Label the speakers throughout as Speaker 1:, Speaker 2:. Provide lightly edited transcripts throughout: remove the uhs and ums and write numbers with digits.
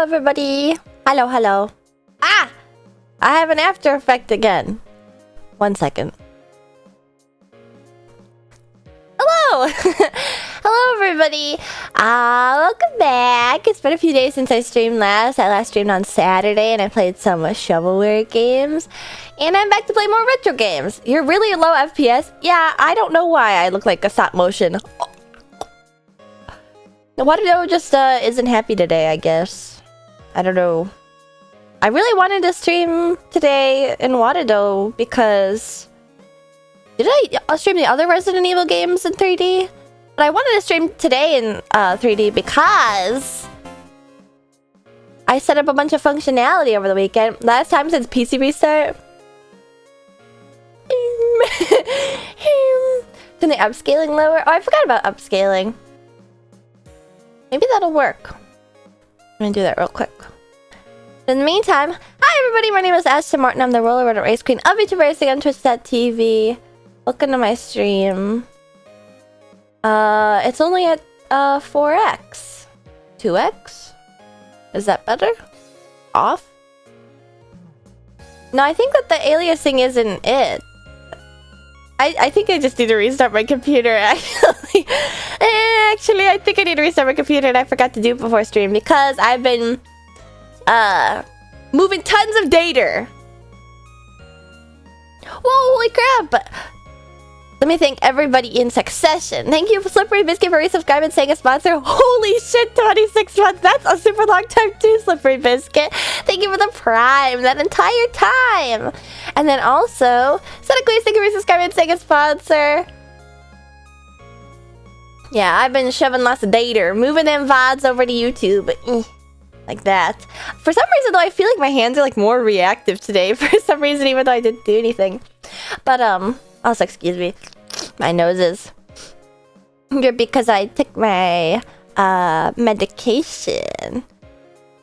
Speaker 1: Hello, everybody. Hello, hello. Ah! I have an After Effect again. 1 second. Hello! Hello, everybody. Welcome back. It's been a few days since I streamed last. I last streamed on Saturday, and I played some shovelware games. And I'm back to play more retro games. You're really low FPS? Yeah, I don't know why I look like a stop motion. Wado just isn't happy today, I guess. I don't know. I really wanted to stream today in Wado because... Did I stream the other Resident Evil games in 3D? But I wanted to stream today in 3D because... I set up a bunch of functionality over the weekend. Last time since PC restart. Turn the upscaling lower? Oh, I forgot about upscaling. Maybe that'll work. I'm gonna do that real quick. In the meantime, hi everybody, my name is Ashton Martin. I'm the Roller Rotor Race Queen of VTuber Racing on Twitch.tv. Welcome to my stream. It's only at 4x. 2x? Is that better? Off? No, I think that the aliasing isn't it. I think I just need to restart my computer, actually. Actually, I think I need to restart my computer, and I forgot to do it before stream because I've been moving tons of data. Whoa, holy crap! Let me thank everybody in succession. Thank you, Slippery Biscuit, for resubscribing and saying a sponsor. Holy shit, 26 months. That's a super long time too, Slippery Biscuit. Thank you for the prime that entire time. And then also, Senequise, thank you for resubscribing and saying a sponsor. Yeah, I've been shoving lots of data, moving them VODs over to YouTube. Like that. For some reason, though, I feel like my hands are like more reactive today. For some reason, even though I didn't do anything. But, also, excuse me. My nose is... Because I took my, medication.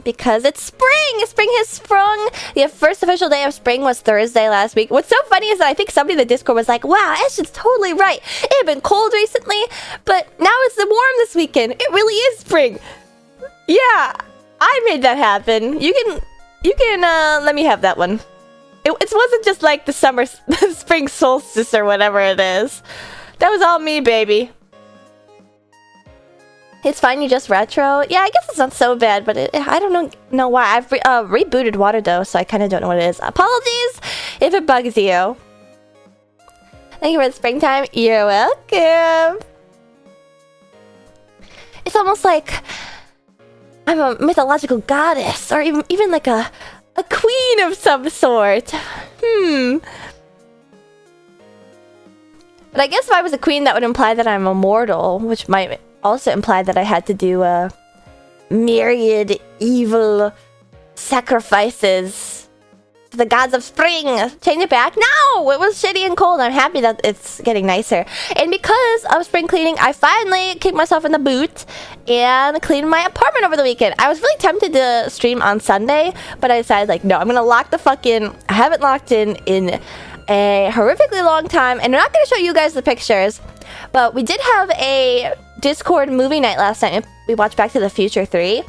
Speaker 1: Because it's spring! Spring has sprung! The first official day of spring was Thursday last week. What's so funny is that I think somebody in the Discord was like, wow, Ashton's totally right. It had been cold recently, but now it's warm this weekend. It really is spring. Yeah, I made that happen. You can, let me have that one. It wasn't just like the spring solstice or whatever it is. That was all me, baby. It's fine, you just retro. Yeah, I guess it's not so bad, but I don't know why. I've rebooted Wado, so I kind of don't know what it is. Apologies if it bugs you. Thank you for the springtime. You're welcome. It's almost like I'm a mythological goddess, or even like a queen of some sort. But I guess if I was a queen, that would imply that I'm immortal, which might also imply that I had to do myriad evil sacrifices to the gods of spring. Change it back? No! It was shitty and cold. I'm happy that it's getting nicer. And because of spring cleaning, I finally kicked myself in the boot and cleaned my apartment over the weekend. I was really tempted to stream on Sunday, but I decided, like, no, I'm gonna lock the fuck in. I haven't locked in a horrifically long time, and I'm not gonna show you guys the pictures, but we did have a Discord movie night last night. We watched Back to the Future 3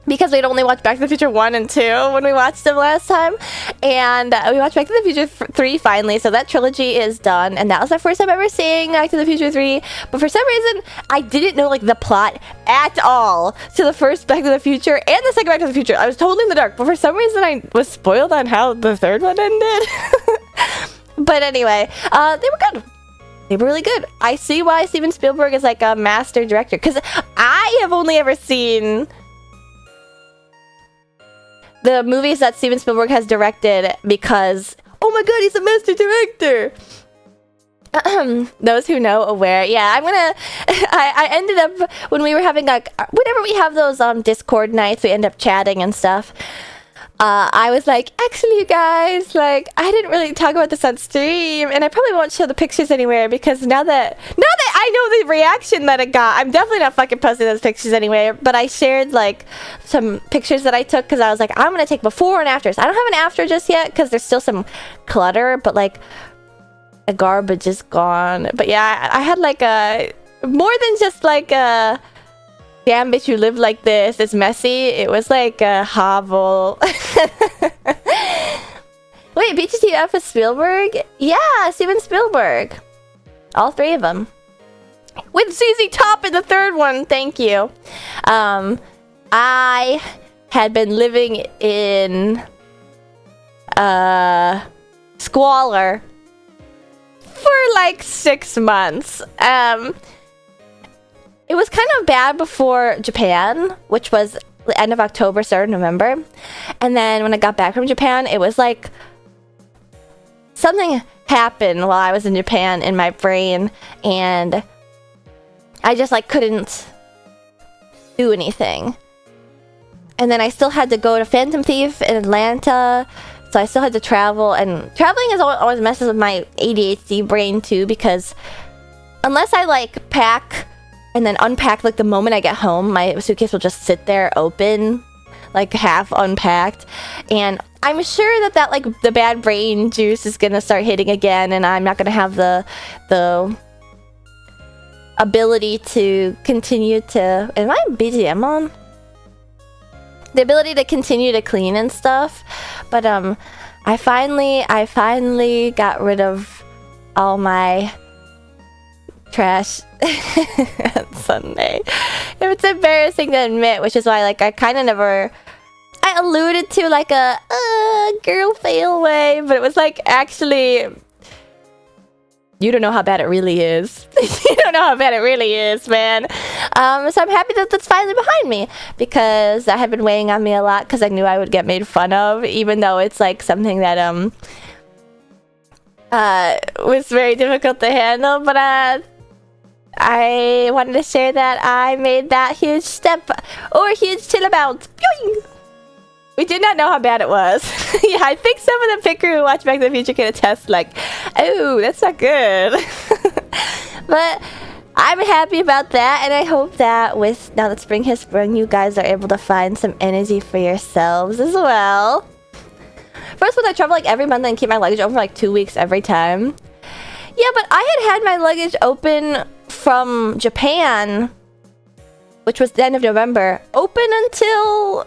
Speaker 1: because we'd only watched Back to the Future 1 and 2 when we watched them last time, and we watched Back to the Future 3 finally, so that trilogy is done, and that was my first time ever seeing Back to the Future 3, but for some reason, I didn't know, like, the plot at all to the first Back to the Future and the second Back to the Future. I was totally in the dark, but for some reason, I was spoiled on how the third one ended. But anyway, they were good. They were really good. I see why Steven Spielberg is like a master director, because I have only ever seen the movies that Steven Spielberg has directed because, oh my god, he's a master director. Those who know, aware. Yeah, I ended up, when we were having, like, whenever we have those Discord nights, we end up chatting and stuff. I was like, actually, you guys, like, I didn't really talk about this on stream, and I probably won't show the pictures anywhere because now that I know the reaction that it got, I'm definitely not fucking posting those pictures anywhere. But I shared, like, some pictures that I took because I was like, I'm gonna take before and afters. I don't have an after just yet because there's still some clutter, but like, the garbage is gone. But yeah, I had like a more than just like a damn bitch, you live like this. It's messy. It was like a hovel. Wait, BTTF is Spielberg? Yeah, Steven Spielberg. All three of them. With ZZ Top in the third one. Thank you. I had been living in squalor for like 6 months. It was kind of bad before Japan, which was the end of October, start of November. And then when I got back from Japan, it was like something happened while I was in Japan in my brain, and I just like couldn't do anything. And then I still had to go to Phantom Thief in Atlanta, so I still had to travel, and traveling is always messes with my ADHD brain too, because unless I like pack and then unpack like the moment I get home, my suitcase will just sit there open, like half unpacked, and I'm sure that like the bad brain juice is gonna start hitting again, and I'm not gonna have the ability to continue to... Am I BGM on? The ability to continue to clean and stuff. But I finally got rid of all my trash on Sunday. It's embarrassing to admit, which is why like I kind of never... I alluded to like a girl fail way, but it was like actually... You don't know how bad it really is. You don't know how bad it really is, man. So I'm happy that that's finally behind me, because that had been weighing on me a lot, because I knew I would get made fun of, even though it's like something that was very difficult to handle. But I wanted to share that I made that huge step, or huge chill about. We did not know how bad it was. Yeah, I think some of the picker who watch Back to the Future can attest, like, oh, that's not good. But I'm happy about that, and I hope that now that spring has sprung, you guys are able to find some energy for yourselves as well. First one, I travel like every month and keep my luggage open for like 2 weeks every time. Yeah, but I had my luggage open from Japan, which was the end of November, open until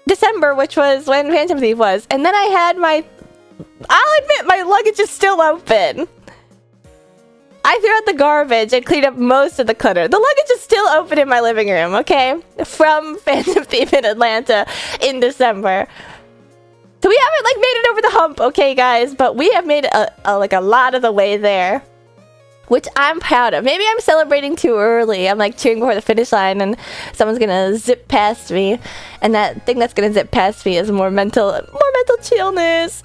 Speaker 1: December, which was when Phantom Thief was. And then I had I'll admit, my luggage is still open. I threw out the garbage and cleaned up most of the clutter. The luggage is still open in my living room, okay? From Phantom Thief in Atlanta in December. So we haven't like made it over the hump, okay, guys? But we have made a lot of the way there, which I'm proud of. Maybe I'm celebrating too early. I'm like cheering before the finish line, and someone's gonna zip past me, and that thing that's gonna zip past me is more mental chillness.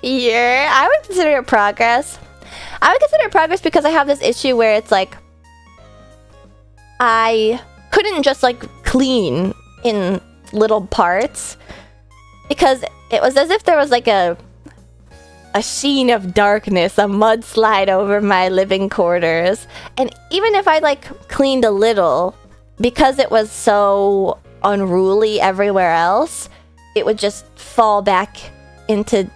Speaker 1: Yeah, I would consider it progress. I would consider it progress because I have this issue where it's like I couldn't just like clean in little parts, because it was as if there was like a sheen of darkness, a mudslide over my living quarters. And even if I like cleaned a little, because it was so unruly everywhere else, it would just fall back into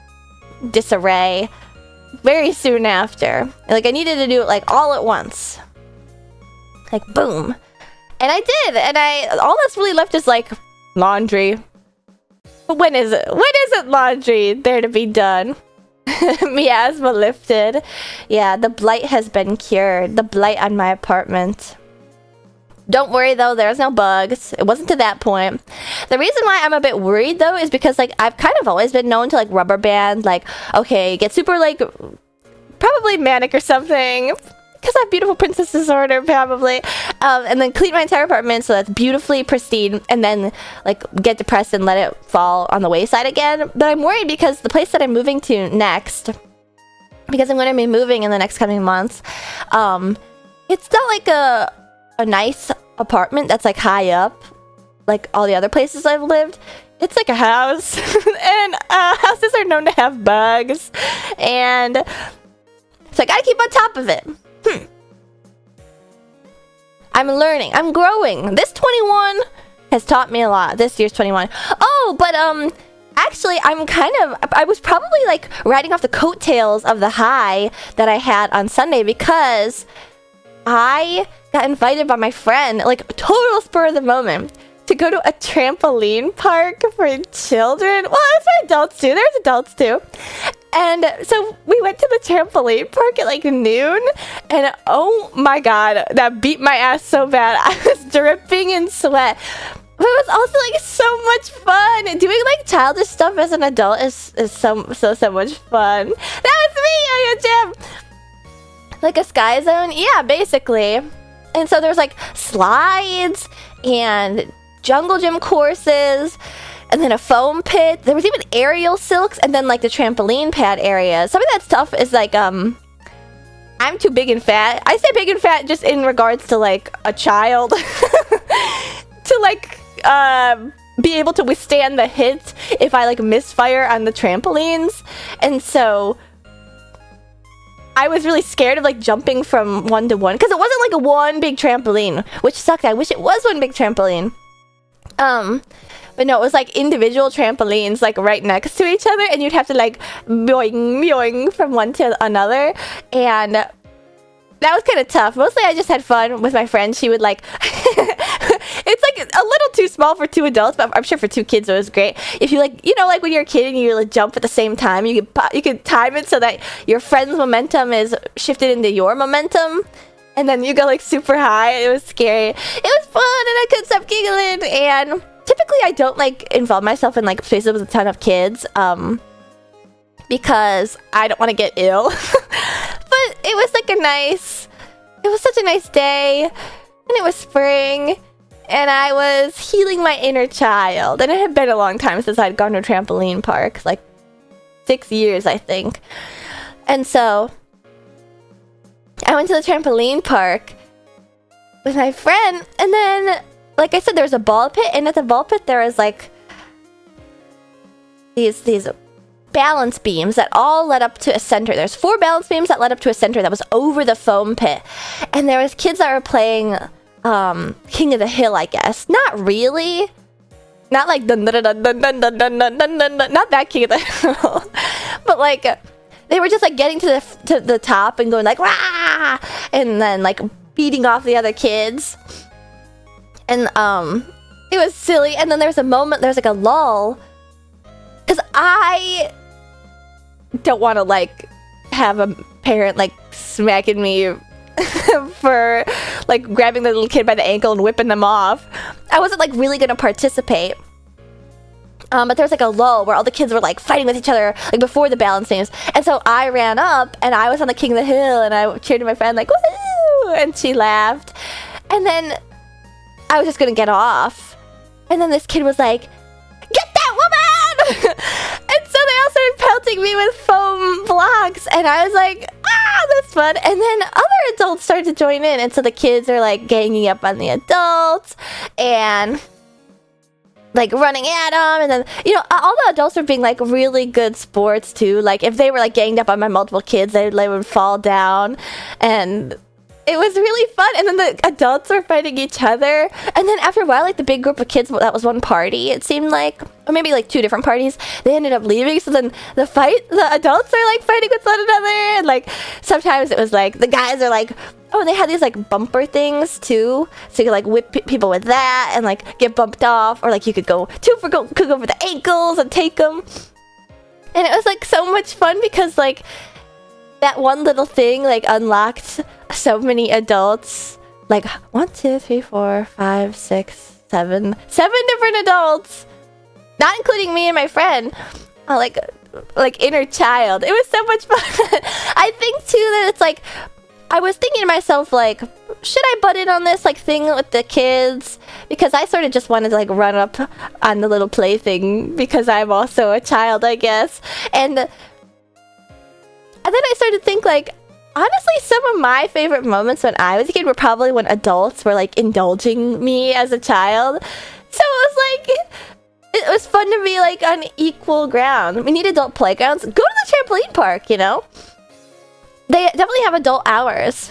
Speaker 1: disarray very soon after. Like I needed to do it like all at once. Like boom. And I did, and all that's really left is like laundry. But when is it laundry there to be done? Miasma lifted. Yeah, the blight has been cured. The blight on my apartment. Don't worry though, there's no bugs. It wasn't to that point. The reason why I'm a bit worried though is because like I've kind of always been known to like rubber band, like, okay, get super like probably manic or something, because I have beautiful princess disorder probably, and then clean my entire apartment so that's beautifully pristine, and then like get depressed and let it fall on the wayside again. But I'm worried because the place that I'm moving to next, because I'm going to be moving in the next coming months, it's not like a nice apartment that's like high up like all the other places I've lived. It's like a house, and houses are known to have bugs, and so I gotta keep on top of it. I'm learning. I'm growing. This 21 has taught me a lot. This year's 21. Oh, but actually, I was probably like riding off the coattails of the high that I had on Sunday, because I got invited by my friend, like total spur of the moment, to go to a trampoline park for children. Well, that's what adults do. There's adults too. And so we went to the trampoline park at like noon, and oh my god, that beat my ass so bad. I was dripping in sweat. But it was also like so much fun. Doing like childish stuff as an adult is so much fun. That was me at a gym. Like a Sky Zone? Yeah, basically. And so there's like slides and jungle gym courses, and then a foam pit. There was even aerial silks, and then like the trampoline pad area. Some of that stuff is like I'm too big and fat. I say big and fat just in regards to like a child to like be able to withstand the hits if I like misfire on the trampolines. And so I was really scared of like jumping from one to one, because it wasn't like a one big trampoline, which sucked. I wish it was one big trampoline. But no, it was like individual trampolines like right next to each other, and you'd have to like boing boing from one to another, and that was kind of tough. Mostly I just had fun with my friend. She would like it's like a little too small for two adults, but I'm sure for two kids it was great. If you like, you know, like when you're a kid and you like jump at the same time, you could time it so that your friend's momentum is shifted into your momentum, and then you go like super high. It was scary. It was fun, and I couldn't stop giggling. And typically I don't like involve myself in like spaces with a ton of kids, because I don't want to get ill. But it was like it was such a nice day, and it was spring, and I was healing my inner child. And it had been a long time since I'd gone to a trampoline park, like 6 years, I think. And so I went to the trampoline park with my friend, and then, like I said, there was a ball pit, and at the ball pit there was like these balance beams that all led up to a center. There's 4 balance beams that led up to a center that was over the foam pit, and there was kids that were playing King of the Hill, I guess. Not really. Not like not that King of the Hill, but like they were just like getting to the top and going like rah, and then like beating off the other kids, and it was silly. And then there's a moment, there's like a lull, because I don't want to like have a parent like smacking me for like grabbing the little kid by the ankle and whipping them off. I wasn't like really gonna participate. But there was like a lull where all the kids were like fighting with each other like before the balance beams, and so I ran up and I was on the King of the Hill, and I cheered to my friend like woo, and she laughed, and then I was just gonna get off, and then this kid was like, "Get that woman!" And so they all started pelting me with foam blocks, and I was like, "Ah, that's fun!" And then other adults started to join in, and so the kids are like ganging up on the adults and like running at them, and then, you know, all the adults were being like really good sports too. Like if they were like ganged up on my multiple kids, they would fall down, and it was really fun. And then the adults were fighting each other, and then after a while, like the big group of kids, that was one party, it seemed like, or maybe like 2 different parties, they ended up leaving. So then the adults are like fighting with one another, and like sometimes it was like the guys are like, oh, they had these like bumper things too, so you could like whip people with that and like get bumped off, or like you could go for the ankles and take them. And it was like so much fun because like that one little thing like unlocked so many adults, like 1, 2, 3, 4, 5, 6, 7 different adults, not including me and my friend. Like inner child. It was so much fun. I think too that it's like, I was thinking to myself, like, should I butt in on this like thing with the kids? Because I sort of just wanted to like run up on the little plaything because I'm also a child, I guess. And then I started to think, like, honestly, some of my favorite moments when I was a kid were probably when adults were like indulging me as a child. So it was like, it was fun to be like on equal ground. We need adult playgrounds. Go to the trampoline park, you know? They definitely have adult hours.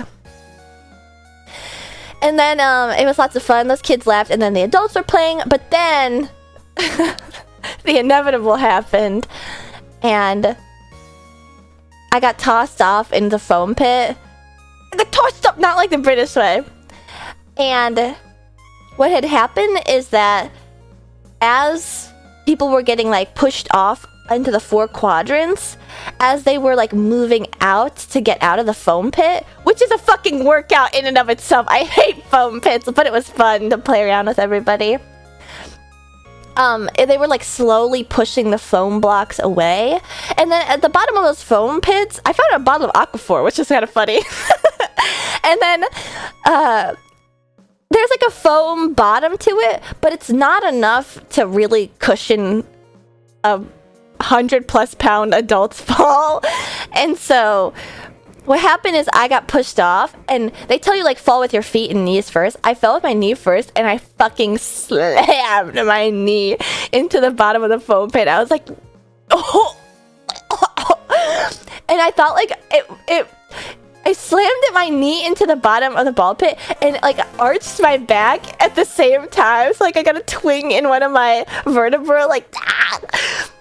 Speaker 1: And then it was lots of fun. Those kids laughed, and then the adults were playing, but then the inevitable happened, and I got tossed off in the foam pit. I got tossed up, not like the British way. And what had happened is that as people were getting like pushed off into the 4 quadrants, as they were like moving out to get out of the foam pit, which is a fucking workout in and of itself. I hate foam pits, but it was fun to play around with everybody. They were like slowly pushing the foam blocks away, and then at the bottom of those foam pits, I found a bottle of Aquaphor, which is kind of funny. And then there's like a foam bottom to it, but it's not enough to really cushion a 100+ pound adult's fall. And so what happened is I got pushed off, and they tell you like fall with your feet and knees first. I fell with my knee first, and I fucking slammed my knee into the bottom of the foam pit. I was like, oh. And I thought like I slammed my knee into the bottom of the ball pit and like arched my back at the same time. So like I got a twing in one of my vertebrae, like ah!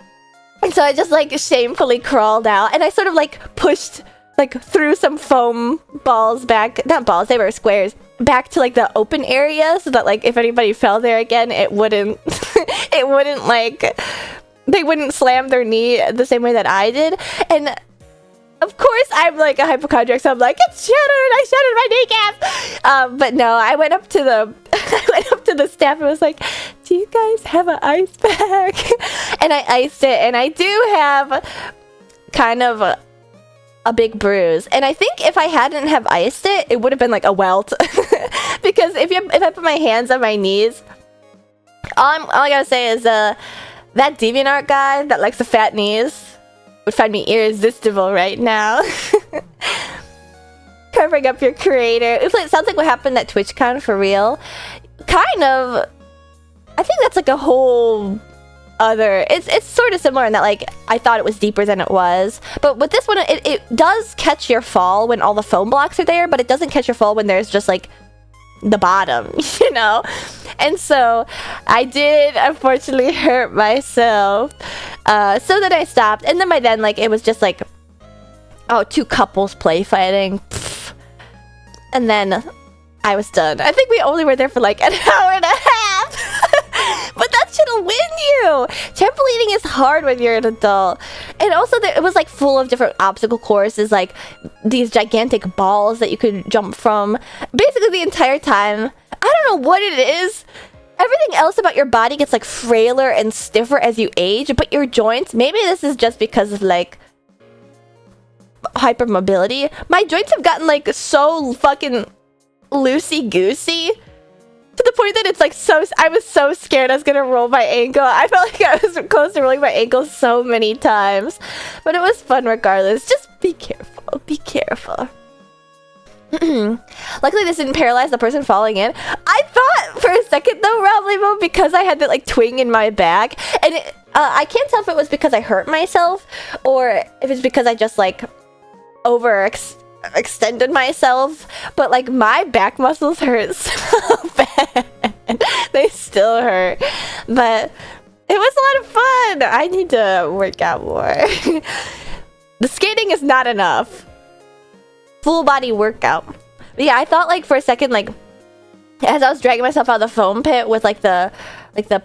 Speaker 1: And so I just like shamefully crawled out, and I sort of like pushed like through some foam balls back, not balls, they were squares, back to like the open area, so that like if anybody fell there again, it wouldn't it wouldn't like, they wouldn't slam their knee the same way that I did. And of course, I'm like a hypochondriac, so I'm like, it's shattered! I shattered my kneecap! But no, I went up to the staff and was like, do you guys have an ice pack? And I iced it, and I do have kind of a big bruise. And I think if I hadn't have iced it, it would have been like a welt. Because if I put my hands on my knees, all I gotta say is that DeviantArt guy that likes the fat knees would find me irresistible right now. Covering up your creator. It sounds like what happened at TwitchCon for real. Kind of. I think that's like a whole other... It's sort of similar in that like I thought it was deeper than it was. But with this one, it does catch your fall when all the foam blocks are there, but it doesn't catch your fall when there's just like the bottom, you know? And so I did unfortunately hurt myself. So then I stopped, and then by then like it was just like, oh, 2 couples play fighting. Pfft. And then I was done. I think we only were there for like an hour and a half. But that shit'll win you. Trampolining is hard when you're an adult. And also it was like full of different obstacle courses, like these gigantic balls that you could jump from. Basically the entire time. I don't know what it is. Everything else about your body gets like frailer and stiffer as you age, but your joints, maybe this is just because of like hypermobility. My joints have gotten like so fucking loosey-goosey to the point that it's like I was so scared I was gonna roll my ankle. I felt like I was close to rolling my ankle so many times, but it was fun regardless. Just be careful. Be careful. Luckily this didn't paralyze the person falling in. I thought for a second though, Ralph, because I had that like twing in my back, and I can't tell if it was because I hurt myself or if it's because I just like extended myself, but like my back muscles hurt so bad. They still hurt, but it was a lot of fun. I need to work out more. The skating is not enough. Full body workout. But yeah, I thought like for a second, like as I was dragging myself out of the foam pit with like the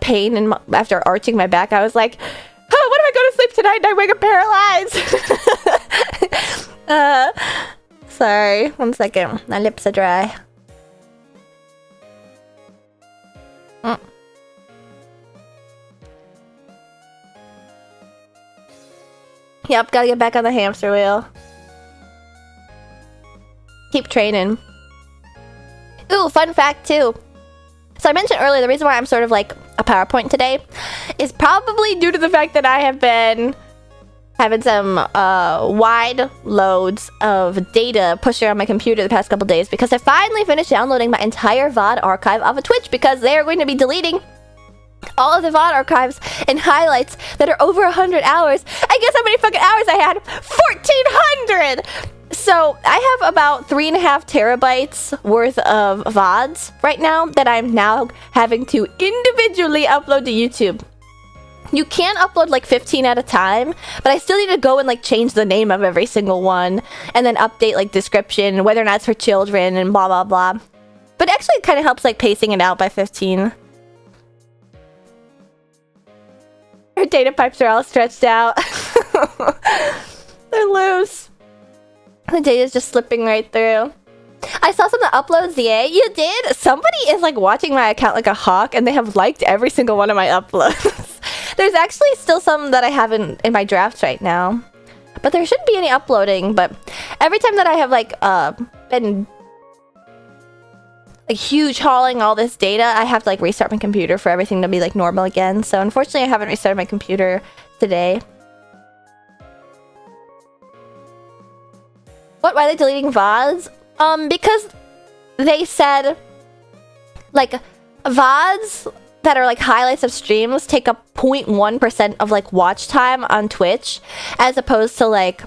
Speaker 1: pain and after arching my back, I was like, oh, what if I go to sleep tonight and I wake up paralyzed? Sorry, 1 second. My lips are dry. Yep, gotta get back on the hamster wheel. Keep training. Ooh, fun fact too. So I mentioned earlier the reason why I'm sort of like a PowerPoint today is probably due to the fact that I have been having some wide loads of data pushed around my computer the past couple days because I finally finished downloading my entire VOD archive off of Twitch because they are going to be deleting all of the VOD archives and highlights that are over 100 hours. And guess how many fucking hours I had? 1,400! So I have about 3.5 terabytes worth of VODs right now that I'm now having to individually upload to YouTube. You can upload like 15 at a time, but I still need to go and like change the name of every single one and then update like description, whether or not it's for children and blah blah blah. But actually it kind of helps like pacing it out by 15. Her data pipes are all stretched out. They're loose. The data's just slipping right through. I saw some of the uploads, yay. You did? Somebody is like watching my account like a hawk and they have liked every single one of my uploads. There's actually still some that I haven't in my drafts right now. But there shouldn't be any uploading, but every time that I have like been like huge hauling all this data, I have to like restart my computer for everything to be like normal again. So unfortunately I haven't restarted my computer today. What, why are they deleting VODs? Because they said like VODs that are like highlights of streams take up 0.1% of like watch time on Twitch, as opposed to like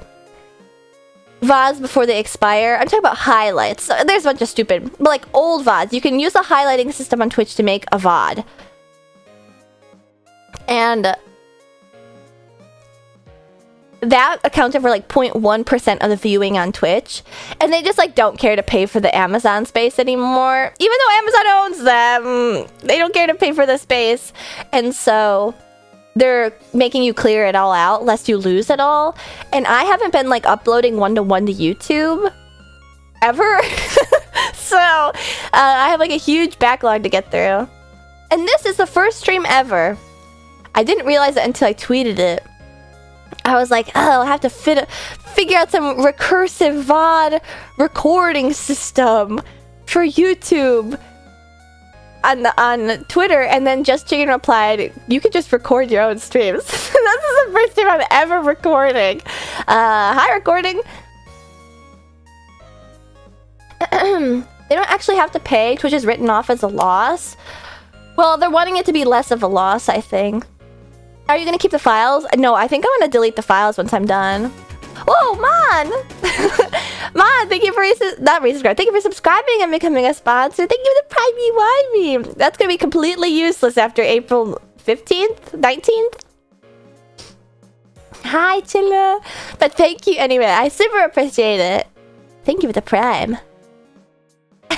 Speaker 1: VODs before they expire. I'm talking about highlights. There's a bunch of stupid, but like old VODs. You can use the highlighting system on Twitch to make a VOD. And that accounted for like 0.1% of the viewing on Twitch. And they just like don't care to pay for the Amazon space anymore. Even though Amazon owns them, they don't care to pay for the space. And so they're making you clear it all out lest you lose it all. And I haven't been like uploading one-to-one to YouTube ever. So I have like a huge backlog to get through. And this is the first stream ever. I didn't realize it until I tweeted it. I was like, oh, I'll have to figure out some recursive VOD recording system for YouTube on Twitter. And then Just Chicken replied, you could just record your own streams. This is the first time I'm ever recording. Hi, recording. They don't actually have to pay. Twitch is written off as a loss. Well, they're wanting it to be less of a loss, I think. Are you gonna keep the files? No, I think I'm gonna delete the files once I'm done. Whoa, Mon! Mon, thank you for thank you for subscribing and becoming a sponsor. Thank you for the Prime Me. That's gonna be completely useless after April 15th, 19th. Hi, Chilla. But thank you anyway. I super appreciate it. Thank you for the Prime.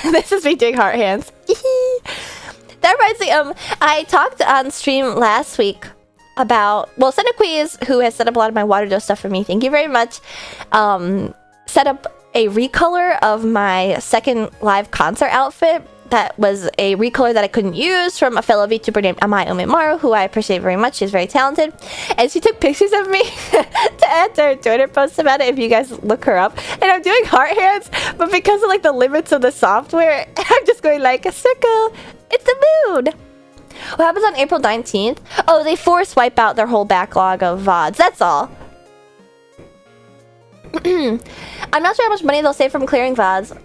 Speaker 1: This is me doing heart hands. That reminds me, I talked on stream last week about, well, Centequiz, who has set up a lot of my water dose stuff for me, thank you very much, set up a recolor of my second live concert outfit. That was a recolor that I couldn't use from a fellow VTuber named Amai Umimaru, who I appreciate very much. She's very talented. And she took pictures of me to add to her Twitter post about it, if you guys look her up. And I'm doing heart hands, but because of like the limits of the software, I'm just going like a circle. It's the mood. What happens on April 19th? Oh, they force wipe out their whole backlog of VODs. That's all. I'm not sure how much money they'll save from clearing VODs,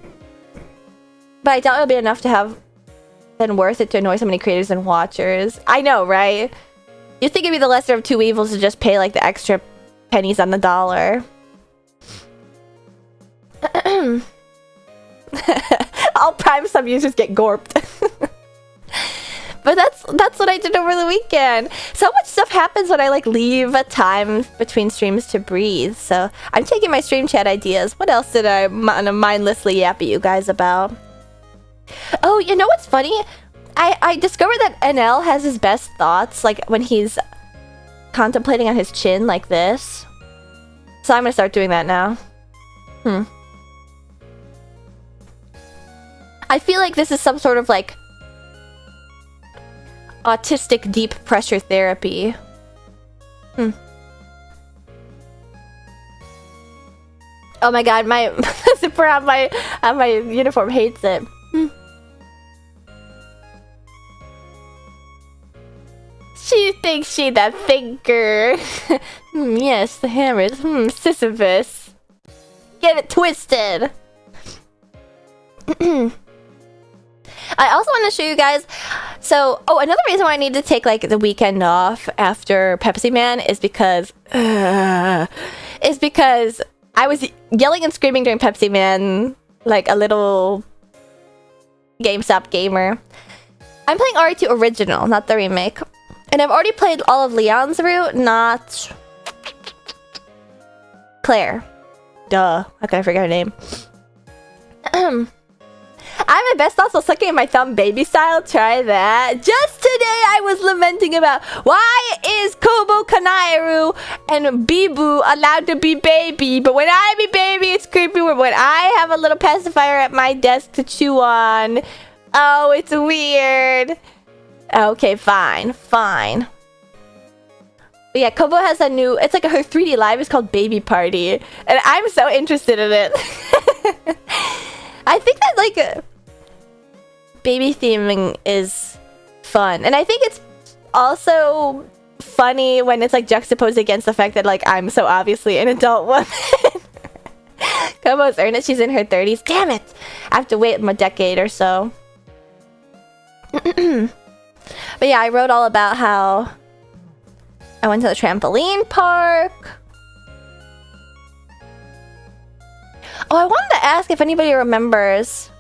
Speaker 1: but I doubt it'll be enough to have been worth it to annoy so many creators and watchers. I know, right? You'd think it'd be the lesser of two evils to just pay like the extra pennies on the dollar. All Prime sub users get gorped. But that's what I did over the weekend. So much stuff happens when I like leave a time between streams to breathe. So I'm taking my stream chat ideas. What else did I mindlessly yap at you guys about? Oh, you know what's funny? I discovered that NL has his best thoughts like when he's contemplating on his chin like this. So I'm gonna start doing that now. I feel like this is some sort of like autistic deep pressure therapy. Oh my god, my zipper on my uniform hates it. She thinks she the thinker. Yes, the hammers. Sisyphus. Get it twisted. I also want to show you guys. So, another reason why I need to take like the weekend off after Pepsi Man is because I was yelling and screaming during Pepsi Man like a little GameStop gamer. I'm playing RE2 Original, not the remake. And I've already played all of Leon's route, not Claire. Duh, how can I forget her name? I'm my best also sucking at my thumb baby style. Try that. Just today I was lamenting about why is Kobo Kanairu and Bibu allowed to be baby, but when I be baby it's creepy when I have a little pacifier at my desk to chew on. Oh, it's weird. Okay, fine. But yeah, Kobo has a new, it's like her 3D live is called Baby Party, and I'm so interested in it. I think that like baby theming is fun, and I think it's also funny when it's like juxtaposed against the fact that like I'm so obviously an adult woman. Kobo's earned it. She's in her 30s. Damn it! I have to wait a decade or so. But yeah, I wrote all about how I went to the trampoline park. Oh, I wanted to ask if anybody remembers.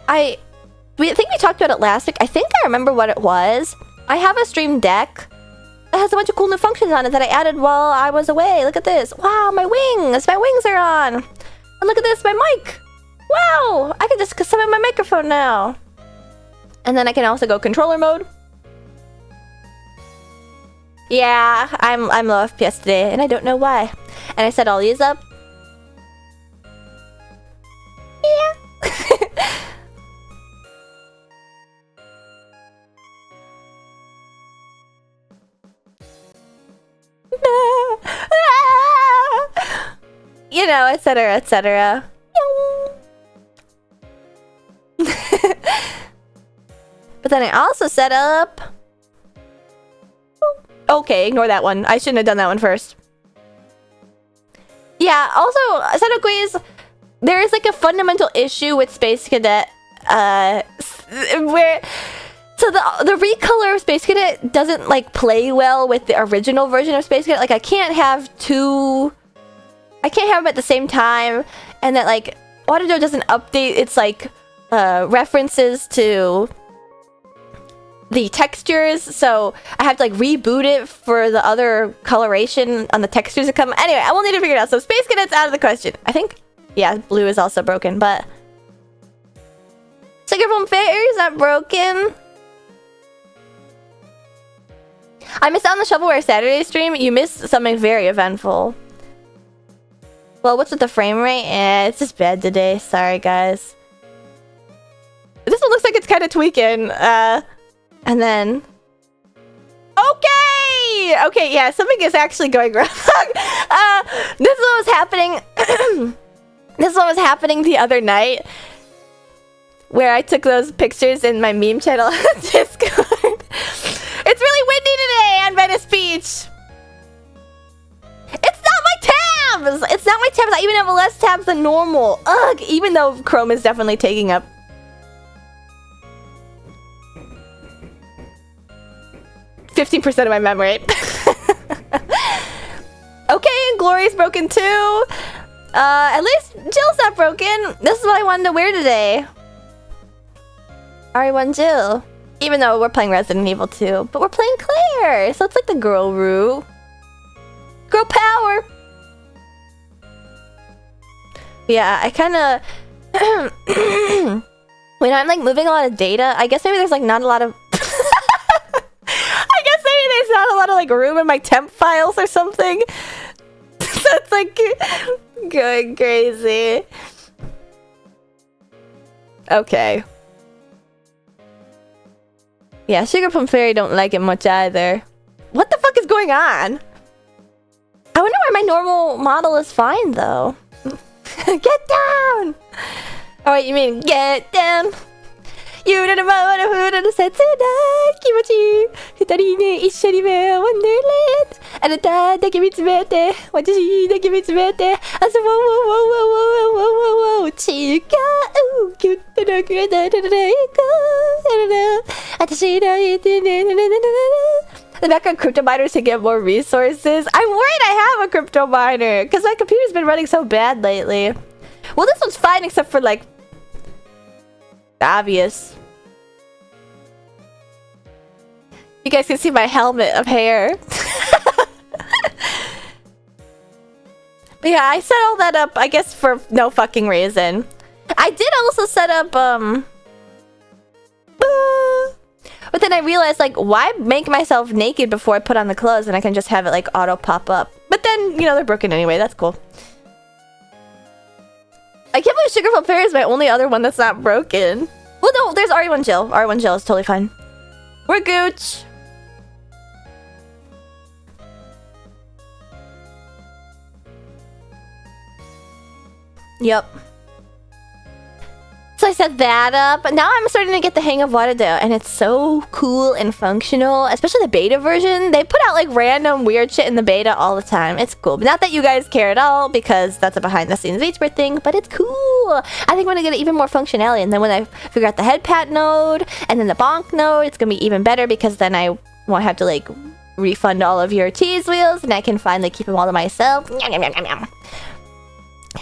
Speaker 1: I think we talked about it last week. I think I remember what it was. I have a Stream Deck that has a bunch of cool new functions on it that I added while I was away. Look at this. Wow, my wings. My wings are on. And look at this, my mic. Wow, I can just summon my microphone now. And then I can also go controller mode. Yeah, I'm low FPS today, and I don't know why. And I set all these up. Yeah. You know, etc., etc. But then I also set up... Okay, ignore that one. I shouldn't have done that one first. Yeah, also, Setup Quiz, there is like a fundamental issue with Space Cadet, where... So the recolor of Space Cadet doesn't like play well with the original version of Space Cadet. Like I can't have them at the same time, and that like Autojo doesn't update its like references to the textures, so I have to like reboot it for the other coloration on the textures to come. Anyway, I will need to figure it out. So Space Cadet's out of the question. I think, yeah, blue is also broken, but Sugar Plum Fairy is not broken. I missed out on the Shovelware Saturday stream. You missed something very eventful. Well, what's with the frame rate? It's just bad today. Sorry, guys. This one looks like it's kind of tweaking. And then... Okay, yeah, something is actually going wrong. This one was happening... This one was happening the other night, where I took those pictures in my meme channel on Discord. It's really windy today on Venice Beach. It's not my tabs! It's not my tabs. I even have less tabs than normal. Ugh, even though Chrome is definitely taking up 15% of my memory. Okay, and Glory's broken too. At least Jill's not broken. This is what I wanted to wear today. RE1 Jill. Even though we're playing Resident Evil 2, but we're playing Claire, so it's like the girl Rue. Girl power! Yeah, I kinda... when I'm like moving a lot of data, I guess maybe there's like not a lot of... I guess maybe there's not a lot of like room in my temp files or something. So it's like going crazy. Okay. Yeah, Sugar Plum Fairy don't like it much either. What the fuck is going on? I wonder why my normal model is fine though. Get down! Oh wait, you mean get down? You don't know who to say tonight. Kimochi, hitari ne ishari me wonderland. Anata dake mitsumete, watashi dake mitsumete. Aso wo wo wo wo wo wo wo wo. Chikau kyutte no kureta tadaiko. Watashi no ite ne ne ne ne ne. The background crypto miners to get more resources. I'm worried I have a crypto miner because my computer's been running so bad lately. Well, this one's fine except for like obvious. You guys can see my helmet of hair. But yeah, I set all that up, I guess, for no fucking reason. I did also set up, but then I realized, like, why make myself naked before I put on the clothes and I can just have it, like, auto pop up. But then, you know, they're broken anyway. That's cool. I can't believe Sugarful Fairy is my only other one that's not broken. Well, no, there's RE1 Jill. RE1 Jill is totally fine. We're Gooch. Yep. So I set that up. Now I'm starting to get the hang of what to do, and it's so cool and functional, especially the beta version. They put out like random weird shit in the beta all the time. It's cool. But not that you guys care at all, because that's a behind the scenes VSport thing, but it's cool. I think I'm gonna get even more functionality, and then when I figure out the head pat node and then the bonk node, it's gonna be even better, because then I won't have to like refund all of your cheese wheels, and I can finally keep them all to myself.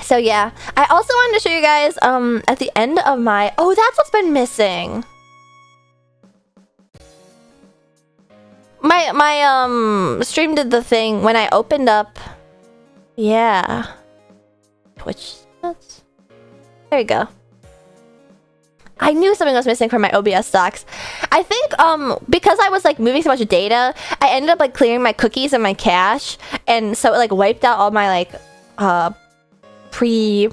Speaker 1: So yeah, I also wanted to show you guys at the end of my... Oh, that's what's been missing. My stream did the thing when I opened up... Yeah. Twitch stats? There you go. I knew something was missing from my OBS docs. I think because I was like moving so much data, I ended up like clearing my cookies and my cache, and so it like wiped out all my like pre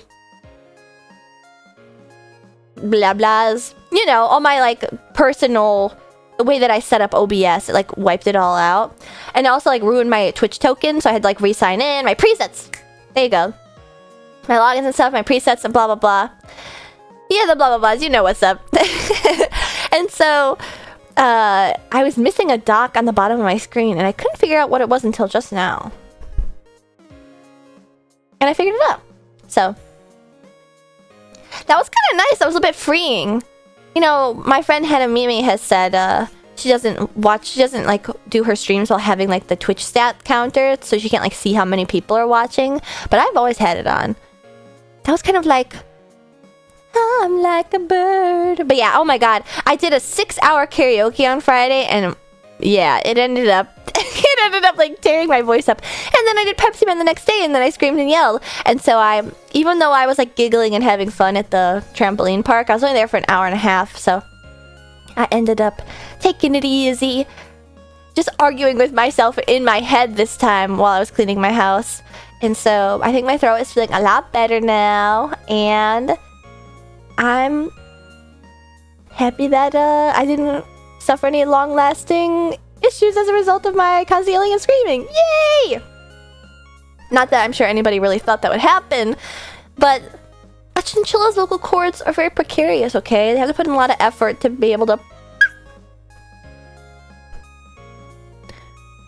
Speaker 1: blah blahs, you know, all my like personal, the way that I set up OBS, it like wiped it all out, and also like ruined my Twitch token, so I had to like re-sign in my presets. There you go, my logins and stuff, my presets and blah blah blah. Yeah, the blah blah blahs, you know what's up. And so I was missing a dock on the bottom of my screen, and I couldn't figure out what it was until just now, and I figured it out. So that was kind of nice. That was a bit freeing. You know, my friend Hannah Mimi has said she doesn't like do her streams while having like the Twitch stat counter, so she can't like see how many people are watching. But I've always had it on. That was kind of like, I'm like a bird. But yeah, oh my god, I did a 6-hour karaoke on Friday, and yeah, it ended up like tearing my voice up. And then I did Pepsi Man the next day, and then I screamed and yelled. And so even though I was like giggling and having fun at the trampoline park, I was only there for an hour and a half, so I ended up taking it easy, just arguing with myself in my head this time while I was cleaning my house. And so I think my throat is feeling a lot better now, and I'm happy that I didn't suffer any long-lasting issues as a result of my constant yelling and screaming. Yay! Not that I'm sure anybody really thought that would happen, but a chinchilla's vocal cords are very precarious, okay? They have to put in a lot of effort to be able to...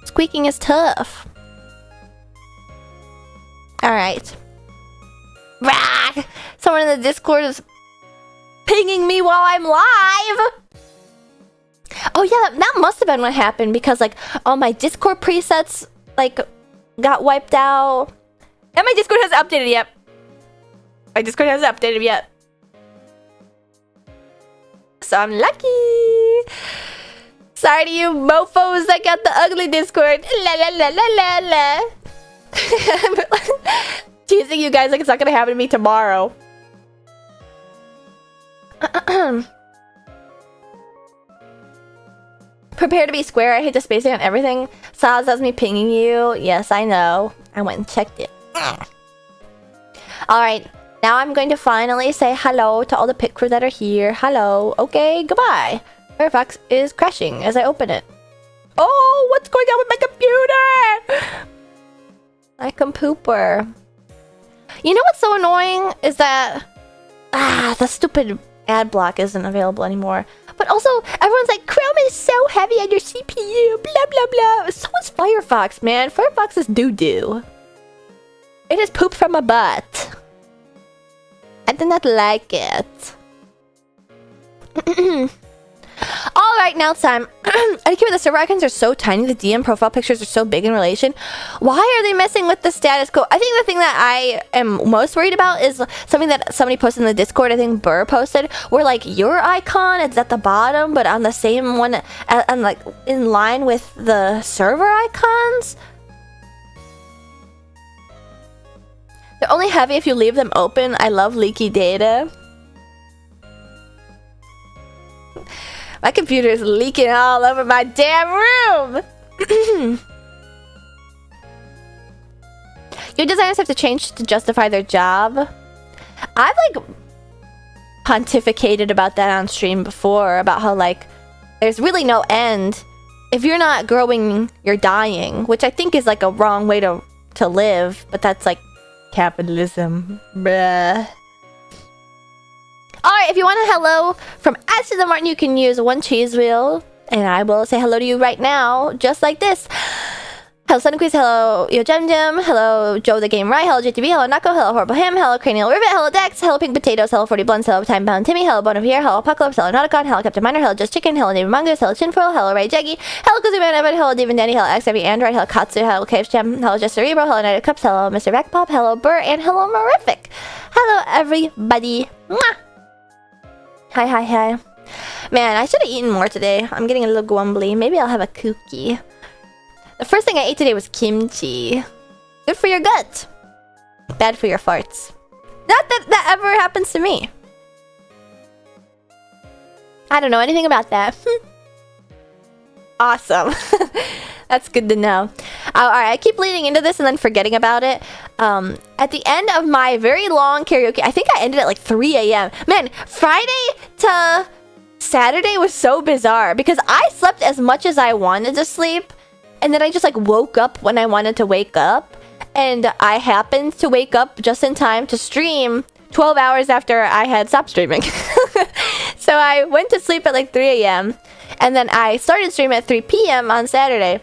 Speaker 1: Squeaking is tough. Alright. Someone in the Discord is pinging me while I'm live! Oh yeah, that must have been what happened, because like all my Discord presets like got wiped out. And my Discord hasn't updated yet. My Discord hasn't updated yet. So I'm lucky. Sorry to you mofos that got the ugly Discord. La la la la la la. Teasing you guys like it's not gonna happen to me tomorrow. Prepare to be square. I hate the spacing on everything. Saz, that's me pinging you. Yes, I know. I went and checked it. Alright, now I'm going to finally say hello to all the pit crew that are here. Hello. Okay, goodbye. Firefox is crashing as I open it. Oh, what's going on with my computer? My compooper. You know what's so annoying is that the stupid ad block isn't available anymore. But also, everyone's like, Chrome is so heavy on your CPU, blah blah blah. So is Firefox, man. Firefox is doo-doo. It is poop from a butt. I do not like it. Alright, now it's time. I keep it, the server icons are so tiny, the DM profile pictures are so big in relation. Why are they messing with the status quo? I think the thing that I am most worried about is something that somebody posted in the Discord, I think Burr posted, where like your icon is at the bottom, but on the same one, and like in line with the server icons. They're only heavy if you leave them open. I love leaky data. My computer is leaking all over my damn room! Your designers have to change to justify their job. I've like pontificated about that on stream before, about how like there's really no end. If you're not growing, you're dying, which I think is like a wrong way to live, but that's like capitalism. Bruh. Alright, if you want a hello from Ashley the Martin, you can use one cheese wheel, and I will say hello to you right now, just like this. Hello Sunquiz, hello Yo Gem Gem, hello Joe the Game Right, hello JTV, hello Nako, hello Horrible Him, hello Cranial Rivet, hello Dex, hello Pink Potatoes, hello 40 Blunts, hello Time Bound Timmy, hello Bono Pierre, hello Apocalypse, hello Nauticon, hello Captain Miner, hello Just Chicken, hello David Mongoose, hello Chinfoil, hello Ray Jaggy, hello Kuzuman Evan, hello David Danny, hello XW Android, hello Katsu, hello Cave Gem, hello Just Cerebro, hello Night of Cups, hello Mr. Rackpop, hello Burr, and hello Morific. Hello everybody. Mwah! Hi. Man, I should have eaten more today. I'm getting a little grumbly. Maybe I'll have a cookie. The first thing I ate today was kimchi. Good for your gut. Bad for your farts. Not that that ever happens to me. I don't know anything about that. Awesome. That's good to know. Alright, I keep leading into this and then forgetting about it. At the end of my very long karaoke, I think I ended at like 3 a.m. Man, Friday to Saturday was so bizarre because I slept as much as I wanted to sleep, and then I just like woke up when I wanted to wake up, and I happened to wake up just in time to stream 12 hours after I had stopped streaming. So I went to sleep at like 3 a.m. and then I started streaming at 3 p.m. on Saturday.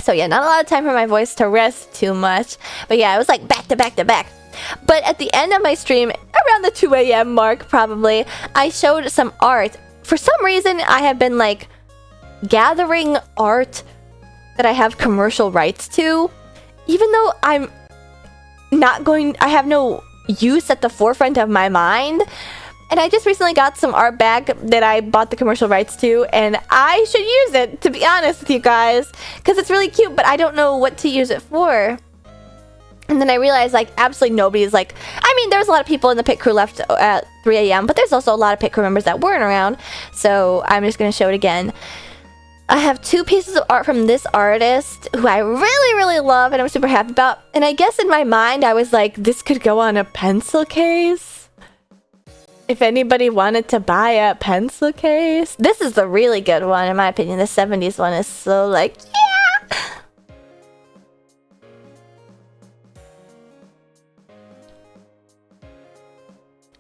Speaker 1: So yeah, not a lot of time for my voice to rest too much. But yeah, it was like back to back to back. But at the end of my stream, around the 2 a.m. mark probably, I showed some art. For some reason, I have been like gathering art that I have commercial rights to. Even though I'm not going, I have no use at the forefront of my mind. And I just recently got some art back that I bought the commercial rights to, and I should use it, to be honest with you guys, because it's really cute, but I don't know what to use it for. And then I realized, like, absolutely nobody's like... I mean, there's a lot of people in the pit crew left at 3 a.m., but there's also a lot of pit crew members that weren't around, so I'm just going to show it again. I have 2 pieces of art from this artist, who I really, really love, and I'm super happy about. And I guess in my mind, I was like, this could go on a pencil case. If anybody wanted to buy a pencil case. This is the really good one, in my opinion. The 70s one is so like, yeah!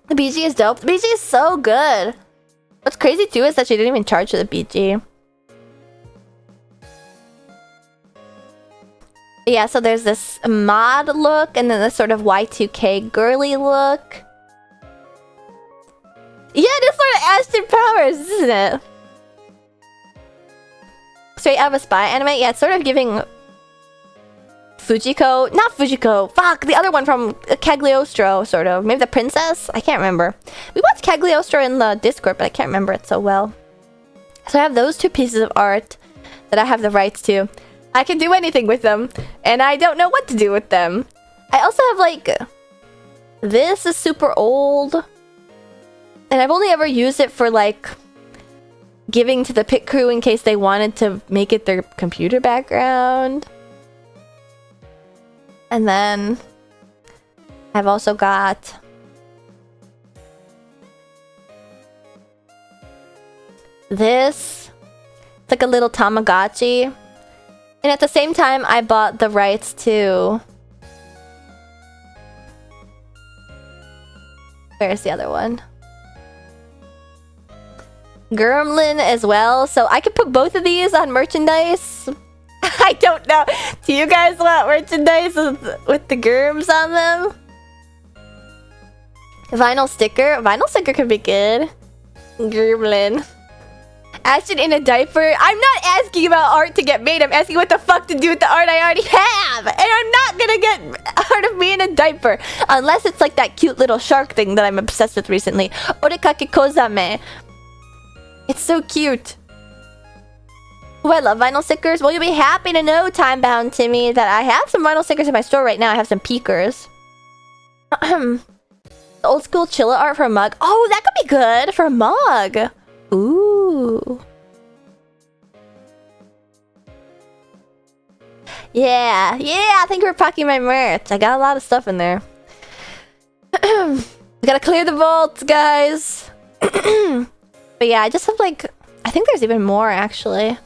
Speaker 1: The BG is dope. The BG is so good. What's crazy too is that she didn't even charge for the BG. Yeah, so there's this mod look and then this sort of Y2K girly look. Yeah, it is sort of Ashton Powers, isn't it? Straight out of a spy anime? Yeah, it's sort of giving Fujiko... Not Fujiko! Fuck! The other one from Cagliostro, sort of. Maybe the princess? I can't remember. We watched Cagliostro in the Discord, but I can't remember it so well. So I have those 2 pieces of art that I have the rights to. I can do anything with them, and I don't know what to do with them. I also have, like... This is super old... And I've only ever used it for, like, giving to the pit crew in case they wanted to make it their computer background. And then I've also got this. It's like a little Tamagotchi. And at the same time, I bought the rights to... Where's the other one? Gremlin as well, so I could put both of these on merchandise. I don't know. Do you guys want merchandise with the Germs on them? Vinyl sticker? Vinyl sticker could be good. Gremlin. Ashton in a diaper? I'm not asking about art to get made. I'm asking what the fuck to do with the art I already have. And I'm not gonna get art of me in a diaper. Unless it's like that cute little shark thing that I'm obsessed with recently. Orekake Kozame. It's so cute. Oh, I love vinyl stickers. Well, you'll be happy to know, Time Bound Timmy, that I have some vinyl stickers in my store right now. I have some peekers. Old school Chilla art for a mug. Oh, that could be good for a mug. Ooh. Yeah, thank you for packing my merch. I got a lot of stuff in there. We gotta clear the vaults, guys. But yeah, I just have like... I think there's even more, actually.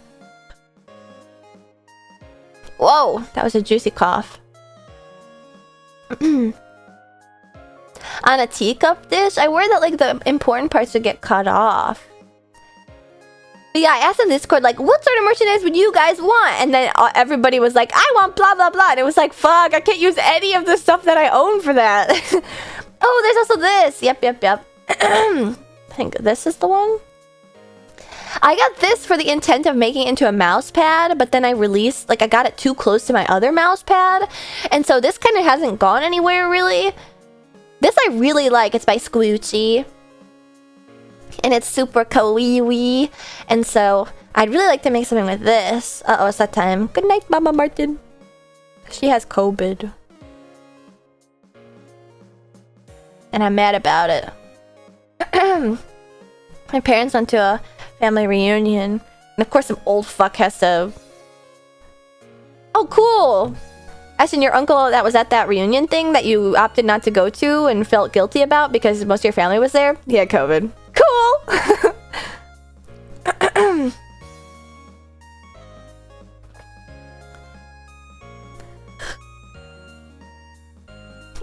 Speaker 1: Whoa, that was a juicy cough. On a teacup dish, I worry that like the important parts would get cut off. But yeah, I asked on Discord, like, what sort of merchandise would you guys want? And then everybody was like, I want blah, blah, blah. And it was like, fuck, I can't use any of the stuff that I own for that. Oh, there's also this. Yep. I think this is the one. I got this for the intent of making it into a mouse pad, but then I released, like, I got it too close to my other mouse pad. And so this kind of hasn't gone anywhere, really. This I really like. It's by Squoochie. And it's super kawaii. And so I'd really like to make something with this. Uh-oh, it's that time. Good night, Mama Martin. She has COVID. And I'm mad about it. My parents went to a family reunion. And of course some old fuck has to... Oh, cool! As in your uncle that was at that reunion thing that you opted not to go to and felt guilty about because most of your family was there? He had COVID. Cool!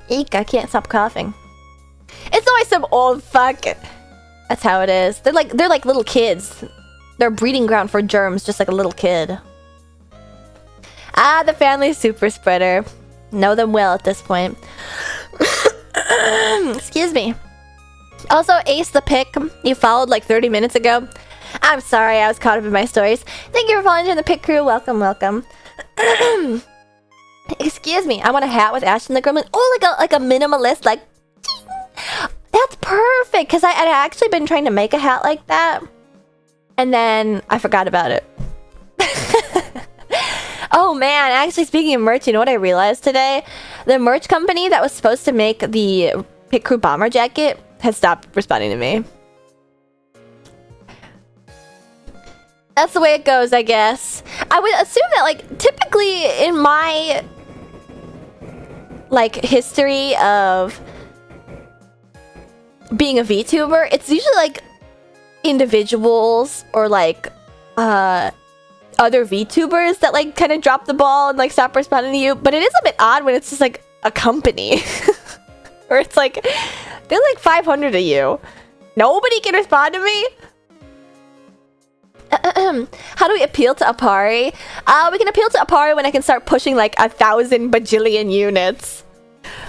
Speaker 1: Eek, I can't stop coughing. It's always some old fuck. That's how it is. They're like little kids. They're a breeding ground for germs, just like a little kid. Ah, the family super spreader. Know them well at this point. Excuse me. Also, Ace the Pick, you followed like 30 minutes ago. I'm sorry, I was caught up in my stories. Thank you for following in the Pick crew. Welcome. Excuse me, I want a hat with Ashton the Gremlin. Oh, like a minimalist, like... That's perfect, because I'd actually been trying to make a hat like that. And then I forgot about it. Oh man, actually speaking of merch, you know what I realized today? The merch company that was supposed to make the Pit Crew bomber jacket has stopped responding to me. That's the way it goes, I guess. I would assume that, like, typically in my, like, history of being a VTuber, it's usually, like, individuals or, like, other VTubers that, like, kind of drop the ball and, like, stop responding to you. But it is a bit odd when it's just, like, a company. Where it's, like, there's, like, 500 of you. Nobody can respond to me? How do we appeal to Apari? We can appeal to Apari when I can start pushing, like, 1,000 bajillion units.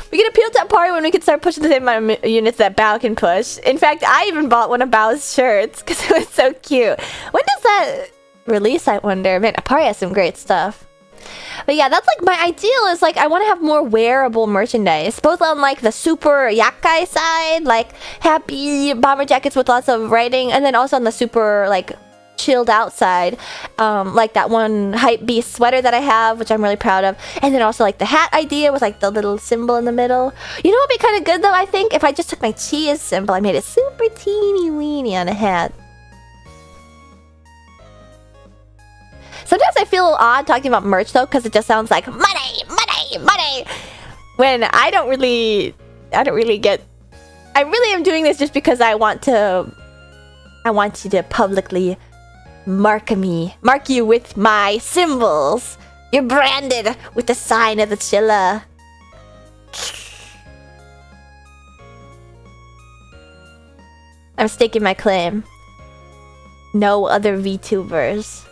Speaker 1: We can appeal to Apari when we can start pushing the same amount of units that Bao can push. In fact, I even bought one of Bao's shirts because it was so cute. When does that release, I wonder? Man, Apari has some great stuff. But yeah, that's like my ideal is like I want to have more wearable merchandise, both on like the super yakai side, like happy bomber jackets with lots of writing, and then also on the super like chilled out side, like that one hype beast sweater that I have, which I'm really proud of, and then also like the hat idea with like the little symbol in the middle. You know what'd be kind of good though? I think if I just took my cheese symbol, I made it super teeny weeny on a hat. Sometimes I feel odd talking about merch though, because it just sounds like money, money, money. When I really get. I really am doing this just because I want you to publicly mark you with my symbols. You're branded with the sign of the Chilla. I'm staking my claim. No other VTubers.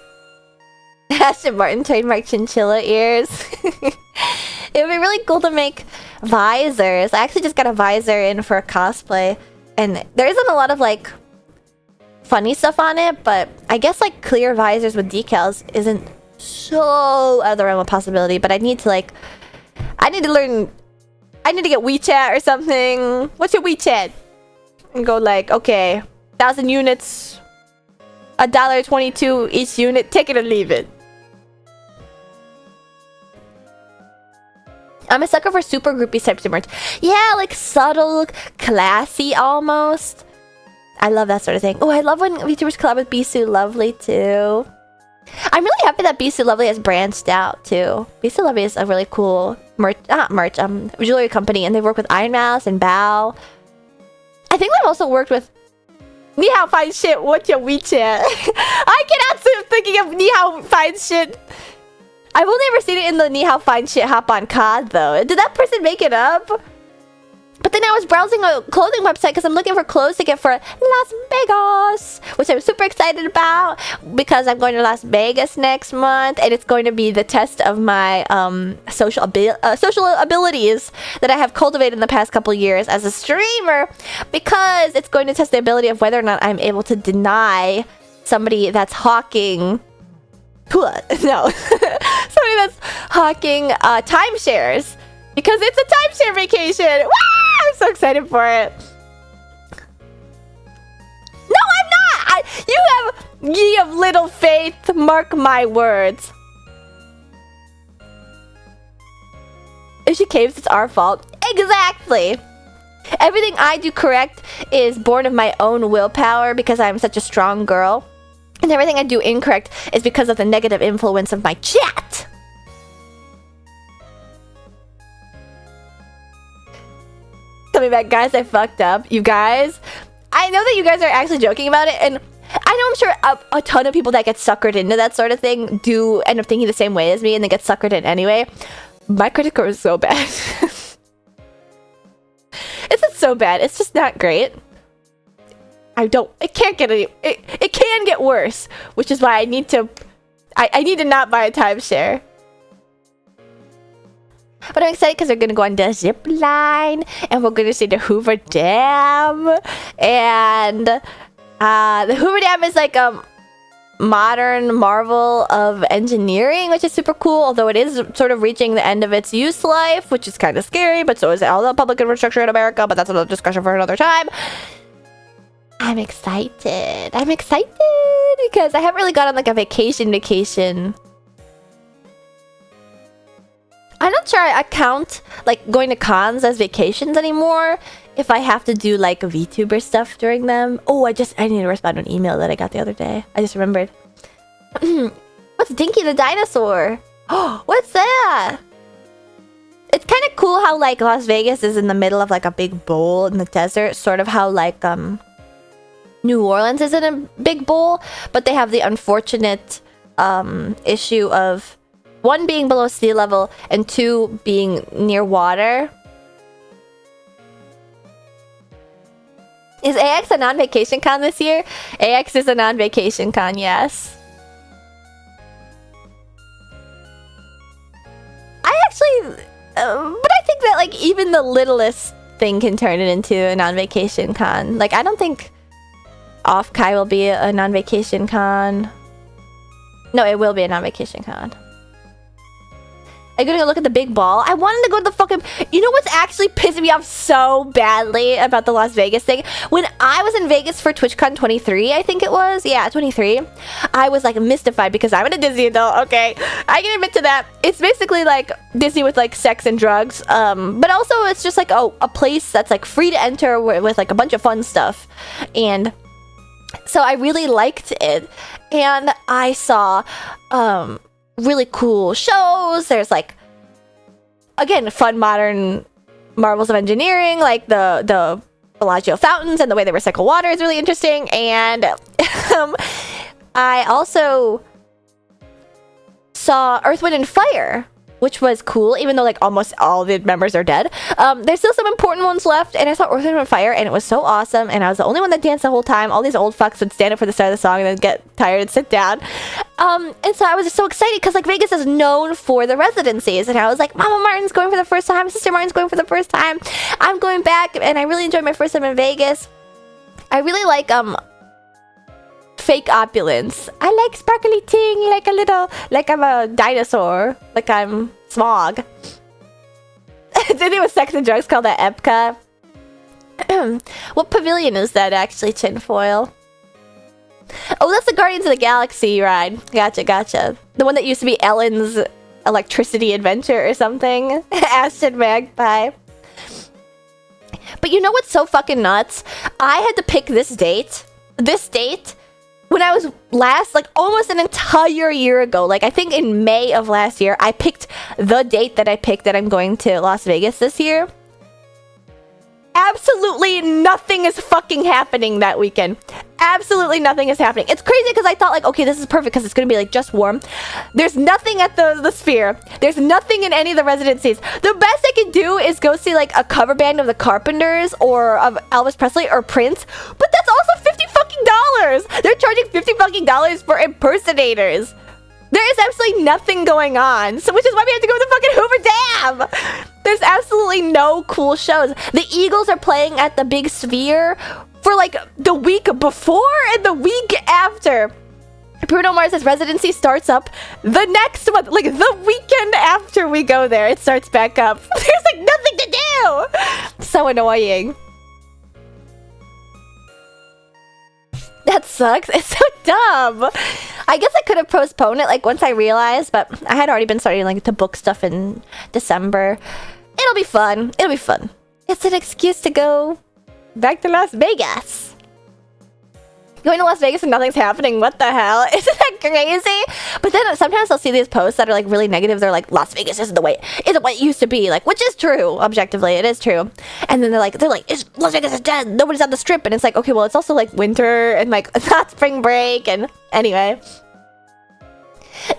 Speaker 1: Aston Martin trademark chinchilla ears. It would be really cool to make visors. I actually just got a visor in for a cosplay, and there isn't a lot of like funny stuff on it, but I guess like clear visors with decals isn't so out of the realm of possibility. But I need to get WeChat or something. What's your WeChat? And go like, okay, 1,000 units, $1.22 each unit, take it or leave it. I'm a sucker for super groupie types of merch. Yeah, like subtle, classy almost. I love that sort of thing. Oh, I love when VTubers collab with Bisou Lovely too. I'm really happy that Bisou Lovely has branched out too. Bisou Lovely is a really cool jewelry company, and they've worked with Iron Mouse and Bao. I think they've also worked with Ni Hao Fine Shit. What's your WeChat? I cannot stop thinking of Ni Hao Fine Shit. I've only ever seen it in the Ni Hao Fine Shit Hop on COD though. Did that person make it up? But then I was browsing a clothing website because I'm looking for clothes to get for Las Vegas, which I'm super excited about because I'm going to Las Vegas next month, and it's going to be the test of my social abilities that I have cultivated in the past couple years as a streamer, because it's going to test the ability of whether or not I'm able to deny somebody that's hawking somebody that's hawking timeshares. Because it's a timeshare vacation! Woo! I'm so excited for it. No, I'm not! Ye of little faith, mark my words. If she caves, it's our fault. Exactly! Everything I do correct is born of my own willpower because I'm such a strong girl. And everything I do incorrect is because of the negative influence of my chat. Coming back, guys, I fucked up. You guys, I know that you guys are actually joking about it, and I know I'm sure a ton of people that get suckered into that sort of thing do end up thinking the same way as me, and they get suckered in anyway. My credit score is so bad. It's not so bad. It's just not great. It can't get any. It can get worse, which is why I need to not buy a timeshare. But I'm excited because we're going to go on the zip line, and we're going to see the Hoover Dam. And the Hoover Dam is like a modern marvel of engineering, which is super cool, although it is sort of reaching the end of its use life, which is kind of scary, but so is all the public infrastructure in America, but that's another discussion for another time. I'm excited. I'm excited because I haven't really gone on like a vacation. I'm not sure I count like going to cons as vacations anymore if I have to do like VTuber stuff during them. Oh, I need to respond to an email that I got the other day. I just remembered. What's Dinky the dinosaur? Oh, what's that? It's kind of cool how like Las Vegas is in the middle of like a big bowl in the desert, sort of how like New Orleans is in a big bowl, but they have the unfortunate issue of 1 being below sea level and 2 being near water. Is AX a non-vacation con this year? AX is a non-vacation con, yes. I actually... but I think that like even the littlest thing can turn it into a non-vacation con. Like I don't think Off-Kai will be a non-vacation con. No, it will be a non-vacation con. Are you gonna go look at the big ball? I wanted to go to the fucking... You know what's actually pissing me off so badly about the Las Vegas thing? When I was in Vegas for TwitchCon 23, I think it was. Yeah, 23. I was like mystified because I'm in a Disney adult. Okay, I can admit to that. It's basically like Disney with like sex and drugs. But also it's just like a place that's like free to enter with like a bunch of fun stuff. And so I really liked it. And I saw... really cool shows. There's like, again, fun modern marvels of engineering, like the Bellagio fountains and the way they recycle water is really interesting. And I also saw Earth, Wind, and Fire, which was cool, even though like almost all the members are dead. There's still some important ones left, and I saw Earth, Wind, and Fire, and it was so awesome, and I was the only one that danced the whole time. All these old fucks would stand up for the start of the song and then get tired and sit down. And so I was just so excited because like Vegas is known for the residencies, and I was like, Mama Martin's going for the first time, Sister Martin's going for the first time, I'm going back, and I really enjoyed my first time in Vegas. I really like fake opulence. I like sparkly ting, like I'm a dinosaur, like I'm Smog. Did it with sex and drugs called that Epcot? What pavilion is that actually, Tinfoil? Oh, that's the Guardians of the Galaxy ride. Gotcha. The one that used to be Ellen's electricity adventure or something. Ashton Magpie. But you know what's so fucking nuts? I had to pick this date when I was last, like almost an entire year ago. Like I think in May of last year, I picked the date that I picked that I'm going to Las Vegas this year. Absolutely nothing is fucking happening that weekend. Absolutely nothing is happening. It's crazy because I thought like, okay, this is perfect because it's going to be like just warm. There's nothing at the Sphere. There's nothing in any of the residencies. The best I can do is go see like a cover band of the Carpenters or of Elvis Presley or Prince. But that's also $50 fucking dollars. They're charging $50 fucking dollars for impersonators. There is absolutely nothing going on. So which is why we have to go to the fucking Hoover Dam. There's absolutely no cool shows. The Eagles are playing at the Big Sphere for like the week before and the week after. Bruno Mars's residency starts up the next month, like the weekend after we go there. It starts back up. There's like nothing to do. So annoying. That sucks. It's so dumb. I guess I could have postponed it like once I realized, but I had already been starting like to book stuff in December. It'll be fun. It'll be fun. It's an excuse to go back to Las Vegas. Going to Las Vegas and nothing's happening. What the hell? Isn't that crazy? But then sometimes I'll see these posts that are like really negative. They're like, Las Vegas isn't what it used to be. Like, which is true. Objectively, it is true. And then they're like, Las Vegas is dead. Nobody's on the Strip. And it's like, okay, well, it's also like winter and like it's not spring break. And anyway.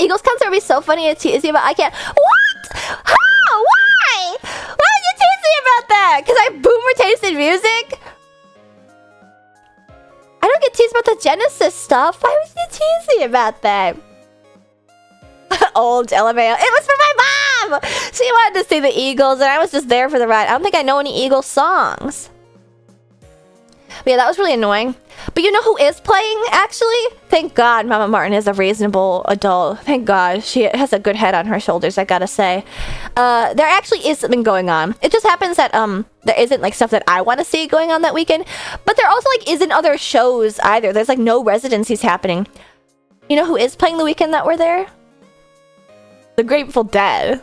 Speaker 1: Eagles concert would be so funny to tease you about. I can't. What? How? Why? Why would you tease me about that? Because I boomer tasted music? I don't get teased about the Genesis stuff. Why would you tease me about that? Old LMAO. It was for my mom! She wanted to see the Eagles, and I was just there for the ride. I don't think I know any Eagles songs. But yeah, that was really annoying. But you know who is playing, actually? Thank God Mama Martin is a reasonable adult. Thank God. She has a good head on her shoulders, I gotta say. There actually is something going on. It just happens that there isn't like stuff that I want to see going on that weekend. But there also like isn't other shows either. There's like no residencies happening. You know who is playing the weekend that we're there? The Grateful Dead.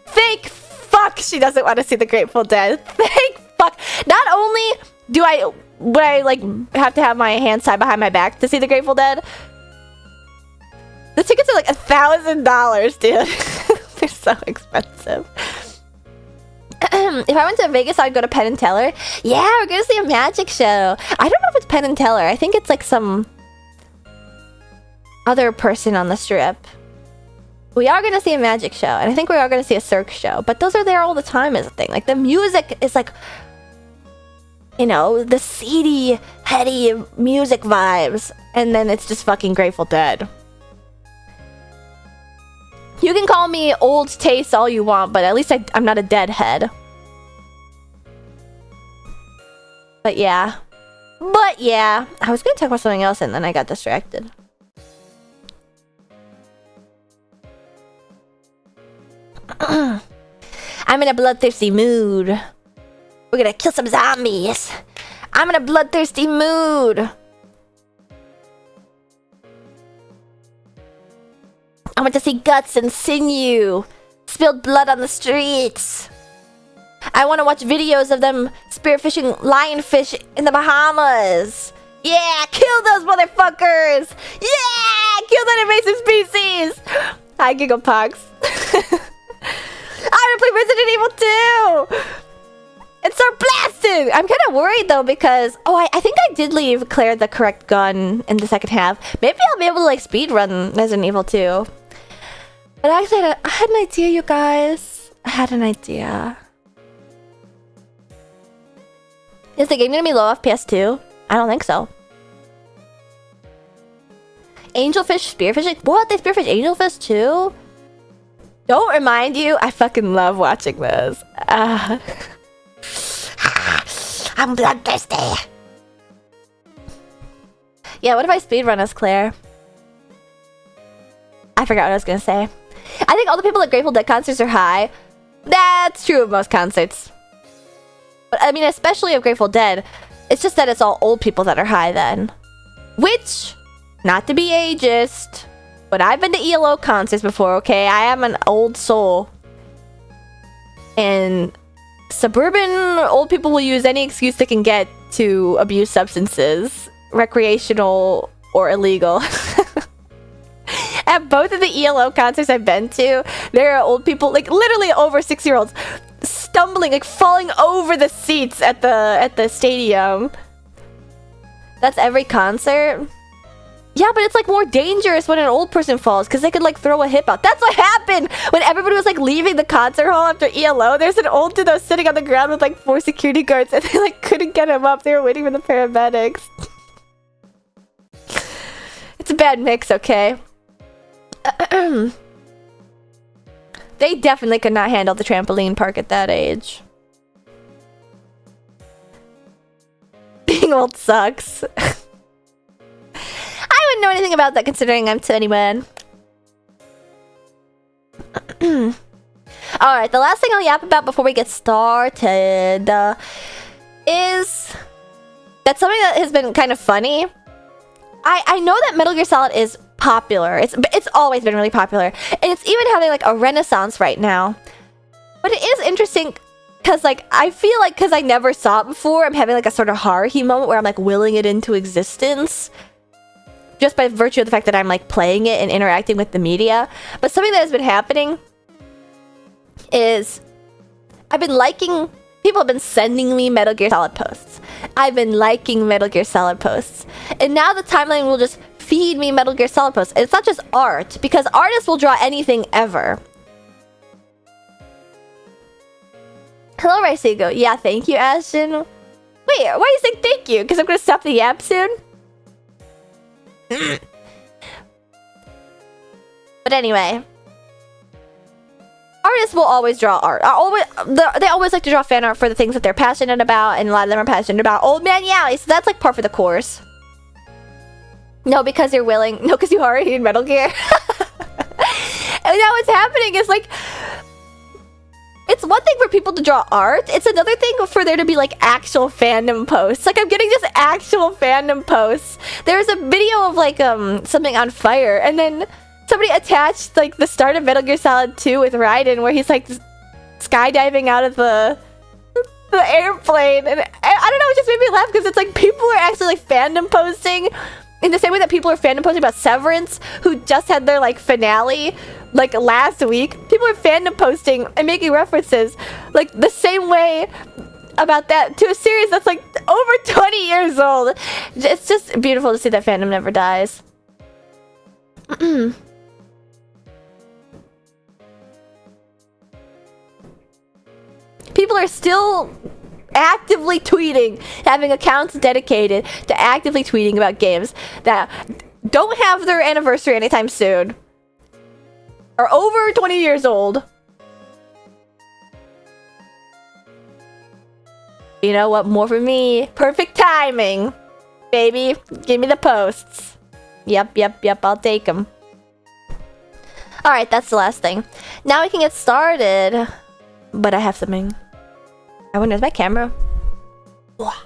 Speaker 1: Thank fuck she doesn't want to see the Grateful Dead. Thank fuck. Not only would I like have to have my hands tied behind my back to see the Grateful Dead? The tickets are like $1,000, dude. They're so expensive. If I went to Vegas, I'd go to Penn and Teller. Yeah, we're gonna see a magic show. I don't know if it's Penn and Teller. I think it's like some other person on the Strip. We are gonna see a magic show, and I think we are gonna see a Cirque show. But those are there all the time as a thing. Like the music is like, you know, the seedy, heady music vibes, and then it's just fucking Grateful Dead. You can call me old taste all you want, but at least I'm not a deadhead. But yeah. I was gonna talk about something else and then I got distracted. I'm in a bloodthirsty mood. We're gonna kill some zombies. I'm in a bloodthirsty mood. I want to see guts and sinew. Spilled blood on the streets. I want to watch videos of them spearfishing lionfish in the Bahamas. Yeah, kill those motherfuckers. Yeah, kill that invasive species. Hi, Gigglepox. I want to play Resident Evil 2. It's so blasted! I'm kind of worried though because I think I did leave Claire the correct gun in the second half. Maybe I'll be able to like speedrun Resident Evil 2. But actually, I had an idea, you guys. I had an idea. Is the game gonna be low FPS too? I don't think so. Angelfish spearfishing? What? They spearfish angelfish too? Don't remind you, I fucking love watching this. I'm bloodthirsty. Yeah, what if I speedrun as Claire? I forgot what I was gonna say. I think all the people at Grateful Dead concerts are high. That's true of most concerts. But I mean, especially of Grateful Dead. It's just that it's all old people that are high then. Which, not to be ageist, But I've been to ELO concerts before, okay? I am an old soul. And suburban old people will use any excuse they can get to abuse substances, recreational or illegal. At both of the ELO concerts I've been to, there are old people, like literally over 6-year-olds, stumbling, like falling over the seats at the stadium. That's every concert. Yeah, but it's like more dangerous when an old person falls because they could like throw a hip out. That's what happened when everybody was like leaving the concert hall after ELO. There's an old dude that was sitting on the ground with like 4 security guards and they like couldn't get him up. They were waiting for the paramedics. It's a bad mix, okay? They definitely could not handle the trampoline park at that age. Being old sucks. I wouldn't know anything about that considering I'm 21. Alright, the last thing I'll yap about before we get started is that's something that has been kind of funny. I know that Metal Gear Solid is popular. It's always been really popular. And it's even having like a renaissance right now. But it is interesting because like I feel like because I never saw it before, I'm having like a sort of Haruhi moment where I'm like willing it into existence. Just by virtue of the fact that I'm like playing it and interacting with the media. But something that has been happening is I've been liking, people have been sending me Metal Gear Solid posts. I've been liking Metal Gear Solid posts. And now the timeline will just feed me Metal Gear Solid posts. And it's not just art, because artists will draw anything ever. Hello, Raisigo. Yeah, thank you, Ashton. Wait, why are you saying thank you? Because I'm going to stop the yap soon? But anyway, artists will always draw art. They always like to draw fan art for the things that they're passionate about, and a lot of them are passionate about Old Man Yally, so that's like par for the course. No, because you're willing. No, because you already in Metal Gear. And now what's happening is like, it's one thing for people to draw art. It's another thing for there to be like actual fandom posts. Like I'm getting just actual fandom posts. There's a video of like something on fire, and then somebody attached like the start of Metal Gear Solid 2 with Raiden, where he's like skydiving out of the airplane, and I don't know, it just made me laugh because it's like people are actually like fandom posting in the same way that people are fandom posting about Severance, who just had their like finale like last week. People are fandom posting and making references like the same way about that to a series that's like over 20 years old. It's just beautiful to see that fandom never dies. People are still actively tweeting, having accounts dedicated to actively tweeting about games that don't have their anniversary anytime soon, are over 20 years old. You know what? More for me. Perfect timing, baby. Give me the posts. Yep, I'll take them. Alright, that's the last thing. Now we can get started. But I have something. I wonder, is my camera? I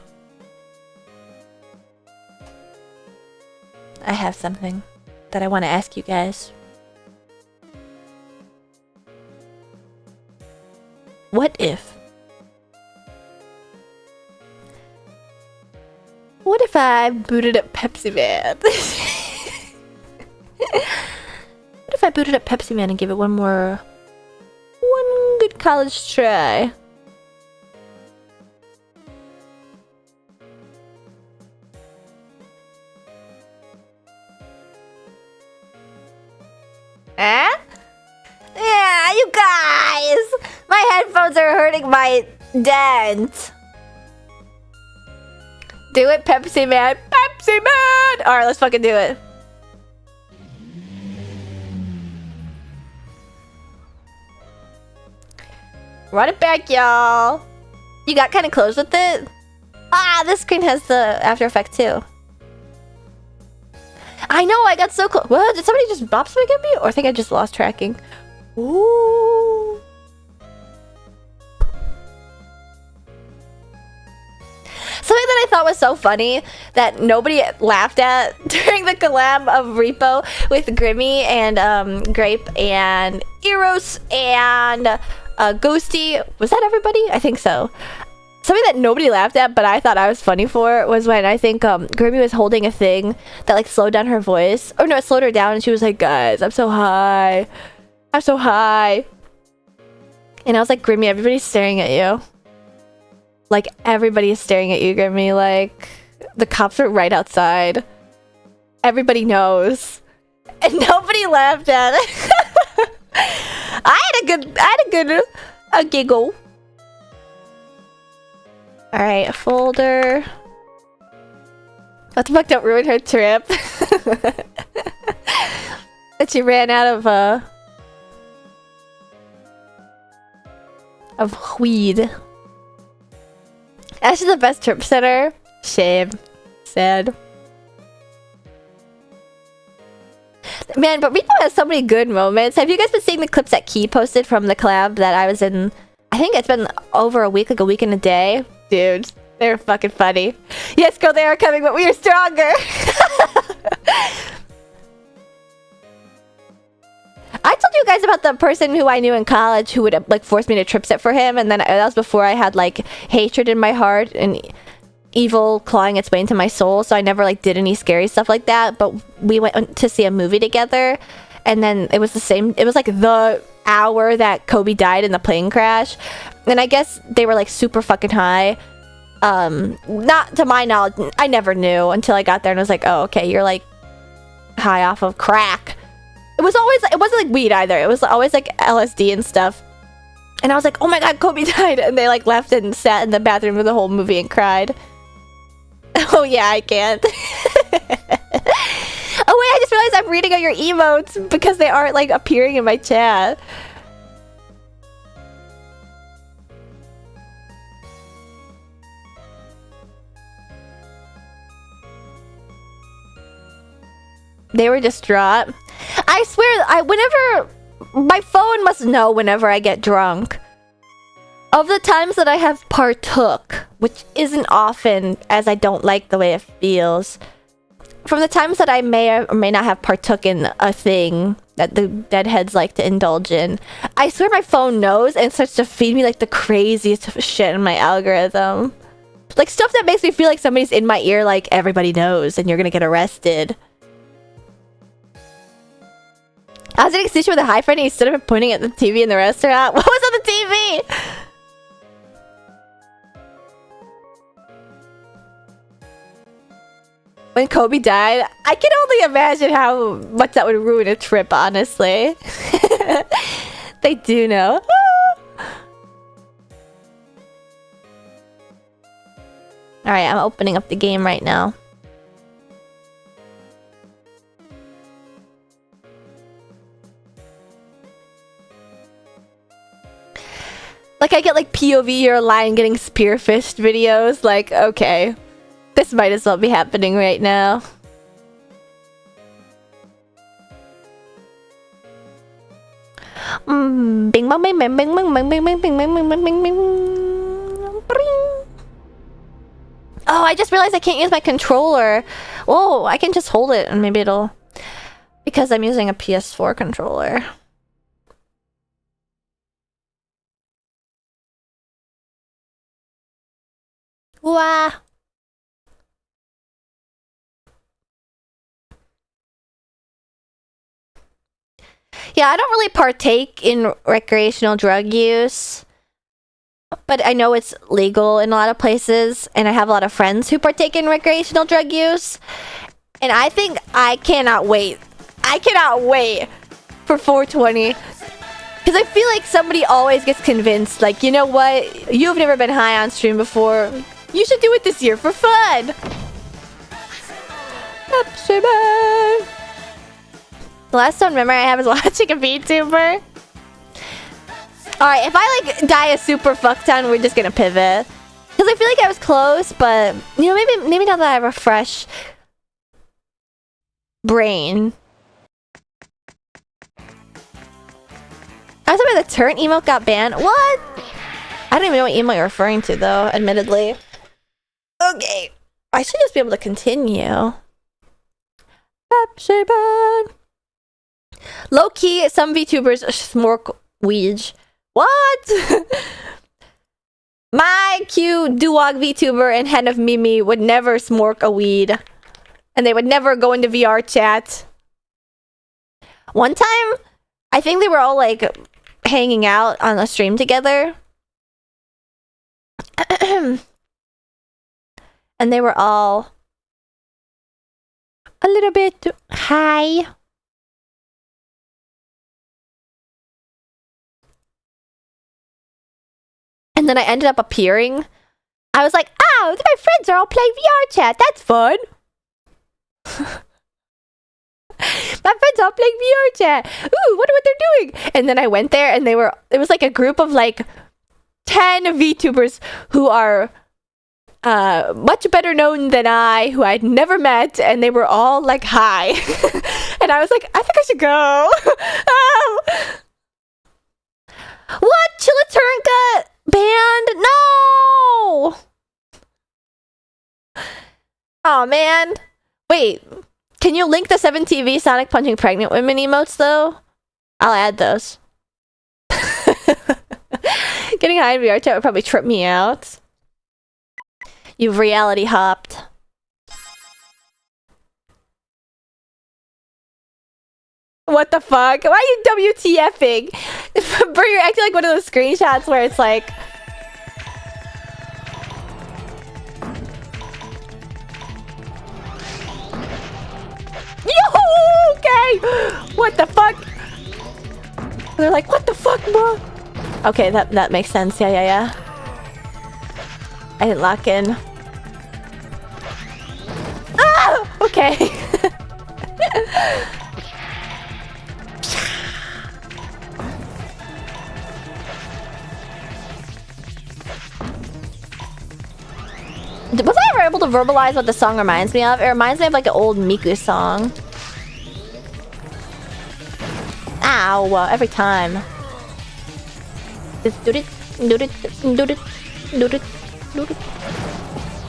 Speaker 1: have something that I want to ask you guys. What if I booted up Pepsi Man? What if I booted up Pepsi Man and gave it one good college try? Eh? Yeah, you guys! My headphones are hurting my dent. Do it, Pepsi Man! Pepsi Man! Alright, let's fucking do it. Run it back, y'all. You got kind of close with it? Ah, this screen has the After Effects too. I know, I got so close. What? Did somebody just bop something at me? Or I think I just lost tracking. Ooh. Something that I thought was so funny that nobody laughed at during the collab of Repo with Grimmy and Grape and Eros and Ghosty. Was that everybody? I think so. Something that nobody laughed at, but I thought I was funny for, was when I think Grimmy was holding a thing that like slowed down her voice. Oh no, it slowed her down and she was like, guys, I'm so high. I'm so high. And I was like, Grimmy, everybody's staring at you. Like, everybody is staring at you, Grimmy. Like, the cops are right outside. Everybody knows. And nobody laughed at it. I had a giggle. Alright, a folder. What the fuck, don't ruin her trip. That she ran out of weed. Ash is the best trip setter. Shame. Sad. Man, but Repo has so many good moments. Have you guys been seeing the clips that Key posted from the collab that I was in? I think it's been over a week, like a week and a day. Dude, they're fucking funny. Yes, girl, they are coming, but we are stronger. I told you guys about the person who I knew in college who would like force me to trip set for him, and then that was before I had like hatred in my heart and evil clawing its way into my soul, so I never like did any scary stuff like that. But we went to see a movie together, and then it was the same. It was like the hour that Kobe died in the plane crash, and I guess they were like super fucking high. Not to my knowledge, I never knew until I got there and was like, oh, okay, you're like high off of crack. It wasn't like weed either. It was always like LSD and stuff. And I was like, oh my god, Kobe died. And they like left and sat in the bathroom for the whole movie and cried. Oh yeah, I can't. Oh wait, I just realized I'm reading all your emotes because they aren't like appearing in my chat. They were distraught. I swear, whenever my phone must know whenever I get drunk. Of the times that I have partook, which isn't often, as I don't like the way it feels. From the times that I may or may not have partook in a thing that the deadheads like to indulge in, I swear my phone knows and starts to feed me like the craziest shit in my algorithm. Like stuff that makes me feel like somebody's in my ear, like everybody knows and you're gonna get arrested. I was eating sushi with a hi friend and he stood up and pointing at the TV in the restaurant. What was on the TV? When Kobe died, I can only imagine how much that would ruin a trip, honestly. They do know. Alright, I'm opening up the game right now. Like, I get, like, POV or lion getting spearfished videos. Like, okay. This might as well be happening right now. Bing bang bang bang bang bang bang bang bang bang bang bang bang bang. Oh, I just realized I can't use my controller. Whoa, I can just hold it and maybe it'll... Because I'm using a PS4 controller. Wah. Yeah, I don't really partake in recreational drug use. But I know it's legal in a lot of places. And I have a lot of friends who partake in recreational drug use. And I think I cannot wait. I cannot wait for 420. Because I feel like somebody always gets convinced. Like, you know what? You've never been high on stream before. You should do it this year for fun. The last one memory I have is watching a VTuber. Alright, if I like die a super fucktown, we're just gonna pivot. Because I feel like I was close, but you know, maybe now that I have a fresh brain. I was about the turn emote got banned. What? I don't even know what emote you're referring to though, admittedly. Okay. I should just be able to continue. Pepsi Man. Low key, some VTubers smoke weed. What? My cute Duwag VTuber and Hen of Mimi would never smoke a weed. And they would never go into VR chat. One time, I think they were all like hanging out on a stream together. And they were all a little bit high. And then I ended up appearing. I was like, oh, my friends are all playing VR chat. That's fun. My friends all playing VR chat. Ooh, wonder what they're doing. And then I went there and it was like a group of like 10 VTubers who are much better known than I, who I'd never met, and they were all like high. And I was like, I think I should go. Oh. What? Chilaturn got banned? No! Oh man. Wait, can you link the 7TV Sonic punching pregnant women emotes though? I'll add those. Getting high in VR chat would probably trip me out. You've reality hopped. What the fuck? Why are you WTFing? Bro, you're acting like one of those screenshots where it's like... Yo! Okay! What the fuck? They're like, what the fuck, bro? Okay, that makes sense. Yeah. I didn't lock in. Ah! Okay. Was I ever able to verbalize what the song reminds me of? It reminds me of like an old Miku song. Ow, every time. Just do it.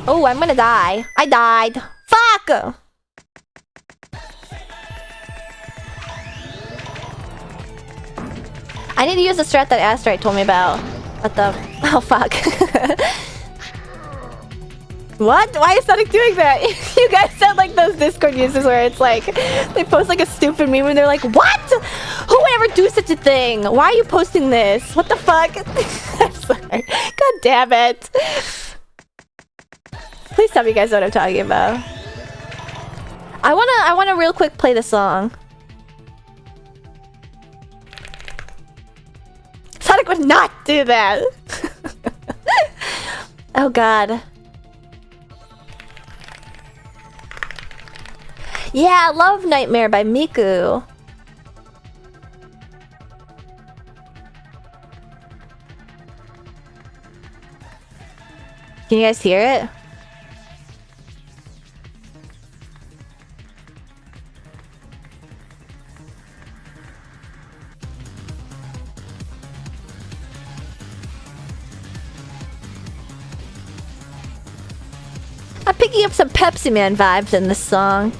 Speaker 1: Oh, I'm gonna die. I died. Fuck! I need to use the strat that Astrite told me about. What the... Oh, fuck. What? Why is Sonic doing that? You guys sound like those Discord users where it's like... They post like a stupid meme and they're like, what? Who would ever do such a thing? Why are you posting this? What the fuck? I'm sorry. God damn it. Please tell me you guys know what I'm talking about. I wanna real quick play the song. Sonic would not do that. Oh god. Yeah, Love Nightmare by Miku. Can you guys hear it? I'm picking up some Pepsi Man vibes in this song.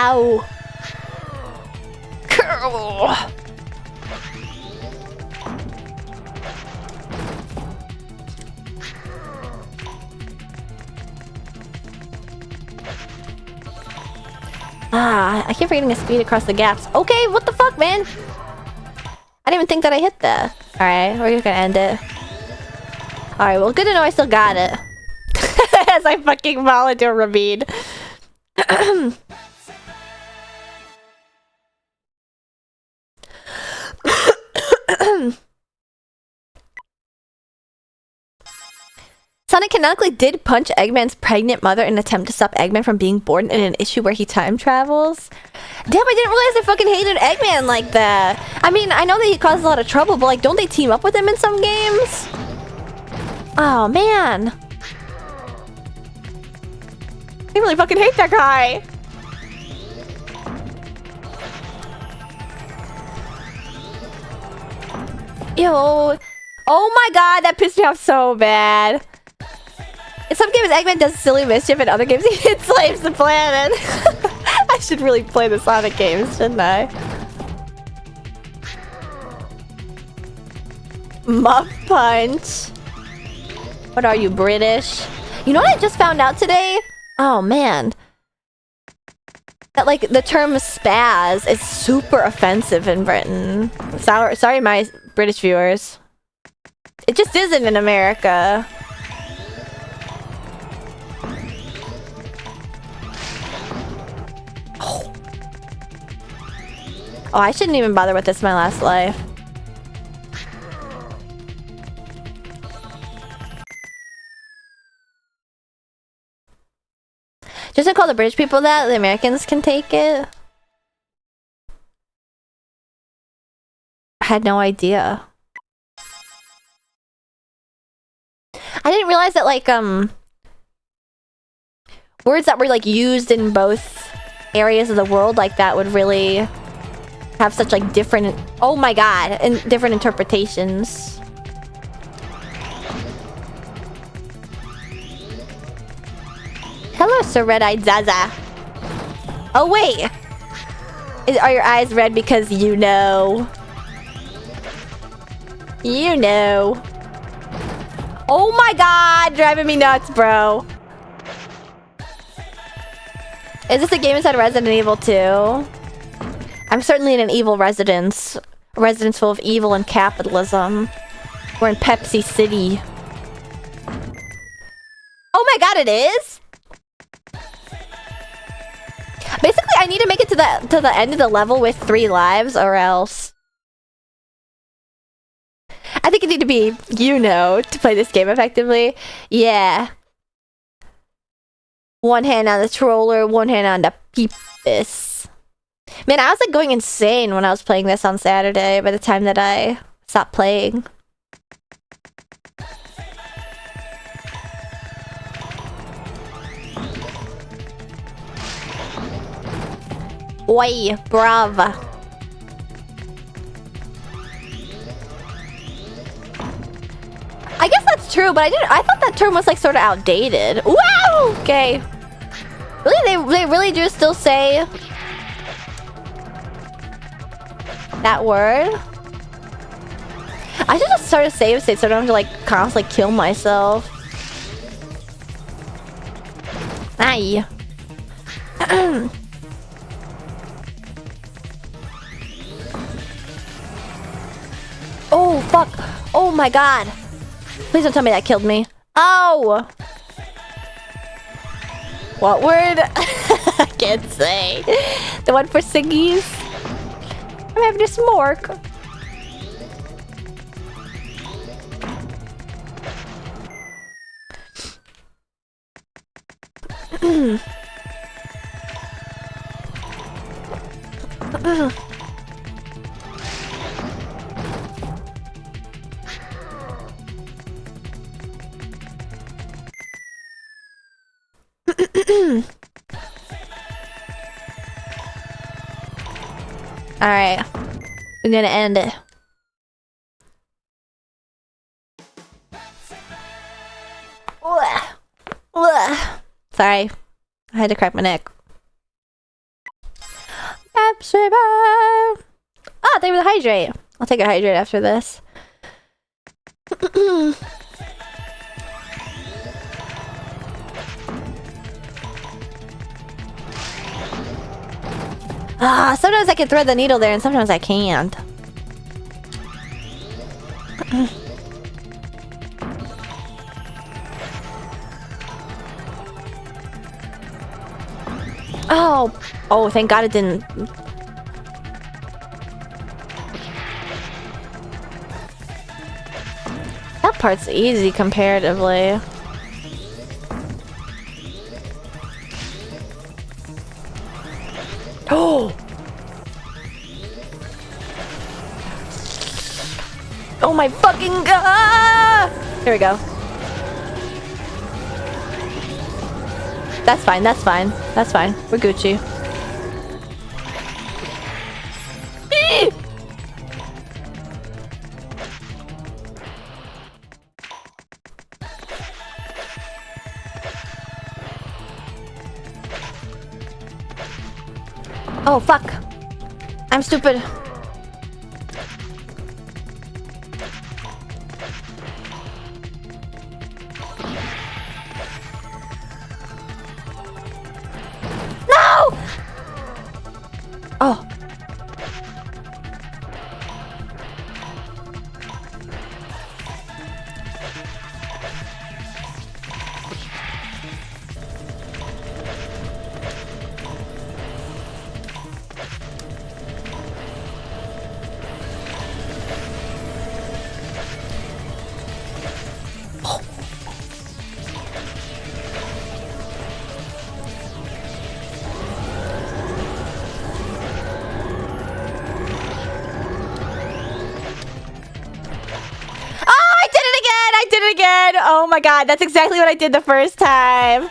Speaker 1: Ow! Curl! Ah, I keep forgetting to speed across the gaps. Okay, what the fuck, man? I didn't even think that I hit that. Alright, we're just gonna end it. Alright, well, good to know I still got it. As I fucking volunteer Ravine. Sonic canonically did punch Eggman's pregnant mother in an attempt to stop Eggman from being born in an issue where he time travels. Damn, I didn't realize they fucking hated Eggman like that. I mean, I know that he causes a lot of trouble, but like, don't they team up with him in some games? Oh, man. I really fucking hate that guy. Yo. Oh my god, that pissed me off so bad. In some games, Eggman does silly mischief. In other games, he enslaves the planet. I should really play the Sonic games, shouldn't I? Muff Punch. What are you, British? You know what I just found out today? Oh man. That like the term spaz is super offensive in Britain. Sorry my British viewers. It just isn't in America. Oh, I shouldn't even bother with this my last life. Just to call the British people that, the Americans can take it. I had no idea. I didn't realize that like words that were like used in both areas of the world like that would really have such like different, oh my god, and different interpretations. Hello, Sir Red-Eyed Zaza. Oh wait, are your eyes red because you know? You know. Oh my god, driving me nuts, bro. Is this a game inside Resident Evil 2? I'm certainly in an evil residence. A residence full of evil and capitalism. We're in Pepsi City. Oh my god, it is? Basically, I need to make it to the end of the level with 3 lives or else. I think you need to be, you know, to play this game effectively. Yeah. One hand on the controller, one hand on the peepus. Man, I was like going insane when I was playing this on Saturday by the time that I stopped playing. Oi, bruv. I guess that's true, but I thought that term was like sort of outdated. Wow! Okay. Really, they really do still say that word? I should just start a save state so I don't have to like constantly kill myself. Aye. Oh, fuck. Oh my god. Please don't tell me that killed me. Oh! What word? I can't say. The one for Siggies? I'm having a smork. Alright. We're gonna end it. Sorry. I had to crack my neck. Ah, thank you for the hydrate. I'll take a hydrate after this. Sometimes I can thread the needle there and sometimes I can't. Oh, thank God it didn't. That part's easy comparatively. Oh! Oh my fucking god! Here we go. That's fine, that's fine. That's fine. We're Gucci. Oh, fuck. I'm stupid. No! Oh. Oh my god, that's exactly what I did the first time.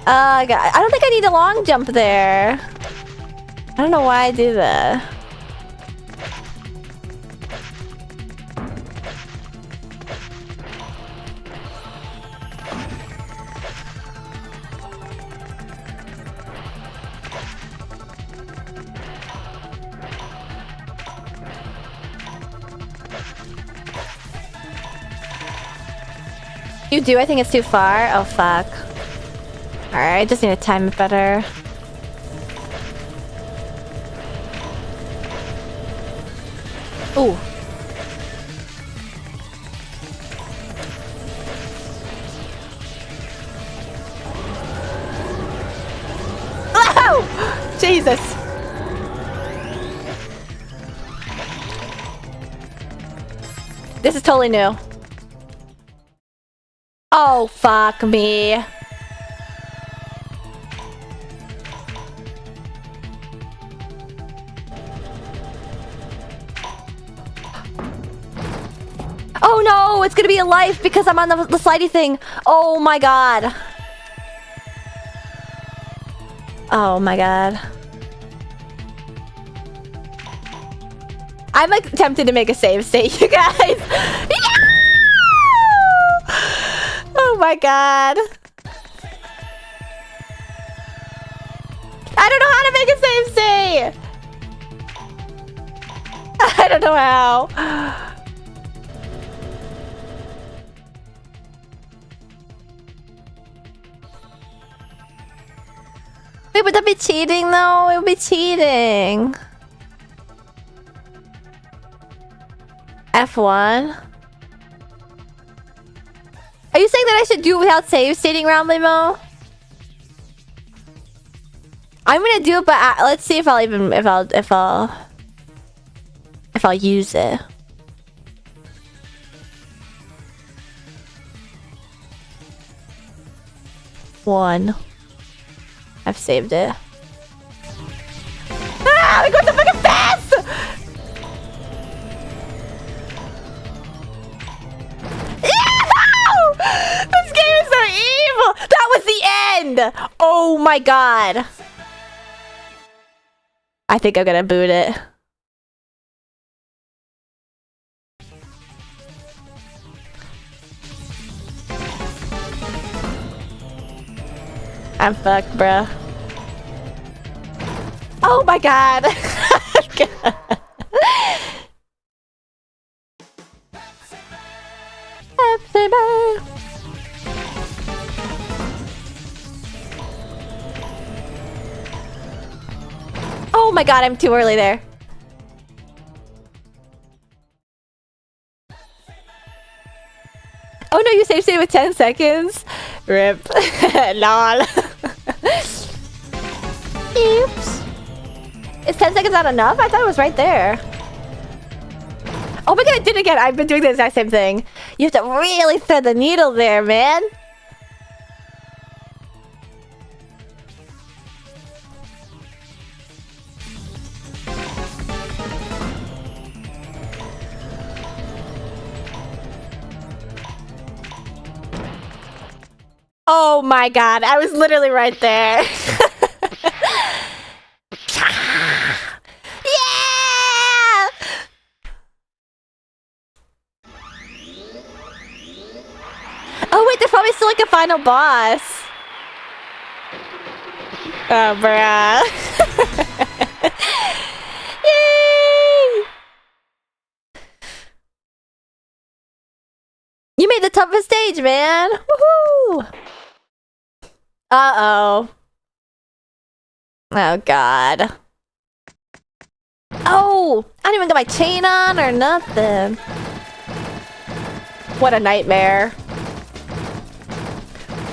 Speaker 1: God, I don't think I need a long jump there. I don't know why I do that. You do? I think it's too far. Oh, fuck. Alright, I just need to time it better. Ooh. Oh! Jesus. This is totally new. Oh, fuck me. Oh no, it's gonna be a life because I'm on the slidey thing. Oh my god. Oh my god. I'm like tempted to make a save state, you guys. Yeah! Oh my god. I don't know how to make a save state. I don't know how. Wait, would that be cheating though? It would be cheating. F1. Are you saying that I should do it without save stating round Limo? I'm gonna do it, but let's see if I'll even if I'll use it. One. I've saved it. Ah! We got the fucking fast! This game is so evil! That was the end! Oh my god. I think I'm gonna boot it. I'm fucked, bruh. Oh my god! Oh my god, I'm too early there. Oh no, you saved it with 10 seconds? RIP. Lol. Oops. Is 10 seconds not enough? I thought it was right there. Oh my god, I did it again. I've been doing the exact same thing. You have to really thread the needle there, man. Oh my god, I was literally right there. Yeah! Oh wait, there's probably still like a final boss. Oh, bruh. Yay! You made the toughest stage, man. Woohoo! Uh-oh. Oh, God. Oh! I didn't even get my chain on or nothing. What a nightmare.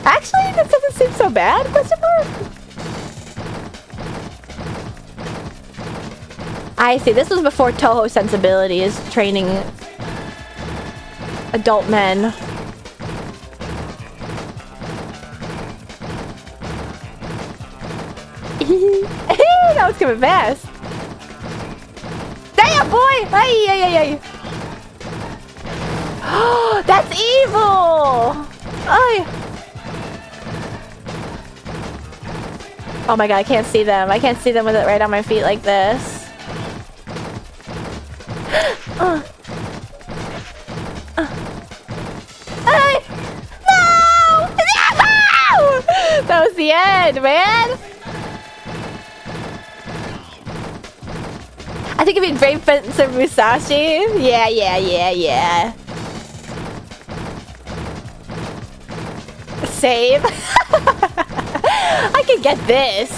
Speaker 1: Actually, this doesn't seem so bad, question mark? I see. This was before Touhou Sensibilities training adult men. That was coming fast. Damn, boy! Ay, ay, ay, ay. Oh, that's evil! Ay. Oh my god, I can't see them. I can't see them with it right on my feet like this. Hey! No! No! That was the end, man! I think it'd be Brave Fencer Musashi. Yeah. Save. I could get this.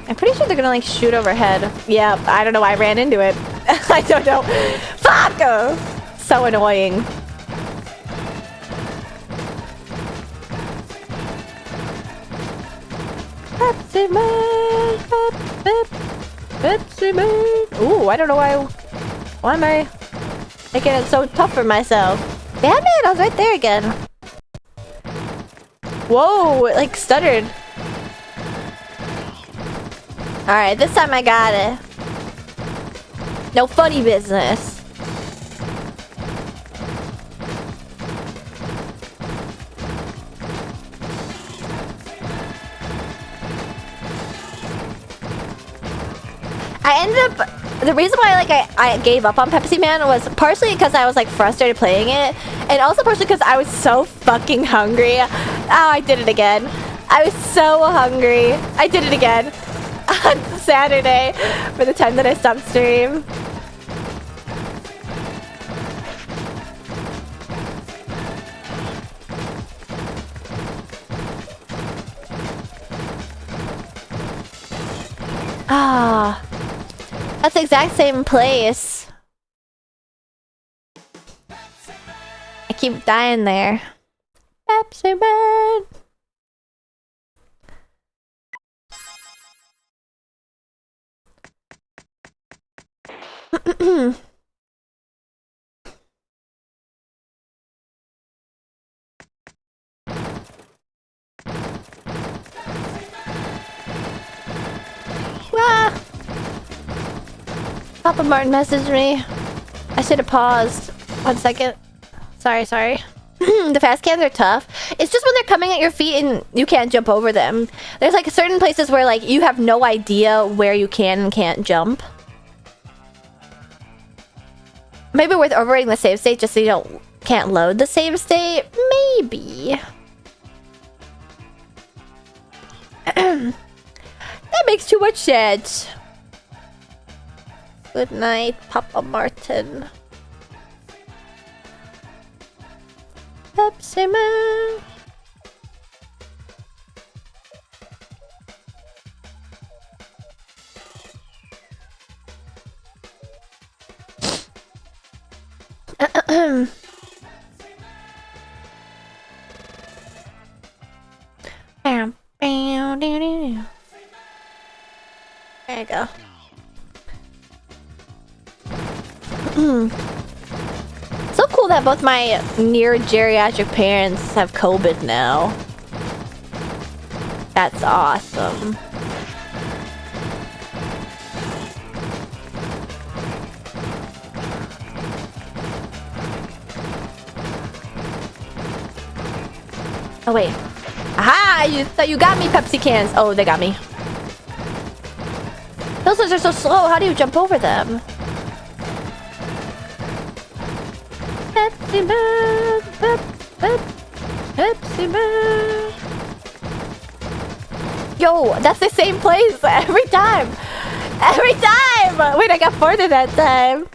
Speaker 1: I'm pretty sure they're gonna like shoot overhead. Yeah, I don't know why I ran into it. I don't know. Fuck! So annoying. Pepsi Man, Pepsi Man. Ooh, I don't know why. Why am I making it so tough for myself? Damn it! I was right there again. Whoa! It like stuttered. All right, this time I got it. No funny business. I ended up, the reason why like I gave up on Pepsi Man was partially because I was like frustrated playing it, and also partially because I was so fucking hungry. Oh, I did it again. I was so hungry. I did it again on Saturday for the time that I stopped stream. Ah. That's the exact same place. I keep dying there. Pepsi Man. Ah. Papa Martin messaged me. I should have paused. 1 second. Sorry. The fast cans are tough. It's just when they're coming at your feet and you can't jump over them. There's like certain places where like you have no idea where you can and can't jump. Maybe worth overrating the save state just so you can't load the save state? Maybe. That makes too much sense. Good night, Papa Martin. Pepsi Man. There you go. So cool that both my near geriatric parents have COVID now. That's awesome. Oh wait. Aha! You thought you got me, Pepsi cans. Oh, they got me. Those ones are so slow. How do you jump over them? Pepsi Man, Pepsi Man. Yo, that's the same place every time. Every time. Wait, I got farther that time.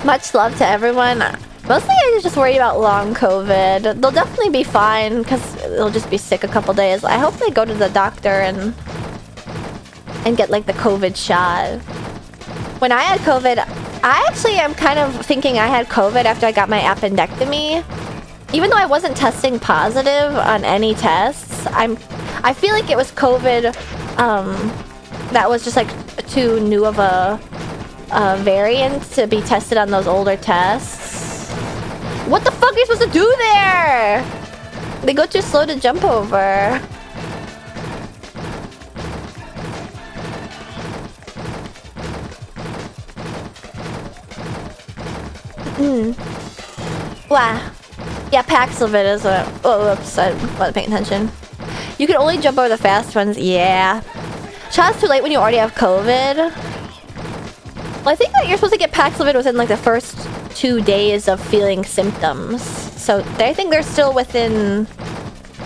Speaker 1: Much love to everyone. Mostly I just worry about long COVID. They'll definitely be fine because they'll just be sick a couple days. I hope they go to the doctor and get like the COVID shot. When I had COVID, I actually am kind of thinking I had COVID after I got my appendectomy. Even though I wasn't testing positive on any tests, I feel like it was COVID that was just like too new of a variant to be tested on those older tests. What the fuck are you supposed to do there? They go too slow to jump over. Wow. Yeah, Paxlovid is a... Oh, oops, I wasn't paying attention. You can only jump over the fast ones. Yeah. Shot's too late when you already have COVID. Well, I think that you're supposed to get Paxlovid within like the first 2 days of feeling symptoms. So I think they're still within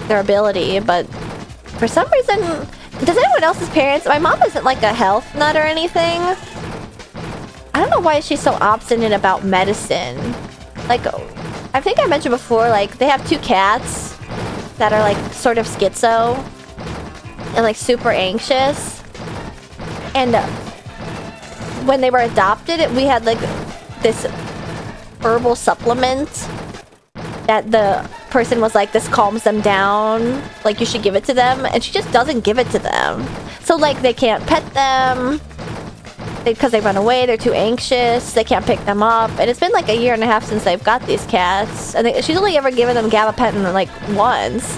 Speaker 1: their ability, but for some reason... Does anyone else's parents... My mom isn't like a health nut or anything. I don't know why she's so obstinate about medicine. Like, I think I mentioned before, like, they have 2 cats that are, like, sort of schizo and, like, super anxious. And when they were adopted, we had, like, this herbal supplement that the person was like, this calms them down. Like, you should give it to them. And she just doesn't give it to them. So, like, they can't pet them. Because they run away, they're too anxious, they can't pick them up. And it's been like 1.5 years since they've got these cats. And she's only ever given them gabapentin like once.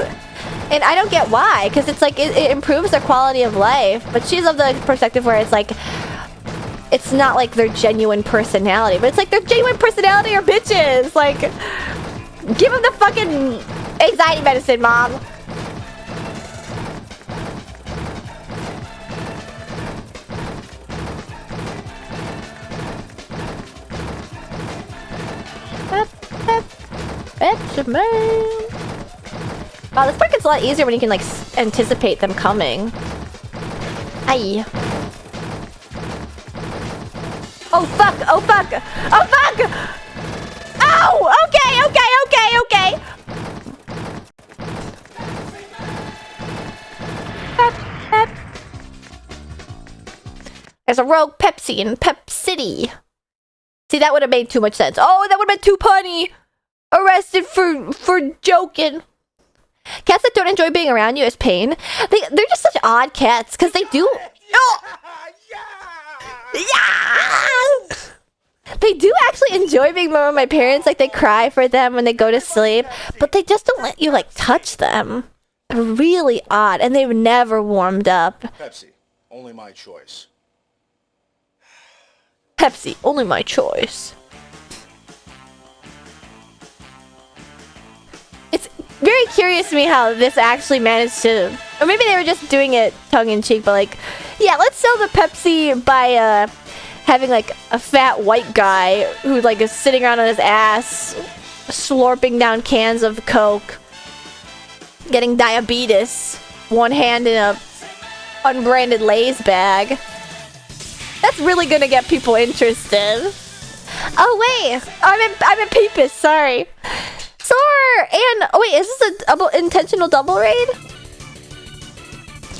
Speaker 1: And I don't get why, because it's like, it improves their quality of life. But she's of the perspective where it's like, it's not like their genuine personality. But it's like their genuine personality are bitches. Like, give them the fucking anxiety medicine, Mom. Wow, this part gets a lot easier when you can like anticipate them coming. Aye. Oh fuck! Oh fuck! Oh fuck! Ow! Okay. Pep. There's a rogue Pepsi in Pep City. See, that would have made too much sense. Oh, that would have been too punny. Arrested for joking. Cats that don't enjoy being around you is pain. They're just such odd cats because they do. Oh! Yeah! They do actually enjoy being around my parents. Like, they cry for them when they go to sleep, but they just don't let you like touch them. They're really odd, and they've never warmed up.
Speaker 2: Pepsi, only my choice.
Speaker 1: Pepsi, only my choice. It's very curious to me how this actually managed to... Or maybe they were just doing it tongue-in-cheek, but like... Yeah, let's sell the Pepsi by having like a fat white guy who like is sitting around on his ass, slurping down cans of Coke, getting diabetes, one hand in a unbranded Lay's bag. That's really gonna get people interested. Oh wait, I'm in Peepus, sorry. Soar! And, oh wait, is this a intentional double raid?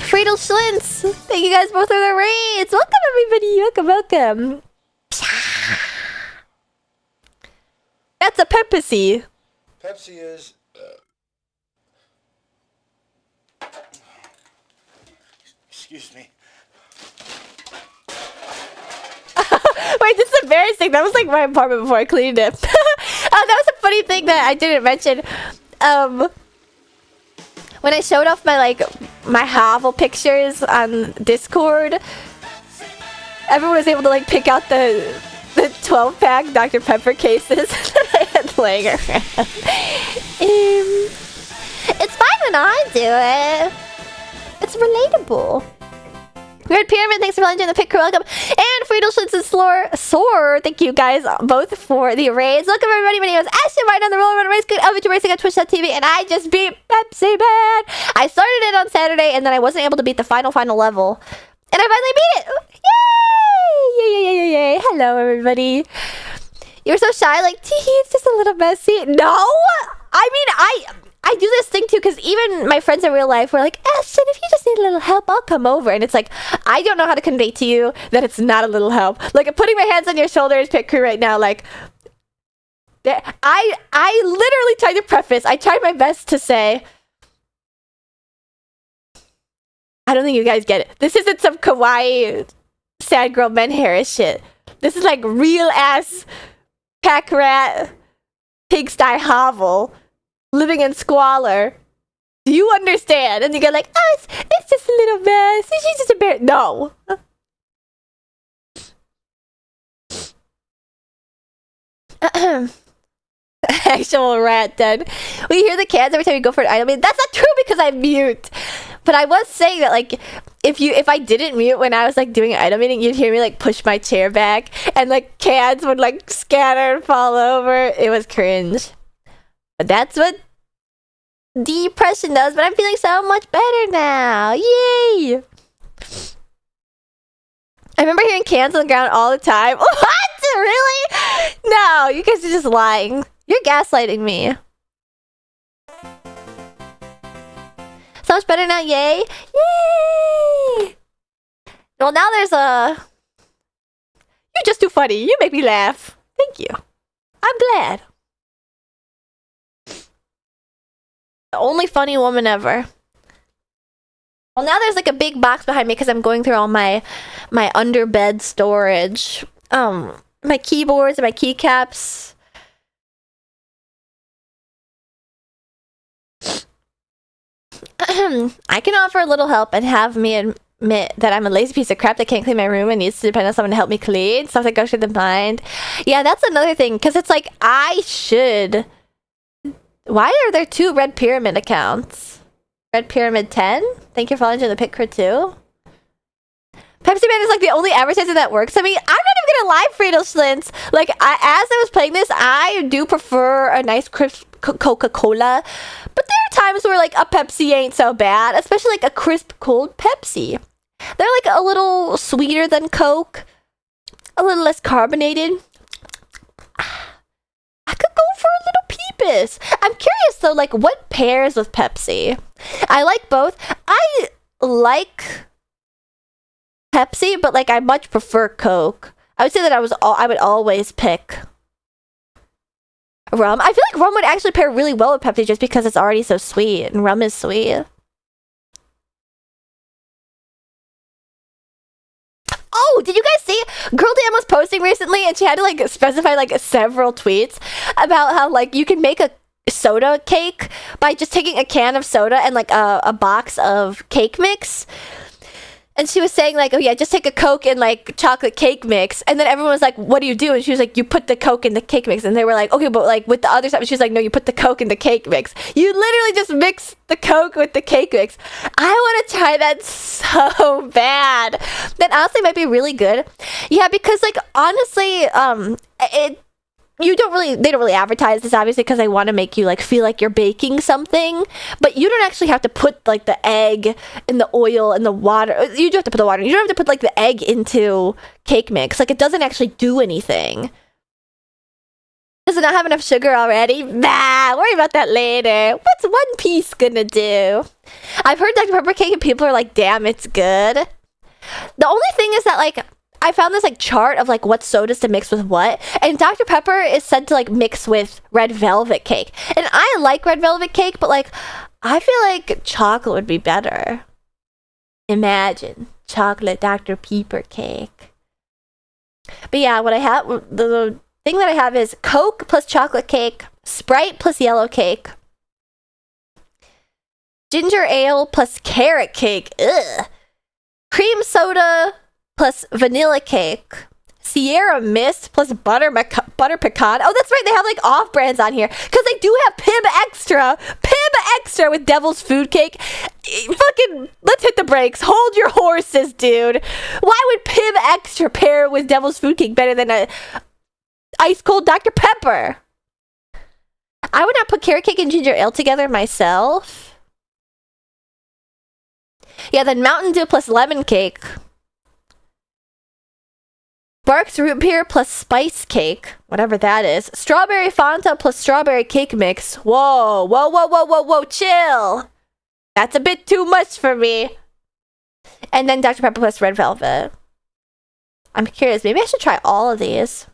Speaker 1: Friedel Schlintz! Thank you guys both for the raids! Welcome everybody! Welcome! That's a Pepsi.
Speaker 2: Pepsi is... Excuse me.
Speaker 1: Wait, this is embarrassing. That was like my apartment before I cleaned it. That was a funny thing that I didn't mention. When I showed off my Havel pictures on Discord, everyone was able to like pick out the 12-pack Dr. Pepper cases that I laying around. It's fine when I do it. It's relatable. Red Pyramid, thanks for joining the pick. Welcome. And Friedel Schlitz and Soar, thank you guys both for the raids. Welcome everybody. My name is Ashton right on the Roller Race Good of Racing on Twitch.tv, and I just beat Pepsi Man. I started it on Saturday, and then I wasn't able to beat the final level, and I finally beat it. Yay! Yay! Hello everybody. You're so shy, like, tee, it's just a little messy. No! I mean, I do this thing too, because even my friends in real life were like, Ashton, if you just need a little help, I'll come over. And it's like, I don't know how to convey to you that it's not a little help. Like, putting my hands on your shoulders, Pit Crew, right now, like, I literally tried to preface, I tried my best to say, I don't think you guys get it. This isn't some kawaii sad girl Ben Harris shit. This is like real ass pack rat pigsty hovel living in squalor. Do you understand? And you go like, oh, it's just a little mess. She's just a bear. No. Actual rat dead. We hear the cans every time you go for an item. I mean, that's not true because I mute. But I was saying that, like, if I didn't mute when I was like doing an item meeting, you'd hear me like push my chair back and like cans would like scatter and fall over. It was cringe. But that's what depression does. But I'm feeling so much better now. Yay! I remember hearing cans on the ground all the time. What? Really? No, you guys are just lying. You're gaslighting me. So much better now, yay! Yay! Well, now there's a... You're just too funny. You make me laugh. Thank you. I'm glad. The only funny woman ever. Well, now there's like a big box behind me because I'm going through all my underbed storage. My keyboards and my keycaps. I can offer a little help and have me admit that I'm a lazy piece of crap that can't clean my room and needs to depend on someone to help me clean. Stuff that goes through the mind. Yeah, that's another thing. Because it's like, I should... Why are there 2 Red Pyramid accounts? Red Pyramid 10? Thank you for following the Pit Crew too. Pepsi Man is like the only advertiser that works. I mean, I'm not even gonna lie, Friedel Schlintz. Like, as I was playing this, I do prefer a nice crisp Coca-Cola. But there are times where like a Pepsi ain't so bad, especially like a crisp cold Pepsi. They're like a little sweeter than Coke, a little less carbonated. I could go for a little Peepus. I'm curious though, like what pairs with Pepsi? I like both. I like Pepsi, but like I much prefer Coke. I would say that I would always pick rum. I feel like rum would actually pair really well with Pepsi just because it's already so sweet, and rum is sweet. Oh, did you guys see? Girl Dan was posting recently, and she had to like specify like several tweets about how like you can make a soda cake by just taking a can of soda and like a box of cake mix. And she was saying like, oh yeah, just take a Coke and like chocolate cake mix. And then everyone was like, what do you do? And she was like, you put the Coke in the cake mix. And they were like, okay, but like with the other stuff. And she was like, no, you put the Coke in the cake mix. You literally just mix the Coke with the cake mix. I want to try that so bad. That honestly might be really good. Yeah, because like honestly, they don't really advertise this obviously because they want to make you like feel like you're baking something, but you don't actually have to put like the egg and the oil and the water. You do have to put the water. You don't have to put like the egg into cake mix. Like it doesn't actually do anything. Does it not have enough sugar already? Nah, worry about that later. What's one piece gonna do? I've heard Dr. Pepper cake and people are like, damn, it's good. The only thing is that like I found this like chart of like what sodas to mix with what, and Dr. Pepper is said to like mix with red velvet cake, and I like red velvet cake, but like I feel like chocolate would be better. Imagine chocolate Dr. Pepper cake. But yeah, what I have, the thing that I have is Coke plus chocolate cake, Sprite plus yellow cake, ginger ale plus carrot cake, ugh, cream soda plus vanilla cake, Sierra Mist plus butter pecan. Oh, that's right. They have like off brands on here because they do have Pib Extra. Pib Extra with Devil's Food Cake. Fucking, let's hit the brakes. Hold your horses, dude. Why would Pib Extra pair with Devil's Food Cake better than a ice cold Dr. Pepper? I would not put carrot cake and ginger ale together myself. Yeah, then Mountain Dew plus lemon cake. Barks root beer plus spice cake, whatever that is. Strawberry Fanta plus strawberry cake mix. Whoa, whoa, whoa, whoa, whoa, whoa, chill. That's a bit too much for me. And then Dr. Pepper plus red velvet. I'm curious, maybe I should try all of these.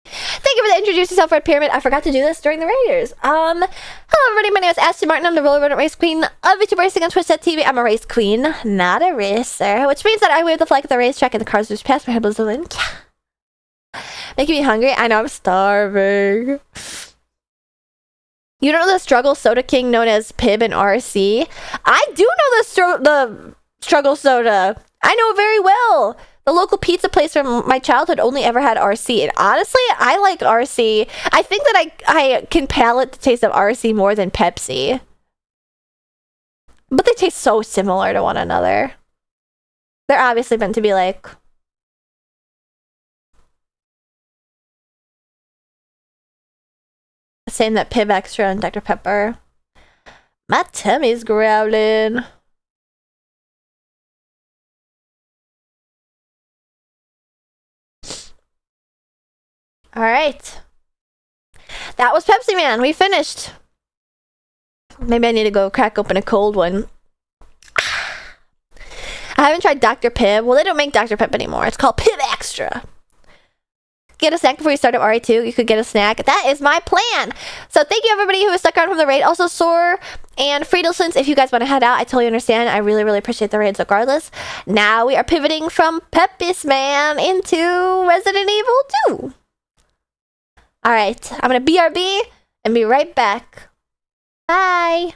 Speaker 1: Thank you for the introduce yourself, Red Pyramid. I forgot to do this during the Raiders. Hello everybody, my name is Ashley Martin. I'm the Roller Rodent Race Queen of YouTube Racing on Twitch.tv. I'm a race queen, not a racer, which means that I wave the flag at the racetrack and the cars just pass my head blows the wind. Making me hungry. I know, I'm starving. You don't know the struggle soda king known as Pib and RC? I do know the struggle soda. I know it very well. The local pizza place from my childhood only ever had RC. And honestly, I like RC. I think that I can palate the taste of RC more than Pepsi. But they taste so similar to one another. They're obviously meant to be like... Same that Pib Extra and Dr. Pepper. My tummy's growling. All right. That was Pepsi Man. We finished. Maybe I need to go crack open a cold one. I haven't tried Dr. Pibb. Well, they don't make Dr. Pibb anymore. It's called Pibb Extra. Get a snack before you start up RE2. You could get a snack. That is my plan. So thank you everybody who was stuck around from the raid. Also, Soar and Friedelsense, if you guys want to head out, I totally understand. I really, really appreciate the raids regardless. Now we are pivoting from Pepis Man into Resident Evil 2. Alright, I'm gonna BRB and be right back. Bye!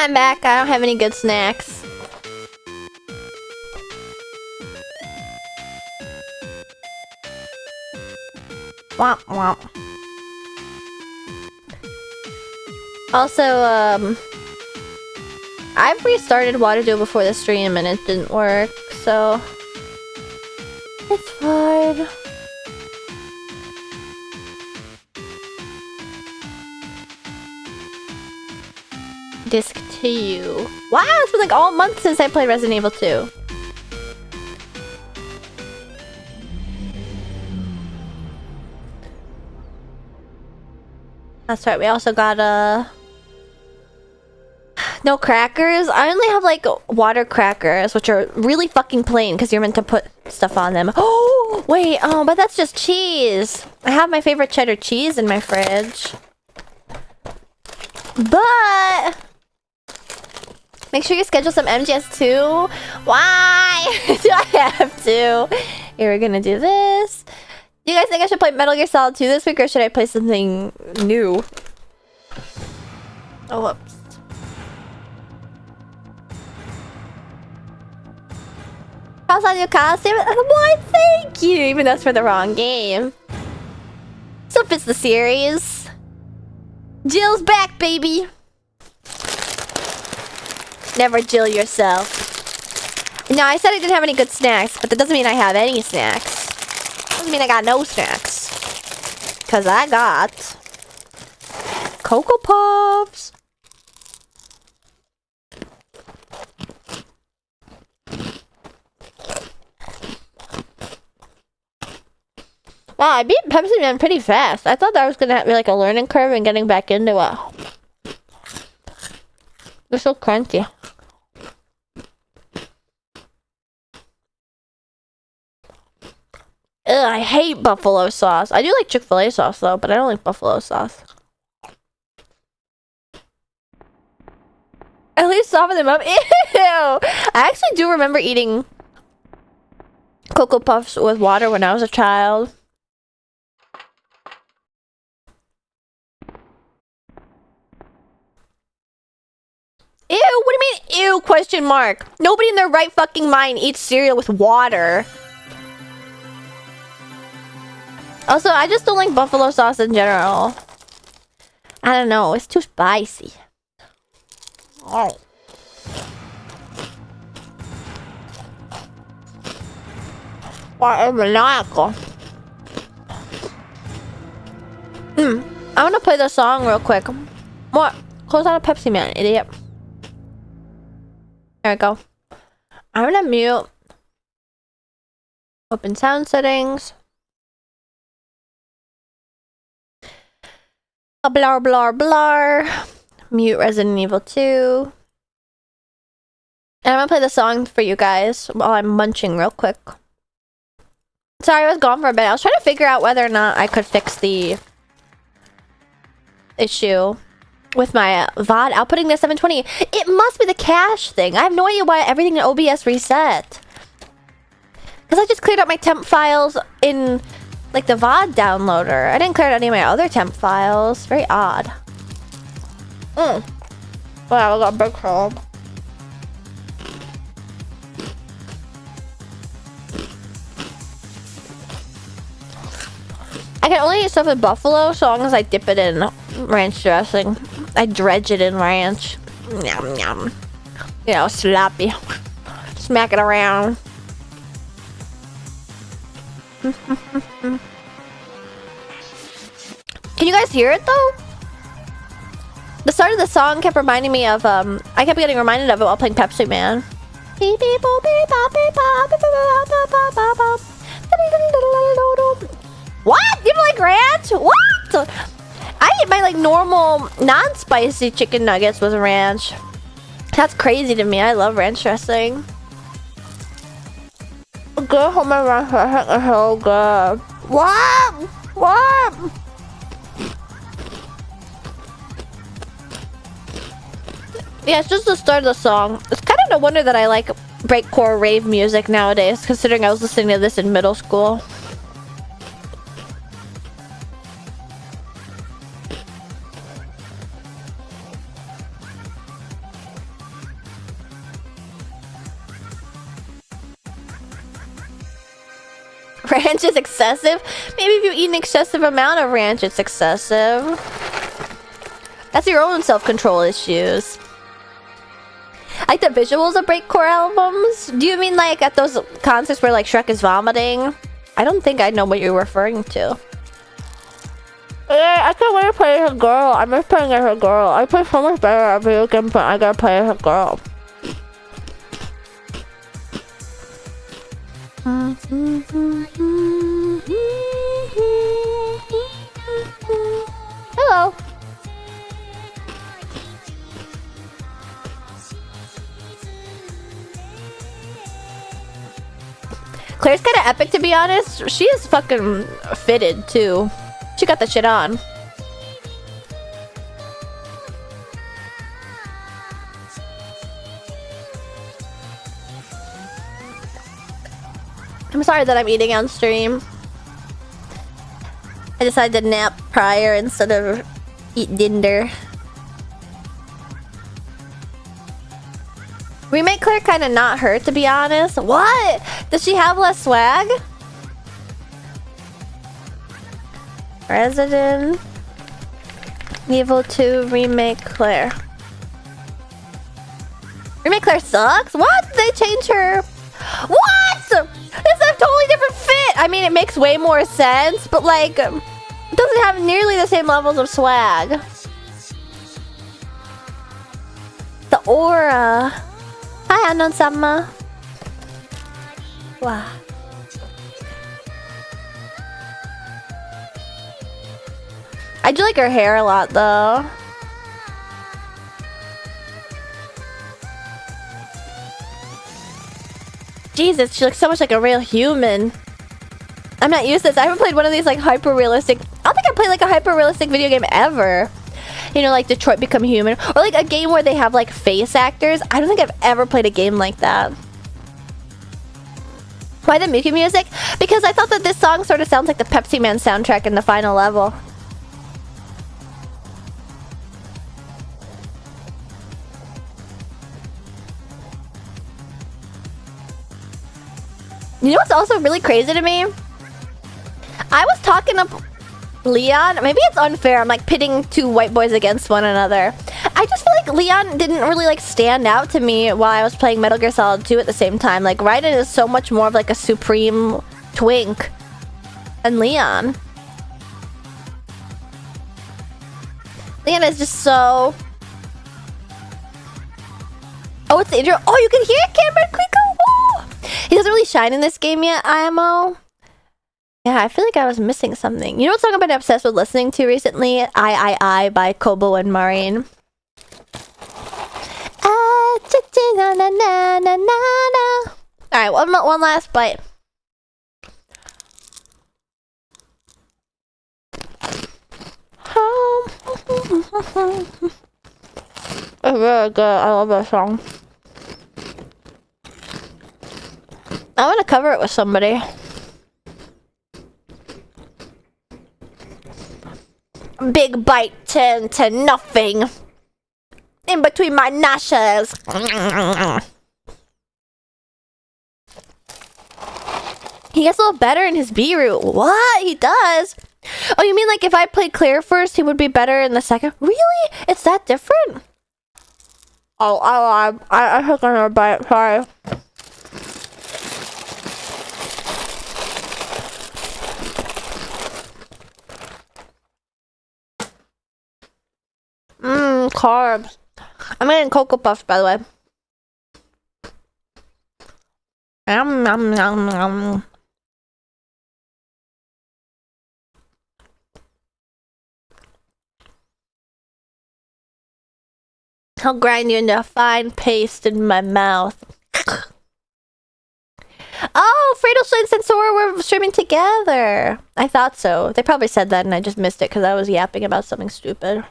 Speaker 1: I'm back. I don't have any good snacks. Womp womp. Also, I've restarted Waterdeal before the stream and it didn't work, so it's fine. Disc 2. Wow, it's been like all month since I played Resident Evil 2. That's right, we also got no crackers. I only have like water crackers, which are really fucking plain because you're meant to put stuff on them. Oh, wait, but that's just cheese. I have my favorite cheddar cheese in my fridge. But make sure you schedule some MGS too. Why do I have to? Here, we're gonna do this. Do you guys think I should play Metal Gear Solid 2 this week, or should I play something new? Oh, whoops. How's on your costume? Why, thank you! Even though it's for the wrong game. Still fits the series. Jill's back, baby! Never Jill yourself. No, I said I didn't have any good snacks, but that doesn't mean I have any snacks. Doesn't mean I got no snacks. Cause I got Cocoa Puffs. Wow, I beat Pepsi Man pretty fast. I thought that was gonna be like a learning curve and getting back into it. They're so crunchy. Ugh, I hate buffalo sauce. I do like Chick-fil-A sauce though, but I don't like buffalo sauce. At least soften them up. Ew! I actually do remember eating Cocoa Puffs with water when I was a child. Ew, what do you mean, ew, question mark? Nobody in their right fucking mind eats cereal with water. Also, I just don't like buffalo sauce in general. I don't know, it's too spicy. Oh. Whatever, I'm gonna play the song real quick. What? Close out a Pepsi Man, idiot. There we go. I'm gonna mute. Open sound settings. Blah blah blah. Mute Resident Evil 2. And I'm gonna play the song for you guys while I'm munching real quick. Sorry, I was gone for a bit. I was trying to figure out whether or not I could fix the issue with my VOD outputting to 720. It must be the cache thing. I have no idea why everything in OBS reset. Because I just cleared out my temp files in like the VOD downloader. I didn't clear out any of my other temp files. Very odd. Wow, I got a big hole. I can only eat stuff with buffalo so long as I dip it in ranch dressing. I dredge it in ranch. Yum yum. You know, sloppy. Smack it around. Can you guys hear it though? The start of the song kept reminding me of I kept getting reminded of it while playing Pepsi Man. What? You don't like ranch? What? I eat my like normal non-spicy chicken nuggets with ranch. That's crazy to me. I love ranch dressing. Good homemade ranch dressing is so good. What? What? Yeah, it's just the start of the song. It's kind of no wonder that I like breakcore rave music nowadays, considering I was listening to this in middle school. Ranch is excessive? Maybe if you eat an excessive amount of ranch, it's excessive. That's your own self-control issues. Like the visuals of breakcore albums? Do you mean like at those concerts where like Shrek is vomiting? I don't think I know what you're referring to. Yeah, I can't wait to play as a girl. I miss playing as a girl. I play so much better at video games, but I gotta play as a girl. Hello. Claire's kind of epic, to be honest. She is fucking fitted too. She got the shit on. I'm sorry that I'm eating on stream. I decided to nap prior instead of eat dinner. Remake Claire kind of not her, to be honest. What? Does she have less swag? Resident Evil 2 Remake Claire. Remake Claire sucks? What? Did they change her? What? It's a totally different fit. I mean, it makes way more sense, but like, it doesn't have nearly the same levels of swag. The aura. Hi, Anon-sama. Wow. I do like her hair a lot, though. Jesus, she looks so much like a real human. I'm not used to this. I haven't played one of these like hyper-realistic... I don't think I played like a hyper-realistic video game ever. You know, like Detroit Become Human. Or like a game where they have like face actors. I don't think I've ever played a game like that. Why the Mickey music? Because I thought that this song sort of sounds like the Pepsi Man soundtrack in the final level. You know what's also really crazy to me? I was talking up Leon. Maybe it's unfair. I'm like pitting two white boys against one another. I just feel like Leon didn't really like stand out to me while I was playing Metal Gear Solid 2 at the same time. Like Raiden is so much more of like a supreme twink than Leon. Leon is just so... Oh, it's the intro. Oh, you can hear Cameron Quico. Oh! He doesn't really shine in this game yet, IMO. Yeah, I feel like I was missing something. You know what song I've been obsessed with listening to recently? I by Kobo and Marine. Alright, one last bite. It's really good. I love that song. I want to cover it with somebody. Big bite turned to nothing. In between my gnashes. He gets a little better in his B-root. What? He does? Oh, you mean like if I played Claire first, he would be better in the second? Really? It's that different? Oh, I took another bite. Sorry. Carbs. I'm eating Cocoa Puffs, by the way. Nom, nom, nom, nom. I'll grind you into a fine paste in my mouth. Oh, Fredo Slinks and Sora were streaming together. I thought so. They probably said that and I just missed it because I was yapping about something stupid.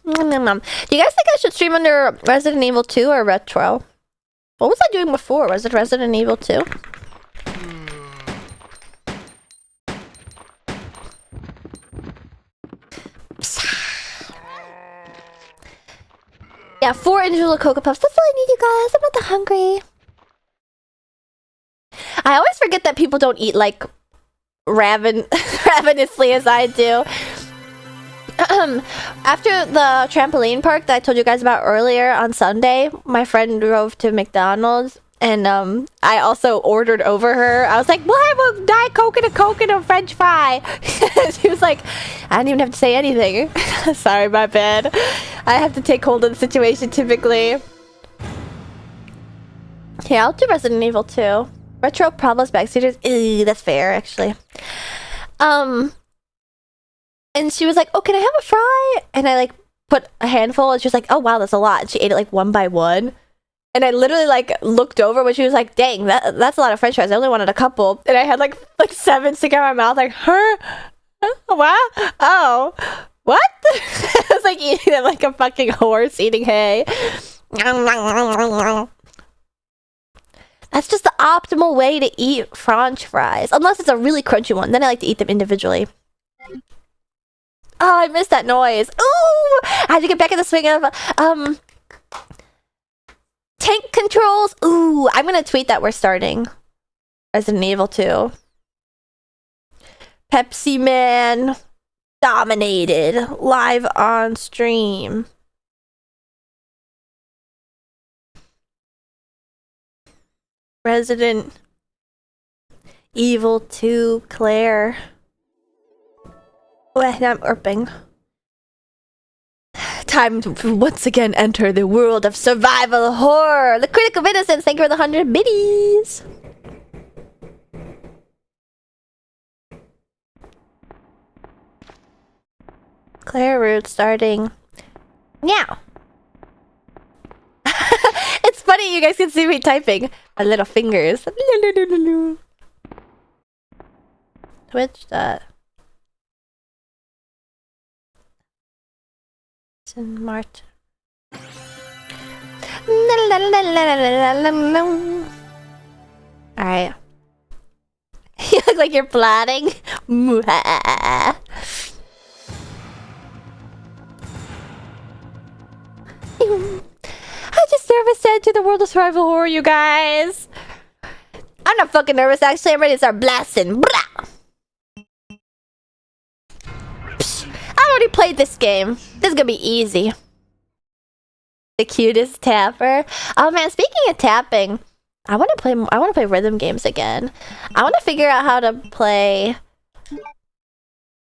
Speaker 1: Do you guys think I should stream under Resident Evil 2 or Retro? What was I doing before? Was it Resident Evil 2? Yeah, 4 individual Cocoa Puffs. That's all I need, you guys. I'm not that hungry. I always forget that people don't eat like ravenously as I do. After the trampoline park that I told you guys about earlier on Sunday, my friend drove to McDonald's, and I also ordered over her. I was like, we'll have a Diet Coke and a French fry. She was like, I didn't even have to say anything. Sorry, my bad. I have to take hold of the situation typically. Yeah, I'll do Resident Evil 2. Retro Problems Backseaters. Ew, that's fair, actually. And she was like, oh, can I have a fry? And I like put a handful, and she was like, oh wow, that's a lot. And she ate it like one by one. And I literally like looked over when she was like, dang, that's a lot of French fries. I only wanted a couple. And I had like 7 sticking out of my mouth, like, huh? What? Oh, what? I was like eating them like a fucking horse eating hay. That's just the optimal way to eat French fries. Unless it's a really crunchy one. Then I like to eat them individually. Oh, I missed that noise. Ooh! I had to get back in the swing of tank controls. Ooh, I'm gonna tweet that we're starting Resident Evil 2. Pepsi Man dominated live on stream. Resident Evil 2 Claire. Oh, I'm irping. Time to once again enter the world of survival horror. The Critic of Innocence, thank you for the 100 biddies. Claire Root starting now. It's funny, you guys can see me typing. My little fingers. Twitch that. Martin. Alright. You look like you're plotting. I just nervous to enter the world of survival horror, you guys. I'm not fucking nervous, actually. I'm ready to start blasting. Blah! I already played this game. This is gonna be easy. The cutest tapper. Oh man, speaking of tapping, I want to play rhythm games again. I want to figure out how to play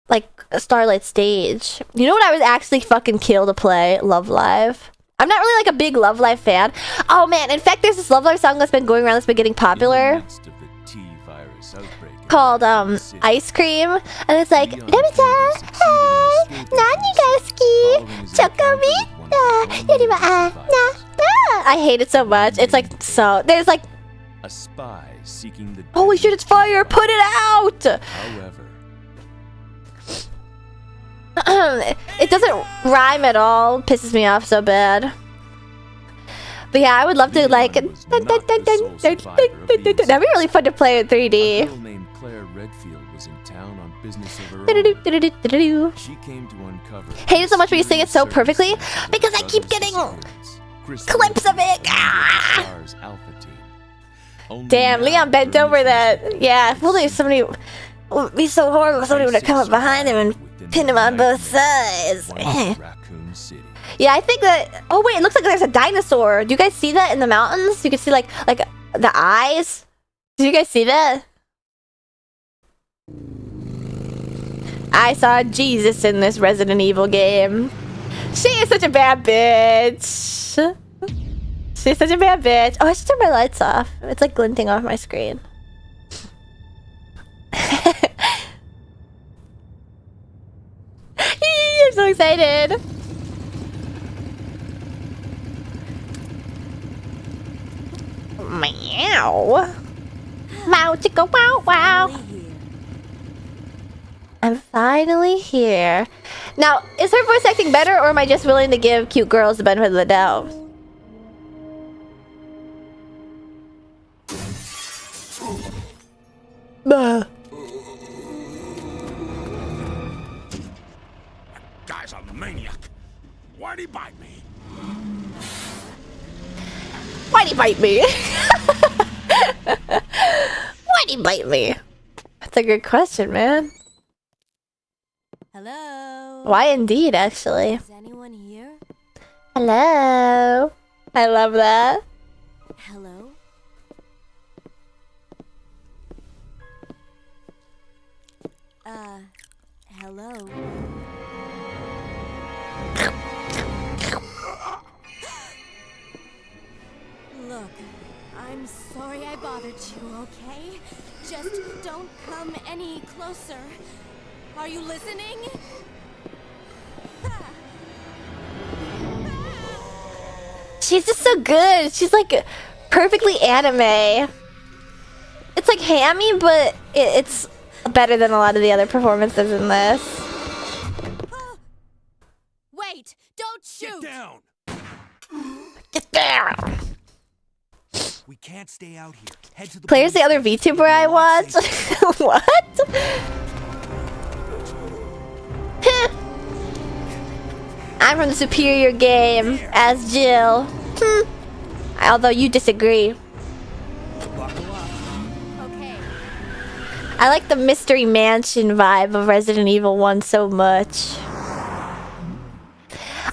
Speaker 1: like a Starlight Stage. You know what I would actually fucking kill to play? Love Live. I'm not really like a big Love Live fan. Oh man, in fact there's this Love Live song that's been going around that's been getting popular. Called Ice Cream, and it's like Nobita, hey, Nanigaski, Chokomita, Yoriwa na. I hate it so much. It's like so. There's like
Speaker 3: a spy seeking the.
Speaker 1: Holy shit! It's fire! Put it out.
Speaker 3: However,
Speaker 1: it doesn't rhyme at all. Pisses me off so bad. But yeah, I would love to like. That'd be really fun to play in 3D.
Speaker 3: Claire Redfield was in town on business of her own. She came to uncover.
Speaker 1: Hate it so much when you sing it so perfectly because I keep getting clips of it. Ah! Damn, Leon bent over that. Yeah, if only somebody it would be so horrible if somebody would have come up behind him and pinned him on both sides. Yeah, I think that. Oh wait, it looks like there's a dinosaur. Do you guys see that in the mountains? You can see like the eyes. Do you guys see that? I saw Jesus in this Resident Evil game. She is such a bad bitch. She's such a bad bitch. Oh, I should turn my lights off. It's like glinting off my screen. I'm so excited. Meow. Wow, chicka wow wow. I'm finally here. Now, is her voice acting better, or am I just willing to give cute girls the benefit of the doubt?
Speaker 2: That guy's a maniac. Why'd he bite me?
Speaker 1: Why'd he bite me? Why'd he bite me? That's a good question, man.
Speaker 4: Hello?
Speaker 1: Why indeed, actually.
Speaker 4: Is anyone here?
Speaker 1: Hello. I love that.
Speaker 4: Hello? Hello? Look, I'm sorry I bothered you, okay? Just don't come any closer. Are you listening?
Speaker 1: She's just so good. She's like perfectly anime. It's like hammy, but it's better than a lot of the other performances in this.
Speaker 4: Wait! Don't shoot!
Speaker 5: Get down!
Speaker 1: Get down.
Speaker 5: We can't stay out here. Head to the
Speaker 1: Claire's the
Speaker 5: police
Speaker 1: other
Speaker 5: station.
Speaker 1: VTuber I watch. What? I'm from the superior game as Jill. Although you disagree.
Speaker 5: Buckle up.
Speaker 4: Okay.
Speaker 1: I like the Mystery Mansion vibe of Resident Evil 1 so much.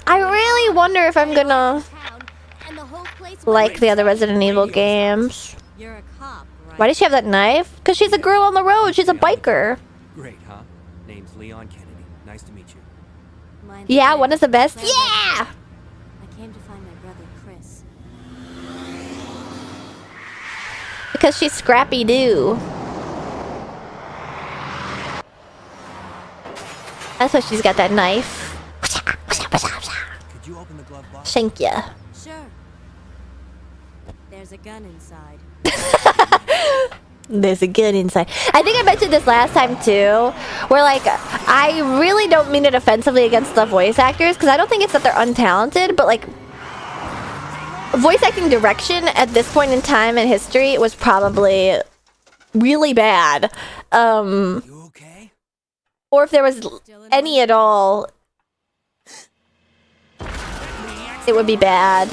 Speaker 1: I really wonder if I'm gonna
Speaker 4: Town, and the whole place
Speaker 1: like the other Resident Evil games.
Speaker 4: You're a cop, right?
Speaker 1: Why does she have that knife? Because she's a girl on the road. She's a biker.
Speaker 5: Great, huh? Name's Leon Kennedy. Nice to meet you.
Speaker 4: Mine's
Speaker 1: Yeah,
Speaker 4: Claire.
Speaker 1: one is the best.
Speaker 4: Claire
Speaker 1: Yeah!
Speaker 4: Redford. I came to find my brother Chris.
Speaker 1: Because she's Scrappy Doo. That's why she's got that knife.
Speaker 5: Could you open the glove box?
Speaker 1: Shank ya.
Speaker 4: Sure. There's a gun inside.
Speaker 1: There's a gun inside. I think I mentioned this last time too, where like I really don't mean it offensively against the voice actors because I don't think it's that they're untalented, but like voice acting direction at this point in time in history was probably really bad.
Speaker 5: You okay?
Speaker 1: Or if there was any at all, it would be bad.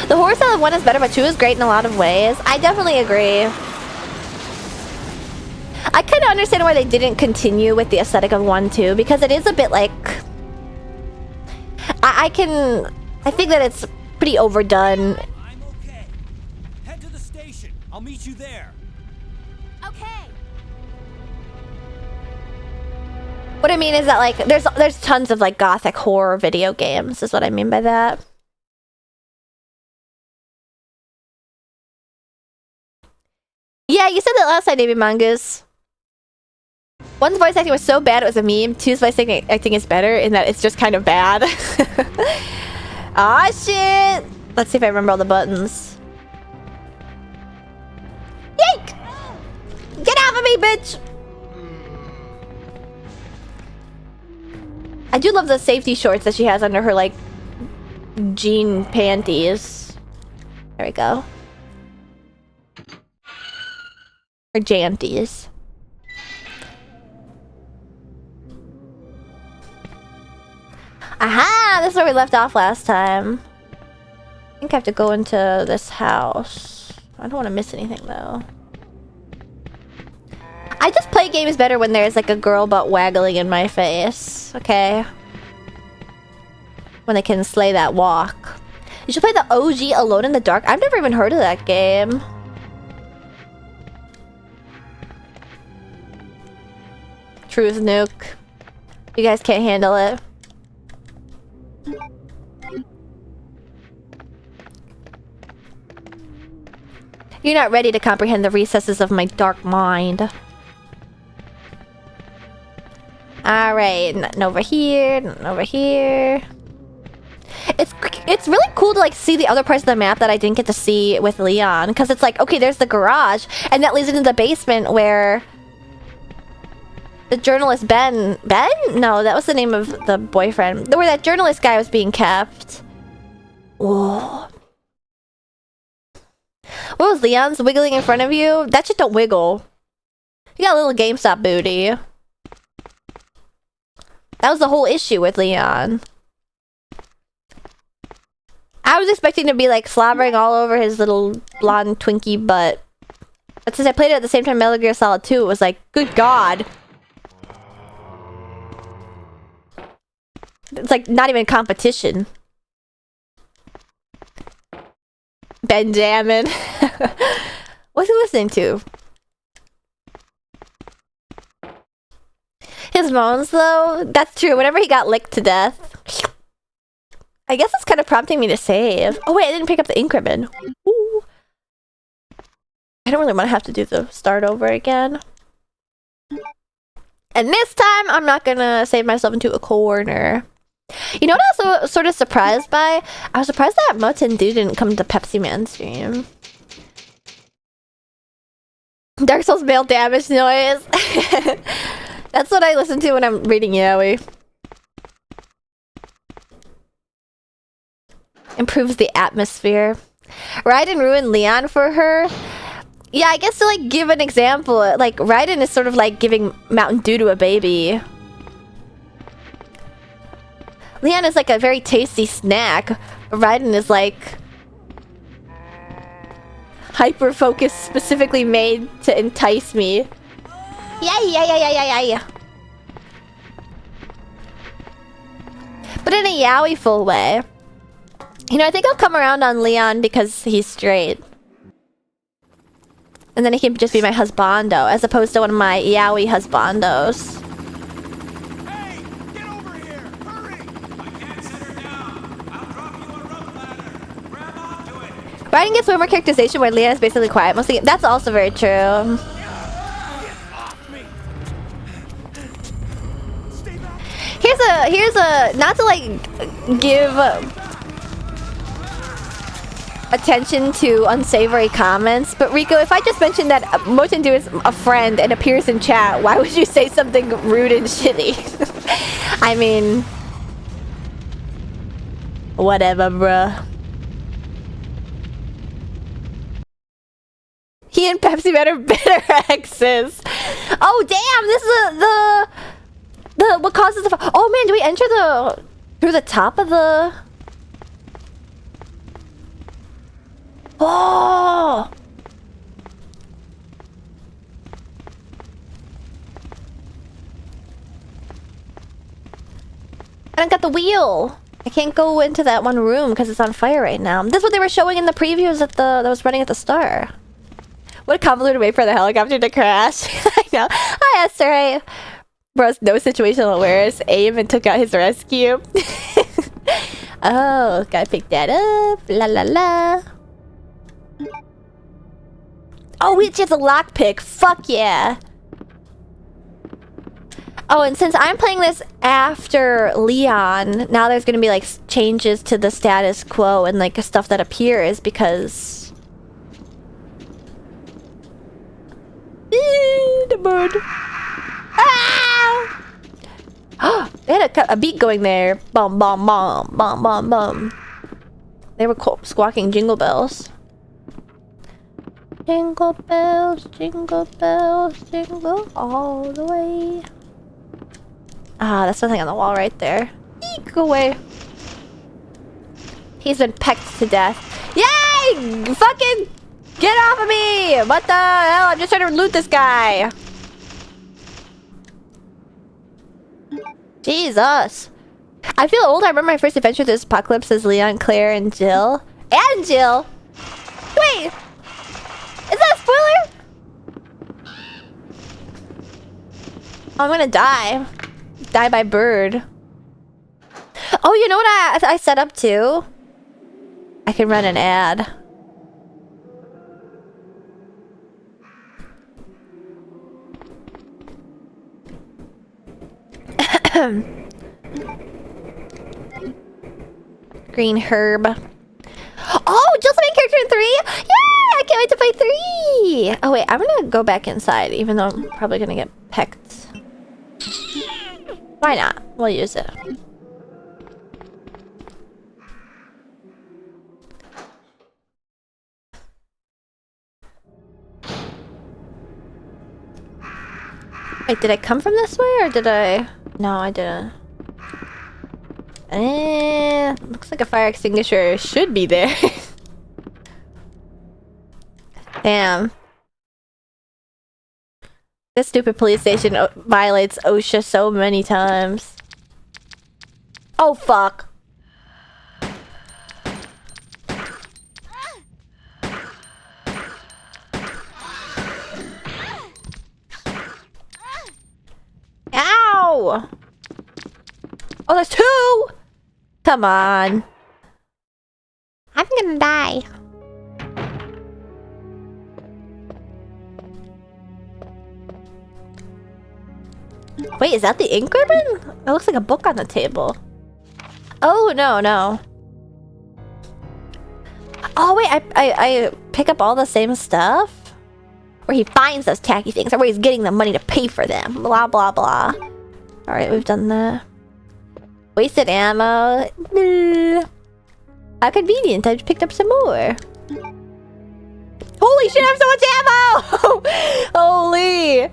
Speaker 1: The horror style of 1 is better, but 2 is great in a lot of ways. I definitely agree. I kind of understand why they didn't continue with the aesthetic of 1 too, because it is a bit like... I think that it's pretty overdone.
Speaker 5: I'm okay. Head to the station. I'll meet you there.
Speaker 4: Okay.
Speaker 1: What I mean is that like there's tons of like gothic horror video games is what I mean by that. Yeah, you said that last time, Baby Mongoose. 1's voice acting was so bad it was a meme. 2's voice acting is better in that it's just kind of bad. Ah shit! Let's see if I remember all the buttons. Yank! Get off of me, bitch! I do love the safety shorts that she has under her like jean panties. There we go. Or janties. Aha! This is where we left off last time. I think I have to go into this house. I don't want to miss anything though. I just play games better when there's like a girl butt waggling in my face. Okay? When they can slay that walk. You should play the OG Alone in the Dark. I've never even heard of that game. Truth nuke. You guys can't handle it. You're not ready to comprehend the recesses of my dark mind. Alright, nothing over here, nothing over here. It's really cool to like see the other parts of the map that I didn't get to see with Leon. Because it's like, okay, there's the garage. And that leads into the basement where... the journalist Ben... Ben? No, that was the name of the boyfriend. Where that journalist guy was being kept. Whoa. What was Leon's wiggling in front of you? That shit don't wiggle. You got a little GameStop booty. That was the whole issue with Leon. I was expecting to be like slobbering all over his little blonde Twinkie butt. But since I played it at the same time Metal Gear Solid 2, it was like, good God. It's like not even competition. Benjamin. What's he listening to? His moans, though? That's true. Whenever he got licked to death. I guess it's kind of prompting me to save. Oh, wait, I didn't pick up the ink ribbon. Ooh. I don't really want to have to do the start over again. And this time, I'm not gonna save myself into a corner. You know what I was sort of surprised by? I was surprised that Mountain Dew didn't come to Pepsi Man stream. Dark Souls male damage noise. That's what I listen to when I'm reading Yaoi. Improves the atmosphere. Raiden ruined Leon for her. Yeah, I guess to like give an example, like Raiden is sort of like giving Mountain Dew to a baby. Leon is like a very tasty snack. Raiden is like hyper focused, specifically made to entice me. Yeah. But in a yaoi-ful way. You know, I think I'll come around on Leon because he's straight. And then he can just be my husbando, as opposed to one of my yaoi husbandos.
Speaker 5: Hey! Get over here! Hurry! I can't set her down. I'll drop you a rope ladder. Grab onto it.
Speaker 1: Raiden gets way more characterization where Leon is basically quiet. Mostly, that's also very true. Here's a not to like give attention to unsavory comments, but Rico, if I just mentioned that Mountain Dew is a friend and appears in chat, why would you say something rude and shitty? I mean, whatever, bruh. He and Pepsi Man are better exes. Oh damn! This is the what causes the oh man, do we enter the through the top of the oh I don't got the wheel. I can't go into that one room because it's on fire right now. This is what they were showing in the previews at that was running at the Star. What a convoluted way for the helicopter to crash. I know. Hi Esther. Bro's no situational awareness. Aim and took out his rescue. Oh, gotta pick that up. La la la. Oh, we just a lockpick. Fuck yeah. Oh, and since I'm playing this after Leon, now there's gonna be like changes to the status quo and like stuff that appears because the bird. Ah! Oh, they had a beat going there. Bum bum bum bum bum bum. They were squawking jingle bells. Jingle bells, jingle all the way. Ah, that's something on the wall right there. Eek, go away. He's been pecked to death. Yay! Fucking get off of me! What the hell? I'm just trying to loot this guy. Jesus. I feel old. I remember my first adventure through this apocalypse as Leon, Claire, and Jill. And Jill! Wait! Is that a spoiler? Oh, I'm gonna die. Die by bird. Oh, you know what I set up too? I can run an ad. Green herb. Oh, Jill's the main character in 3? Yay! I can't wait to play 3! Oh wait, I'm gonna go back inside, even though I'm probably gonna get pecked. Why not? We'll use it. Wait, did I come from this way or did I? No, I didn't. Looks like a fire extinguisher should be there. Damn. This stupid police station violates OSHA so many times. Oh fuck. Ow! Oh, there's two! Come on. I'm gonna die. Wait, is that the ink ribbon? It looks like a book on the table. Oh, no, no. Oh, wait, I pick up all the same stuff? Where he finds those tacky things, or where he's getting the money to pay for them. Blah, blah, blah. Alright, we've done that. Wasted ammo. Blah. How convenient, I just picked up some more. Holy shit, I have so much ammo! Holy!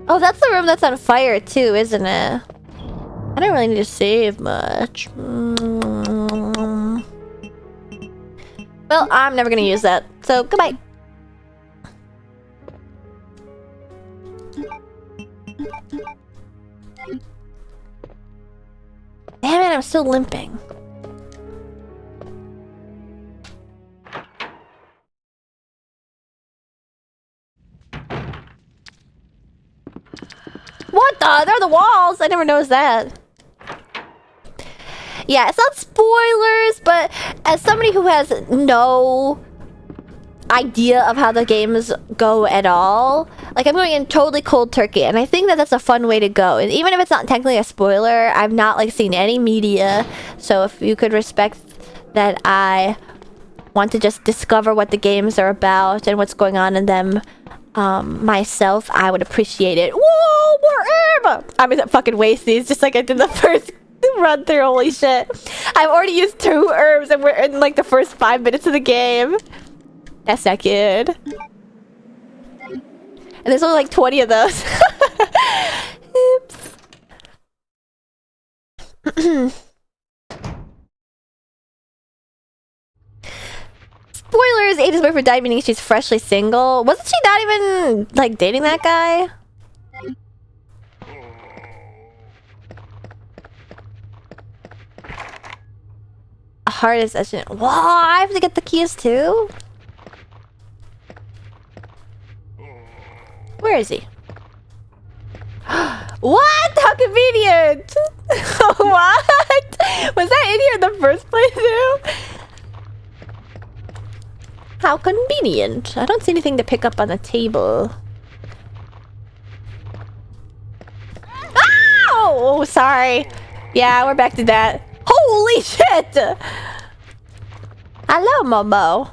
Speaker 1: Oh, that's the room that's on fire too, isn't it? I don't really need to save much. Well, I'm never gonna use that, so goodbye. Damn it, I'm still limping. What the? They're the walls! I never noticed that. Yeah, it's not spoilers, but as somebody who has no idea of how the games go at all, like, I'm going in totally cold turkey, and I think that that's a fun way to go. And even if it's not technically a spoiler, I've not, like, seen any media, so if you could respect that I want to just discover what the games are about and what's going on in them myself, I would appreciate it. Whoa, more herb! I'm gonna fucking waste these just like I did the first run through. Holy shit. I've already used 2 herbs and we're in like the first 5 minutes of the game. That's not good. And there's only like 20 of those. Oops. Spoilers, Ada's boyfriend died meaning she's freshly single. Wasn't she not even, like, dating that guy? Hardest session. Whoa, I have to get the keys too? Where is he? What? How convenient! What? Was that in here in the first place too? How convenient. I don't see anything to pick up on the table. Ow! Oh, sorry. Yeah, we're back to that. Holy shit! Hello, Momo.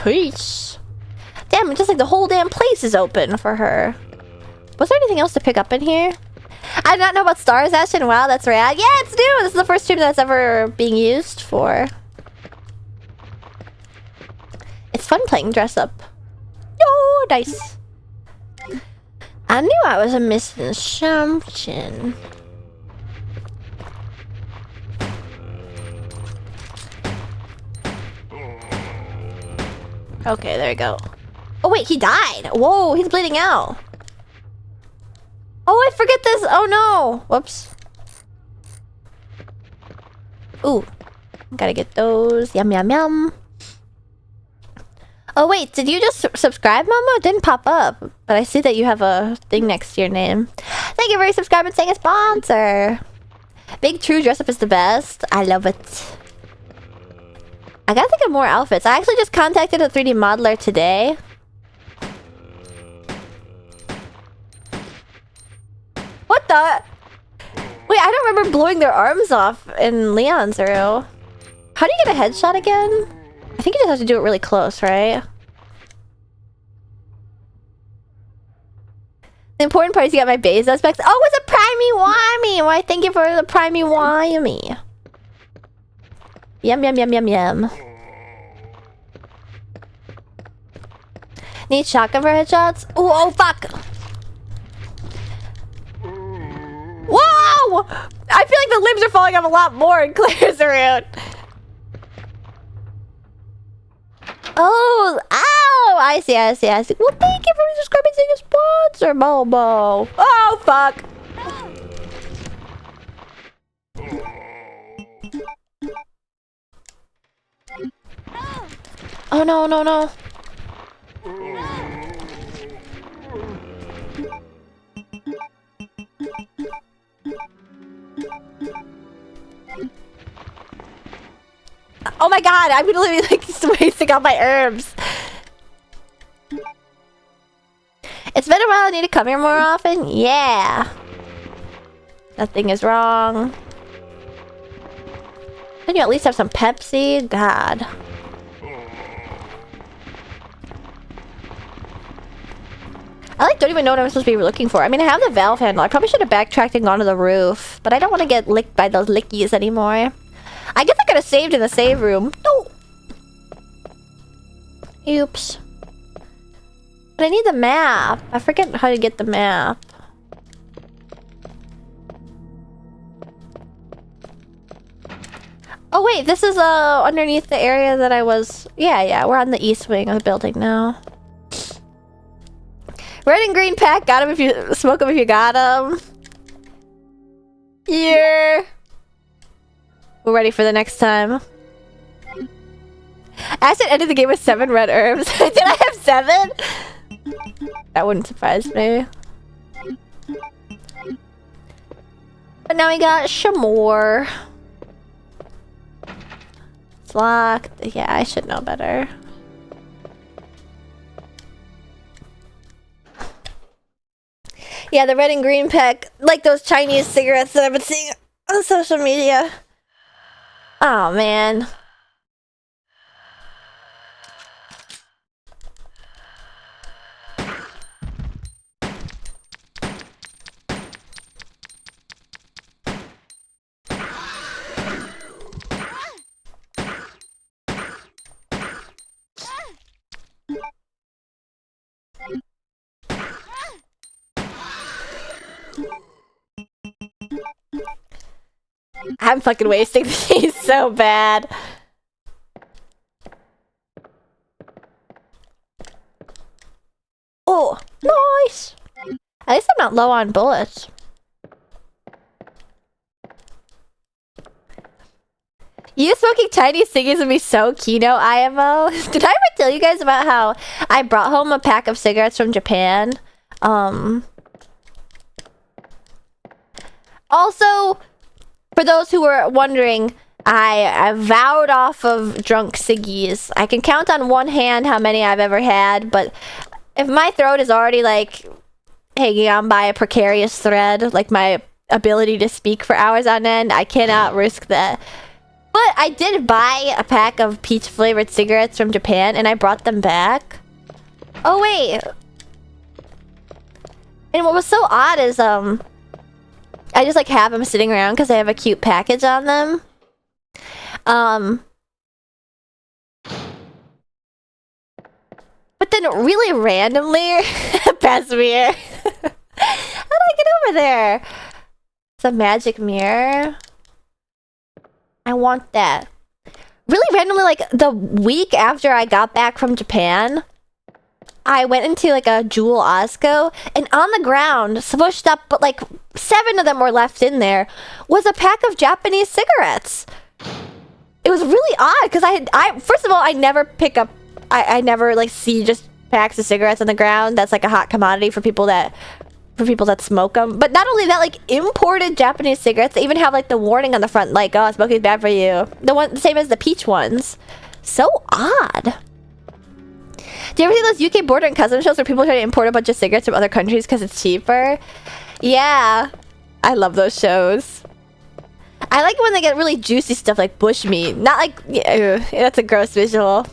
Speaker 1: Peace. Damn, it's just like the whole damn place is open for her. Was there anything else to pick up in here? I did not know about Stars Ashen. Wow, that's rad. Yeah, it's new. This is the first stream that's ever being used for. It's fun playing dress up. Yo, nice. I knew I was missing something. Okay, there you go. Oh wait, he died. Whoa, he's bleeding out. Oh, I forget this. Oh no. Whoops. Ooh. Gotta get those. Yum, yum, yum. Oh wait, did you just subscribe, Momo? It didn't pop up. But I see that you have a thing next to your name. Thank you for subscribing and saying a sponsor. Big True dress up is the best. I love it. I gotta think of more outfits. I actually just contacted a 3D modeler today. What the? Wait, I don't remember blowing their arms off in Leon's room. How do you get a headshot again? I think you just have to do it really close, right? The important part is you got my base aspects. Oh, it's a primey wimey! Why, thank you for the primey wimey. Yum, yum, yum, yum, yum. Need shotgun for headshots? Ooh, oh fuck! Whoa! I feel like the limbs are falling off a lot more in Claire's around. Oh, ow! I see. Well, thank you for subscribing to the sponsor, Momo. Oh, fuck. Oh, no. Oh my god, I'm literally like wasting out my herbs. It's been a while, I need to come here more often? Yeah. Nothing is wrong. Can you at least have some Pepsi? God. I like don't even know what I'm supposed to be looking for. I mean, I have the valve handle. I probably should have backtracked and gone to the roof. But I don't want to get licked by those lickies anymore. I guess I could have saved in the save room. No. Oops. But I need the map. I forget how to get the map. Oh wait, this is underneath the area that I was... Yeah, we're on the east wing of the building now. Red and green pack, got him if you... Smoke him if you got him. Yeah. We're ready for the next time. Acid ended the game with 7 red herbs. Did I have 7? That wouldn't surprise me. But now we got some more. It's locked. Yeah, I should know better. Yeah, the red and green pack, like those Chinese cigarettes that I've been seeing on social media. Oh, man. I'm fucking wasting these so bad. Oh, nice. At least I'm not low on bullets. You smoking Chinese ciggies would be so Kino IMO. Did I ever tell you guys about how I brought home a pack of cigarettes from Japan? Also, for those who were wondering, I vowed off of drunk ciggies. I can count on one hand how many I've ever had, but if my throat is already like hanging on by a precarious thread, like my ability to speak for hours on end, I cannot risk that. But I did buy a pack of peach flavored cigarettes from Japan and I brought them back. Oh wait. And what was so odd is I just like have them sitting around because they have a cute package on them. But then really randomly, past mirror. How do I get over there? It's a magic mirror. I want that. Really randomly, like the week after I got back from Japan, I went into like a Jewel Osco, and on the ground, smushed up, but like 7 of them were left in there, was a pack of Japanese cigarettes. It was really odd because I first of all, I never pick up, I never like see just packs of cigarettes on the ground. That's like a hot commodity for people that smoke them. But not only that, like imported Japanese cigarettes, they even have like the warning on the front, like, oh, smoking is bad for you. The same as the peach ones. So odd. Do you ever see those UK border and customs shows where people try to import a bunch of cigarettes from other countries because it's cheaper? Yeah. I love those shows. I like when they get really juicy stuff like bushmeat. Not like... Yeah, that's a gross visual.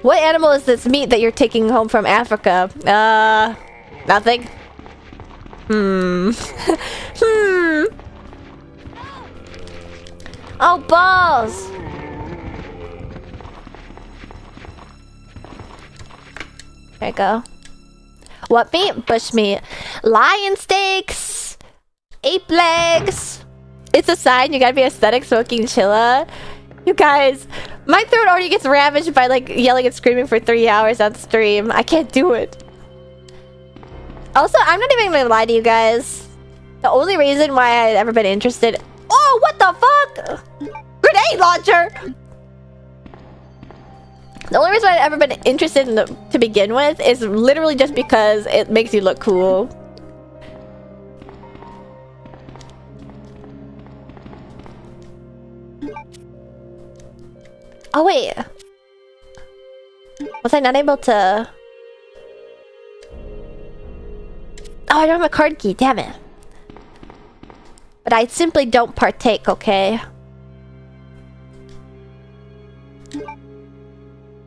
Speaker 1: What animal is this meat that you're taking home from Africa? Nothing. Oh, balls! There you go. What meat? Bush meat. Lion steaks. Ape legs. It's a sign you gotta be aesthetic smoking chilla. You guys, my throat already gets ravaged by like yelling and screaming for 3 hours on stream. I can't do it. Also, I'm not even gonna lie to you guys. The only reason why I'd ever been interested... Oh, what the fuck? Grenade launcher! The only reason I'd ever been interested in to begin with is literally just because it makes you look cool. Oh wait. Was I not able to... Oh, I don't have a card key, damn it. But I simply don't partake, okay?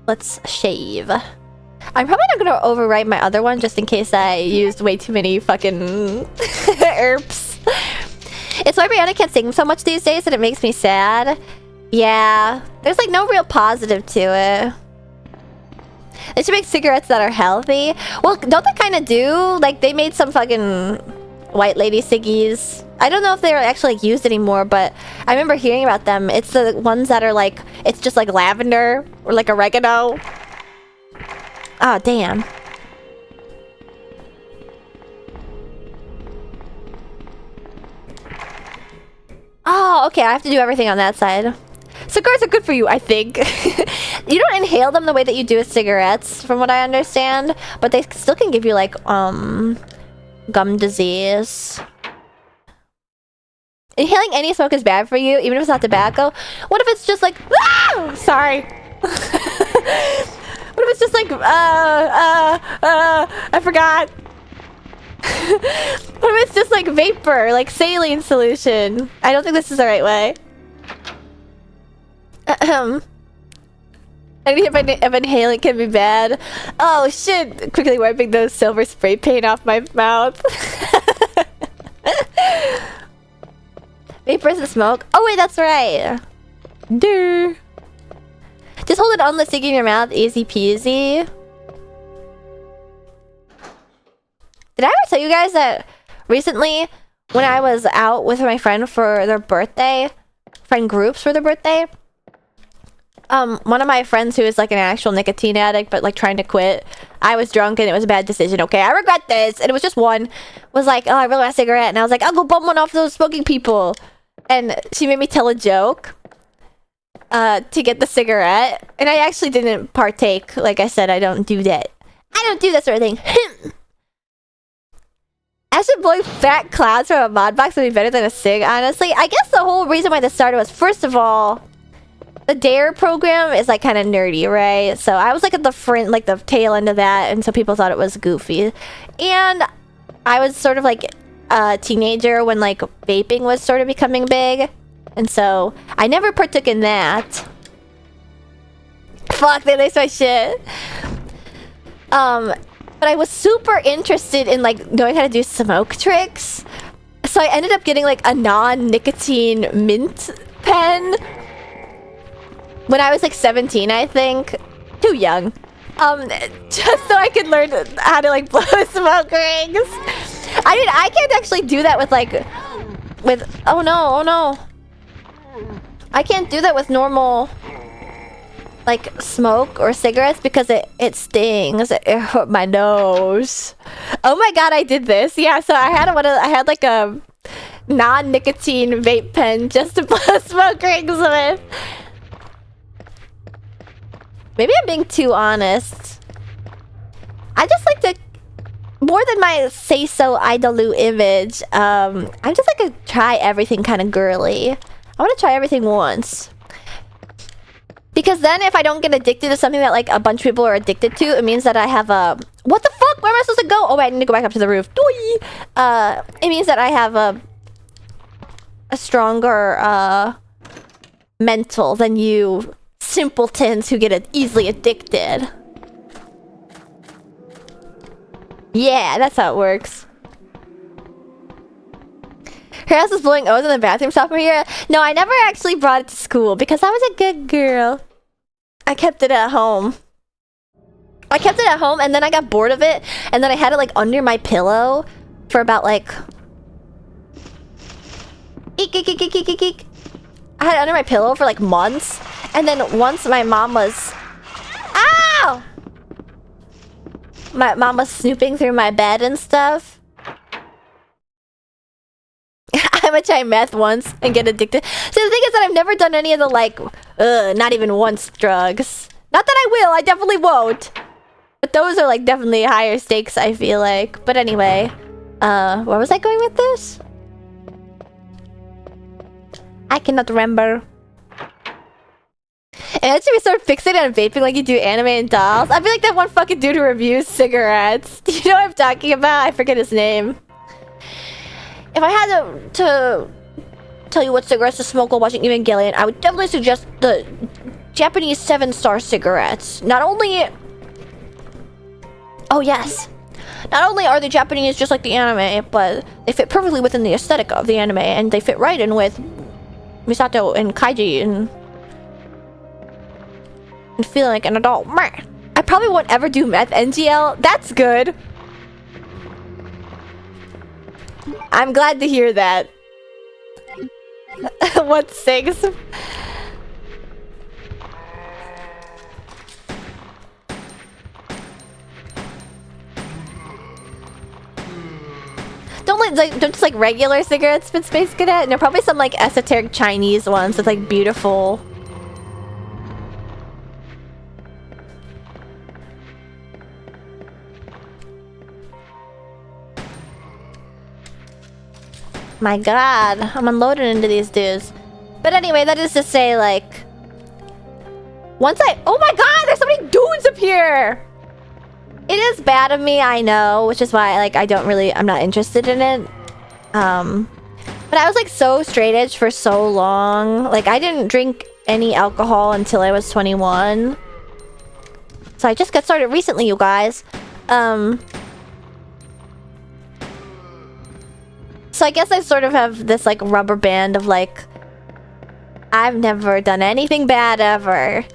Speaker 1: Let's shave. I'm probably not gonna overwrite my other one just in case I used way too many fucking herbs. It's why Brianna can't sing so much these days and it makes me sad. Yeah, there's like no real positive to it. They should make cigarettes that are healthy. Well, don't they kind of do? Like, they made some fucking white lady ciggies. I don't know if they're actually like, used anymore, but I remember hearing about them. It's the ones that are like, it's just like lavender or like oregano. Oh, damn. Oh, okay, I have to do everything on that side. Cigars are good for you, I think. You don't inhale them the way that you do with cigarettes, from what I understand. But they still can give you, like, gum disease. Inhaling any smoke is bad for you, even if it's not tobacco. What if it's just like... Ah! Sorry. What if it's just like... I forgot. What if it's just like vapor, like saline solution? I don't think this is the right way. Any of inhaling can be bad. Oh shit! Quickly wiping those silver spray paint off my mouth. Vapor isn't smoke. Oh wait, that's right. Duh. Just hold it on the stick in your mouth, easy peasy. Did I ever tell you guys that recently, when I was out with my friend for their birthday, friend groups for their birthday, one of my friends who is like an actual nicotine addict but like trying to quit, I was drunk and it was a bad decision, okay, I regret this, and it was just one, was like, oh, I really want a cigarette, and I was like, I'll go bum one off those smoking people, and she made me tell a joke to get the cigarette, and I actually didn't partake. Like I said, I don't do that. I don't do that sort of thing. Actually, blowing fat clouds from a mod box would be better than a cig, honestly. I guess the whole reason why this started was, first of all, the DARE program is like kind of nerdy, right? So I was like at the front, like the tail end of that, and so people thought it was goofy. And I was sort of like a teenager when like vaping was sort of becoming big, and so I never partook in that. Fuck, they laced my shit. But I was super interested in like knowing how to do smoke tricks. So I ended up getting like a non-nicotine mint pen when I was like 17, I think. Too young. Just so I could learn how to like blow smoke rings. I mean, I can't actually do that with like, oh no. I can't do that with normal like smoke or cigarettes because it stings. It hurt my nose. Oh my god, I did this. Yeah, so I had like a non-nicotine vape pen just to blow smoke rings with. Maybe I'm being too honest. I just like to, more than my say so I dilute image, I'm just like to try everything kind of girly. I want to try everything once. Because then if I don't get addicted to something that like a bunch of people are addicted to, it means that I have a... What the fuck? Where am I supposed to go? Oh wait, I need to go back up to the roof. Doi! It means that I have a stronger mental than you simpletons who get easily addicted. Yeah, that's how it works. Her house is blowing O's in the bathroom sophomore year. No, I never actually brought it to school because I was a good girl. I kept it at home. I kept it at home and then I got bored of it and then I had it like under my pillow for about like eek, eek, eek, eek, eek, eek. I had it under my pillow for like months and then once my mom was ow! My mom was snooping through my bed and stuff. I'm gonna try meth once and get addicted. So the thing is that I've never done any of the like not even once drugs. Not that I will, I definitely won't. But those are like definitely higher stakes, I feel like. But anyway, where was I going with this? I cannot remember. And actually we start fixating on vaping like you do anime and dolls. I feel like that one fucking dude who reviews cigarettes. Do you know what I'm talking about? I forget his name. If I had to tell you what cigarettes to smoke while watching Evangelion, I would definitely suggest the Japanese 7-star cigarettes. Not only... Oh yes. Not only are the Japanese just like the anime, but they fit perfectly within the aesthetic of the anime, and they fit right in with Misato and Kaiji and feeling like an adult. I probably won't ever do meth NGL. That's good. I'm glad to hear that. What 6? Don't just like regular cigarettes spit Space Cadet. And there are probably some like esoteric Chinese ones with like beautiful. My god, I'm unloading into these dudes. But anyway, that is to say, like... Once I... Oh my god, there's so many dudes up here! It is bad of me, I know, which is why, like, I don't really... I'm not interested in it. But I was, like, so straight edge for so long. Like, I didn't drink any alcohol until I was 21. So I just got started recently, you guys. So I guess I sort of have this like rubber band of like I've never done anything bad ever.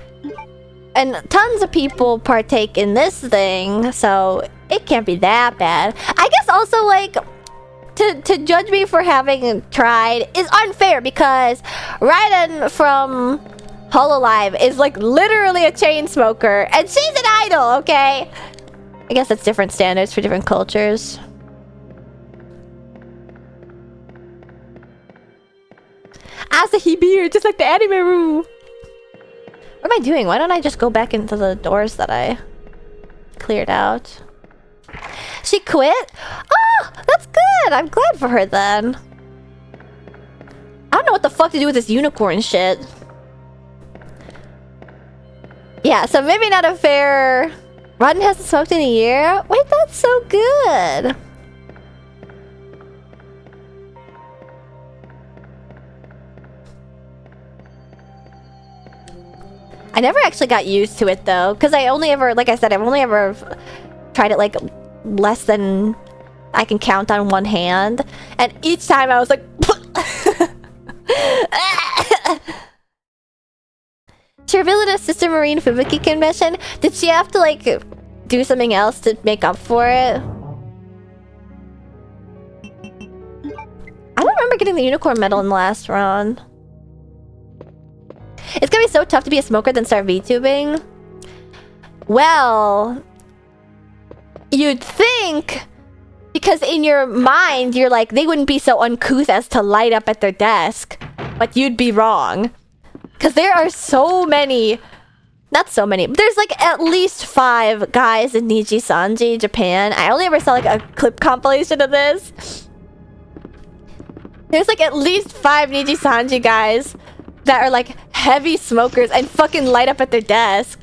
Speaker 1: And tons of people partake in this thing, so it can't be that bad. I guess also like to judge me for having tried is unfair because Raiden from Hololive is like literally a chain smoker and she's an idol, okay? I guess that's different standards for different cultures. Asahi beer, just like the anime room. What am I doing? Why don't I just go back into the doors that I cleared out? She quit? Oh, that's good. I'm glad for her then. I don't know what the fuck to do with this unicorn shit. Yeah, so maybe not a fair... Rodden hasn't smoked in a year? Wait, that's so good. I never actually got used to it though, because I only ever, like I said, I've only ever tried it like less than I can count on one hand, and each time I was like, to reveal it at Sister Marine Fubuki convention, did she have to like do something else to make up for it? I don't remember getting the unicorn medal in the last round. It's gonna be so tough to be a smoker than start VTubing. Well, you'd think, because in your mind, you're like, they wouldn't be so uncouth as to light up at their desk. But you'd be wrong. Because there are so many, not so many, but there's like at least 5 guys in Nijisanji, Japan. I only ever saw like a clip compilation of this. There's like at least 5 Nijisanji guys that are like heavy smokers and fucking light up at their desk.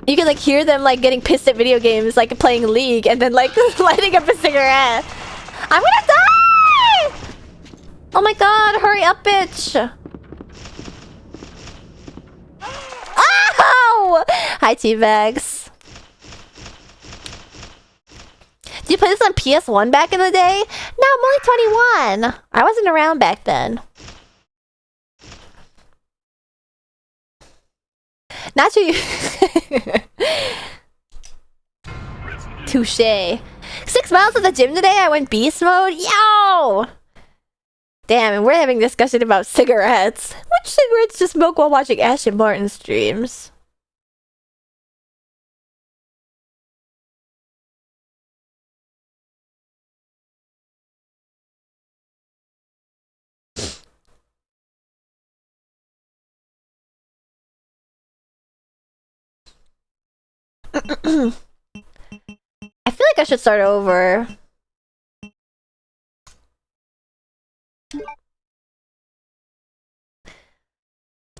Speaker 1: You can like hear them like getting pissed at video games, like playing League, and then like lighting up a cigarette. I'm gonna die! Oh my god, hurry up, bitch! Ow! Hi, T-Bags. Did you play this on PS1 back in the day? No, I'm only 21. I wasn't around back then. Not sure you... Touche. 6 miles to the gym today, I went beast mode? Yo! Damn, and we're having a discussion about cigarettes. Which cigarettes to smoke while watching Ashton Martin streams? I feel like I should start over.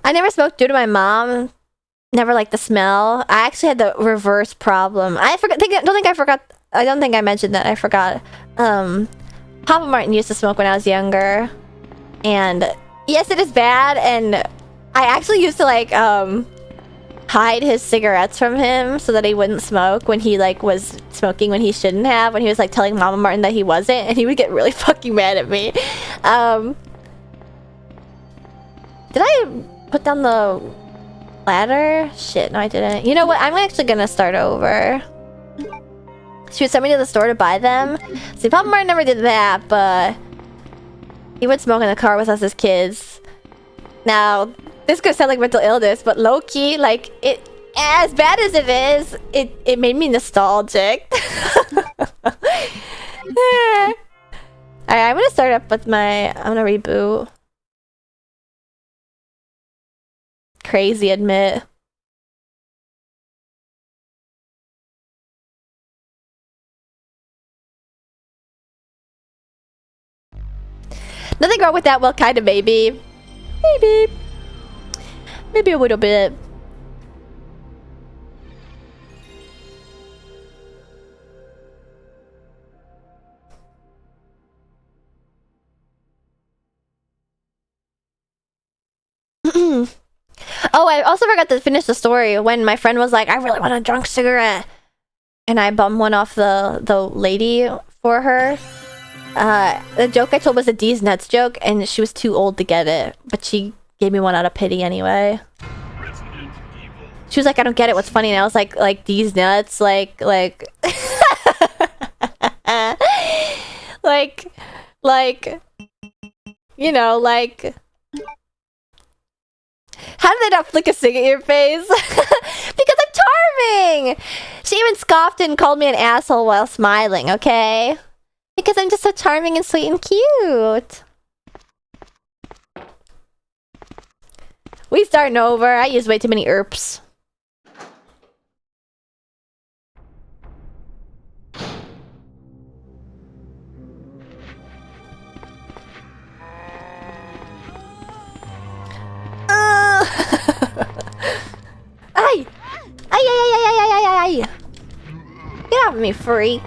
Speaker 1: I never smoked due to my mom. Never liked the smell. I actually had the reverse problem. I don't think I mentioned that. I forgot. Papa Martin used to smoke when I was younger. And yes, it is bad. And I actually used to like hide his cigarettes from him so that he wouldn't smoke when he like was smoking when he shouldn't have, when he was like telling Mama Martin that he wasn't, and he would get really fucking mad at me. Did I put down the ladder? Shit, no I didn't. You know what, I'm actually gonna start over. She would send me to the store to buy them. See, Papa Martin never did that, but he would smoke in the car with us as kids. Now this could sound like mental illness, but low-key, like, it, as bad as it is, it made me nostalgic. Alright, I'm gonna start up with I'm gonna reboot. Crazy, admit. Nothing wrong with that, well, kinda, maybe. Maybe. Maybe a little bit. Oh, I also forgot to finish the story when my friend was like, I really want a drunk cigarette. And I bummed one off the lady for her. The joke I told was a D's Nuts joke, and she was too old to get it. But she gave me one out of pity anyway. She was like, I don't get it, what's funny? And I was like D's Nuts, like you know, like, how did they not flick a cig at your face? Because I'm charming! She even scoffed and called me an asshole while smiling, okay? Because I'm just so charming and sweet and cute. We starting over. I use way too many ERPs. Ay! Ay, ay, ay, ay, ay, ay, ay, ay! Get off me, freak.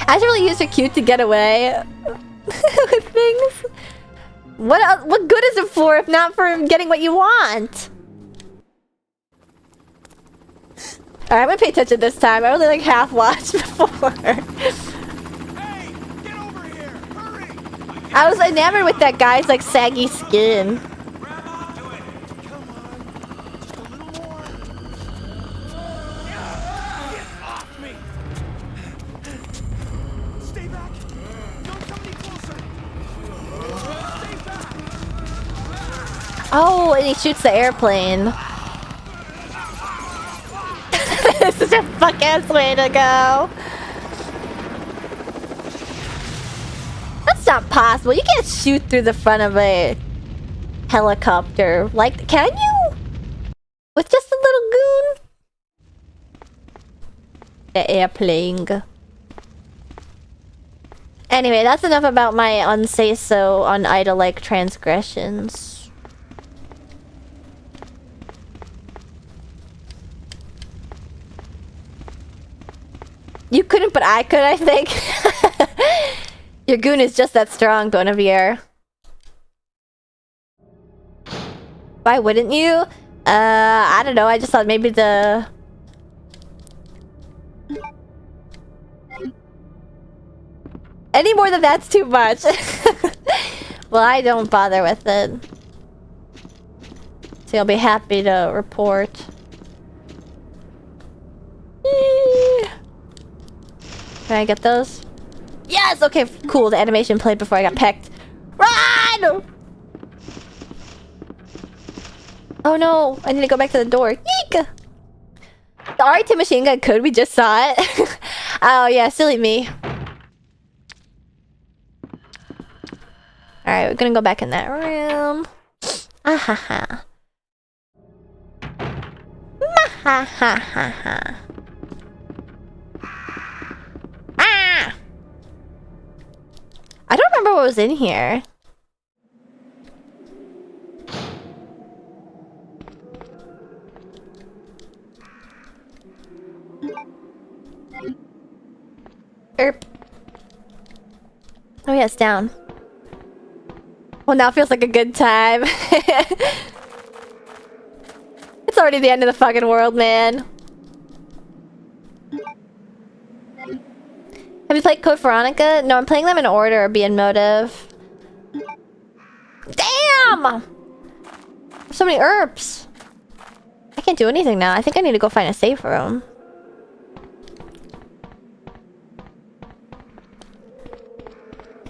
Speaker 1: I should really use her cute to get away with things. What good is it for if not for getting what you want? Alright, I'm gonna pay attention this time. I only like half watched before.
Speaker 5: Hey, get over here! Hurry!
Speaker 1: I was enamored with that guy's like saggy skin.
Speaker 5: Grab onto it!
Speaker 2: Come on. Just a little more.
Speaker 5: Get off me! Stay back! Don't come any closer! Stay back!
Speaker 1: Oh, and he shoots the airplane. This is a fuck-ass way to go. That's not possible. You can't shoot through the front of a helicopter. Like, can you? With just a little goon? The airplane. Anyway, that's enough about my unsay-so, unidol-like transgressions. You couldn't, but I could, I think. Your goon is just that strong, Bonavir. Why wouldn't you? I don't know. I just thought maybe the... Any more than that's too much. Well, I don't bother with it. So you'll be happy to report. Can I get those? Yes! Okay, cool. The animation played before I got pecked. Run! Oh no, I need to go back to the door. Yeek! The R2 machine gun code, we just saw it. Oh yeah, silly me. Alright, we're gonna go back in that room. Ah ha ha. Ha ha ha ha. Ah! I don't remember what was in here. Erp. Oh yeah, it's down. Well, now feels like a good time. It's already the end of the fucking world, man. Have you played Code Veronica? No, I'm playing them in order, being motive. Damn! So many herbs. I can't do anything now. I think I need to go find a safe room.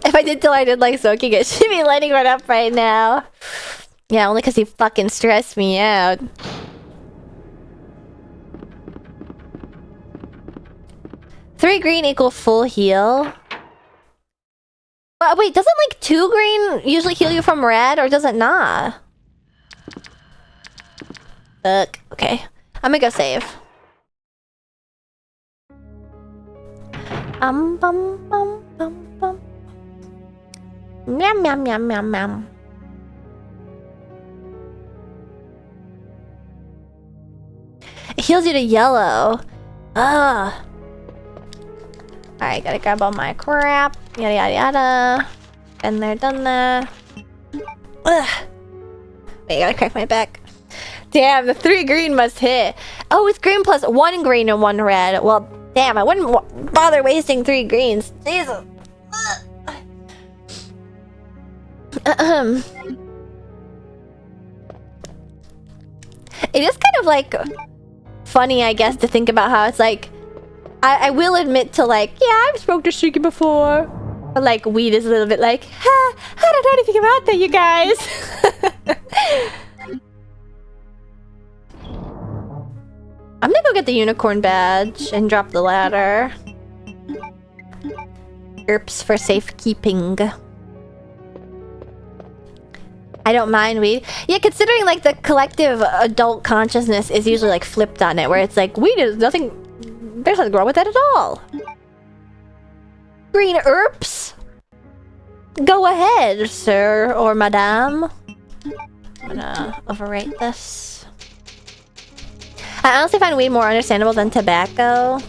Speaker 1: If I did till I did like soaking it, she'd be lighting right up right now. Yeah, only because he fucking stressed me out. Three green equal full heal. Wait, doesn't like 2 green usually heal you from red, or does it not? Fuck. Okay. I'm gonna go save. Bum bum bum bum. Meow meow meow meow meow. It heals you to yellow. Ugh. Alright, gotta grab all my crap. Yada yada yada. Been there, done that. Ugh. Wait, I gotta crack my back. Damn, the 3 green must hit. Oh, it's green plus 1 green and 1 red. Well, damn, I wouldn't bother wasting 3 greens. Jesus. It is kind of like funny, I guess, to think about how it's like I will admit to like, yeah, I've smoked a streaky before. But like weed is a little bit like, ha, I don't know anything about that, you guys. I'm gonna go get the unicorn badge and drop the ladder. Herbs for safekeeping. I don't mind weed. Yeah, considering like the collective adult consciousness is usually like flipped on it, where it's like weed is nothing. There's nothing wrong with that at all. Green herbs. Go ahead, sir or madame. I'm gonna overrate this. I honestly find weed more understandable than tobacco.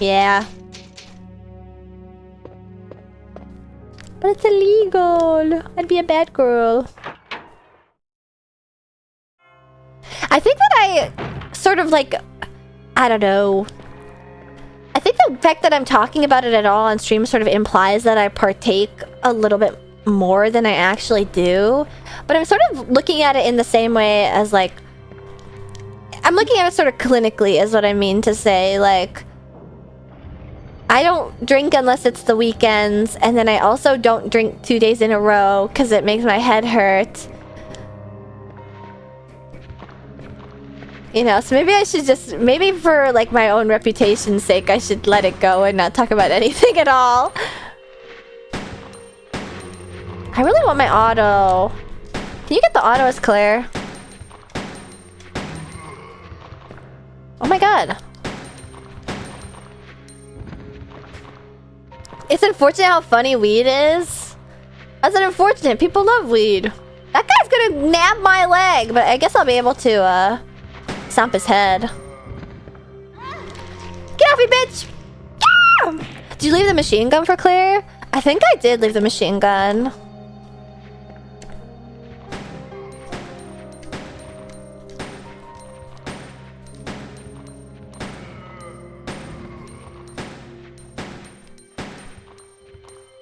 Speaker 1: Yeah. But it's illegal. I'd be a bad girl. I think that I sort of like, I don't know. I think the fact that I'm talking about it at all on stream sort of implies that I partake a little bit more than I actually do. But I'm sort of looking at it in the same way as like, I'm looking at it sort of clinically is what I mean to say. Like, I don't drink unless it's the weekends, and then I also don't drink 2 days in a row because it makes my head hurt. You know, so maybe I should just, maybe for like my own reputation's sake, I should let it go and not talk about anything at all. I really want my auto. Can you get the auto as Claire? Oh my god. It's unfortunate how funny weed is. That's unfortunate. People love weed. That guy's gonna nab my leg, but I guess I'll be able to, stomp his head. Get off me, bitch! Yeah! Did you leave the machine gun for Claire? I think I did leave the machine gun.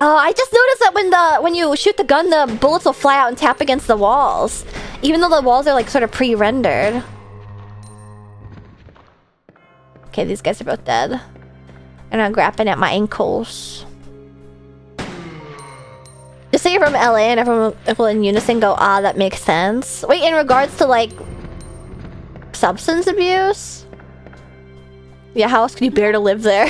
Speaker 1: Oh, I just noticed that when you shoot the gun, the bullets will fly out and tap against the walls, even though the walls are like sort of pre-rendered. Okay, these guys are both dead, and I'm grabbing at my ankles. Just say you're from LA and everyone will in unison go, ah, that makes sense. Wait, in regards to like substance abuse? Yeah, how else could you bear to live there?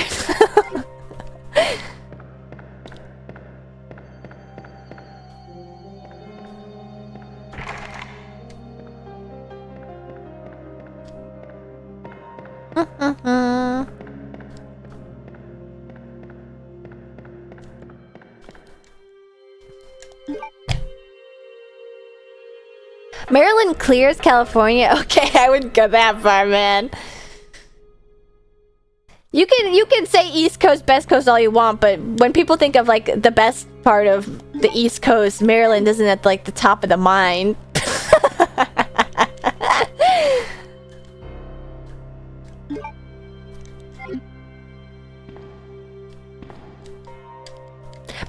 Speaker 1: Maryland clears California. Okay, I wouldn't go that far, man. You can say East Coast, Best Coast all you want, but when people think of like the best part of the East Coast, Maryland isn't at like the top of the mind.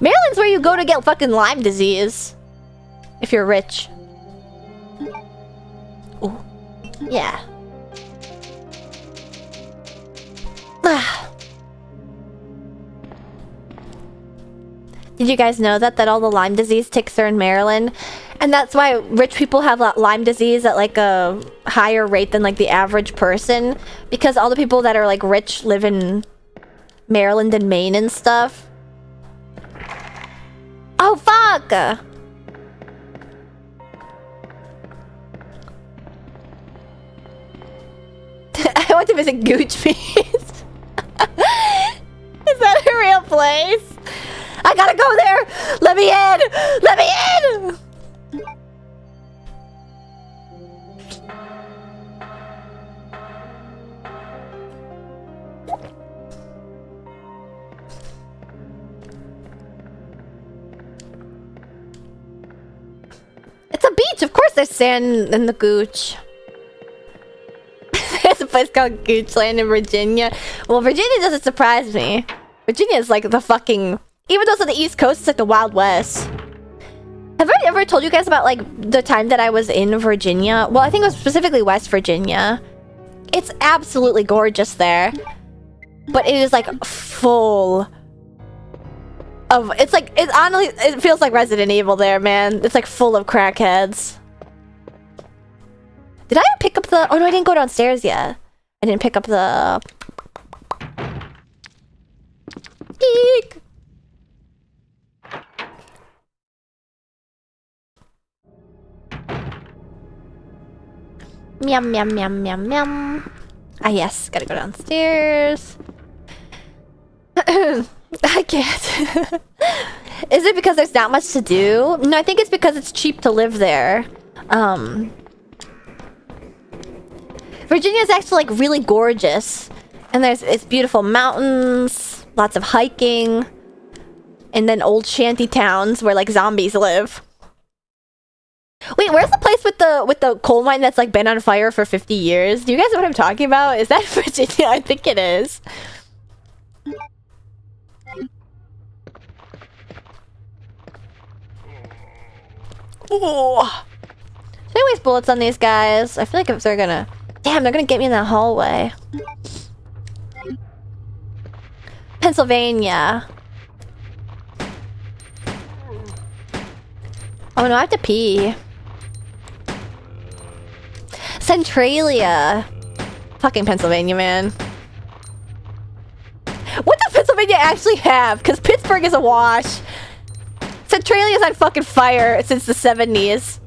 Speaker 1: Maryland's where you go to get fucking Lyme disease. If you're rich. Ooh. Yeah. Did you guys know that all the Lyme disease ticks are in Maryland? And that's why rich people have Lyme disease at like a higher rate than like the average person. Because all the people that are like rich live in Maryland and Maine and stuff. Oh, fuck! I want to visit Gooch Feast. Is that a real place? I gotta go there! Let me in! Let me in! It's a beach! Of course there's sand in the Gooch. There's a place called Goochland in Virginia. Well, Virginia doesn't surprise me. Virginia is like the fucking... Even though it's on the East Coast, it's like the Wild West. Have I ever told you guys about like the time that I was in Virginia? Well, I think it was specifically West Virginia. It's absolutely gorgeous there. But it is like full of... It's like... It honestly... It feels like Resident Evil there, man. It's like full of crackheads. Did I pick up the... Oh no, I didn't go downstairs yet. I didn't pick up the... Eek! Meow, meow, meow, meow, meow. Ah, yes. Gotta go downstairs. I can't. Is it because there's not much to do? No, I think it's because it's cheap to live there. Virginia is actually like really gorgeous, and it's beautiful mountains, lots of hiking, and then old shanty towns where like zombies live. Wait, where's the place with the coal mine that's like been on fire for 50 years? Do you guys know what I'm talking about? Is that Virginia? I think it is. Ooh. Should I waste bullets on these guys? I feel like if they're gonna... Damn, they're gonna get me in that hallway. Pennsylvania. Oh no, I have to pee. Centralia. Fucking Pennsylvania, man. What does Pennsylvania actually have? Because Pittsburgh is a wash. Centralia's on fucking fire since the 70s.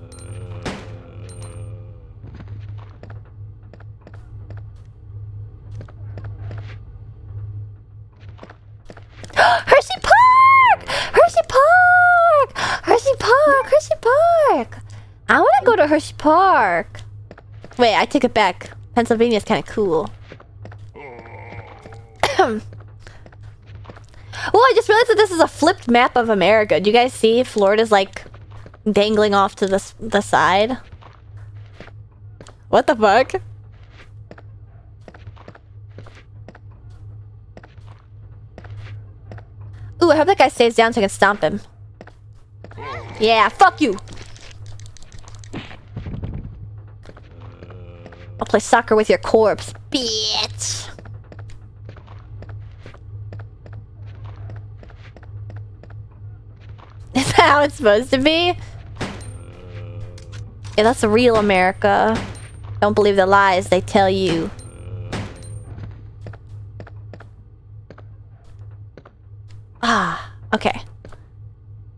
Speaker 1: Hershey Park! Hershey Park! Hershey Park! Hershey Park! I want to go to Hershey Park. Wait, I take it back. Pennsylvania's kind of cool. Well, I just realized that this is a flipped map of America. Do you guys see Florida's like dangling off to the side? What the fuck? Ooh, Ooh, I hope that guy stays down so I can stomp him. Yeah, fuck you! I'll play soccer with your corpse, bitch! Is that how it's supposed to be? Yeah, that's the real America. Don't believe the lies they tell you. Ah, okay.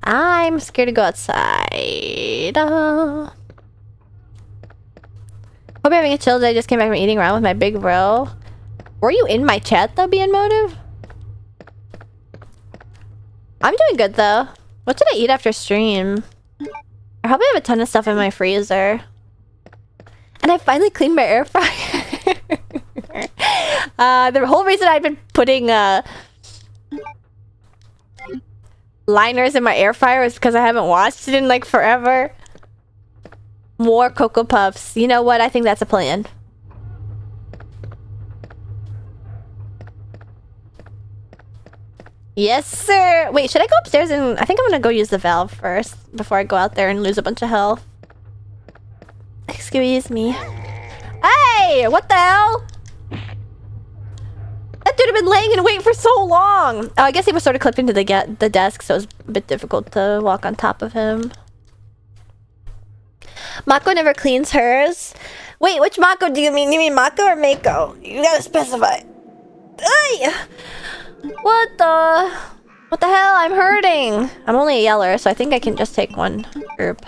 Speaker 1: I'm scared to go outside. Hope you're having a chill day. I just came back from eating around with my big bro. Were you in my chat though, being motive? I'm doing good though. What did I eat after stream? I probably have a ton of stuff in my freezer. And I finally cleaned my air fryer. The whole reason I've been putting liners in my air fryer is because I haven't washed it in like forever. More Cocoa Puffs. You know what? I think that's a plan. Yes, sir. Wait, should I go upstairs and... I think I'm gonna go use the valve first before I go out there and lose a bunch of health. Excuse me. Hey! What the hell? That dude had been laying in wait for so long. Oh, I guess he was sort of clipped into the desk, so it was a bit difficult to walk on top of him. Mako never cleans hers. Wait, which Mako do you mean? You mean Mako or Mako? You gotta specify. Ay! What the hell? I'm hurting. I'm only a yeller, so I think I can just take one herb.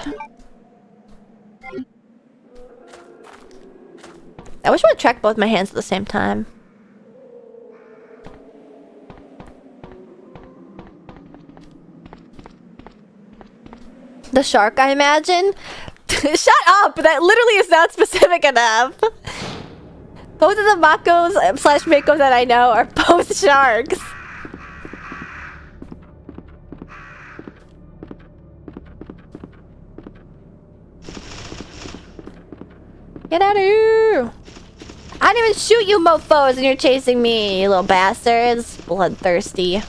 Speaker 1: I wish I would track both my hands at the same time. The shark, I imagine? Shut up! That literally is not specific enough. Both of the Makos slash Makos that I know are both sharks. Get out of here! I didn't even shoot you mofos and you're chasing me, you little bastards. Bloodthirsty.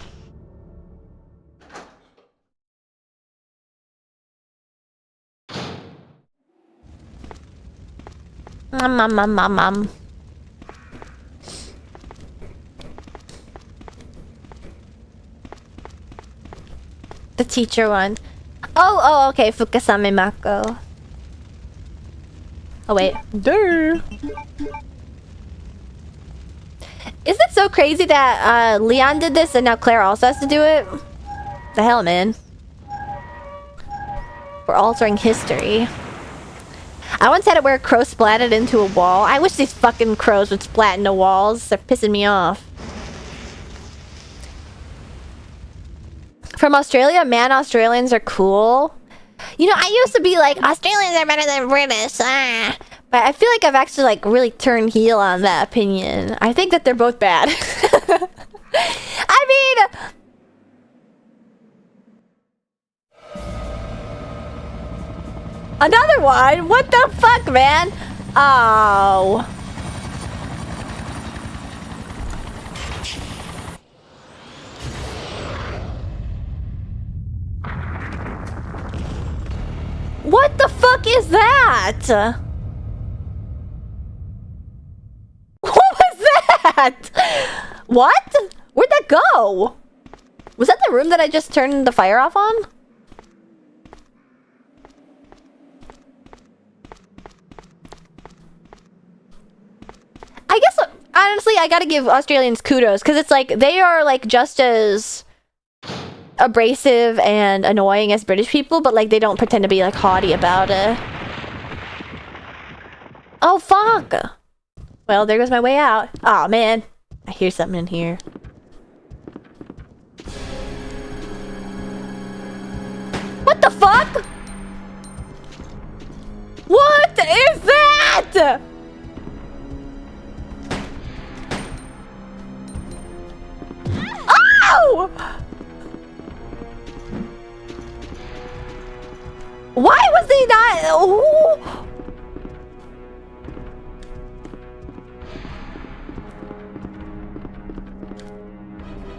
Speaker 1: Mum. The teacher one. Oh, okay. Fukasame Mako. Oh, wait. Duh. Isn't it so crazy that Leon did this and now Claire also has to do it? The hell, man. We're altering history. I once had it where a crow splatted into a wall. I wish these fucking crows would splat into walls. They're pissing me off. From Australia? Man, Australians are cool. You know, I used to be like, Australians are better than British. Ah. But I feel like I've actually like really turned heel on that opinion. I think that they're both bad. I mean... Another one? What the fuck, man? Oh. What the fuck is that? What was that? What? Where'd that go? Was that the room that I just turned the fire off on? I guess, honestly, I gotta give Australians kudos, because it's like, they are like just as abrasive and annoying as British people, but like they don't pretend to be like haughty about it. Oh, fuck! Well, there goes my way out. Aw, man. I hear something in here. What the fuck? What is that? Oh! Why was he not? Oh.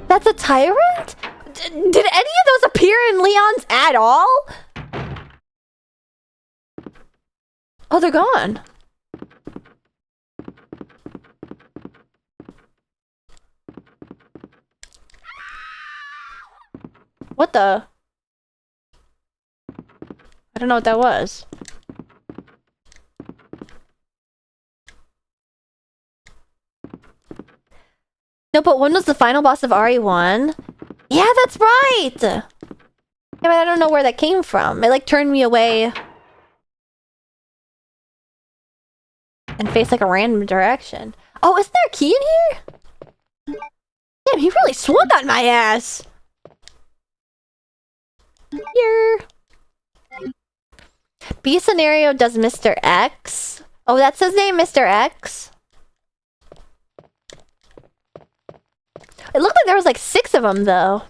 Speaker 1: That's a tyrant? Did any of those appear in Leon's at all? Oh, they're gone. What the? I don't know what that was. No, but when was the final boss of RE1? Yeah, that's right! Yeah, but I don't know where that came from. It like turned me away and faced like a random direction. Oh, isn't there a key in here? Damn, he really swung on my ass! Here. B scenario does Mr. X. Oh, that's his name, Mr. X? It looked like there was like 6 of them, though.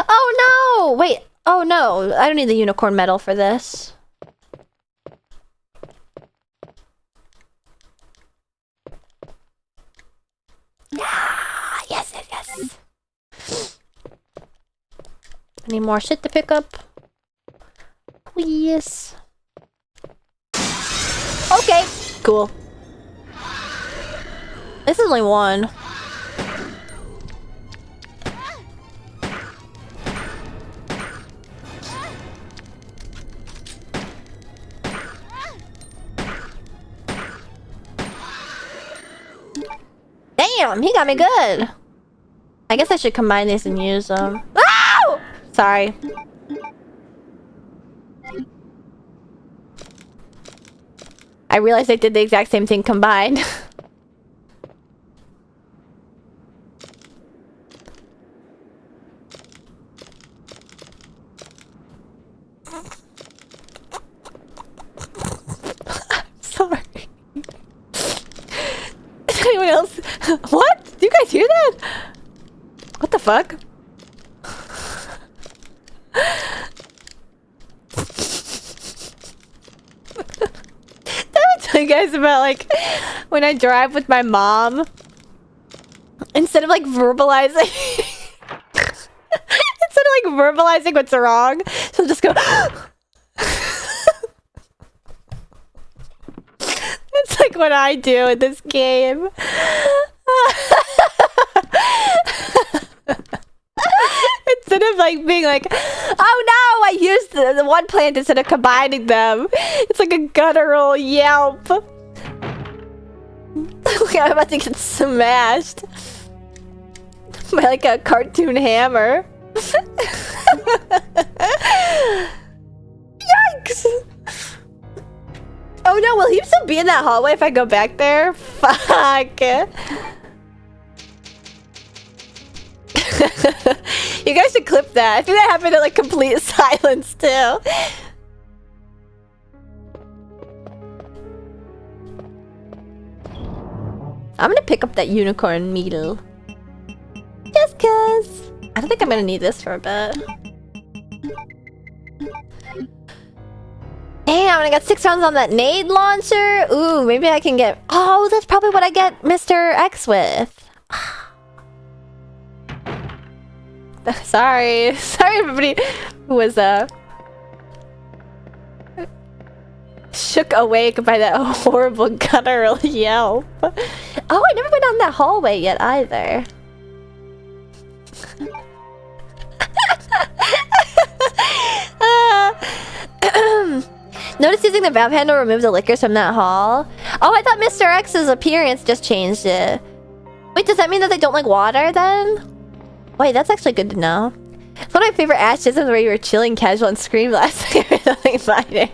Speaker 1: Oh no! Wait. Oh no. I don't need the unicorn medal for this. Ah, yes, yes, yes. Any more shit to pick up? Please. Okay. Cool. This is only one. Damn, he got me good. I guess I should combine these and use them. Ow! Sorry. I realized I did the exact same thing combined. Sorry. Anyone else? What? Do you guys hear that? What the fuck? Did I tell you guys about like when I drive with my mom? Instead of like verbalizing instead of like verbalizing what's wrong, she'll just go It's like what I do in this game. Instead of like being like, oh no, I used the one plant instead of combining them. It's like a guttural yelp. I'm about to get smashed by like a cartoon hammer. Yikes! Oh no, will he still be in that hallway if I go back there? Fuck. You guys should clip that. I think that happened in like complete silence too. I'm gonna pick up that unicorn needle. Just cause. I don't think I'm gonna need this for a bit. Damn, I got 6 rounds on that nade launcher. Ooh, maybe I can get... Oh, that's probably what I get Mr. X with. Sorry. Sorry, everybody who was, shook awake by that horrible guttural yelp. Oh, I never went down that hallway yet, either. Notice using the valve handle removed the liquors from that hall. Oh, I thought Mr. X's appearance just changed it. Wait, does that mean that they don't like water then? Wait, that's actually good to know. It's one of my favorite ashes is where you were chilling casual and screamed last time something fighting.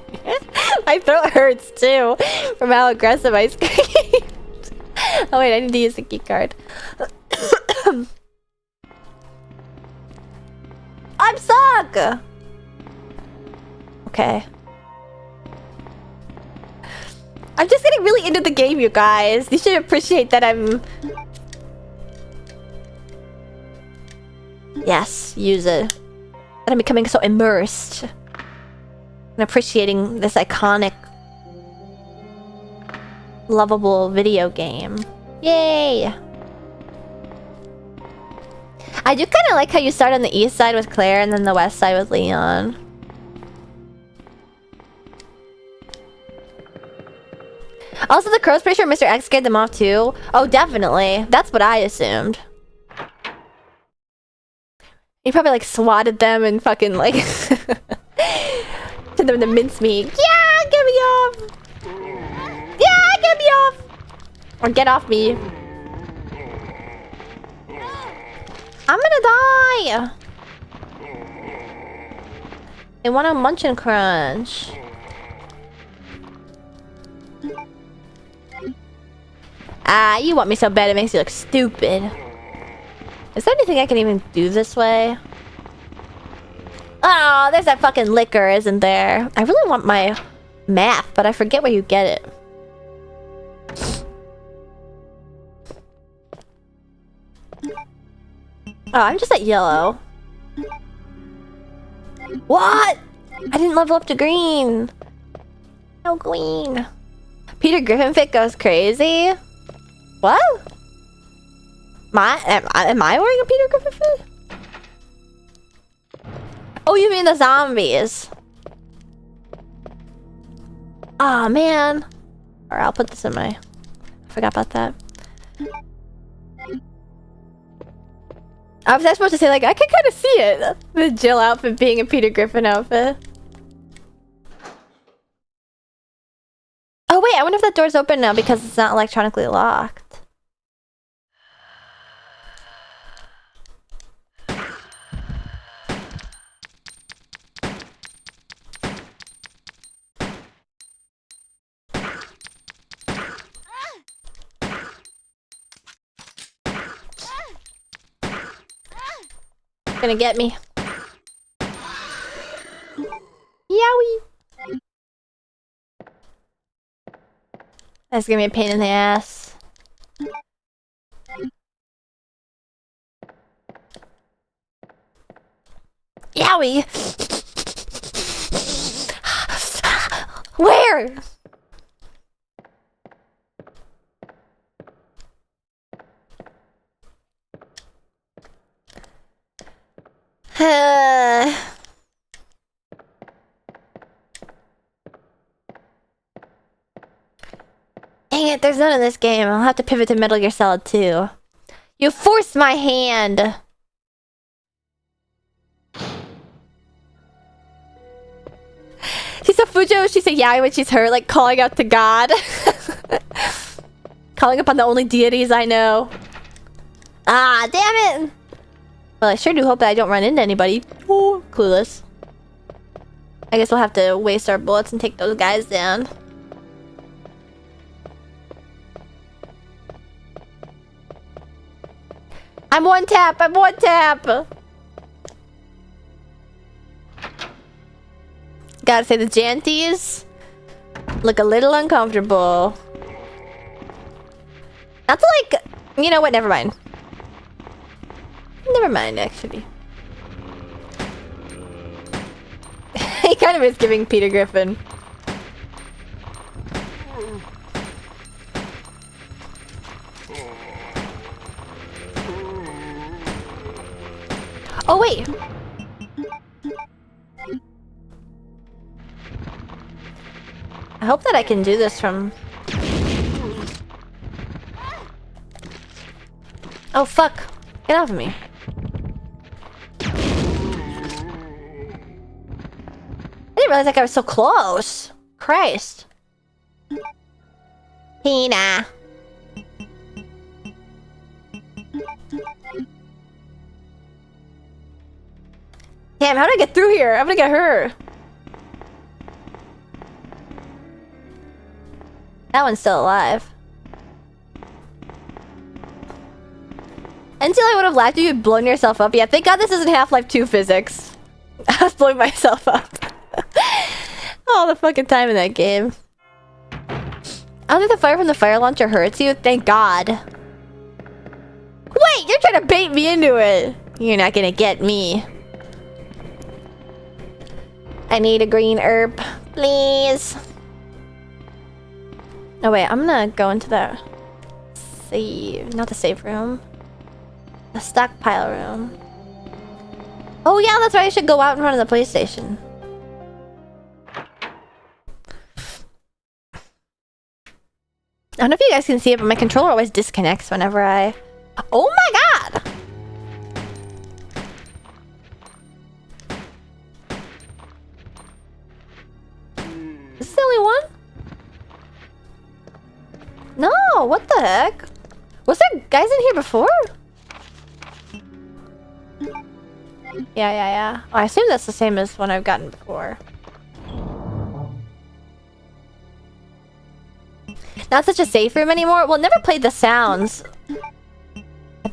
Speaker 1: My throat hurts too from how aggressive I screamed. Oh wait, I need to use the key card. I'm stuck! Okay. I'm just getting really into the game, you guys. You should appreciate that I'm... Yes, use it. That I'm becoming so immersed. And appreciating this iconic... lovable video game. Yay! of like how you start on the east side with Claire and then the west side with Leon. Also, the crow's pretty sure Mr. X scared them off too. Oh, definitely. That's what I assumed. He probably like swatted them and fucking like sent them to mincemeat. Yeah, get me off! Yeah, get me off! Or get off me. I'm gonna die! They want a munch and crunch. Ah, you want me so bad it makes you look stupid. Is there anything I can even do this way? Oh, there's that fucking liquor, isn't there? I really want my math, but I forget where you get it. Oh, I'm just at yellow. What? I didn't level up to green. No green. Peter Griffin fit goes crazy? What? Am I wearing a Peter Griffin fit? Oh, you mean the zombies? Aw, man. Alright, I'll put this in my... I forgot about that. I was supposed to say, like, I can kind of see it. The Jill outfit being a Peter Griffin outfit. Oh, wait, I wonder if that door's open now because it's not electronically locked. Gonna get me. Yowie. That's gonna be a pain in the ass. Yowie. Where? Dang it, there's none in this game. I'll have to pivot to Metal Gear Solid 2. You forced my hand! She said Fujo, she said yeah when she's hurt, like calling out to God. Calling upon the only deities I know. Ah, damn it! Well, I sure do hope that I don't run into anybody. Oh, clueless. I guess we'll have to waste our bullets and take those guys down. I'm one tap! I'm one tap! Gotta say the Janties look a little uncomfortable. Not to like... You know what? Never mind. Never mind, actually. He kind of is giving Peter Griffin. Oh, wait! I hope that I can do this from... Oh, fuck. Get off of me. I didn't realize that guy was so close. Christ. Tina. Damn, how did I get through here? I'm gonna get her. That one's still alive. Until I would have laughed, you had blown yourself up. Yeah, thank God this isn't Half-Life 2 physics. I was blowing myself up. All the fucking time in that game. I don't think the fire from the fire launcher hurts you. Thank God. Wait, you're trying to bait me into it. You're not gonna get me. I need a green herb, please. Oh wait, I'm gonna go into the save, not the save room. The stockpile room. Oh yeah, that's right. I should go out in front of the PlayStation. I don't know if you guys can see it, but my controller always disconnects whenever I... Oh my god! Is this the only one? No, what the heck? Was there guys in here before? Yeah. Oh, I assume that's the same as one I've gotten before. Not such a safe room anymore? Well, never played the sounds.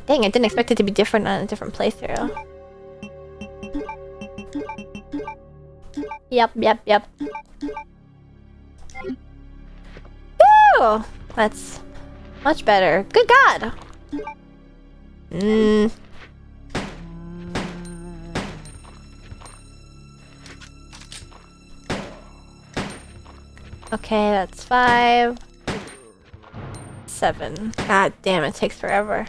Speaker 1: Dang, I didn't expect it to be different on a different playthrough. Yep. Woo! That's much better. Good God! Okay, that's 5. 7. God damn, it takes forever.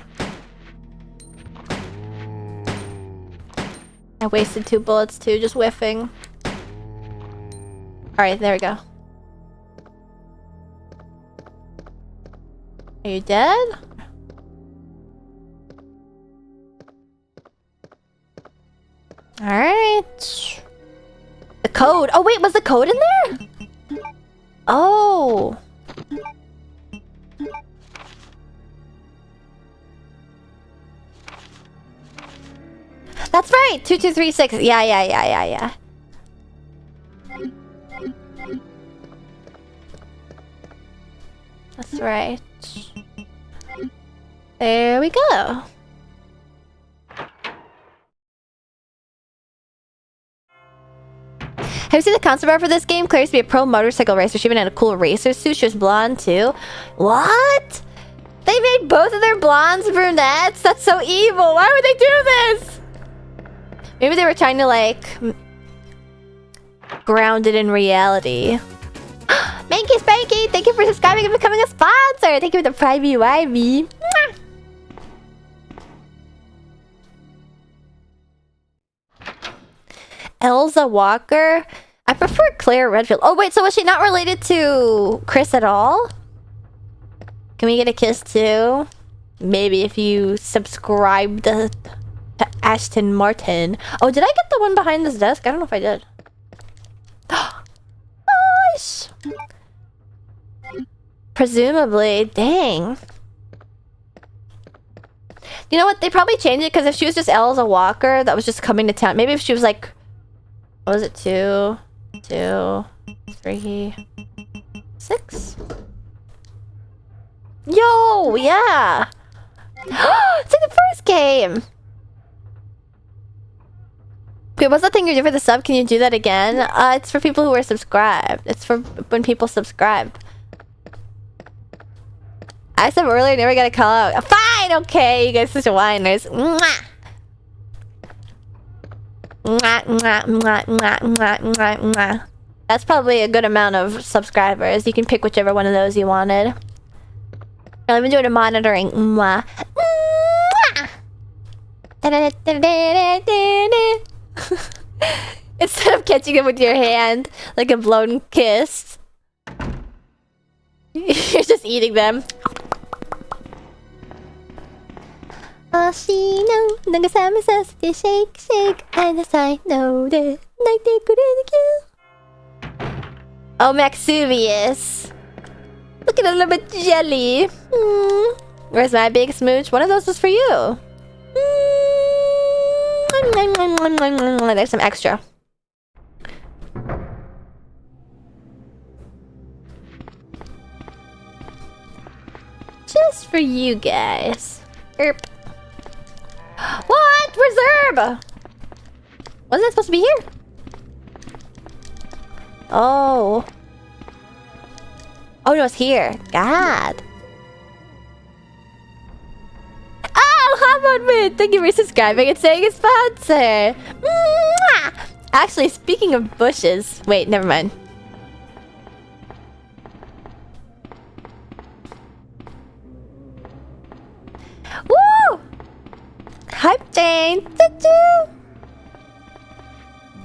Speaker 1: I wasted 2 bullets too, just whiffing. Alright, there we go. Are you dead? Alright. The code. Oh wait, was the code in there? Oh. That's right! 2236. Yeah. That's right. There we go. Have you seen the concept art for this game? Claire used to be a pro motorcycle racer. She even had a cool racer suit. She was blonde too. What? They made both of their blondes brunettes? That's so evil. Why would they do this? Maybe they were trying to like ground it in reality. Manky Spanky, thank you for subscribing and becoming a sponsor. Thank you for the private YB. Elsa Walker. I prefer Claire Redfield. Oh wait, so was she not related to Chris at all? Can we get a kiss too? Maybe if you subscribe to Ashton Martin. Oh, did I get the one behind this desk? I don't know if I did. Nice! Presumably. Dang. You know what? They probably changed it because if she was just Elsa Walker that was just coming to town. Maybe if she was like... What was it? 2, 3, 6? Yo! Yeah! It's like the first game! Wait, what's the thing you do for the sub? Can you do that again? It's for people who are subscribed. It's for when people subscribe. I said earlier, never got a call out. Fine, okay, you guys are such whiners. Mwah! Mwah, mwah, mwah, mwah, mwah, mwah, mwah. That's probably a good amount of subscribers. You can pick whichever one of those you wanted. I've been doing a monitoring. Mwah. Mwah. Instead of catching it with your hand, like a blown kiss, you're just eating them. Shake, shake, and the side know that like they couldn't kill. Oh, Maxuvius. Look at a little bit jelly. Where's my big smooch? One of those was for you. There's some extra. Just for you guys. Erp. What? Where's Herb? Wasn't it supposed to be here? Oh. Oh no, it's here. God. Oh, Hamon, thank you for subscribing and saying it's sponsor. Mwah! Actually, speaking of bushes, wait, never mind. Woo! Hype Jane!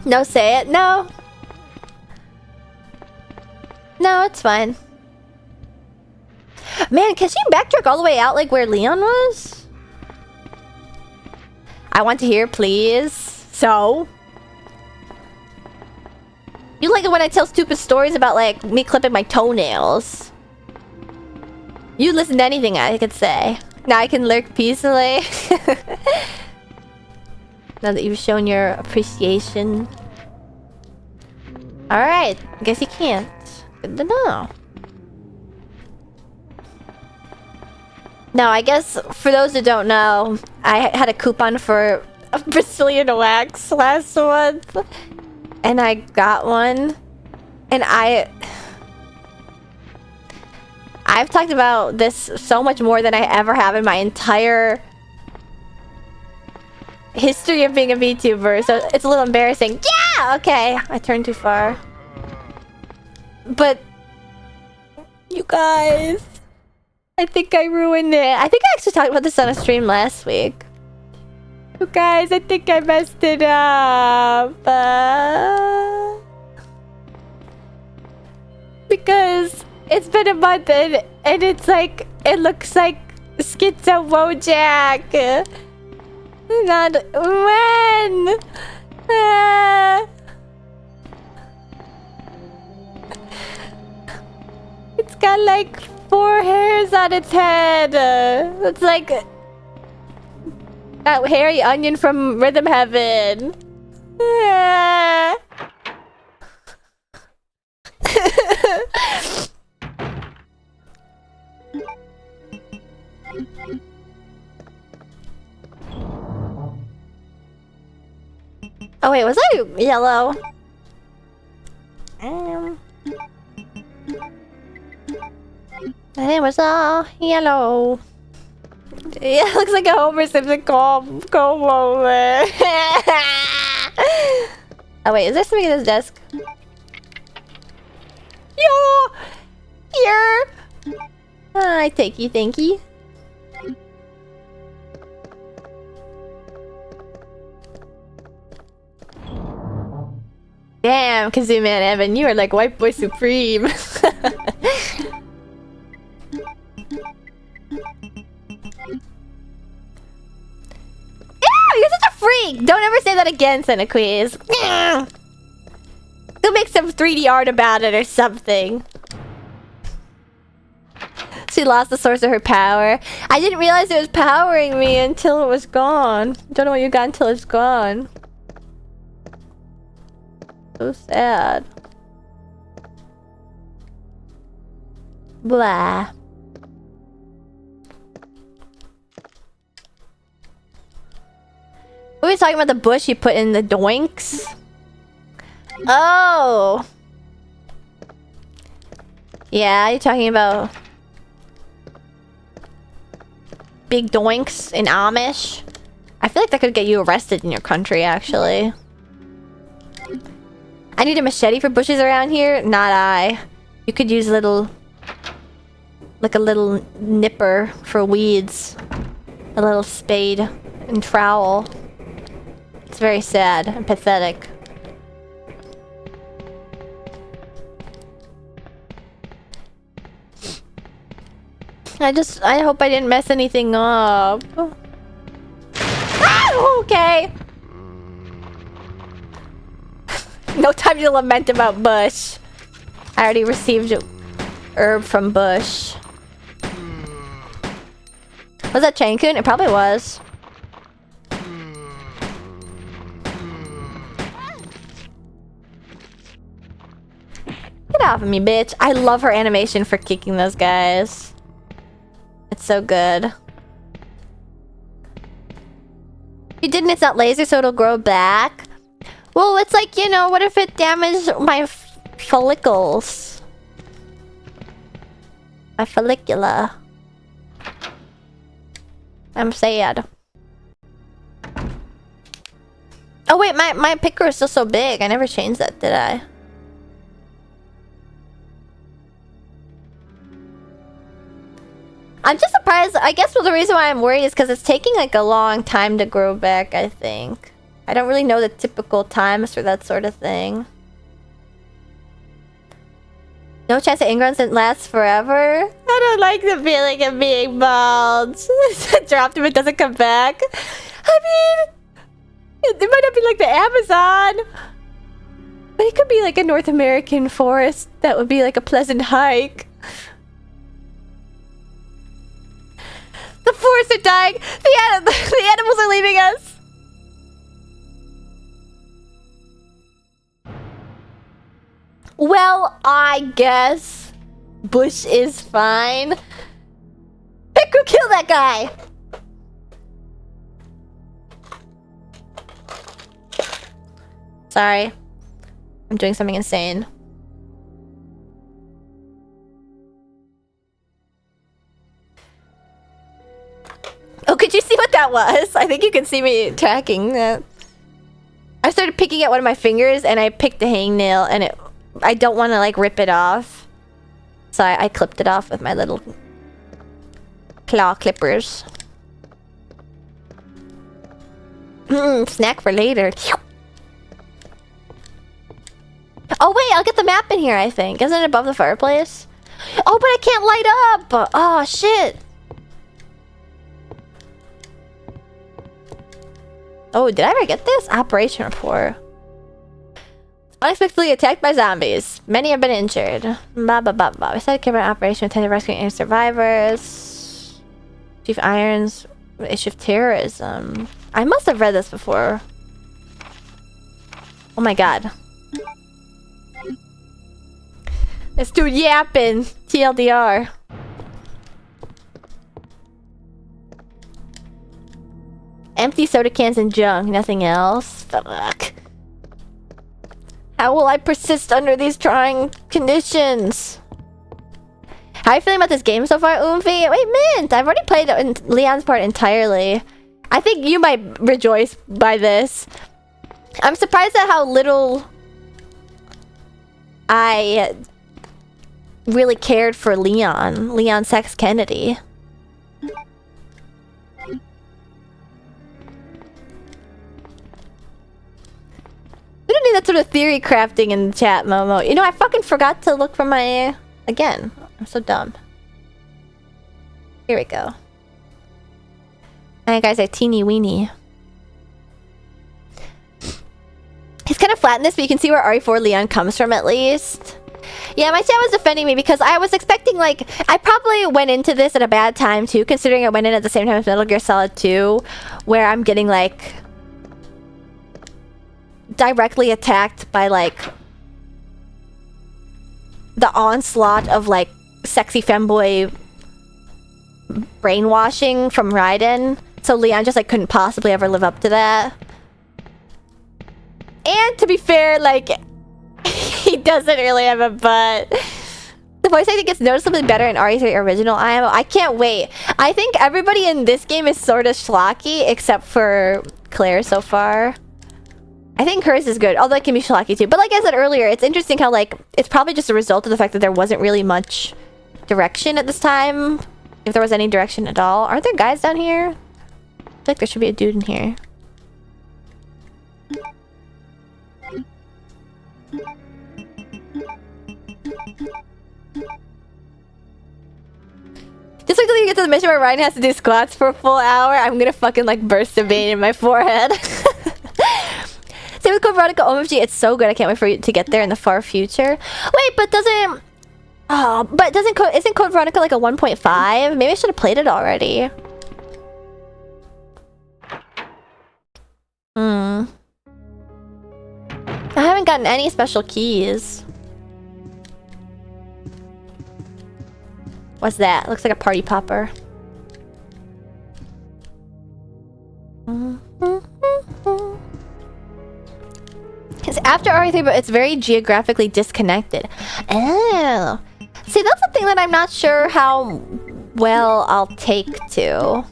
Speaker 1: No, say it. No. No, it's fine. Man, can she backtrack all the way out like where Leon was? I want to hear, please. So? You like it when I tell stupid stories about like me clipping my toenails. You listen to anything I could say. Now I can lurk peacefully. Now that you've shown your appreciation. Alright, guess you can't. Good to know. No, I guess for those who don't know, I had a coupon for a Brazilian wax last month. And I got one. And I've talked about this so much more than I ever have in my entire history of being a VTuber. So it's a little embarrassing. Yeah! Okay, I turned too far. But you guys, I think I ruined it. I think I actually talked about this on a stream last week. You guys, I think I messed it up. Because it's been a month and it's like, it looks like Schizo Wojak. Not when. It's got like 4 hairs on its head. It's like that hairy onion from Rhythm Heaven. Oh wait, was I yellow? It was all yellow. Yeah, it looks like a Homer Simpson comb moment. Oh wait, is there something in this desk? Yo! Here! Hi, thank you. Damn, Kazoo Man Evan, you are like white boy supreme. You're such a freak! Don't ever say that again, Cinequiz. Go make some 3D art about it or something. She lost the source of her power. I didn't realize it was powering me until it was gone. Don't know what you got until it's gone. So sad. Blah. We were talking about the bush you put in the doinks. Oh. Yeah, you're talking about big doinks in Amish. I feel like that could get you arrested in your country, actually. I need a machete for bushes around here. Not I. You could use a little nipper for weeds. A little spade and trowel. It's very sad and pathetic. I hope I didn't mess anything up. Ah, okay. No time to lament about Bush. I already received herb from Bush. Was that Chankun? It probably was. Get off of me, bitch. I love her animation for kicking those guys. It's so good. You didn't, it's not laser, so it'll grow back. Well, it's like, you know, what if it damaged my follicles? My follicula. I'm sad. Oh wait, my picker is still so big. I never changed that, did I? I'm just surprised. I guess the reason why I'm worried is because it's taking like a long time to grow back, I think. I don't really know the typical times for that sort of thing. No chance that ingrowns didn't last forever? I don't like the feeling of being bald. Dropped him, it doesn't come back. I mean, it might not be like the Amazon. But it could be like a North American forest. That would be like a pleasant hike. The forests are dying. The animals are leaving us. Well, I guess Bush is fine. Piku, kill that guy! Sorry. I'm doing something insane. Oh, could you see what that was? I think you can see me tracking that. I started picking at one of my fingers and I picked the hangnail and I don't want to like rip it off. So I clipped it off with my little claw clippers. Snack for later. Oh wait, I'll get the map in here, I think. Isn't it above the fireplace? Oh, but I can't light up! Oh, shit. Oh, did I ever get this? Operation report. Unexpectedly attacked by zombies. Many have been injured. Blah, blah, blah, blah. We started carrying an operation intended to rescue any survivors. Chief Irons, issue of terrorism. I must have read this before. Oh my god. This dude yapping. TLDR. Empty soda cans and junk. Nothing else. Fuck. How will I persist under these trying conditions? How are you feeling about this game so far, Oomphy? Wait, Mint! I've already played Leon's part entirely. I think you might rejoice by this. I'm surprised at how little I really cared for Leon. Leon Sex Kennedy. We don't need that sort of theory crafting in the chat, Momo. You know, I fucking forgot to look for my... Again. I'm so dumb. Here we go. And guys are teeny weeny. He's kind of flat in this, but you can see where RE4 Leon comes from at least. Yeah, my chat was defending me because I was expecting, like... I probably went into this at a bad time, too, considering I went in at the same time as Metal Gear Solid 2, where I'm getting, like... directly attacked by, like... the onslaught of, like, sexy femboy brainwashing from Raiden. So Leon just, like, couldn't possibly ever live up to that. And to be fair, like... he doesn't really have a butt. The voice acting gets noticeably better in RE3 original IMO. I can't wait. I think everybody in this game is sort of schlocky, except for Claire so far. I think hers is good, although it can be schlocky too. But like I said earlier, it's interesting how, like, it's probably just a result of the fact that there wasn't really much direction at this time. If there was any direction at all. Aren't there guys down here? I feel like there should be a dude in here. Just wait till you get to the mission where Ryan has to do squats for a full hour. I'm gonna fucking like burst a vein in my forehead. Same with Code Veronica OMG, it's so good. I can't wait for you to get there in the far future. Wait, but doesn't... Oh, but isn't Code Veronica like a 1.5? Maybe I should have played it already. I haven't gotten any special keys. What's that? Looks like a party popper. It's after RE3, but it's very geographically disconnected. Oh. See, that's the thing that I'm not sure how well I'll take to.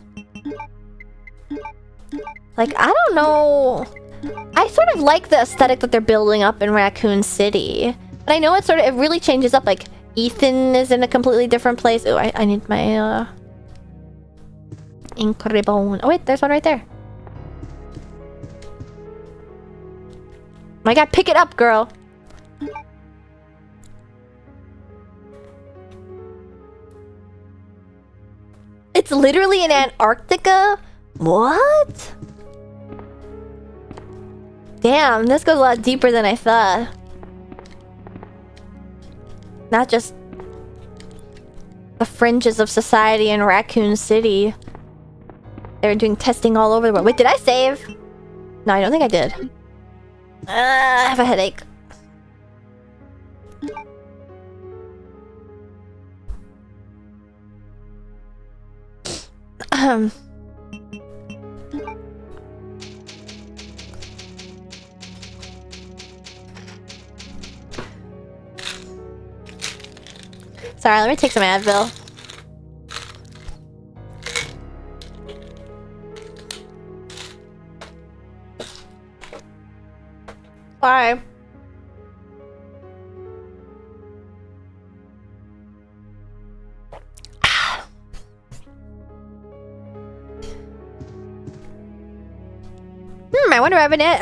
Speaker 1: Like, I don't know. I sort of like the aesthetic that they're building up in Raccoon City. But I know it sort of, it really changes up. Like, Ethan is in a completely different place. Oh, I need my, ink ribbon. Oh, wait, there's one right there. My God, pick it up, girl. It's literally in Antarctica? What? Damn, this goes a lot deeper than I thought. Not just the fringes of society in Raccoon City. They were doing testing all over the world. Wait, did I save? No, I don't think I did. I have a headache. Sorry, let me take some Advil. Sorry. I wonder I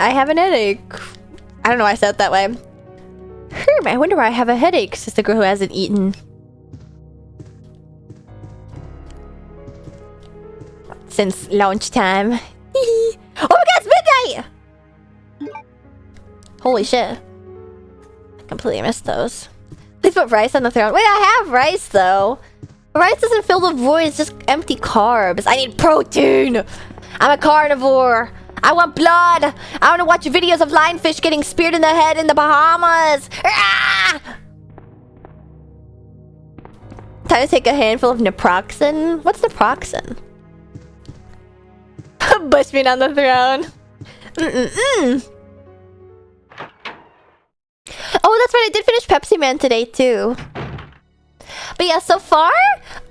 Speaker 1: have an headache. I don't know why I said it that way. I wonder why I have a headache, says the girl who hasn't eaten since lunchtime. Oh my God, it's midnight! Holy shit. I completely missed those. Please put rice on the throne. Wait, I have rice though. Rice doesn't fill the void, it's just empty carbs. I need protein! I'm a carnivore. I want blood! I want to watch videos of lionfish getting speared in the head in the Bahamas! Ah! Time to take a handful of naproxen. What's naproxen? Bushmeat on the throne. Oh, that's right. I did finish Pepsi Man today too. But yeah, so far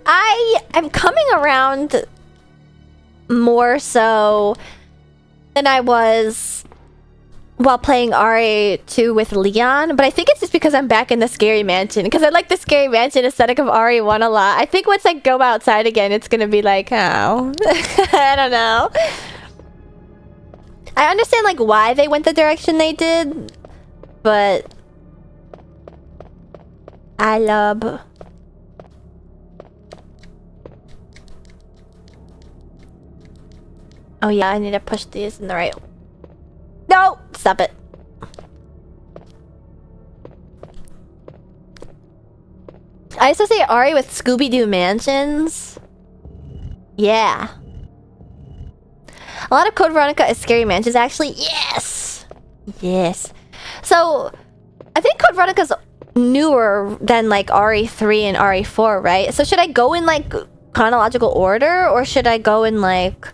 Speaker 1: I am coming around more so than I was while playing RE2 with Leon, but I think it's just because I'm back in the Scary Mansion, because I like the Scary Mansion aesthetic of RE1 a lot. I think once I go outside again, it's gonna be like, oh, I don't know. I understand like why they went the direction they did, but I love... Oh yeah, I need to push these in the right... No! Stop it. I used to say RE with Scooby-Doo Mansions. Yeah. A lot of Code Veronica is Scary Mansions, actually. Yes! Yes. So, I think Code Veronica's newer than, like, RE3 and RE4, right? So should I go in, like, chronological order? Or should I go in, like...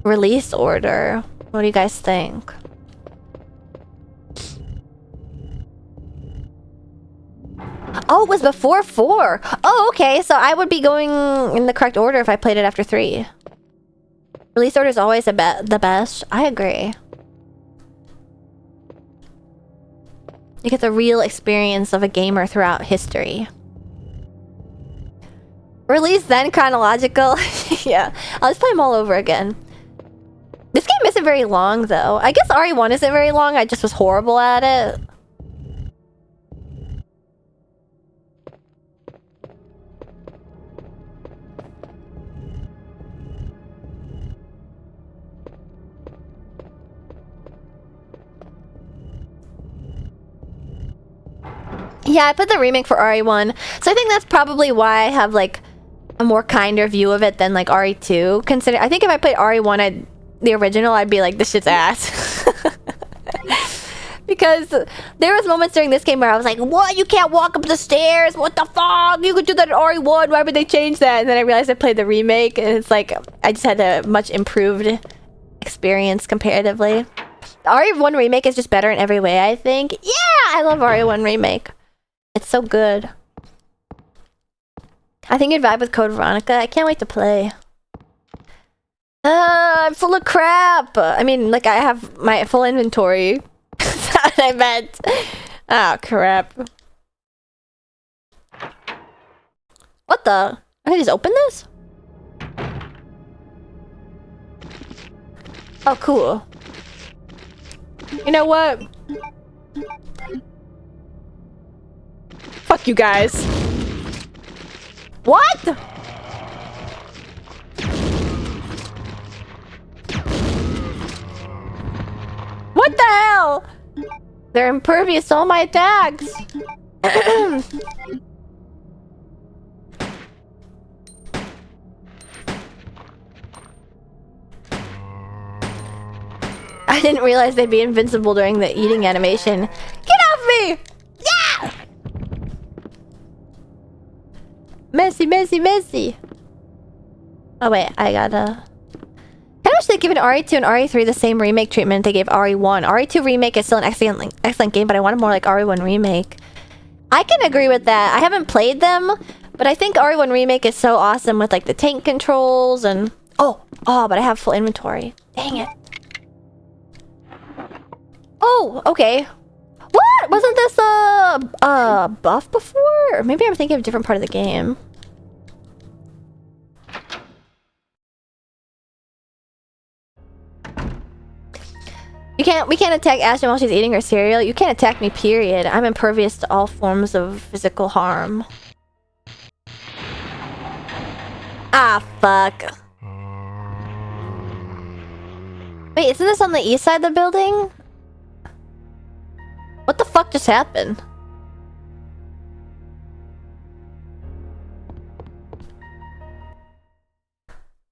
Speaker 1: release order? What do you guys think? Oh, it was before 4. Oh, okay. So I would be going in the correct order if I played it after 3. Release order is always the best. I agree. You get the real experience of a gamer throughout history. Release then chronological. Yeah, I'll just play them all over again. This game isn't very long, though. I guess RE1 isn't very long, I just was horrible at it. Yeah, I put the remake for RE1, so I think that's probably why I have, like, a more kinder view of it than, like, RE2. I think if I played RE1, the original, I'd be like, this shit's ass. Because there was moments during this game where I was like, what? You can't walk up the stairs? What the fuck? You could do that in RE1. Why would they change that? And then I realized I played the remake, and it's like, I just had a much improved experience comparatively. The RE1 remake is just better in every way, I think. Yeah! I love RE1 remake. It's so good. I think you'd vibe with Code Veronica. I can't wait to play. I'm full of crap. I mean, like, I have my full inventory. That's what I meant. Oh, crap. What the? I can just open this? Oh, cool. You know what? Fuck you guys. What? What the hell? They're impervious to all my attacks. I didn't realize they'd be invincible during the eating animation. Get off me! Yeah! Messy, messy, messy. Oh wait, I gotta... I wish they'd given RE2 and RE3 the same remake treatment they gave RE1. RE2 Remake is still an excellent game, but I wanted more like RE1 Remake. I can agree with that. I haven't played them, but I think RE1 Remake is so awesome with like the tank controls and... Oh, but I have full inventory. Dang it. Oh, okay. What? Wasn't this a buff before? Or maybe I'm thinking of a different part of the game. We can't attack Ashley while she's eating her cereal. You can't attack me, period. I'm impervious to all forms of physical harm. Ah, fuck. Wait, isn't this on the east side of the building? What the fuck just happened?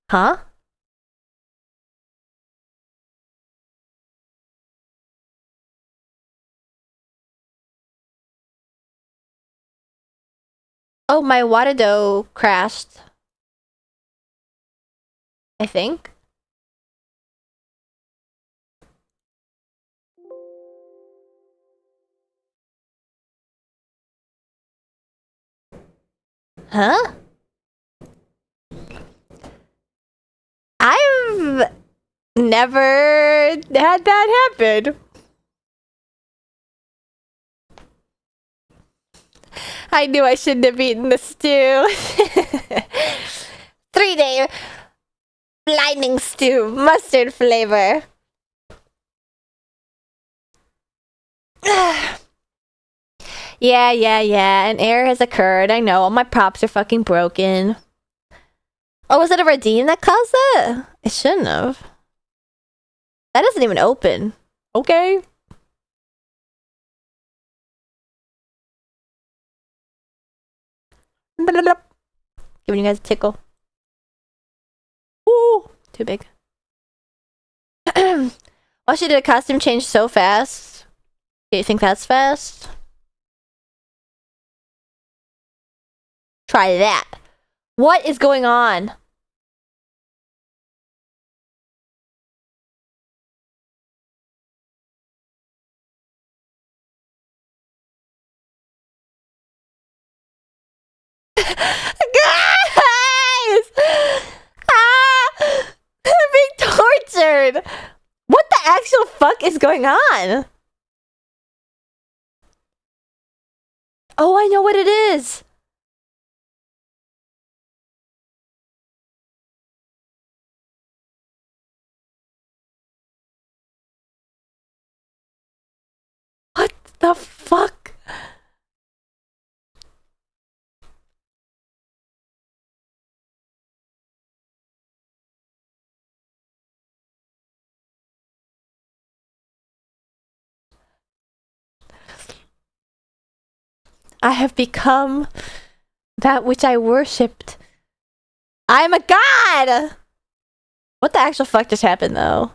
Speaker 1: Huh? Oh, my Watado crashed. I think. Huh? I've never had that happen. I knew I shouldn't have eaten the stew. 3-day blinding stew, mustard flavor. Yeah, an error has occurred. I know, all my props are fucking broken. Oh, was it a redeem that caused that? It shouldn't have. That doesn't even open. Okay. Giving you guys a tickle. Ooh, too big. Why she did a costume change so fast? Do you think that's fast? Try that. What is going on? Guys! I'm being tortured! What the actual fuck is going on? Oh, I know what it is! What the fuck? I have become that which I worshipped. I am a god! What the actual fuck just happened, though?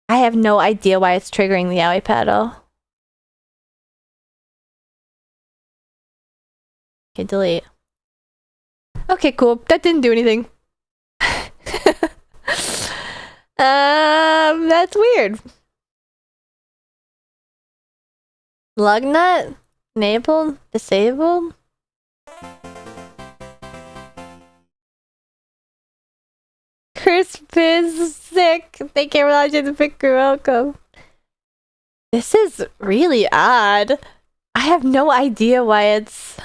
Speaker 1: I have no idea why it's triggering the yaoi paddle. Okay, delete. Okay, cool. That didn't do anything. That's weird. Lug nut? Enabled? Disabled? Crisp is sick. Thank you for watching the pick. You're welcome. This is really odd. I have no idea why it's...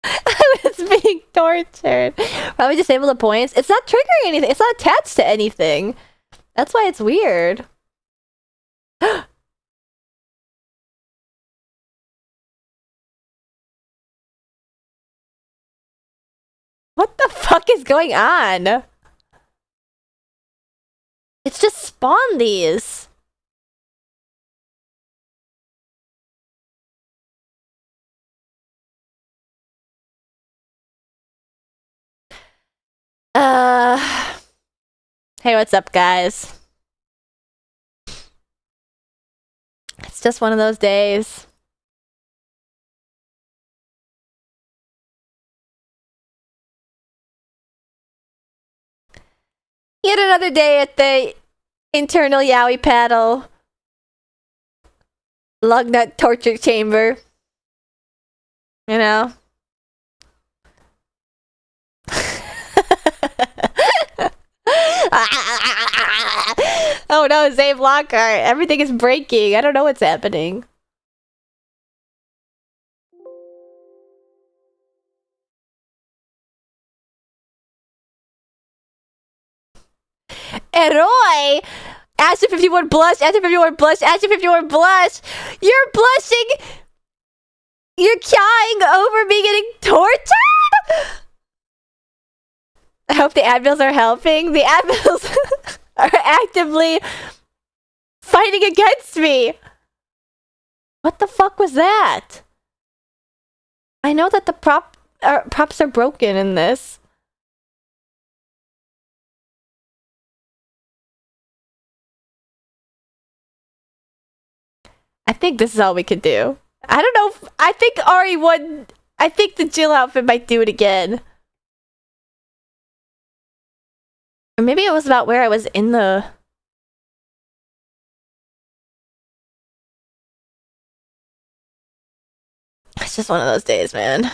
Speaker 1: I it's being tortured. Probably disable the points. It's not triggering anything. It's not attached to anything. That's why it's weird. What the fuck is going on? It's just spawned these. Hey, what's up, guys? It's just one of those days. Yet another day at the internal Yowie paddle lugnut torture chamber. You know? Oh no, Zave Lockhart. Everything is breaking. I don't know what's happening. Eroy! Asher 51 blush, Asher 51 blush, Asher 51 blush! You're blushing! You're crying over me getting tortured? I hope the admins are helping. The admins are actively fighting against me. What the fuck was that? I know that the props are broken in this. I think this is all we could do. I don't know. I think Ari won. I think the Jill outfit might do it again. Or maybe it was about where I was in the... It's just one of those days, man.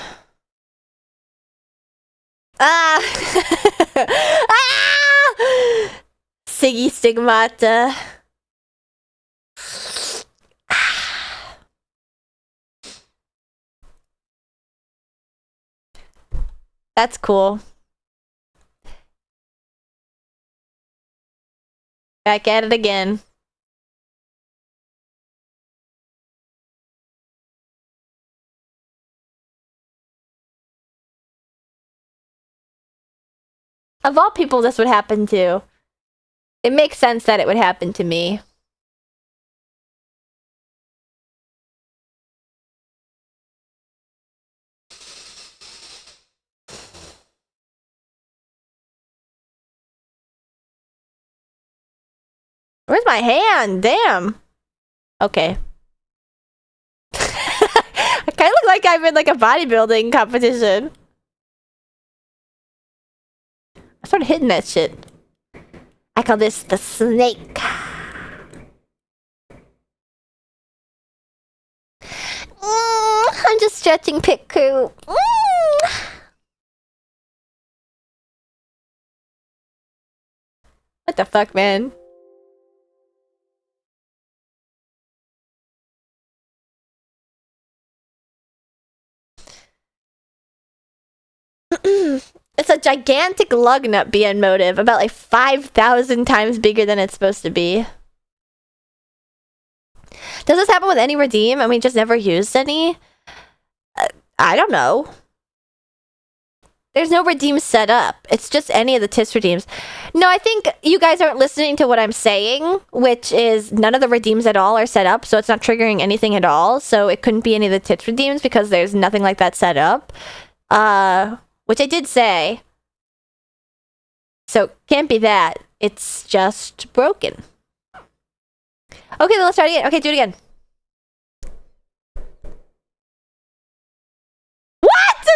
Speaker 1: Ah! Ah! Siggy Stigmata. That's cool. Back at it again. Of all people this would happen to. It makes sense that it would happen to me. Where's my hand? Damn. Okay. I kind of look like I'm in like a bodybuilding competition. I started hitting that shit. I call this the snake. I'm just stretching Piku. What the fuck, man? It's a gigantic lug nut BN motive, about like 5,000 times bigger than it's supposed to be. Does this happen with any redeem? I mean, just never used any? I don't know. There's no redeem set up. It's just any of the TIS redeems. No, I think you guys aren't listening to what I'm saying, which is none of the redeems at all are set up, so it's not triggering anything at all. So it couldn't be any of the TIS redeems because there's nothing like that set up. Which I did say. So, can't be that. It's just broken. Okay, then let's try it again. Okay, do it again. What?!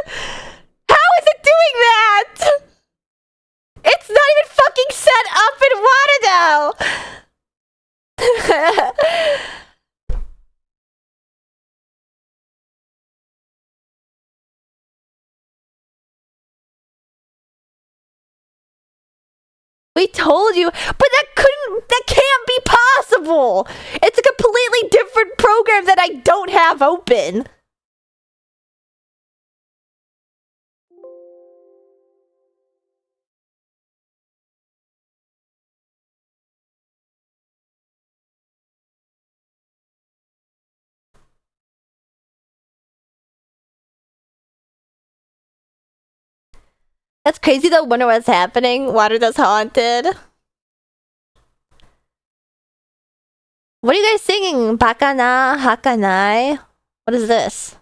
Speaker 1: How is it doing that?! It's not even fucking set up in Waterdale! We told you, but that can't be possible. It's a completely different program that I don't have open. That's crazy though. Wonder what's happening. Water that's haunted. What are you guys singing? Bakana, hakanai. What is this?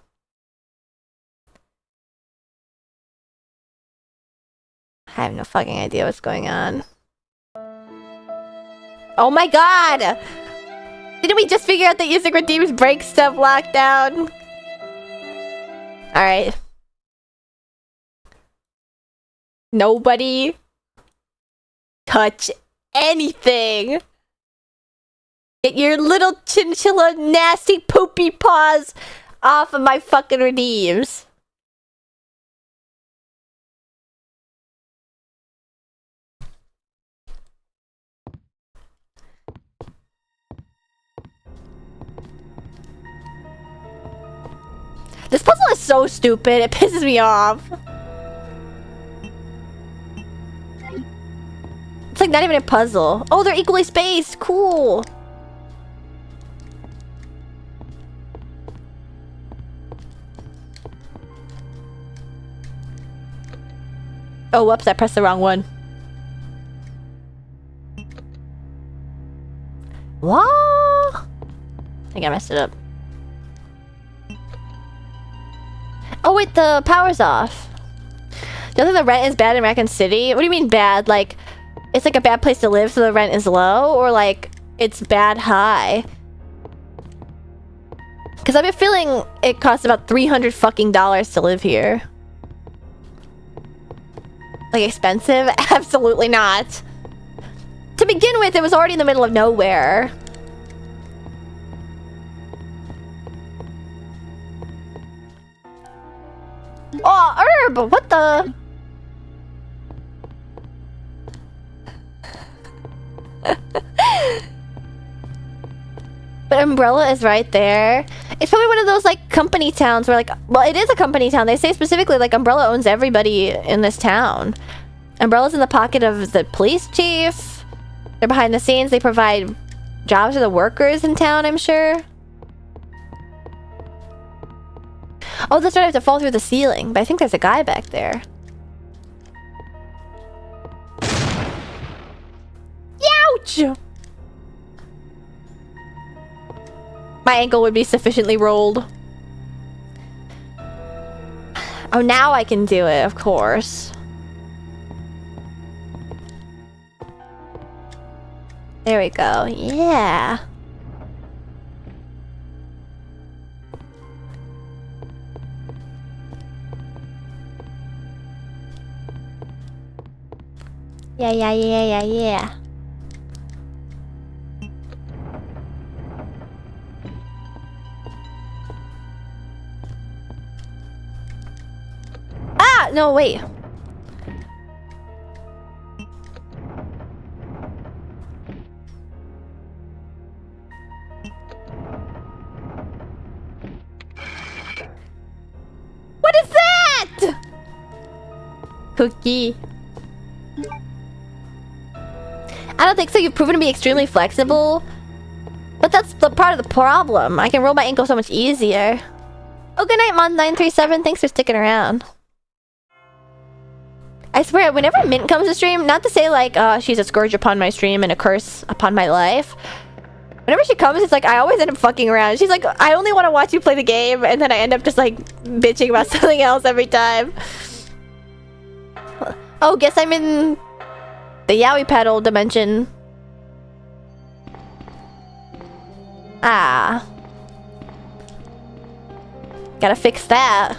Speaker 1: I have no fucking idea what's going on. Oh my god! Didn't we just figure out that using redeems break stuff lockdown? Alright. Nobody touch anything! Get your little chinchilla nasty poopy paws off of my fucking redeems. This puzzle is so stupid, it pisses me off. It's like not even a puzzle. Oh, they're equally spaced. Cool. Oh, whoops, I pressed the wrong one. What? I think I messed it up. Oh wait, the power's off. Do you think the rent is bad in Raccoon City? What do you mean bad? Like, it's like a bad place to live so the rent is low? Or like, it's bad high? Because I've been feeling it costs about $300 fucking to live here. Like, expensive? Absolutely not. To begin with, it was already in the middle of nowhere. Oh, herb! What the? But Umbrella is right there. It's probably one of those, like, company towns where, like... Well, it is a company town. They say specifically, like, Umbrella owns everybody in this town. Umbrella's in the pocket of the police chief. They're behind the scenes. They provide jobs to the workers in town, I'm sure. Oh, that's right. I have to fall through the ceiling. But I think there's a guy back there. Youch! My ankle would be sufficiently rolled. Oh, now I can do it, of course. There we go. Yeah. Yeah. Ah! No, wait. What is that? Cookie. I don't think so. You've proven to be extremely flexible. But that's the part of the problem. I can roll my ankle so much easier. Oh, good night, Mon937. Thanks for sticking around. I swear, whenever Mint comes to stream, not to say like, she's a scourge upon my stream and a curse upon my life. Whenever she comes, it's like, I always end up fucking around. She's like, I only want to watch you play the game, and then I end up just like, bitching about something else every time. Oh, guess I'm in the Yowie Paddle dimension. Ah. Gotta fix that.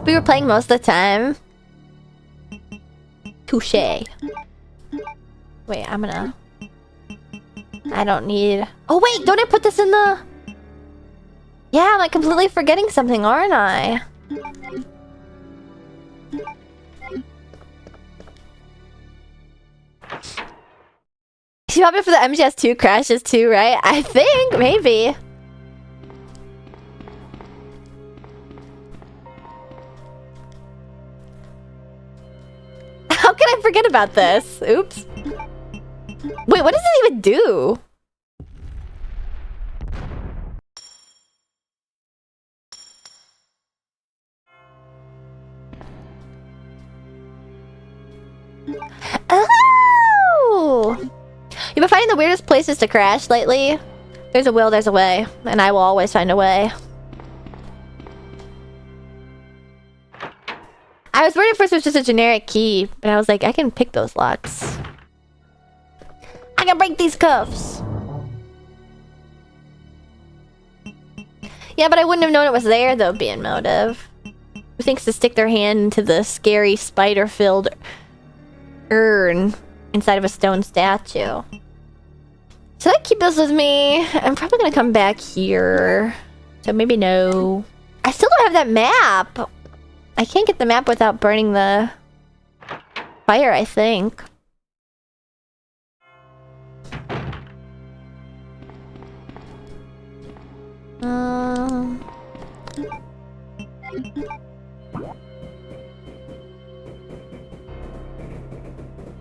Speaker 1: We were playing most of the time. Touché. Wait, I don't need... Oh wait, don't I put this in the... Yeah, I'm like completely forgetting something, aren't I? She's probably for the MGS2 crashes too, right? I think, maybe. How can I forget about this? Oops. Wait, what does it even do? Oh! You've been finding the weirdest places to crash lately? There's a will, there's a way. And I will always find a way. I was worried at first it was just a generic key, but I was like, I can pick those locks. I can break these cuffs! Yeah, but I wouldn't have known it was there, though, being motive. Who thinks to stick their hand into the scary spider-filled urn inside of a stone statue? Should I keep this with me? I'm probably gonna come back here. So maybe no. I still don't have that map! I can't get the map without burning the fire, I think.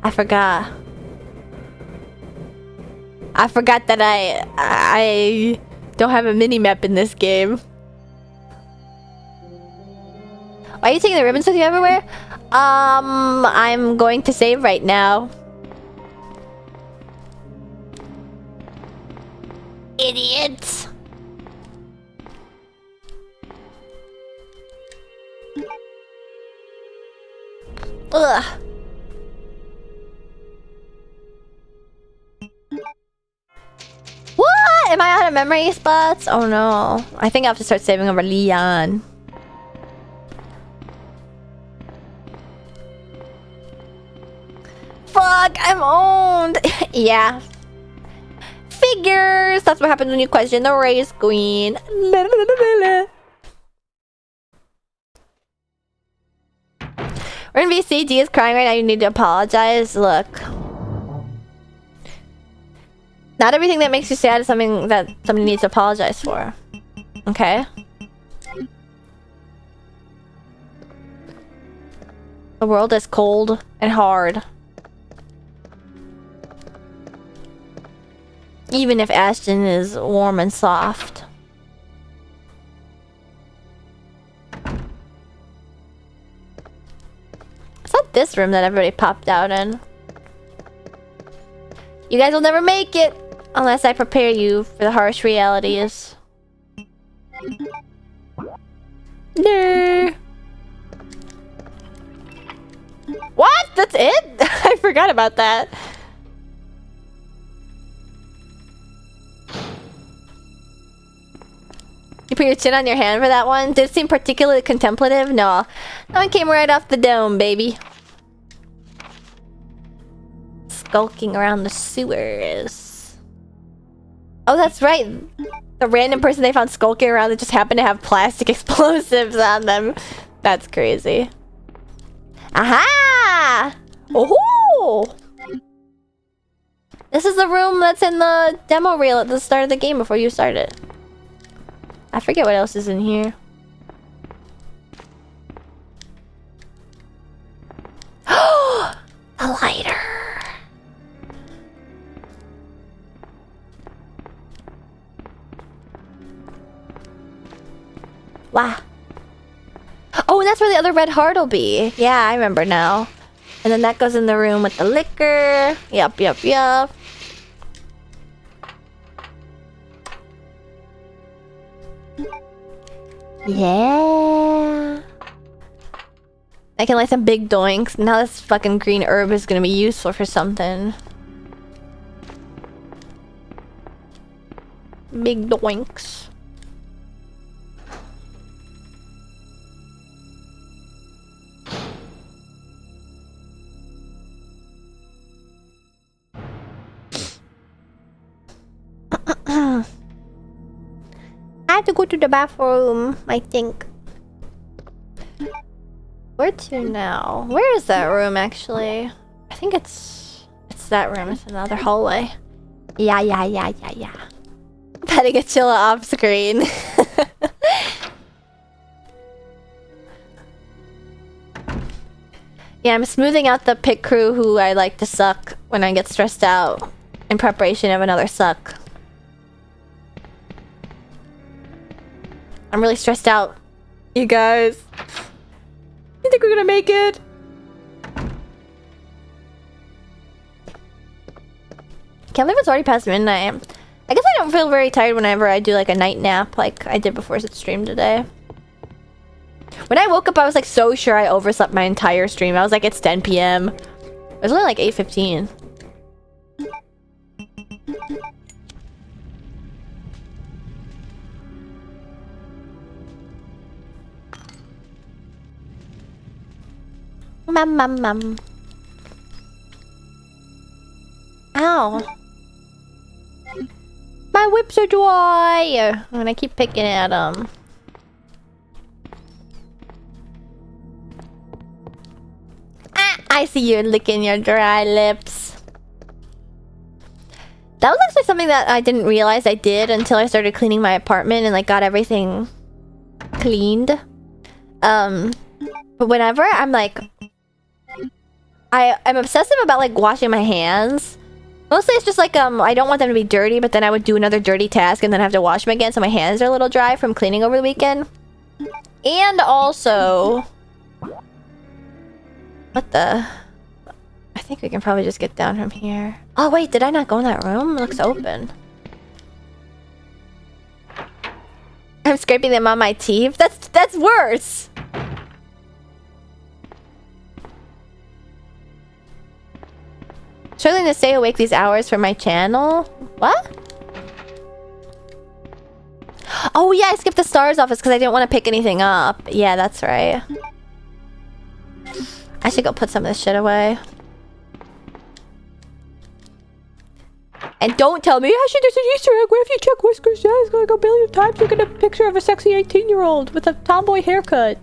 Speaker 1: I forgot. I forgot that I don't have a mini-map in this game. Why are you taking the ribbons with you everywhere? I'm going to save right now. Idiots! Ugh. What? Am I out of memory spots? Oh no. I think I have to start saving over Leon. Fuck, I'm owned. Yeah. Figures. That's what happens when you question the race queen. La, la, la, la, la. We're in VCD is crying right now. You need to apologize. Look. Not everything that makes you sad is something that somebody needs to apologize for. Okay? The world is cold and hard. Even if Ashton is warm and soft. It's not this room that everybody popped out in. You guys will never make it unless I prepare you for the harsh realities. No. What? That's it? I forgot about that. You put your chin on your hand for that one? Did it seem particularly contemplative? No. That one came right off the dome, baby. Skulking around the sewers. Oh, that's right. The random person they found skulking around that just happened to have plastic explosives on them. That's crazy. Aha! Oh! This is the room that's in the demo reel at the start of the game before you start it. I forget what else is in here. Oh! A lighter! Wow. Oh, and that's where the other red heart will be. Yeah, I remember now. And then that goes in the room with the liquor. Yup, yup, yup. Yeah. I can like some big doinks. Now this fucking green herb is gonna be useful for something. Big doinks. I have to go to the bathroom, I think. Where to now? Where is that room, actually? I think it's that room. It's another hallway. Yeah. Petting a Chilla off screen. Yeah, I'm smoothing out the pit crew who I like to suck when I get stressed out. in preparation of another suck. I'm really stressed out. You guys. You think we're gonna make it? Can't believe it's already past midnight. I guess I don't feel very tired whenever I do like a night nap like I did before the stream today. When I woke up, I was like so sure I overslept my entire stream. I was like, it's 10 p.m. It was only like 8:15. Mum. Ow. My whips are dry. And I keep picking at them. I see you licking your dry lips. That was actually something that I didn't realize I did until I started cleaning my apartment and like got everything cleaned. But whenever I'm like, I'm obsessive about like washing my hands. Mostly it's just like I don't want them to be dirty, but then I would do another dirty task and then have to wash them again, so my hands are a little dry from cleaning over the weekend. And also, what the? I think we can probably just get down from here. Oh wait, did I not go in that room? It looks open. I'm scraping them on my teeth. That's worse. Struggling to stay awake these hours for my channel. What? Oh yeah, I skipped the STARS office because I didn't want to pick anything up. Yeah, that's right. I should go put some of this shit away. And don't tell me, Ashley, there's an Easter egg where if you check Whiskers, yeah, it's like a billion times you get a picture of a sexy 18-year-old with a tomboy haircut.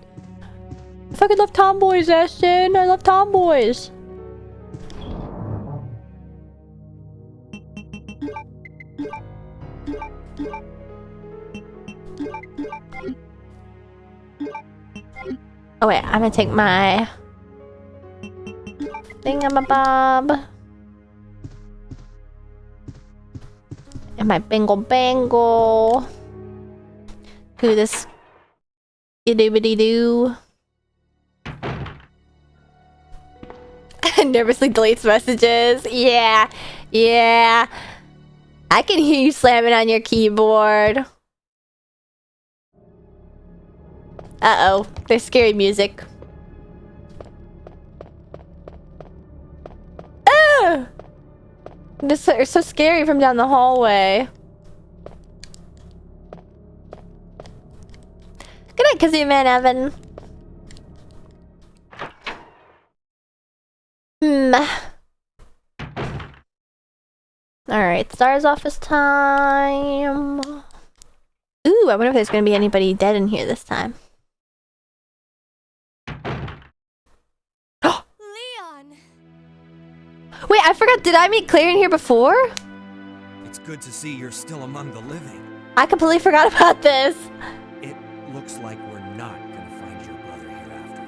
Speaker 1: I fucking love tomboys, Ashton. I love tomboys. Oh wait, I'm gonna take my thingamabob and my bangle to this doobity-doo. Nervously deletes messages. Yeah. I can hear you slamming on your keyboard. Uh-oh, there's scary music. Ah! This is so scary from down the hallway. Good night, Kazoo Man Evan. Alright, STARS office time. Ooh, I wonder if there's gonna be anybody dead in here this time.
Speaker 4: Leon!
Speaker 1: Wait, I forgot, did I meet Claire in here before?
Speaker 5: It's good to see you're still among the living.
Speaker 1: I completely forgot about this.
Speaker 5: It looks like we're not gonna find your brother here after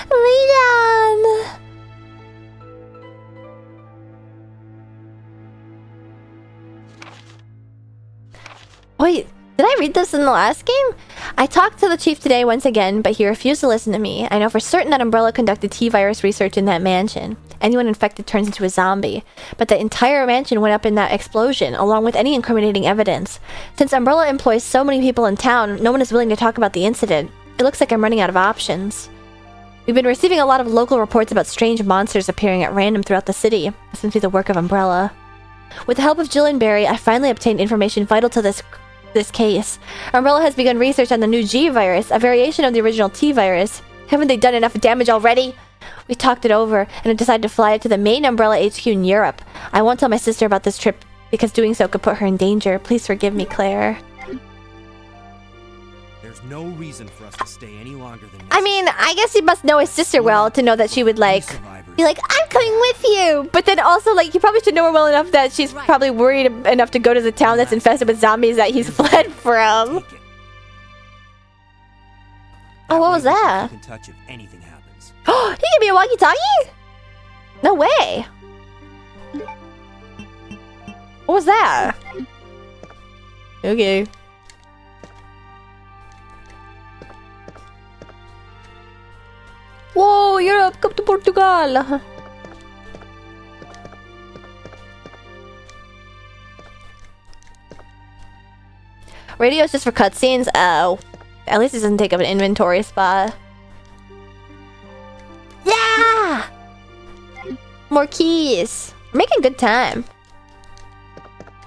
Speaker 5: all.
Speaker 1: Leon! Wait, did I read this in the last game? I talked to the chief today once again, but he refused to listen to me. I know for certain that Umbrella conducted T-virus research in that mansion. Anyone infected turns into a zombie. But the entire mansion went up in that explosion, along with any incriminating evidence. Since Umbrella employs so many people in town, no one is willing to talk about the incident. It looks like I'm running out of options. We've been receiving a lot of local reports about strange monsters appearing at random throughout the city. This seems to be the work of Umbrella. With the help of Jill and Barry, I finally obtained information vital to this case. Umbrella has begun research on the new G virus, a variation of the original T virus. Haven't they done enough damage already? We talked it over and have decided to fly it to the main Umbrella HQ in Europe. I won't tell my sister about this trip because doing so could put her in danger. Please forgive me, Claire.
Speaker 5: There's no reason for us to stay any longer than
Speaker 1: I mean, I guess he must know his sister well to know that she would like be like, I'm coming with you. But then also like, you probably should know her well enough that she's probably worried enough to go to the town that's infested with zombies that he's fled from. Oh, what was that?
Speaker 5: Can touch if anything happens.
Speaker 1: Oh, he can be a walkie-talkie? No way! What was that? Okay. Whoa, Europe, come to Portugal! Radio is just for cutscenes? Oh. At least it doesn't take up an inventory spot. Yeah! More keys. We're making good time.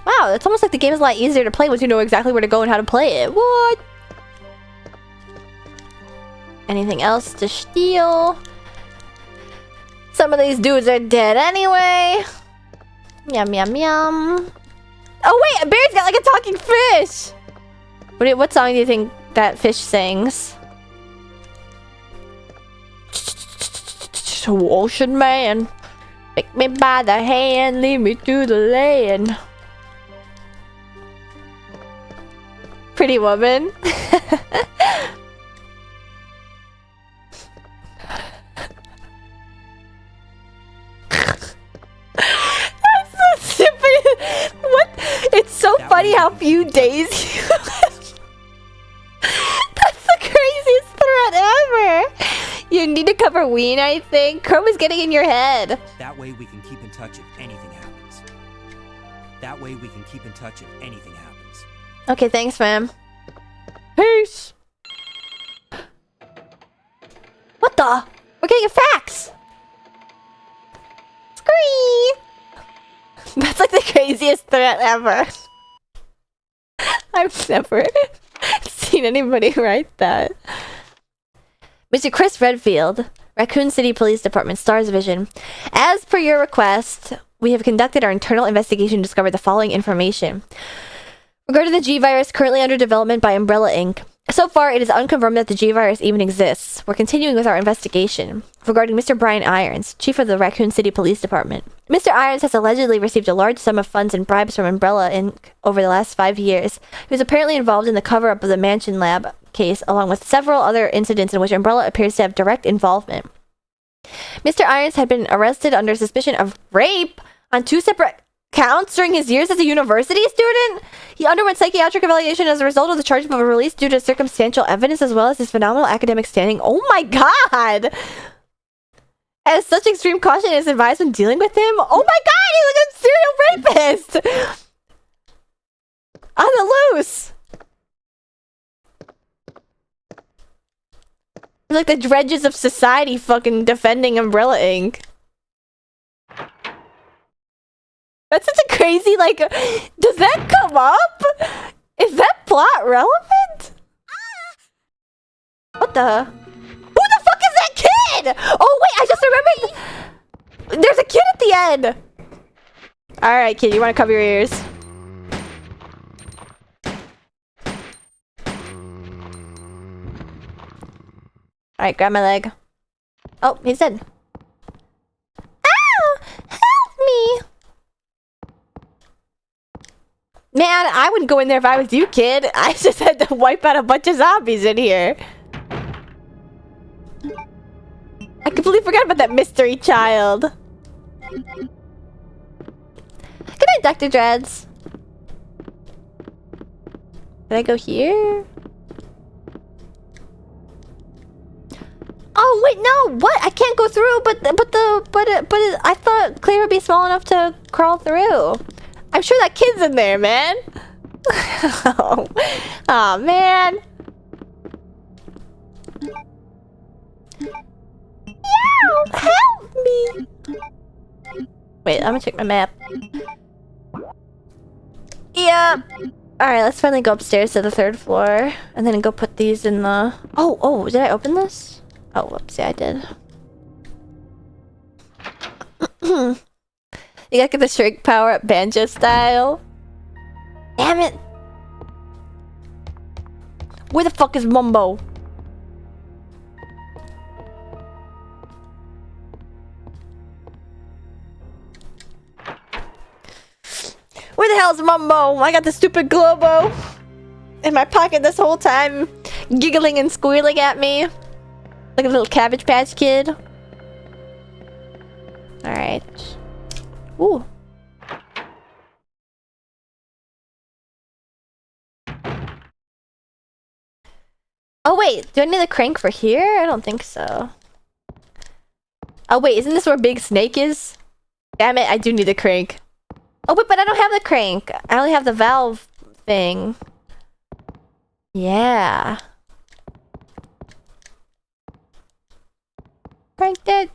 Speaker 1: Wow, it's almost like the game is a lot easier to play once you know exactly where to go and how to play it. What? Anything else to steal? Some of these dudes are dead anyway. Yum, yum, yum. Oh wait, a bear's got like a talking fish! What song do you think that fish sings? Ocean man, pick me by the hand, lead me to the land. Pretty Woman. That's so stupid. What? It's so funny how few days you live. That's the craziest threat ever. You need to cover Ween, I think. Chrome is getting in your head.
Speaker 6: That way we can keep in touch if anything happens. That way we can keep in touch if anything happens.
Speaker 1: Okay, thanks, fam. Peace. What the? We're getting a fax. Scree. That's like the craziest threat ever. I've never seen anybody write that. Mr. Chris Redfield, Raccoon City Police Department, Stars Vision. As per your request, we have conducted our internal investigation and discovered the following information. Regarding the G-Virus currently under development by Umbrella Inc., so far it is unconfirmed that the G-Virus even exists. We're continuing with our investigation. Regarding Mr. Brian Irons, Chief of the Raccoon City Police Department. Mr. Irons has allegedly received a large sum of funds and bribes from Umbrella Inc. over the last 5 years. He was apparently involved in the cover-up of the Mansion Lab case, along with several other incidents in which Umbrella appears to have direct involvement. Mr. Irons had been arrested under suspicion of rape on 2 separate counts during his years as a university student. He underwent psychiatric evaluation as a result of the charge of a release due to circumstantial evidence as well as his phenomenal academic standing. Oh my god! As such extreme caution is advised when dealing with him. Oh my god, he's like a serial rapist! On the loose! He's like the dredges of society fucking defending Umbrella Inc. That's such a crazy, like, does that come up? Is that plot relevant? What the? Who the fuck is that kid? Oh wait, I just remembered. There's a kid at the end. Alright kid, you wanna cover your ears? Alright, grab my leg. Oh, he's dead. Ow! Help me! Man, I wouldn't go in there if I was you, kid. I just had to wipe out a bunch of zombies in here. I completely forgot about that mystery child. Good night, Dr. Dreads. Did I go here? Oh wait, no! What? I can't go through. But I thought Claire would be small enough to crawl through. I'm sure that kid's in there, man. Oh, man. Yow, help me. Wait, I'm gonna check my map. Yeah. Alright, let's finally go upstairs to the 3rd floor. And then go put these in the... Oh, did I open this? Oh, whoops, yeah, I did. You gotta get the shrink power up banjo style. Damn it! Where the fuck is Mumbo? Where the hell is Mumbo? I got the stupid Globo in my pocket this whole time, giggling and squealing at me like a little Cabbage Patch Kid. Alright. Ooh. Oh wait, do I need the crank for here? I don't think so. Oh wait, isn't this where Big Snake is? Damn it, I do need the crank. Oh wait, but I don't have the crank. I only have the valve thing. Yeah. Pranked it.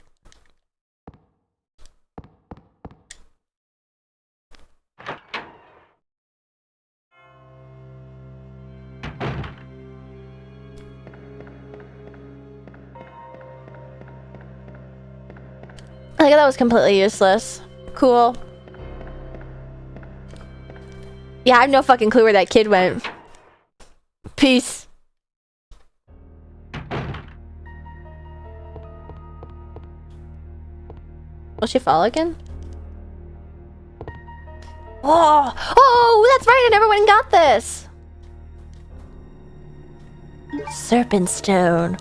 Speaker 1: I think that was completely useless. Cool. Yeah, I have no fucking clue where that kid went. Peace. Will she fall again? Oh! Oh, that's right! I never went and got this! Serpent Stone.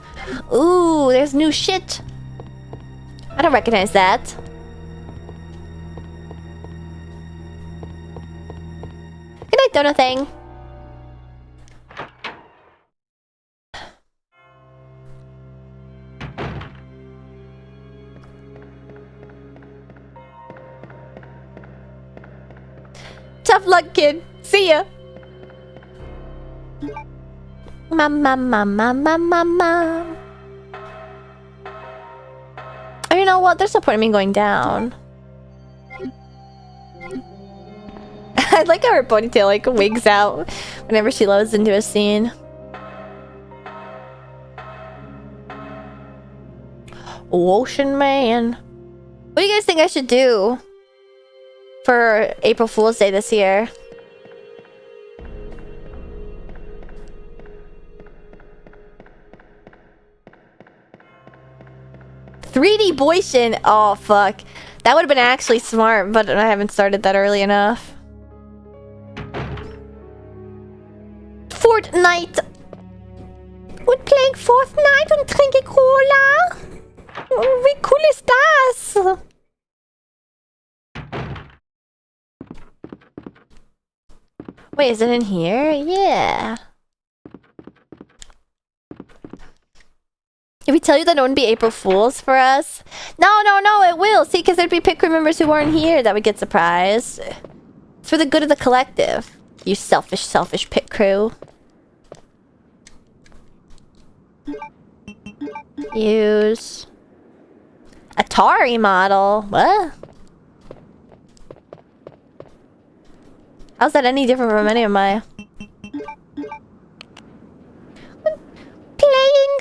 Speaker 1: Ooh, there's new shit. I don't recognize that. Good night, Donut Thing. Tough luck, kid. See ya. Mama, mama, mama, mama. Oh, you know what? There's no point in me going down. I like how her ponytail like wigs out whenever she loads into a scene. Ocean Man. What do you guys think I should do for April Fool's Day this year? 3D Boyshin. Oh, fuck. That would have been actually smart, but I haven't started that early enough. Fortnite. We're playing Fortnite und trinke Cola. Wie cool ist das? Wait, is it in here? Yeah. Did we tell you that it wouldn't be April Fools for us? No, no, no, it will. See, because there'd be pit crew members who weren't here that would get surprised. It's for the good of the collective. You selfish, selfish pit crew. Use Atari model. What? How's that any different from any of my... Playing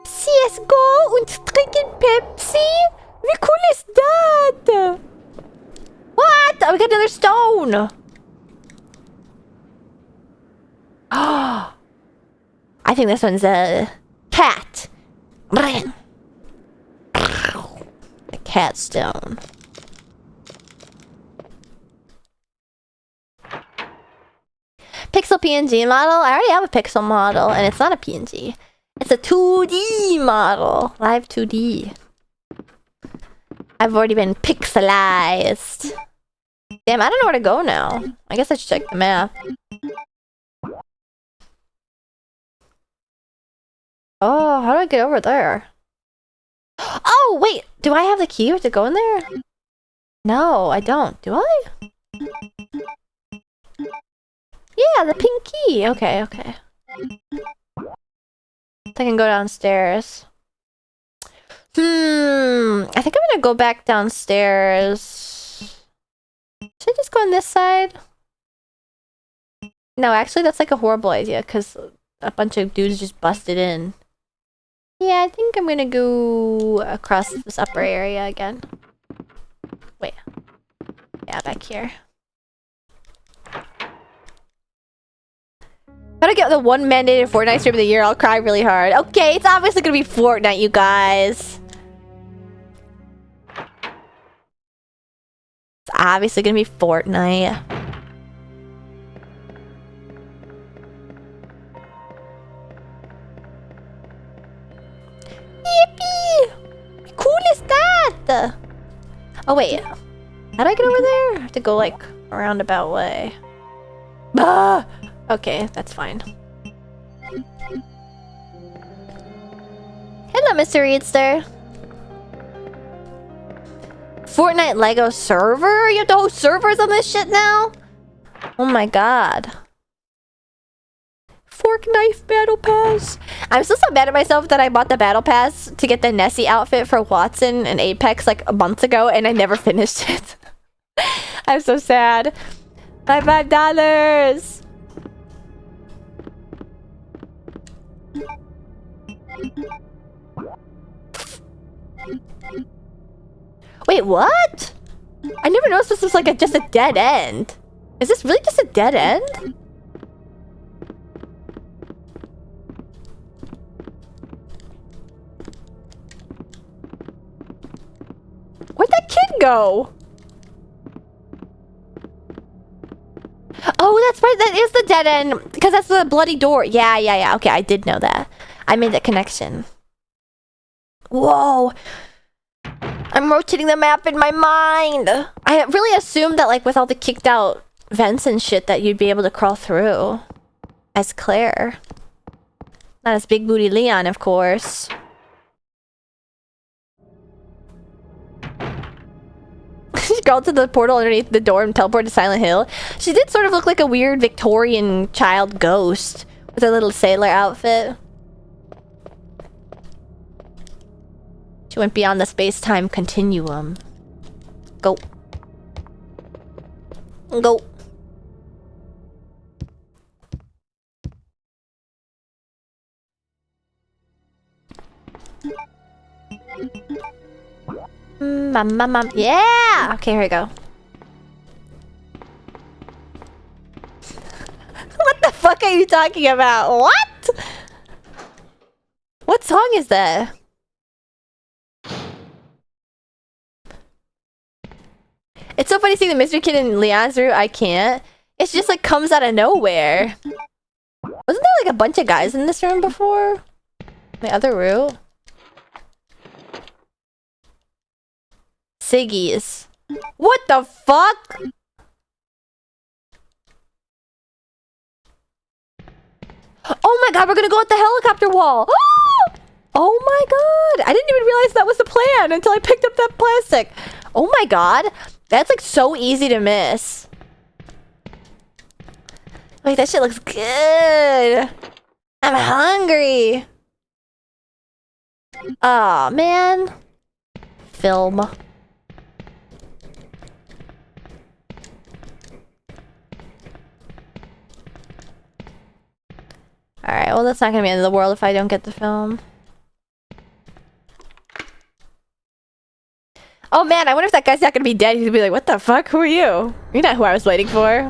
Speaker 1: CSGO und trinken Pepsi? Wie cool ist that? What? Oh, we got another stone. Oh, I think this one's a cat. The cat stone. Pixel PNG model? I already have a pixel model, and it's not a PNG. It's a 2D model. Live 2D. I've already been pixelized. Damn, I don't know where to go now. I guess I should check the map. Oh, how do I get over there? Oh, wait! Do I have the key to go in there? No, I don't. Do I? Yeah, the pink key. Okay, okay. I can go downstairs. I think I'm gonna go back downstairs. Should I just go on this side? No, actually that's like a horrible idea because a bunch of dudes just busted in. Yeah, I think I'm gonna go across this upper area again. Wait. Yeah, back here. If I don't get the one mandated Fortnite stream of the year, I'll cry really hard. Okay, it's obviously gonna be Fortnite, you guys. It's obviously gonna be Fortnite. Yippee! How cool is that? Oh wait, how do I get over there? I have to go like a roundabout way. Ah! Okay, that's fine. Hello, Mr. Reedster. Fortnite Lego server? You have to host servers on this shit now? Oh my god. Fork Knife Battle Pass. I'm still so mad at myself that I bought the Battle Pass to get the Nessie outfit for Watson and Apex like a month ago and I never finished it. I'm so sad. $5. Wait, what? I never noticed this was like just a dead end. Is this really just a dead end? Where'd that kid go? Oh, that's right. That is the dead end. Because that's the bloody door. Yeah. Okay, I did know that. I made that connection. Whoa. I'm rotating the map in my mind. I really assumed that, like, with all the kicked out vents and shit, that you'd be able to crawl through. As Claire. Not as Big Booty Leon, of course. She crawled to the portal underneath the door and teleported to Silent Hill. She did sort of look like a weird Victorian child ghost with her little sailor outfit. She went beyond the space-time continuum. Go. Go. Yeah! Okay, here we go. What the fuck are you talking about? What? What song is that? It's so funny seeing the Mystery Kid in Leon's route. I can't. It's just like comes out of nowhere. Wasn't there like a bunch of guys in this room before? The other route? Siggy's. What the fuck? Oh my god, we're gonna go at the helicopter wall! Oh my god! I didn't even realize that was the plan until I picked up that plastic. Oh my god. That's like so easy to miss. Wait, that shit looks good. I'm hungry. Aw, man. Film. Alright, well that's not gonna be the end of the world if I don't get the film. Oh man, I wonder if that guy's not gonna be dead. He's gonna be like, what the fuck? Who are you? You're not who I was waiting for.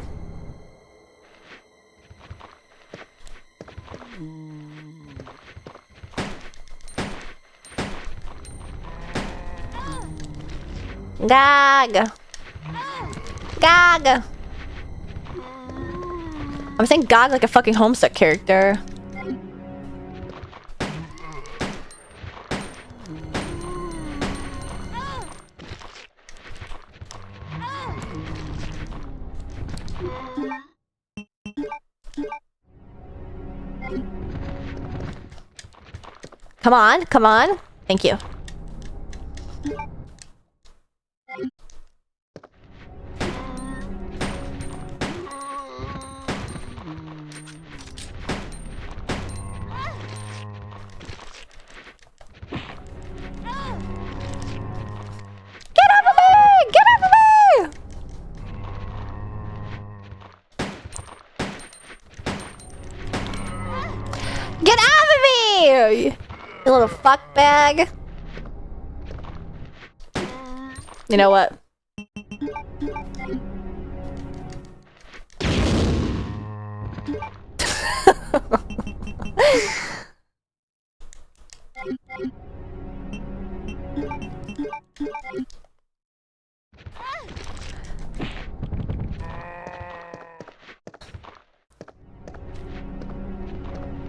Speaker 1: Gag! Gag! I'm saying Gog like a fucking Homestuck character. Come on, come on. Thank you. You little fuck bag. You know what?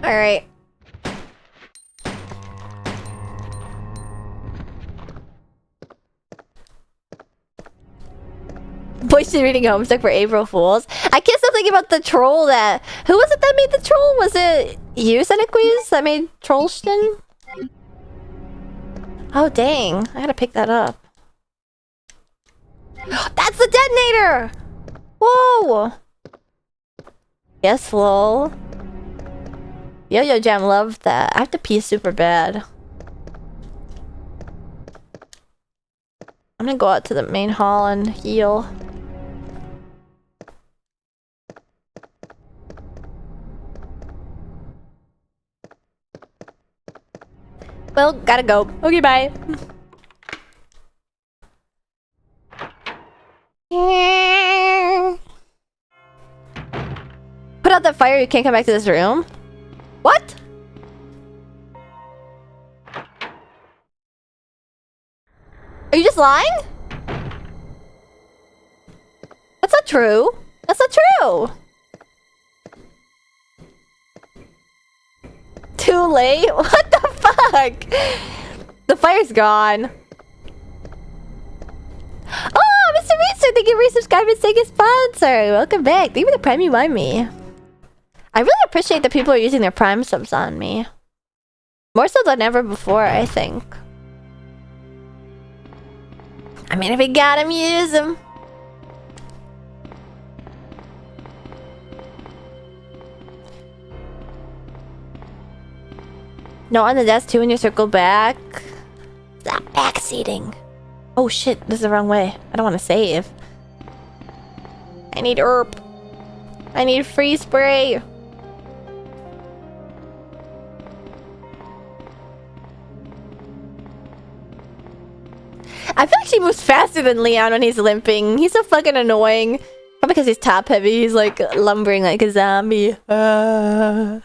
Speaker 1: All right. Actually reading Homestuck for April Fools. I can't stop thinking about the troll that... Who was it that made the troll? Was it you, Senequiz, that made Trollston? Oh, dang. I gotta pick that up. That's the detonator! Whoa! Yes, lol. Yo-Yo Jam loved that. I have to pee super bad. I'm gonna go out to the main hall and heal. Well, gotta go. Okay, bye. Put out that fire, you can't come back to this room? What? Are you just lying? That's not true. That's not true. Too late? What the fuck? The fire's gone. Oh, Mr. Reeser, thank you for resubscribing and staying a sponsor. Welcome back. Thank you for the Prime you buy me. I really appreciate that people are using their Prime subs on me. More so than ever before, I think. I mean, if you got them, use them. No, on the desk too when you circle back. Stop backseating. Oh shit, this is the wrong way. I don't want to save. I need herb. I need free spray. I feel like she moves faster than Leon when he's limping. He's so fucking annoying. Probably because he's top heavy. He's like lumbering like a zombie. There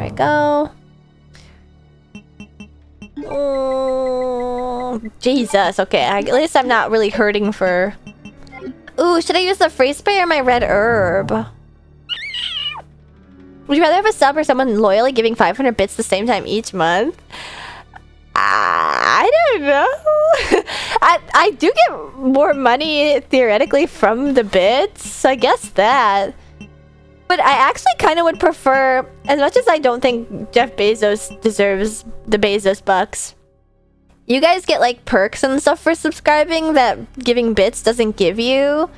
Speaker 1: we go. Oh, Jesus. Okay, at least I'm not really hurting for... Ooh, should I use the free spray or my red herb? Would you rather have a sub or someone loyally giving 500 bits the same time each month? I don't know. I do get more money theoretically from the bits, so I guess that. But I actually kind of would prefer, as much as I don't think Jeff Bezos deserves the Bezos bucks, you guys get like perks and stuff for subscribing that giving bits doesn't give you.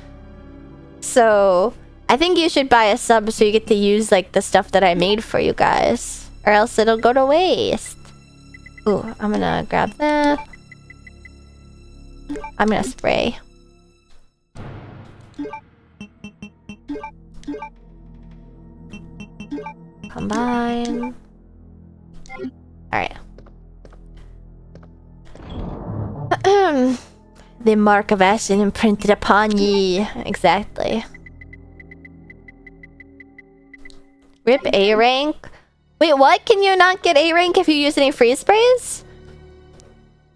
Speaker 1: So I think you should buy a sub so you get to use like the stuff that I made for you guys, or else it'll go to waste. Ooh, I'm gonna grab that. I'm gonna spray. Combine. Alright. The mark of Ashen imprinted upon ye. Exactly. Rip A rank? Wait, what? Can you not get A rank if you use any freeze sprays?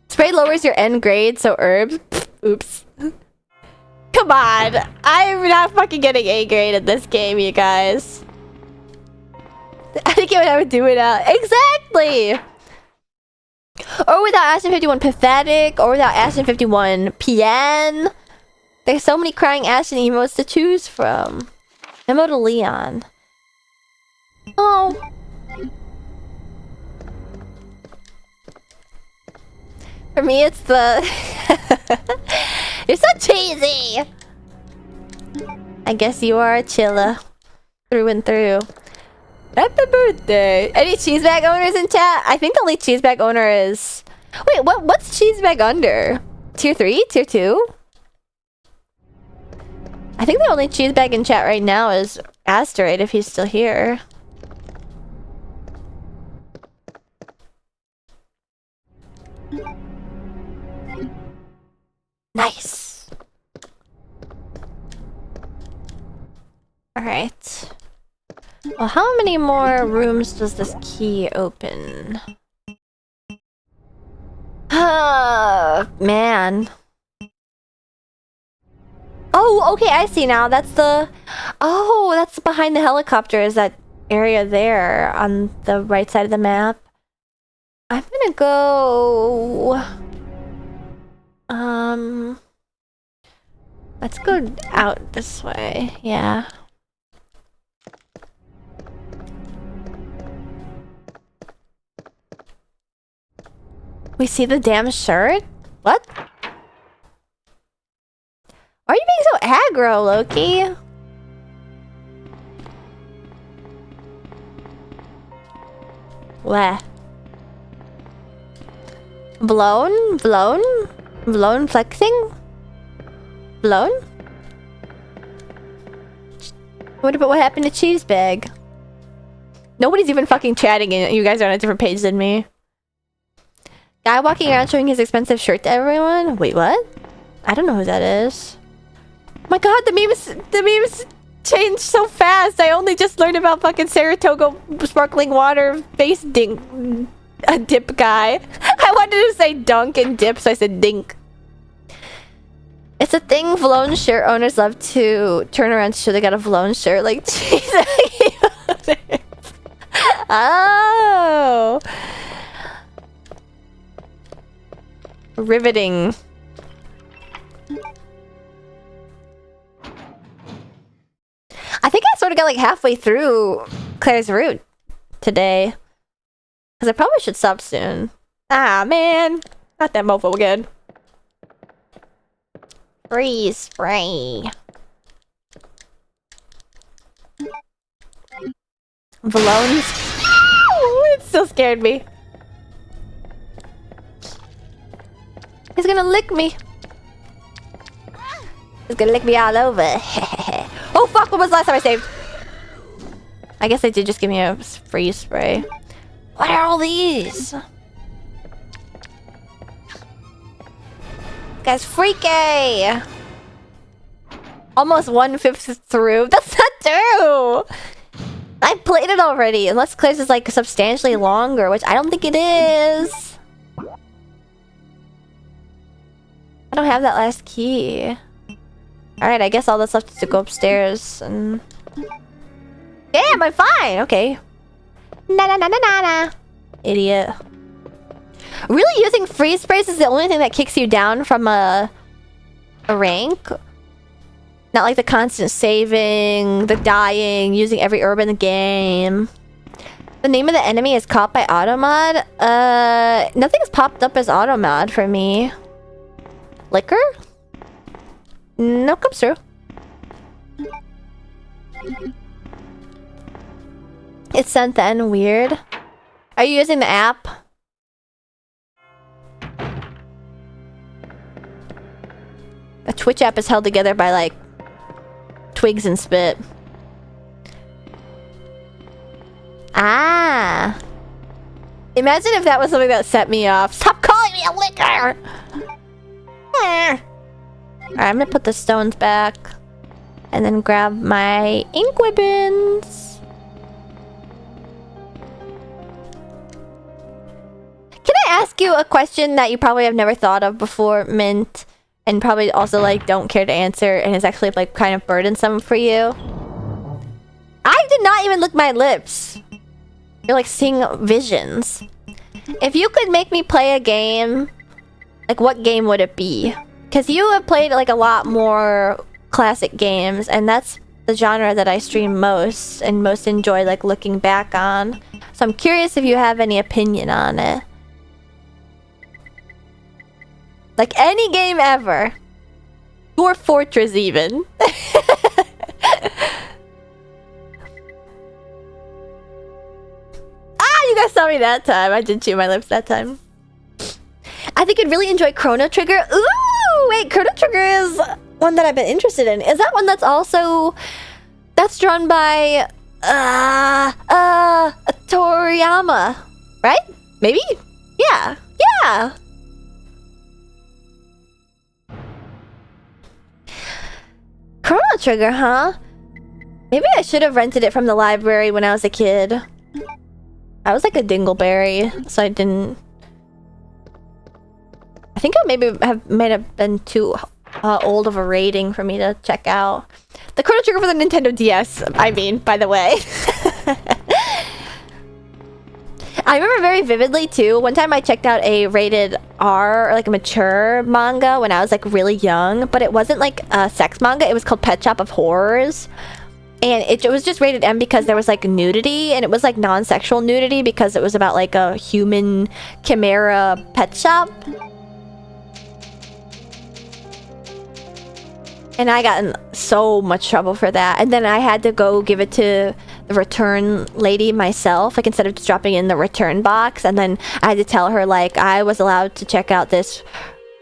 Speaker 1: Spray lowers your end grade, so herbs. Oops. Come on. I'm not fucking getting A grade in this game, you guys. I think I would do it out. Exactly! Or without Ashen 51 Pathetic, or without Ashen 51 PN. There's so many crying Ashen emotes to choose from. Memo to Leon. Oh. For me, it's the... You're so cheesy! I guess you are a chilla. Through and through. Happy birthday! Any cheesebag owners in chat? I think the only cheesebag owner is... Wait, what's cheesebag under? Tier 3? Tier 2? I think the only cheesebag in chat right now is Asteroid, if he's still here. Nice! Alright. Well, how many more rooms does this key open? Man. Oh, okay, I see now. That's the... Oh, that's behind the helicopter, is that area there on the right side of the map. I'm gonna go... Let's go out this way. Yeah. We see the damn shirt? What? Why are you being so aggro, Loki? Where? Blown? Blown? Blown flexing? Blown? What happened to Cheese Bag? Nobody's even fucking chatting and you guys are on a different page than me. Guy walking around showing his expensive shirt to everyone? Wait, what? I don't know who that is. My god, the memes changed so fast. I only just learned about fucking Saratoga sparkling water face dip guy. I wanted to say dunk and dip, so I said dink. It's a thing Vlone shirt owners love to turn around to show they got a Vlone shirt. Like, Jesus. Oh. Riveting. I think I sort of got like halfway through Claire's route today. Because I probably should stop soon. Ah, man. Not that mofo again. Freeze spray. Valones. It still scared me. He's gonna lick me. He's gonna lick me all over. Oh fuck, what was the last time I saved? I guess they did just give me a freeze spray. What are all these? Guy's freaky! Almost 1/5 through. That's not true! I played it already, unless Claire's is like substantially longer, which I don't think it is. I don't have that last key. Alright, I guess all that's left is to go upstairs and... Damn, I'm fine! Okay. Na. Idiot. Really, using freeze sprays is the only thing that kicks you down from a rank? Not like the constant saving, the dying, using every herb in the game. The name of the enemy is caught by automod? Nothing's popped up as automod for me. Liquor? No, comes through. It's sent then, weird. Are you using the app? A Twitch app is held together by like twigs and spit. Ah. Imagine if that was something that set me off. Stop calling me a liquor! Alright, I'm gonna put the stones back. And then grab my ink ribbons. Can I ask you a question that you probably have never thought of before, Mint? And probably also like don't care to answer and is actually like kind of burdensome for you? I did not even lick my lips. You're like seeing visions. If you could make me play a game, like what game would it be? Because you have played like a lot more classic games, and that's the genre that I stream most and most enjoy like looking back on. So I'm curious if you have any opinion on it. Like any game ever. Dwarf Fortress even. You guys saw me that time. I did chew my lips that time. I think you'd really enjoy Chrono Trigger. Ooh, wait, Chrono Trigger is one that I've been interested in. Is that one that's also... That's drawn by... Toriyama. Right? Maybe? Yeah. Yeah. Chrono Trigger, huh? Maybe I should have rented it from the library when I was a kid. I was like a dingleberry, so I didn't... I think I might have been too old of a rating for me to check out. The Chrono Trigger for the Nintendo DS, I mean, by the way. I remember very vividly too. One time I checked out a rated R, or like a mature manga when I was like really young, but it wasn't like a sex manga. It was called Pet Shop of Horrors. And it was just rated M because there was like nudity, and it was like non-sexual nudity because it was about like a human chimera pet shop. And I got in so much trouble for that. And then I had to go give it to the return lady myself, like instead of just dropping it in the return box. And then I had to tell her like I was allowed to check out this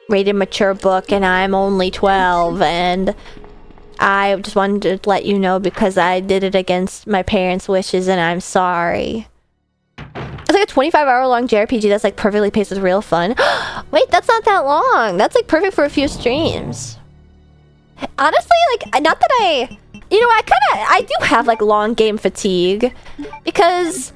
Speaker 1: rated mature book and I'm only 12, and I just wanted to let you know because I did it against my parents' wishes and I'm sorry. It's like a 25-hour-long JRPG that's like perfectly paced with real fun. Wait, that's not that long. That's like perfect for a few streams. Honestly, like, not that I... You know, I do have like long game fatigue because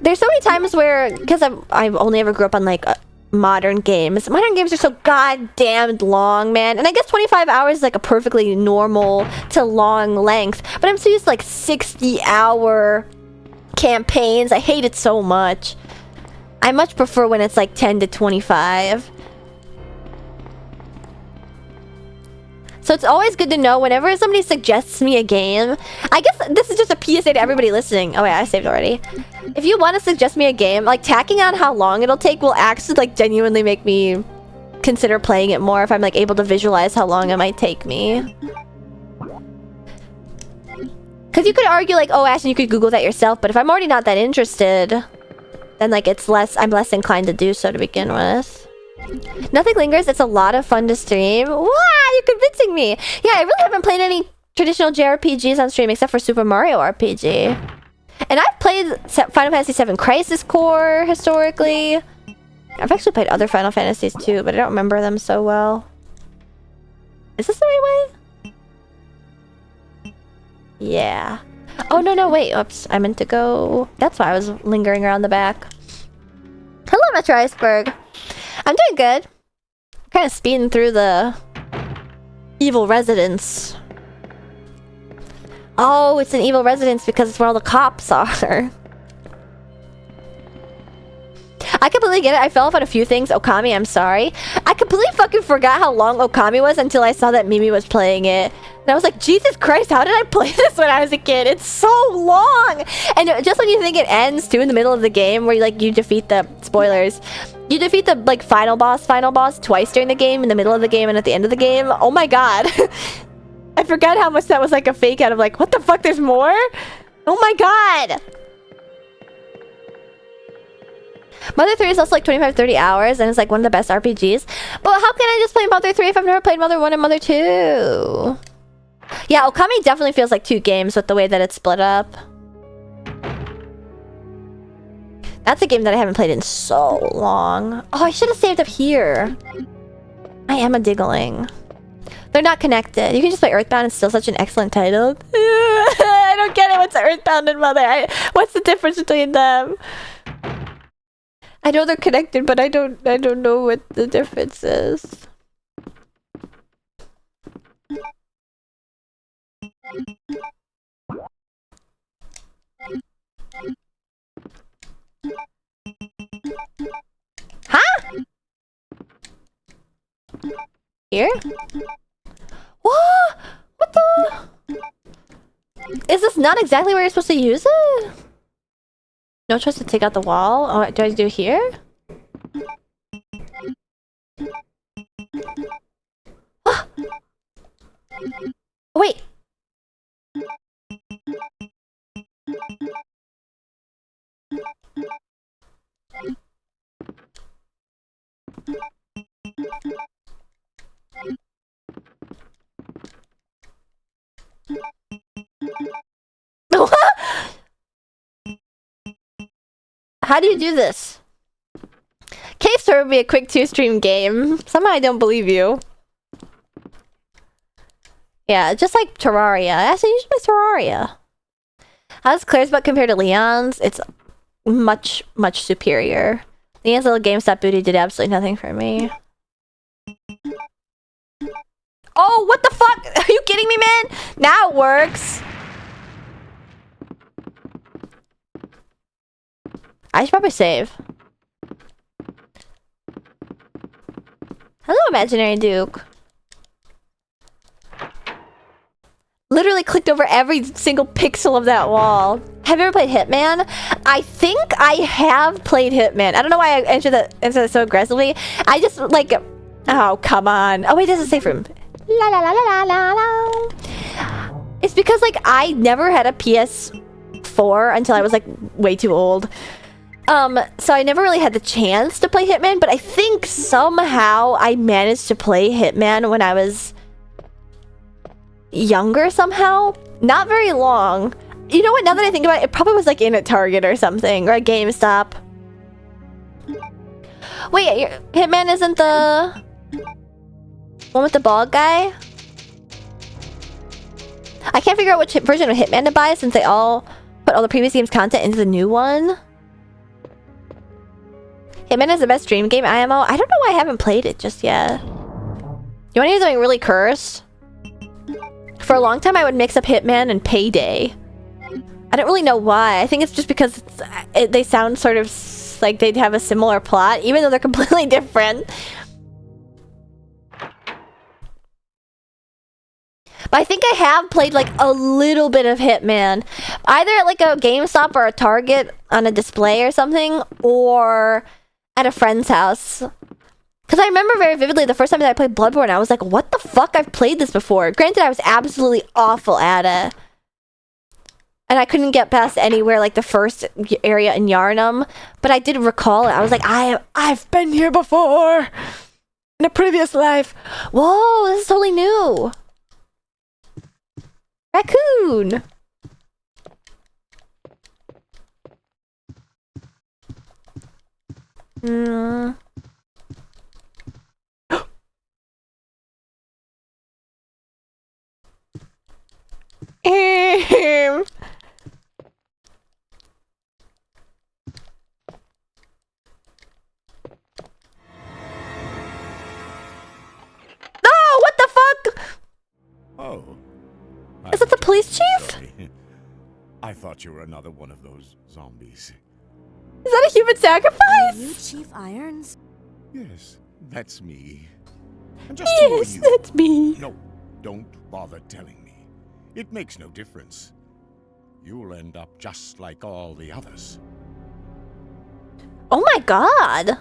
Speaker 1: there's so many times where, because I've only ever grew up on like modern games. Modern games are so goddamn long, man. And I guess 25 hours is like a perfectly normal to long length. But I'm so used to like 60-hour campaigns. I hate it so much. I much prefer when it's like 10 to 25. So it's always good to know whenever somebody suggests me a game. I guess this is just a PSA to everybody listening. Oh wait, I saved already. If you want to suggest me a game, like tacking on how long it'll take will actually like genuinely make me consider playing it more if I'm like able to visualize how long it might take me. Because you could argue like, oh Ashton, you could Google that yourself, but if I'm already not that interested, then like I'm less inclined to do so to begin with. Nothing lingers. It's a lot of fun to stream. Wow, you're convincing me. Yeah, I really haven't played any traditional JRPGs on stream except for Super Mario RPG. And I've played Final Fantasy VII Crisis Core historically. I've actually played other Final Fantasies too, but I don't remember them so well. Is this the right way? Yeah. Oh, no, wait. Oops, I meant to go... That's why I was lingering around the back. Hello, Metro Iceberg. I'm doing good. Kind of speeding through the evil residence. Oh, it's an evil residence because it's where all the cops are. I completely get it. I fell off on a few things. Okami, I'm sorry. I completely fucking forgot how long Okami was until I saw that Mimi was playing it. And I was like, Jesus Christ, how did I play this when I was a kid? It's so long! And just when you think it ends, too, in the middle of the game, where you defeat the... Spoilers. You defeat the, like, final boss twice during the game, in the middle of the game and at the end of the game. Oh my god. I forgot how much that was like a fake out of like, what the fuck, there's more? Oh my god! Mother 3 is also like 25-30 hours and it's like one of the best RPGs. But how can I just play Mother 3 if I've never played Mother 1 and Mother 2? Yeah, Okami definitely feels like 2 games with the way that it's split up. That's a game that I haven't played in so long. Oh, I should have saved up here. I am a diggling. They're not connected. You can just play Earthbound. It's still such an excellent title. I don't get it. What's Earthbound and Mother? What's the difference between them? I know they're connected, but I don't know what the difference is. Huh? Here? What? What the? Is this not exactly where you're supposed to use it? No choice to take out the wall? Oh, do I do it here? Wait. How do you do this? Cave Story would be a quick 2-stream game. Somehow I don't believe you. Yeah, just like Terraria. Actually, you should play Terraria. How does Claire's butt compare to Leon's? It's much, much superior. Leon's little GameStop booty did absolutely nothing for me. Oh, what the fuck? Are you kidding me, man? Now it works. I should probably save. Hello, imaginary Duke. Literally clicked over every single pixel of that wall. Have you ever played Hitman? I think I have played Hitman. I don't know why I answered that so aggressively. I just like, oh come on. Oh wait, there's a safe room. La la la la la la. It's because like I never had a PS4 until I was like way too old. So I never really had the chance to play Hitman, but I think somehow I managed to play Hitman when I was younger somehow. Not very long. You know what, now that I think about it, it probably was like in a Target or something, or a GameStop. Wait, Hitman isn't the one with the bald guy? I can't figure out which version of Hitman to buy since they all put all the previous game's content into the new one. Hitman is the best dream game IMO. I don't know why I haven't played it just yet. You want to hear something really cursed? For a long time, I would mix up Hitman and Payday. I don't really know why. I think it's just because they sound sort of like they'd have a similar plot, even though they're completely different. But I think I have played like a little bit of Hitman. Either at like a GameStop or a Target on a display or something, or at a friend's house. Because I remember very vividly the first time that I played Bloodborne, I was like, what the fuck? I've played this before. Granted, I was absolutely awful at it. And I couldn't get past anywhere like the first area in Yharnam. But I did recall it. I was like, I've been here before. In a previous life. Whoa, this is totally new. Raccoon. No, what the fuck?
Speaker 2: Oh.
Speaker 1: Is that the police chief?
Speaker 2: Sorry. I thought you were another one of those zombies.
Speaker 1: Is that a human
Speaker 4: You,
Speaker 1: sacrifice?
Speaker 4: Chief Irons?
Speaker 2: Yes, that's me. And just to warn
Speaker 1: Yes,
Speaker 2: you,
Speaker 1: that's me.
Speaker 2: no, don't bother telling me. It makes no difference. You'll end up just like all the others.
Speaker 1: Oh my god.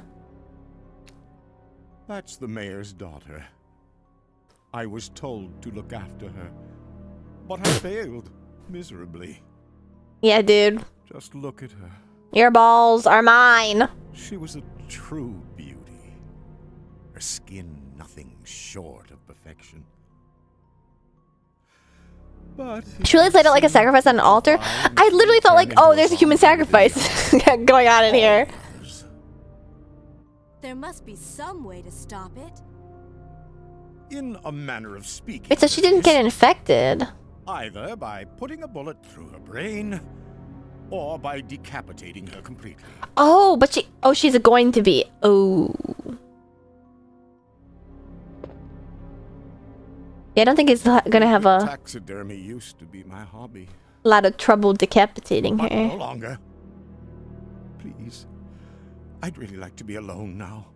Speaker 2: That's the mayor's daughter. I was told to look after her, but I failed miserably.
Speaker 1: Yeah, dude.
Speaker 2: Just look at her.
Speaker 1: Your balls are mine.
Speaker 2: She was a true beauty. Her skin nothing short of perfection. But
Speaker 1: She really laid out like a sacrifice on an altar. I literally thought like, oh, there's a human sacrifice going on in here.
Speaker 4: There must be some way to stop it.
Speaker 2: In a manner of speaking.
Speaker 1: Wait, so she didn't get infected.
Speaker 2: Either by putting a bullet through her brain, or by decapitating her completely.
Speaker 1: Oh, but she's going to be. Oh. Yeah, I don't think it's gonna have a
Speaker 2: Taxidermy used to be my hobby,
Speaker 1: lot of trouble decapitating
Speaker 2: but no
Speaker 1: her.
Speaker 2: longer. Please, I'd really like to be alone now.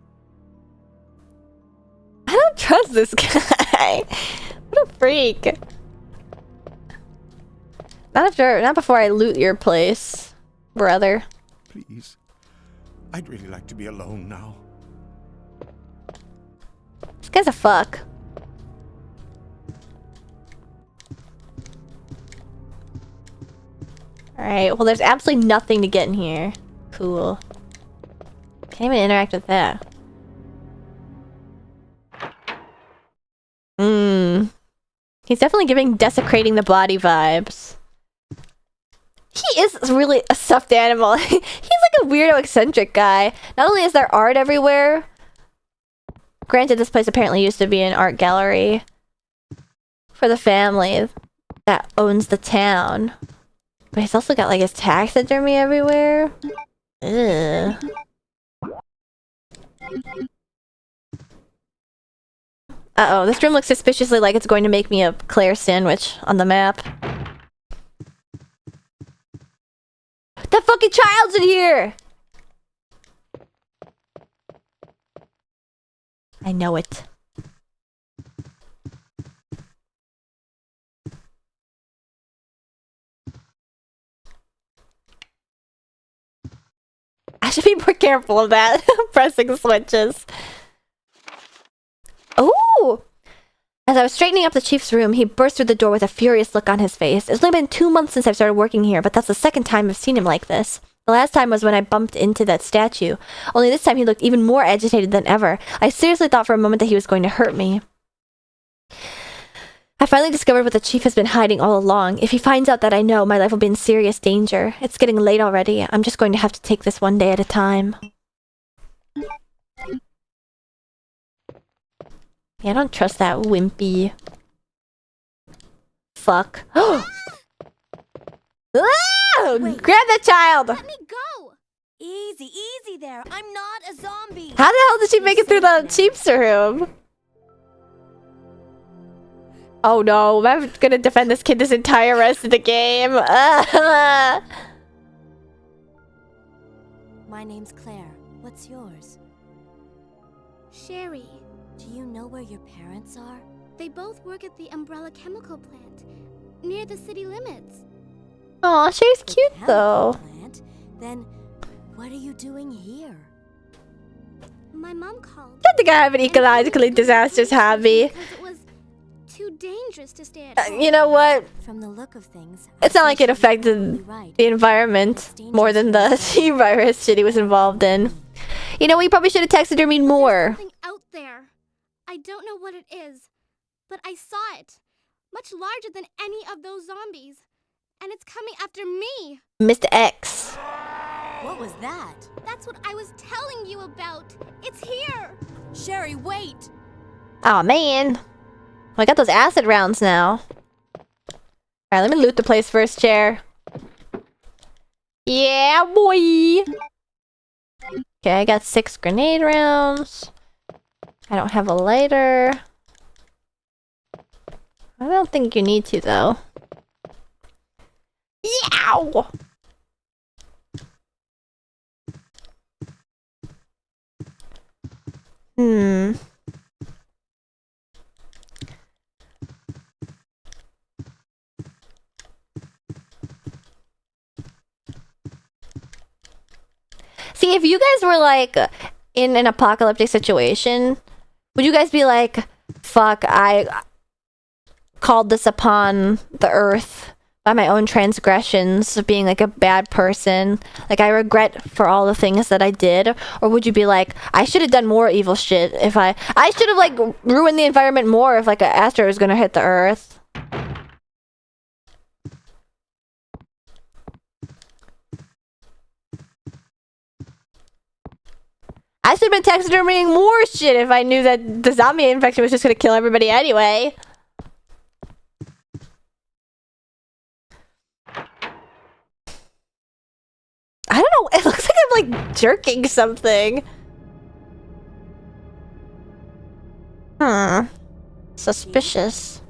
Speaker 1: I don't trust this guy. What a freak. Not before I loot your place, brother.
Speaker 2: Please, I'd really like to be alone now.
Speaker 1: This guy's a fuck. Alright, well there's absolutely nothing to get in here. Cool. Can't even interact with that. He's definitely giving desecrating the body vibes. He is really a stuffed animal. He's like a weirdo eccentric guy. Not only is there art everywhere. Granted, this place apparently used to be an art gallery for the family that owns the town. But he's also got like his taxidermy everywhere. Ugh. Uh-oh, this room looks suspiciously like it's going to make me a Claire sandwich on the map. That fucking child's in here! I know it. I should be more careful of that. Pressing switches. Ooh! As I was straightening up the chief's room, he burst through the door with a furious look on his face. It's only been 2 months since I've started working here, but that's the second time I've seen him like this. The last time was when I bumped into that statue. Only this time he looked even more agitated than ever. I seriously thought for a moment that he was going to hurt me. I finally discovered what the chief has been hiding all along. If he finds out that I know, my life will be in serious danger. It's getting late already. I'm just going to have to take this one day at a time. Yeah, I don't trust that wimpy. Fuck. Ah!
Speaker 4: Wait.
Speaker 1: Grab that child!
Speaker 4: Let me go! Easy, easy there. I'm not a zombie.
Speaker 1: How the hell did she make it through the chief's room? Oh no, I'm gonna defend this kid this entire rest of the game.
Speaker 4: My name's Claire. What's yours?
Speaker 7: Sherry.
Speaker 4: Do you know where your parents are?
Speaker 7: They both work at the Umbrella Chemical Plant, near the city limits.
Speaker 1: Aw, she's cute though.
Speaker 4: Plant? Then what are you doing here?
Speaker 7: My mom called.
Speaker 1: I don't think I have an ecologically disastrous hobby.
Speaker 7: Because it was too dangerous to stay at home.
Speaker 1: You know what?
Speaker 4: From the look of things,
Speaker 1: It's not like it
Speaker 4: you're
Speaker 1: affected
Speaker 4: probably right.
Speaker 1: the environment more than the T-virus shit he was involved in. You know, we probably should have taxidermied more.
Speaker 7: Something out there. I don't know what it is, but I saw it. Much larger than any of those zombies. And it's coming after me.
Speaker 1: Mr. X.
Speaker 4: What was that?
Speaker 7: That's what I was telling you about. It's here.
Speaker 4: Sherry, wait!
Speaker 1: Aw, man. Well, I got those acid rounds now. Alright, let me loot the place first, chair. Yeah, boy! Okay, I got 6 grenade rounds. I don't have a lighter. I don't think you need to, though. Yow! See, if you guys were like in an apocalyptic situation, would you guys be like, fuck, I called this upon the earth by my own transgressions of being like a bad person, like I regret for all the things that I did? Or would you be like, I should have done more evil shit if I should have like ruined the environment more if like an asteroid was gonna hit the earth? I should have been taxidermying more shit if I knew that the zombie infection was just gonna kill everybody anyway. I don't know, it looks like I'm like jerking something. Suspicious.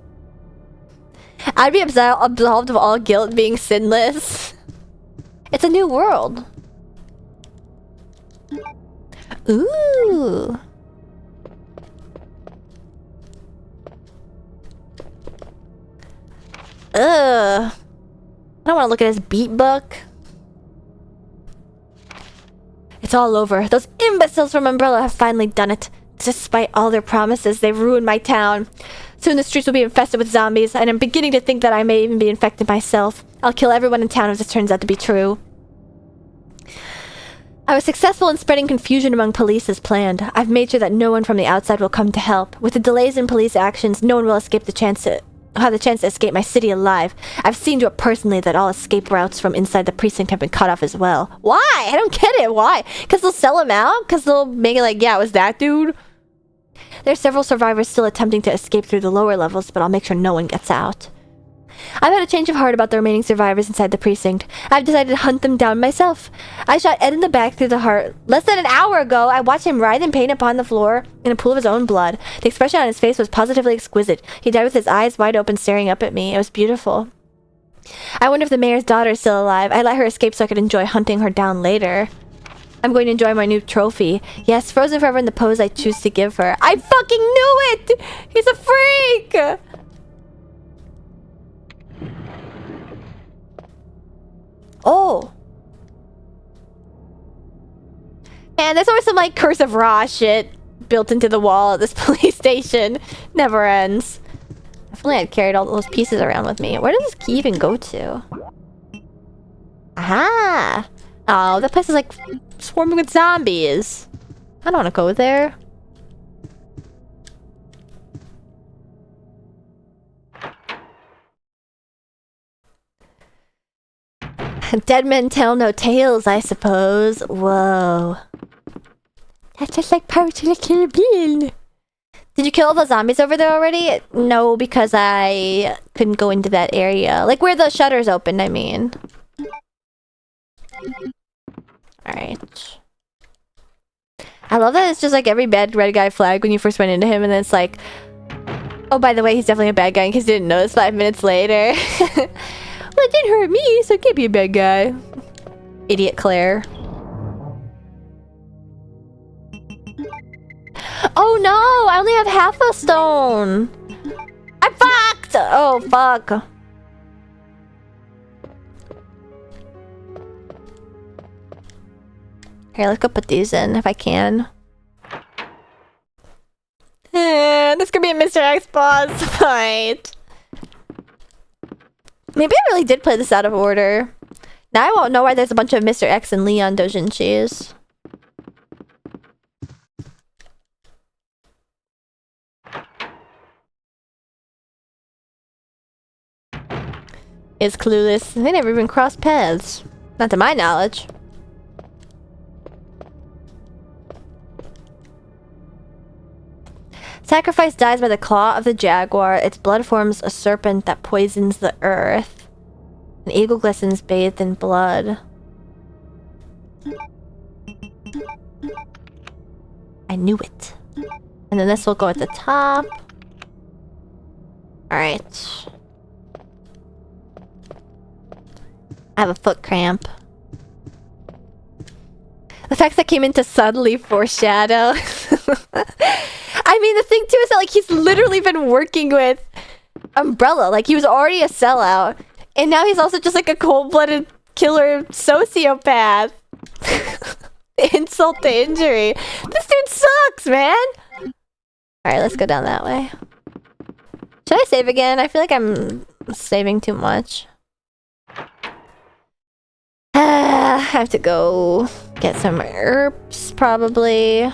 Speaker 1: I'd be absolved of all guilt being sinless. It's a new world. Ooh. Ugh. I don't want to look at his beat book. It's all over. Those imbeciles from Umbrella have finally done it. Despite all their promises, they've ruined my town. Soon the streets will be infested with zombies, and I'm beginning to think that I may even be infected myself. I'll kill everyone in town if this turns out to be true. I was successful in spreading confusion among police as planned. I've made sure that no one from the outside will come to help. With the delays in police actions, no one will have the chance to escape my city alive. I've seen to it personally that all escape routes from inside the precinct have been cut off as well. Why? I don't get it. Why? Because they'll sell him out? Because they'll make it like, yeah, it was that dude? There are several survivors still attempting to escape through the lower levels, but I'll make sure no one gets out. I've had a change of heart about the remaining survivors inside the precinct. I've decided to hunt them down myself. I shot Ed in the back through the heart. Less than an hour ago, I watched him writhe in pain upon the floor in a pool of his own blood. The expression on his face was positively exquisite. He died with his eyes wide open, staring up at me. It was beautiful. I wonder if the mayor's daughter is still alive. I let her escape so I could enjoy hunting her down later. I'm going to enjoy my new trophy. Yes, frozen forever in the pose I choose to give her. I fucking knew it! He's a freak! Oh. Man, there's always some like Curse of Ra shit built into the wall at this police station. Never ends. If only I'd carried all those pieces around with me. Where does this key even go to? Aha! Oh, that place is like swarming with zombies. I don't want to go there. Dead men tell no tales, I suppose. Whoa. That's just like Pirates of the Caribbean. Did you kill all the zombies over there already? No, because I couldn't go into that area. Like where the shutters opened, I mean. Alright. I love that it's just like every bad red guy flag when you first went into him, and then it's like, oh, by the way, he's definitely a bad guy in case you didn't notice 5 minutes later. Well, it didn't hurt me, so it can't be a bad guy. Idiot Claire. Oh no! I only have half a stone! I'm fucked! Oh, fuck. Here, let's go put these in if I can. This could be a Mr. X boss fight. Maybe I really did play this out of order. Now I won't know why there's a bunch of Mr. X and Leon doujinshis. Is clueless. They never even crossed paths. Not to my knowledge. Sacrifice dies by the claw of the jaguar. Its blood forms a serpent that poisons the earth. An eagle glistens bathed in blood. I knew it. And then this will go at the top. Alright. I have a foot cramp. The fact that came in to subtly foreshadow. I mean, the thing too is that like he's literally been working with Umbrella. Like he was already a sellout, and now he's also just like a cold-blooded killer sociopath. Insult to injury. This dude sucks, man. All right, let's go down that way. Should I save again? I feel like I'm saving too much. I have to go get some herbs, probably.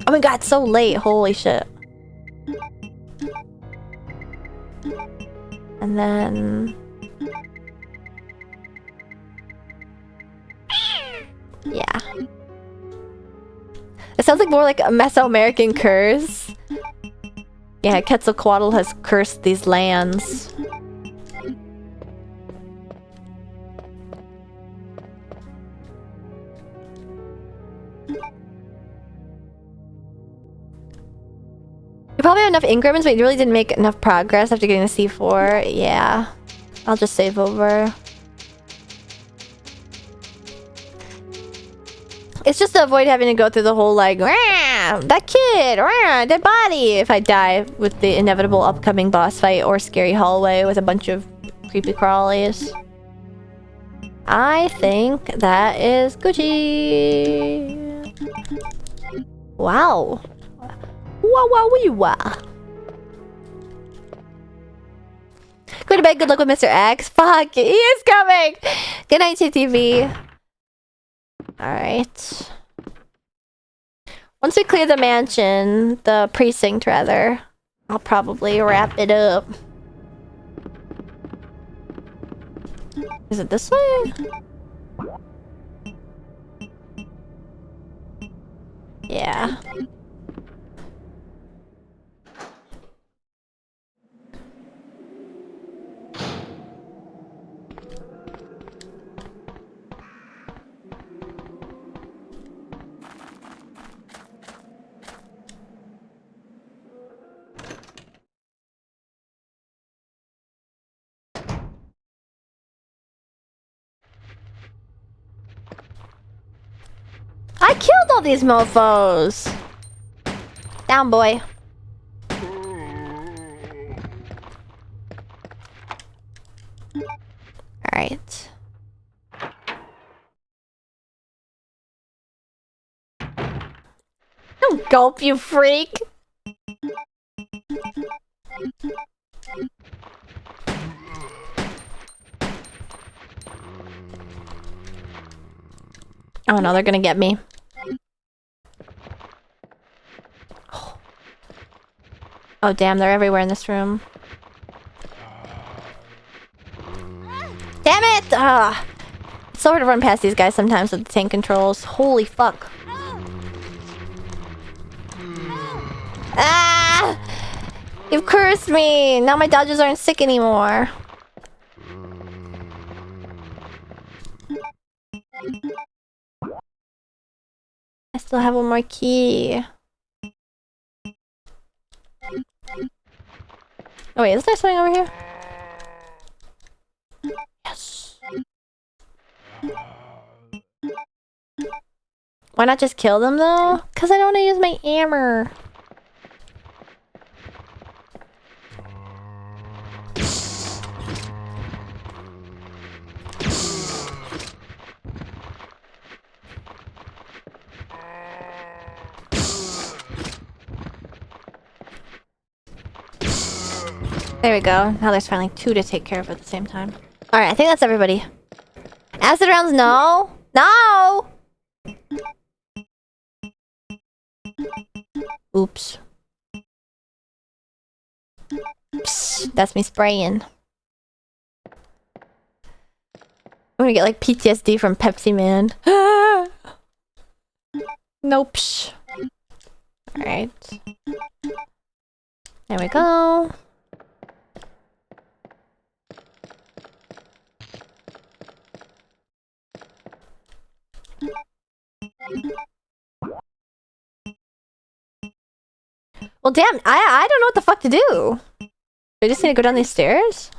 Speaker 1: Oh my god, it's so late. Holy shit. And then... yeah. It sounds like more like a Mesoamerican curse. Yeah, Quetzalcoatl has cursed these lands. You probably have enough Ingrams, but you really didn't make enough progress after getting the C4. Yeah. I'll just save over. It's just to avoid having to go through the whole like, that kid, dead body, if I die with the inevitable upcoming boss fight or scary hallway with a bunch of creepy crawlies. I think that is Gucci. Wow. Wow. Go to bed. Good luck with Mr. X. Fuck, he is coming. Good night, TV. Alright. Once we clear the mansion, the precinct rather, I'll probably wrap it up. Is it this way? Yeah. I killed all these mofos. Down, boy. Alright. Don't gulp, you freak! Oh no, they're gonna get me. Oh damn, they're everywhere in this room. Damn it! It's so hard to run past these guys sometimes with the tank controls. Holy fuck. Ah! You've cursed me! Now my dodges aren't sick anymore. I still have one more key. Oh wait, is there something over here? Yes. Why not just kill them though? Cause I don't want to use my hammer. There we go. Now there's finally two to take care of at the same time. Alright, I think that's everybody. Acid rounds, no! No! Oops. Psst, that's me spraying. I'm gonna get like PTSD from Pepsi Man. Nope. Alright. There we go. Well, damn, I don't know what the fuck to do. I just need to go down these stairs?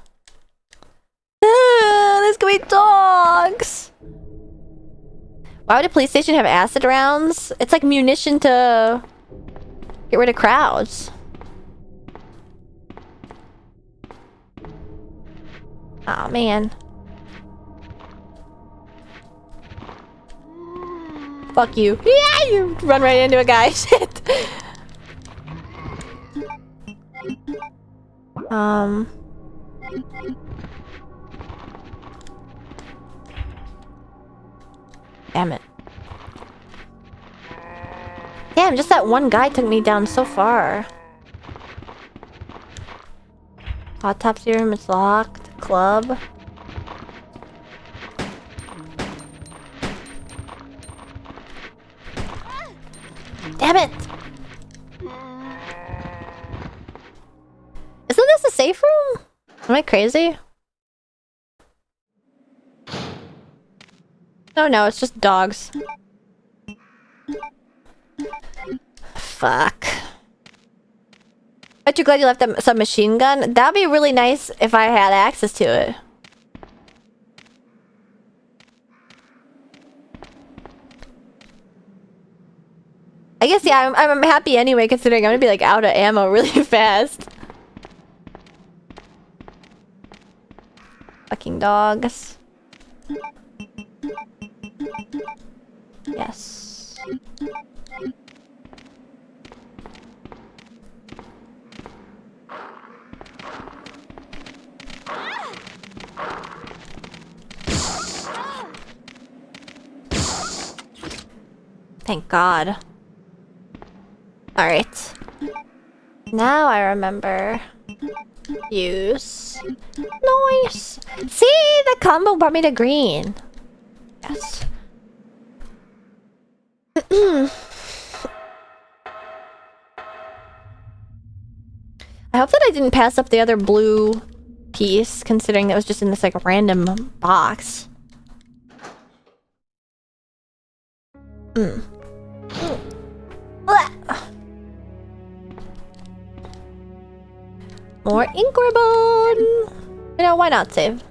Speaker 1: There's gonna be dogs! Why would a police station have acid rounds? It's like munition to get rid of crowds. Oh man. Fuck you. Yeah, you run right into a guy. Shit. Damn it. Damn, just that one guy took me down so far. Autopsy room, it's locked. Club. Damn it! Isn't this a safe room? Am I crazy? Oh no, it's just dogs. Fuck. Aren't you glad you left that submachine gun? That'd be really nice if I had access to it. I guess, yeah, I'm happy anyway, considering I'm gonna be like out of ammo really fast. Fucking dogs. Yes. Thank God. Alright. Now I remember. Use. Nice! See? The combo brought me to green. Yes. I hope that I didn't pass up the other blue piece, considering that was just in this like random box. More ink ribbon! You know, why not save?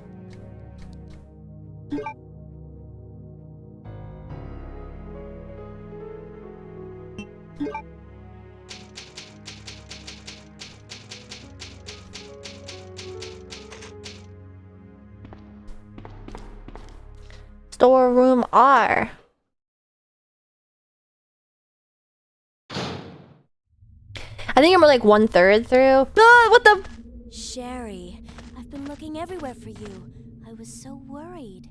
Speaker 1: Storeroom R. I think I'm like 1/3 through. Ah, what the?
Speaker 4: Sherry, I've been looking everywhere for you. I was so worried.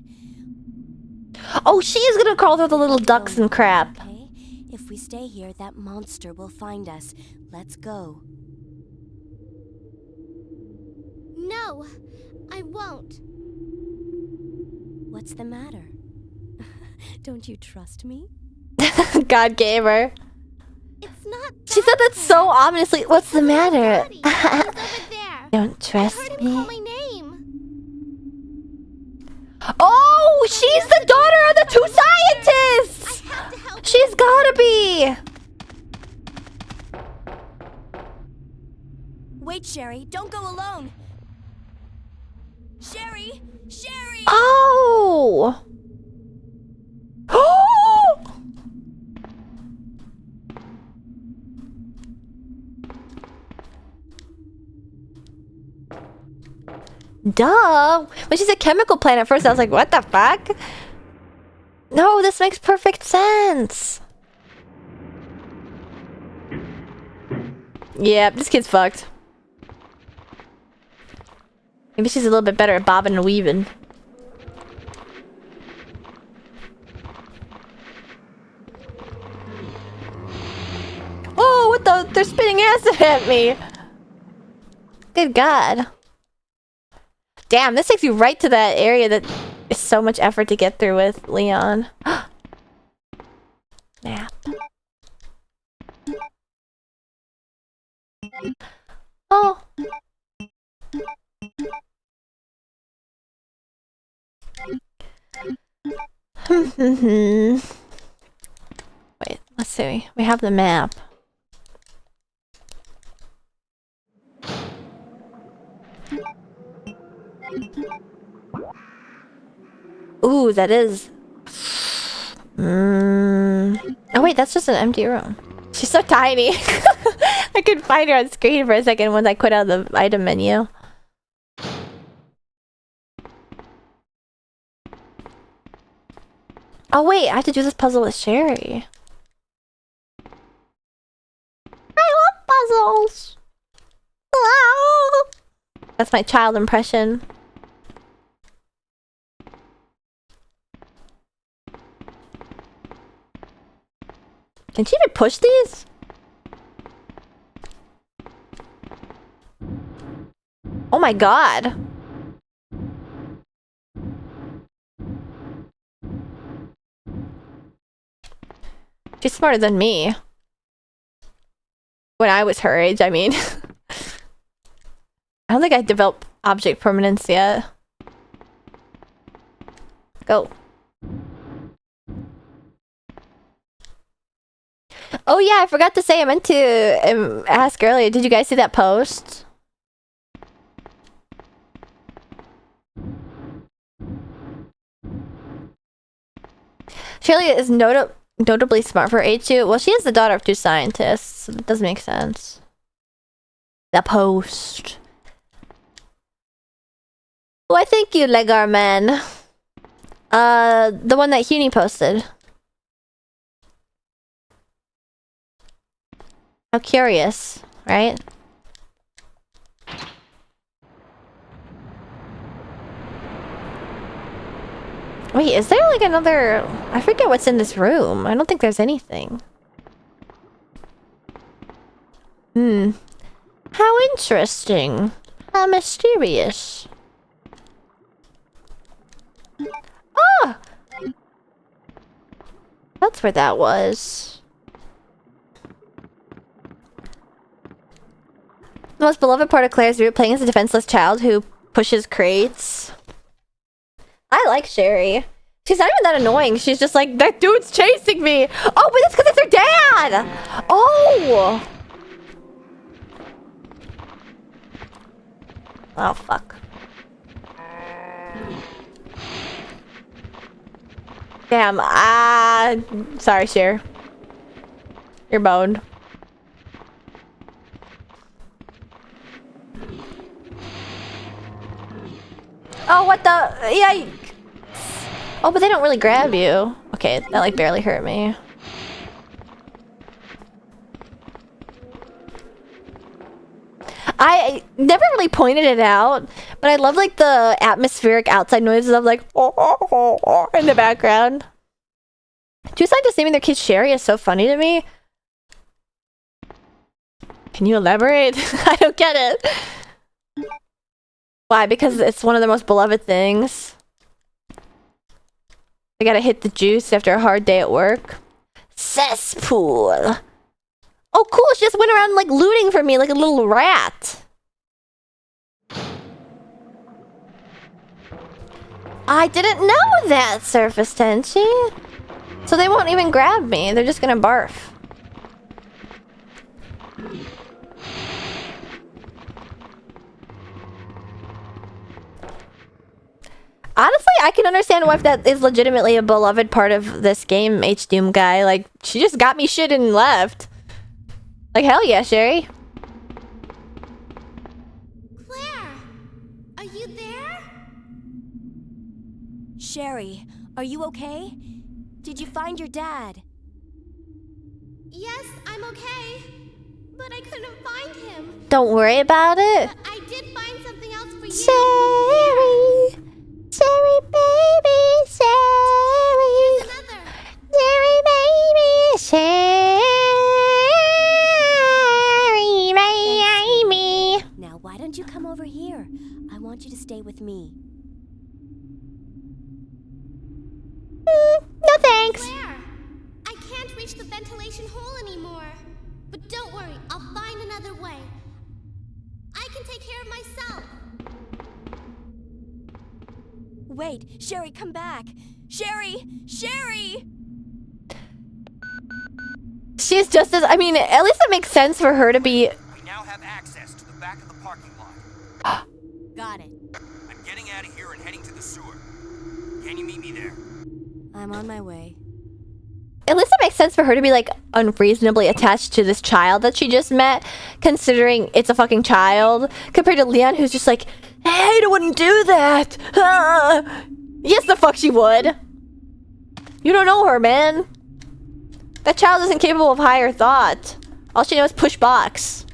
Speaker 1: Oh, she is gonna crawl through the little ducks and crap.
Speaker 4: Okay? If we stay here, that monster will find us. Let's go.
Speaker 7: No, I won't.
Speaker 4: What's the matter? Don't you trust me?
Speaker 1: God gave her.
Speaker 7: It's not.
Speaker 1: She said that so ominously. What's the matter?
Speaker 7: Daddy, he's over there.
Speaker 1: Don't
Speaker 7: I
Speaker 1: trust
Speaker 7: heard him call
Speaker 1: me.
Speaker 7: my name.
Speaker 1: Oh, she's the daughter of the two scientists.
Speaker 7: I have to help.
Speaker 1: She's gotta be.
Speaker 4: Wait, Sherry, don't go alone. Sherry! Sherry!
Speaker 1: Oh. Oh. Duh. When she said chemical plant at first, I was like, what the fuck? No, this makes perfect sense. Yeah, this kid's fucked. Maybe she's a little bit better at bobbing and weaving. Oh, what the? They're spitting acid at me. Good God. Damn, this takes you right to that area that is so much effort to get through with Leon. Map. Oh. Wait, let's see. We have the map. Ooh, that is... Oh wait, that's just an empty room. She's so tiny. I couldn't find her on screen for a second once I quit out the item menu. Oh wait, I have to do this puzzle with Sherry. I love puzzles! Oh! That's my child impression. Can she even push these? Oh my god. She's smarter than me. When I was her age, I mean. I don't think I developed object permanence yet. Go. Oh yeah, I forgot to say, I meant to ask earlier, did you guys see that post? Shirley is notably smart for age 2. Well, she is the daughter of 2 scientists, so that does make sense. The post. Why, thank you, Legar Man. The one that Huni posted. How curious, right? Wait, is there like another... I forget what's in this room. I don't think there's anything. How interesting. How mysterious. Ah! That's where that was. The most beloved part of Claire's route, playing as a defenseless child who pushes crates. I like Sherry. She's not even that annoying. She's just like, that dude's chasing me. Oh, but that's because it's her dad. Oh. Oh, fuck. Damn. Sorry, Cher. You're boned. Oh, what the? Yeah. Oh, but they don't really grab you. Okay, that like barely hurt me. I never really pointed it out, but I love like the atmospheric outside noises of like in the background. Just like just naming their kid Sherry is so funny to me. Can you elaborate? I don't get it. Why? Because it's one of the most beloved things. I gotta hit the juice after a hard day at work. Cesspool. Oh, cool. She just went around like looting for me like a little rat. I didn't know that, Surface Tenchi. So they won't even grab me. They're just gonna barf. Honestly, I can understand why if that is legitimately a beloved part of this game, H-Doom guy. Like, she just got me shit and left. Like, hell yeah, Sherry.
Speaker 4: Claire, are you there?
Speaker 8: Sherry, are you okay? Did you find your dad?
Speaker 7: Yes, I'm okay. But I couldn't find him.
Speaker 1: Don't worry about it.
Speaker 7: But I did find something else for you.
Speaker 1: Sherry. Sherry, baby. Sherry.
Speaker 7: Another.
Speaker 1: Sherry, baby. Sherry, baby.
Speaker 8: Now, why don't you come over here? I want you to stay with me.
Speaker 1: No thanks.
Speaker 7: Claire, I can't reach the ventilation hole anymore. But don't worry, I'll find another way. I can take care of myself.
Speaker 8: Wait, Sherry, come back. Sherry! Sherry!
Speaker 1: She's just as... I mean, at least it makes sense for her to be...
Speaker 5: We now have access to the back of the parking lot.
Speaker 8: Got it.
Speaker 5: I'm getting out of here and heading to the sewer. Can you meet me there?
Speaker 8: I'm on my way.
Speaker 1: At least it makes sense for her to be, like, unreasonably attached to this child that she just met, considering it's a fucking child, compared to Leon, who's just like, hey, I wouldn't do that! Yes, the fuck she would! You don't know her, man! That child isn't capable of higher thought. All she knows is push box.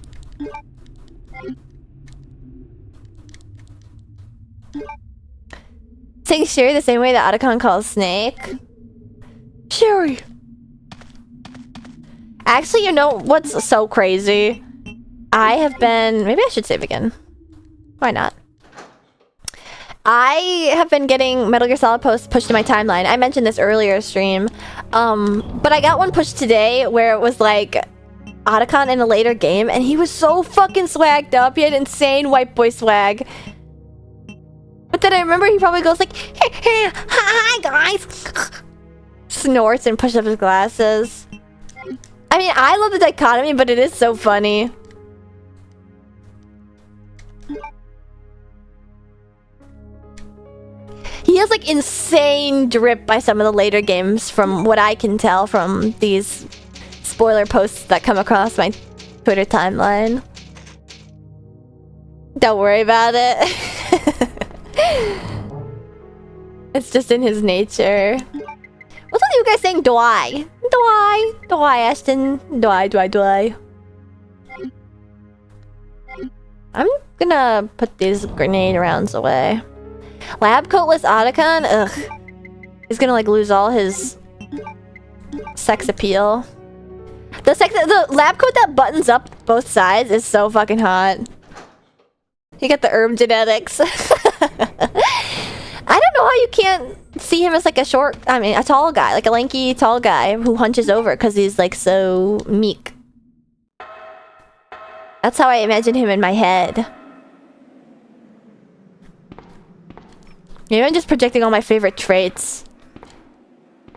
Speaker 1: Saying Sherry the same way that Otacon calls Snake. Sherry! Actually, you know what's so crazy? I have been... Maybe I should save again. Why not? I have been getting Metal Gear Solid posts pushed to my timeline. I mentioned this earlier stream. But I got one pushed today where it was like Otacon in a later game, and he was so fucking swagged up. He had insane white boy swag. But then I remember he probably goes like, hey, hi guys. Snorts and pushes up his glasses. I mean, I love the dichotomy, but it is so funny. He has like insane drip by some of the later games from what I can tell from these spoiler posts that come across my Twitter timeline. Don't worry about it. It's just in his nature. What's with you guys saying Dwy? Dwy, Ashton. Dwy. I'm gonna put these grenade rounds away. Lab coatless Otacon? Ugh. He's gonna like lose all his sex appeal. The lab coat that buttons up both sides is so fucking hot. You got the herb genetics. I don't know how you can't see him as like a tall guy, like a lanky tall guy who hunches over because he's like so meek. That's how I imagine him in my head. Maybe I'm just projecting all my favorite traits.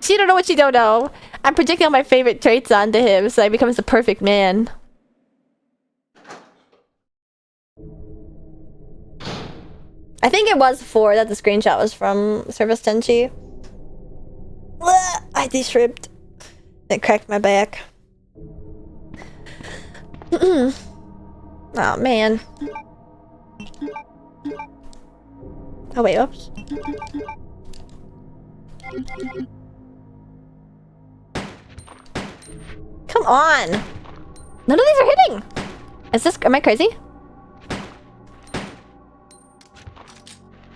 Speaker 1: She don't know what she don't know. I'm projecting all my favorite traits onto him so he becomes the perfect man. I think it was 4 that the screenshot was from Surface Tenchi. I de-shrimped. It cracked my back. Oh man. Oh wait, oops. Come on! None of these are hitting! Am I crazy?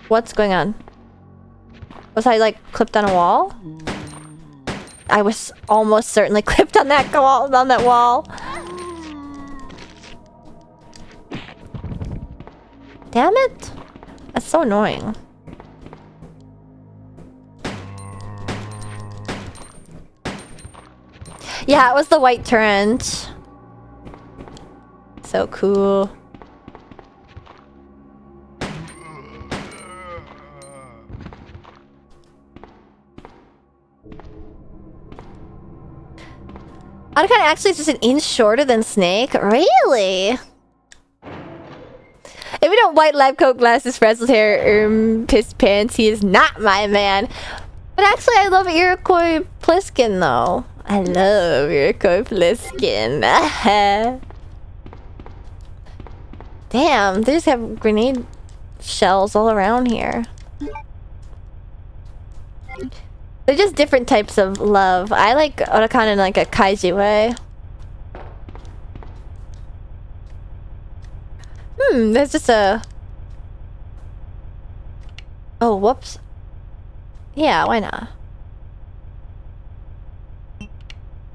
Speaker 1: What's going on? Was I like clipped on a wall? I was almost certainly clipped on that wall. Damn it! That's so annoying. Yeah, it was the white turret. So cool. Otacon actually is just an inch shorter than Snake? Really? If you don't white lab coat glasses, frazzled hair, piss pants, he is not my man. But actually, I love Iroquois Pliskin, though. I love Iroquois Pliskin. Damn, they just have grenade shells all around here. They're just different types of love. I like Otacon in like a kaiji way. There's just a... Oh, whoops. Yeah, why not?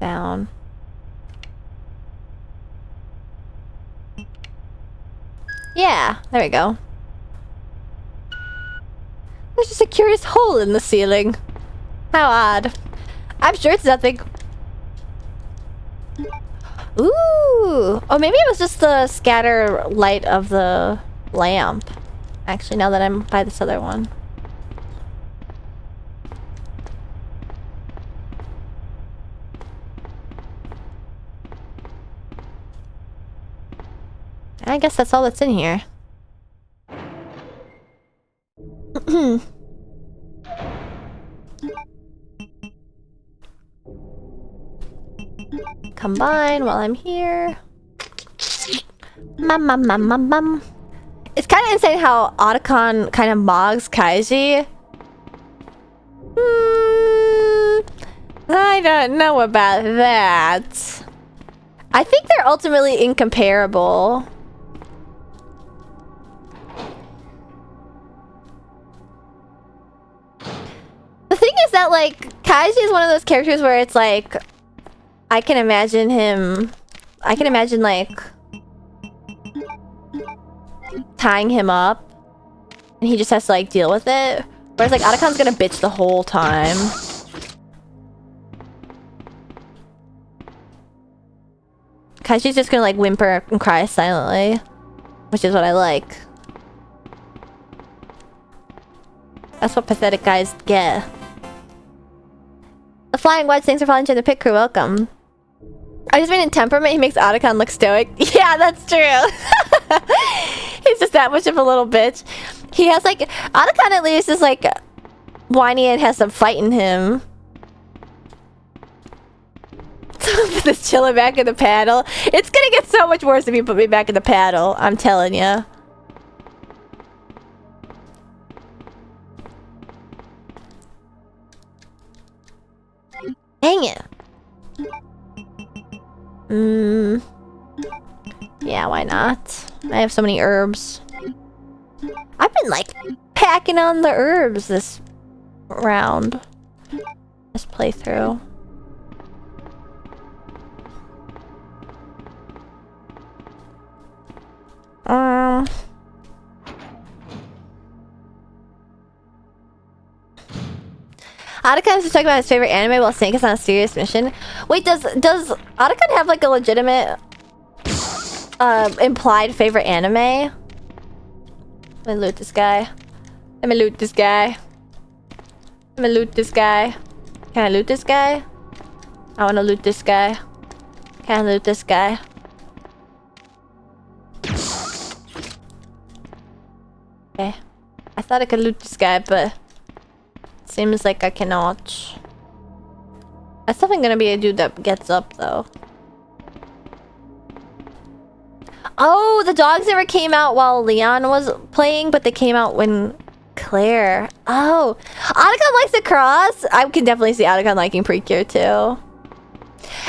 Speaker 1: Down. Yeah, there we go. There's just a curious hole in the ceiling. How odd. I'm sure it's nothing. Ooh! Oh, maybe it was just the scatter light of the lamp. Actually, now that I'm by this other one. I guess that's all that's in here. Combine while I'm here. It's kind of insane how Otacon kind of mogs Kaiji. I don't know about that. I think they're ultimately incomparable. The thing is that, like, Kaiji is one of those characters where it's like, I can imagine, like, tying him up, and he just has to, like, deal with it. Whereas, like, Otacon's gonna bitch the whole time. Kaiji's just gonna, like, whimper and cry silently. Which is what I like. That's what pathetic guys get. The Flying Wedge, thanks for following to the pit crew, welcome. I just mean in temperament, he makes Otacon look stoic. Yeah, that's true. He's just that much of a little bitch. He has, like... Otacon at least is, like, whiny and has some fight in him. This chilling back in the paddle. It's gonna get so much worse if you put me back in the paddle. I'm telling ya. Dang it. Yeah, why not? I have so many herbs. I've been, like, packing on the herbs this round. This playthrough. Otacon is talking about his favorite anime while Snake is on a serious mission. Wait, does Otacon have like a legitimate implied favorite anime? Let me loot this guy. Let me loot this guy. Let me loot this guy. Can I loot this guy? I wanna loot this guy. Can I loot this guy? Okay. I thought I could loot this guy, but seems like I cannot. That's definitely gonna be a dude that gets up, though. Oh, the dogs never came out while Leon was playing, but they came out when Claire. Oh, Otacon likes to cross. I can definitely see Otacon liking Precure too.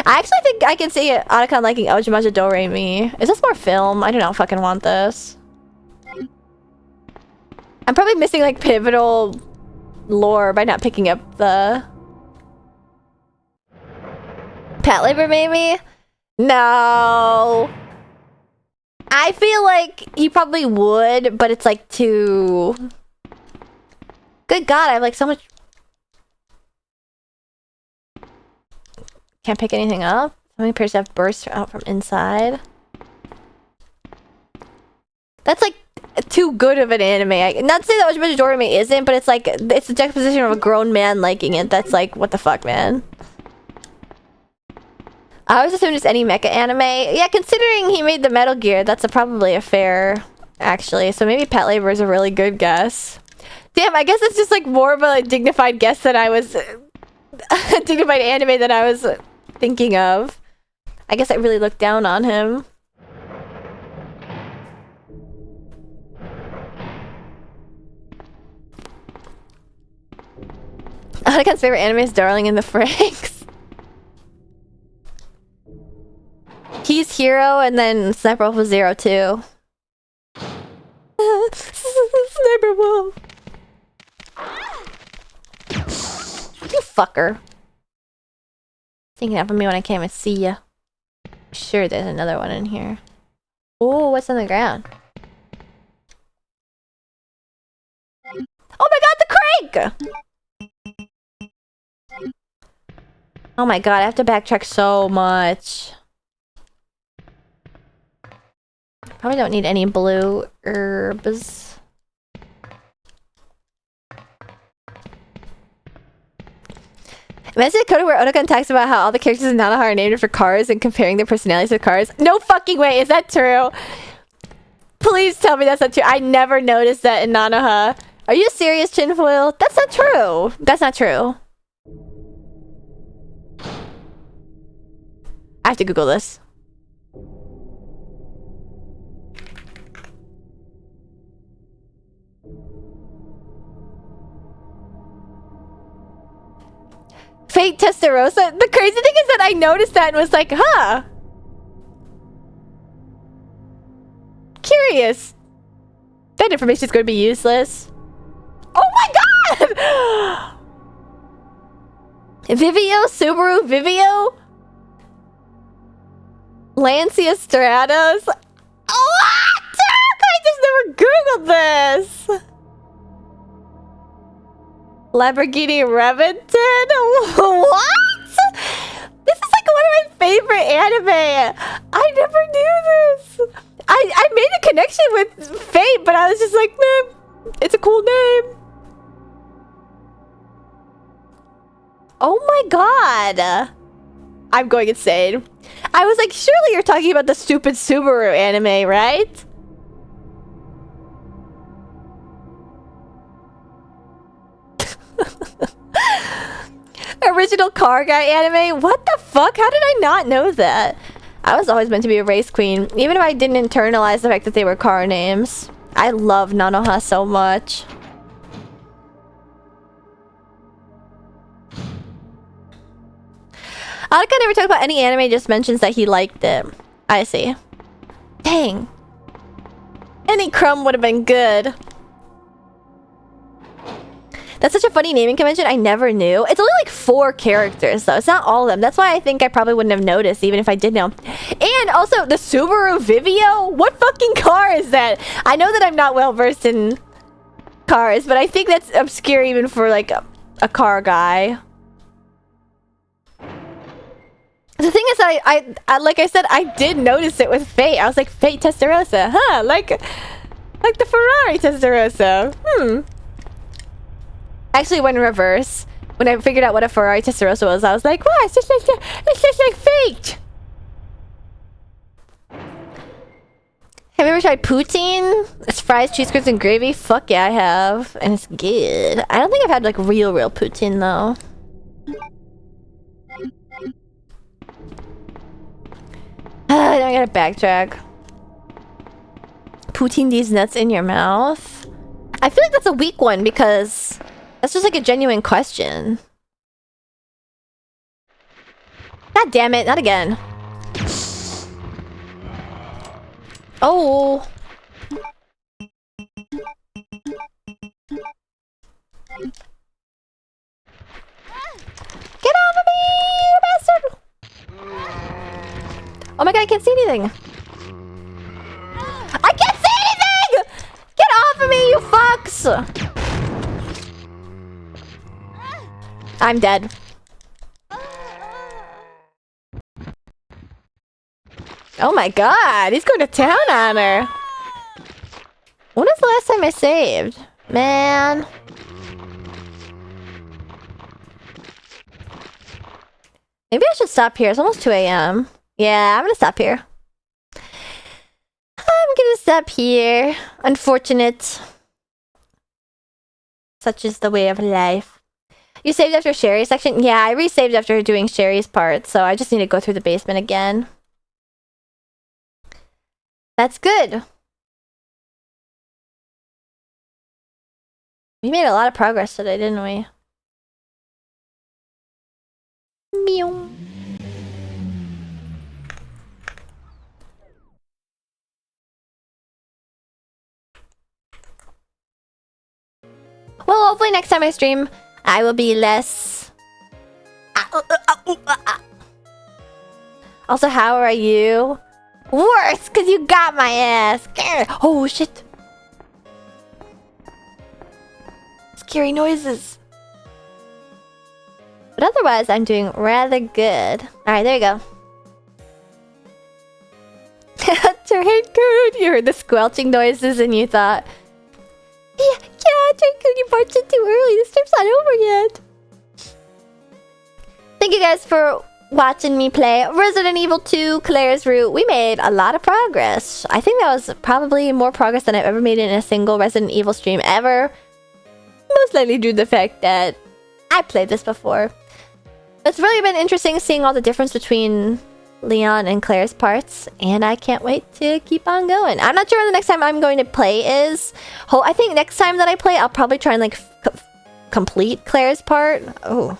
Speaker 1: I actually think I can see Otacon liking Ojamaja Doremi. Is this more film? I do not fucking want this. I'm probably missing like pivotal lore by not picking up the pet labor maybe? No. I feel like he probably would, but it's like too... Good God, I have like so much... Can't pick anything up? How many pairs have burst out from inside? That's like too good of an anime. Not to say that Ojamaja Doremi isn't, but it's like, it's the juxtaposition of a grown man liking it. That's like, what the fuck, man? I always assume just any mecha anime. Yeah, considering he made the Metal Gear, that's probably a fair, actually. So maybe Pet Labor is a really good guess. Damn, I guess it's just like more of a like, dignified guess than I was... dignified anime that I was thinking of. I guess I really looked down on him. Otacon's favorite anime is Darling in the Franxx. He's Hero and then Sniper Wolf was Zero too. Sniper Wolf. You fucker. Thinking up of me when I can't even see ya. Sure, there's another one in here. Oh, what's on the ground? Oh my god, the crank! Oh my god, I have to backtrack so much. Probably don't need any blue herbs. Imagine a code where Otacon talks about how all the characters in Nanoha are named for cars and comparing their personalities to cars. No fucking way, is that true? Please tell me that's not true. I never noticed that in Nanoha. Are you serious, Chinfoil? That's not true. That's not true. I have to Google this. Fate Testarossa? The crazy thing is that I noticed that and was like, huh. Curious. That information is going to be useless. Oh my god! Vivio? Subaru Vivio? Lancia Stratos? What? I just never Googled this! Lamborghini Remington? What? This is like one of my favorite anime. I never knew this. I made a connection with Fate, but I was just like, man, it's a cool name. Oh my god. I'm going insane. I was like, surely you're talking about the stupid Subaru anime, right? Original car guy anime? What the fuck? How did I not know that? I was always meant to be a race queen, even if I didn't internalize the fact that they were car names. I love Nanoha so much. Otacon never talked about any anime, just mentions that he liked it. I see. Dang. Any crumb would have been good. That's such a funny naming convention. I never knew. It's only like 4 characters though. It's not all of them. That's why I think I probably wouldn't have noticed even if I did know. And also the Subaru Vivio? What fucking car is that? I know that I'm not well versed in cars, but I think that's obscure even for like a car guy. The thing is, I like I said, I did notice it with Fate. I was like, Fate Testarossa, huh? Like the Ferrari Testarossa. Actually went in reverse. When I figured out what a Ferrari Testarossa was, I was like, wow, it's just like Fate. Have you ever tried poutine? It's fries, cheese curds, and gravy? Fuck yeah, I have. And it's good. I don't think I've had like real poutine though. Now I gotta backtrack. putting these nuts in your mouth? I feel like that's a weak one because that's just like a genuine question. God damn it, not again. Oh. Get off of me, you bastard! Oh my god, I can't see anything. I can't see anything! Get off of me, you fucks! I'm dead. Oh my god, he's going to town on her. When was the last time I saved? Man. Maybe I should stop here. It's almost 2 a.m. Yeah, I'm gonna stop here. I'm gonna stop here. Unfortunate. Such is the way of life. You saved after Sherry's section? Yeah, I resaved after doing Sherry's part, so I just need to go through the basement again. That's good. We made a lot of progress today, didn't we? Meow. Well, hopefully next time I stream, I will be less... Also, how are you? Worse, because you got my ass. Oh, shit. Scary noises. But otherwise, I'm doing rather good. Alright, there you go. Dracoon! You heard the squelching noises and you thought... Yeah, Dracoon, you barged in too early. This trip's not over yet. Thank you guys for watching me play Resident Evil 2 Claire's Route. We made a lot of progress. I think that was probably more progress than I've ever made in a single Resident Evil stream ever. Most likely due to the fact that I played this before. It's really been interesting seeing all the difference between Leon and Claire's parts, and I can't wait to keep on going. I'm not sure when the next time I'm going to play is. I think next time that I play, I'll probably try and like complete Claire's part. Oh.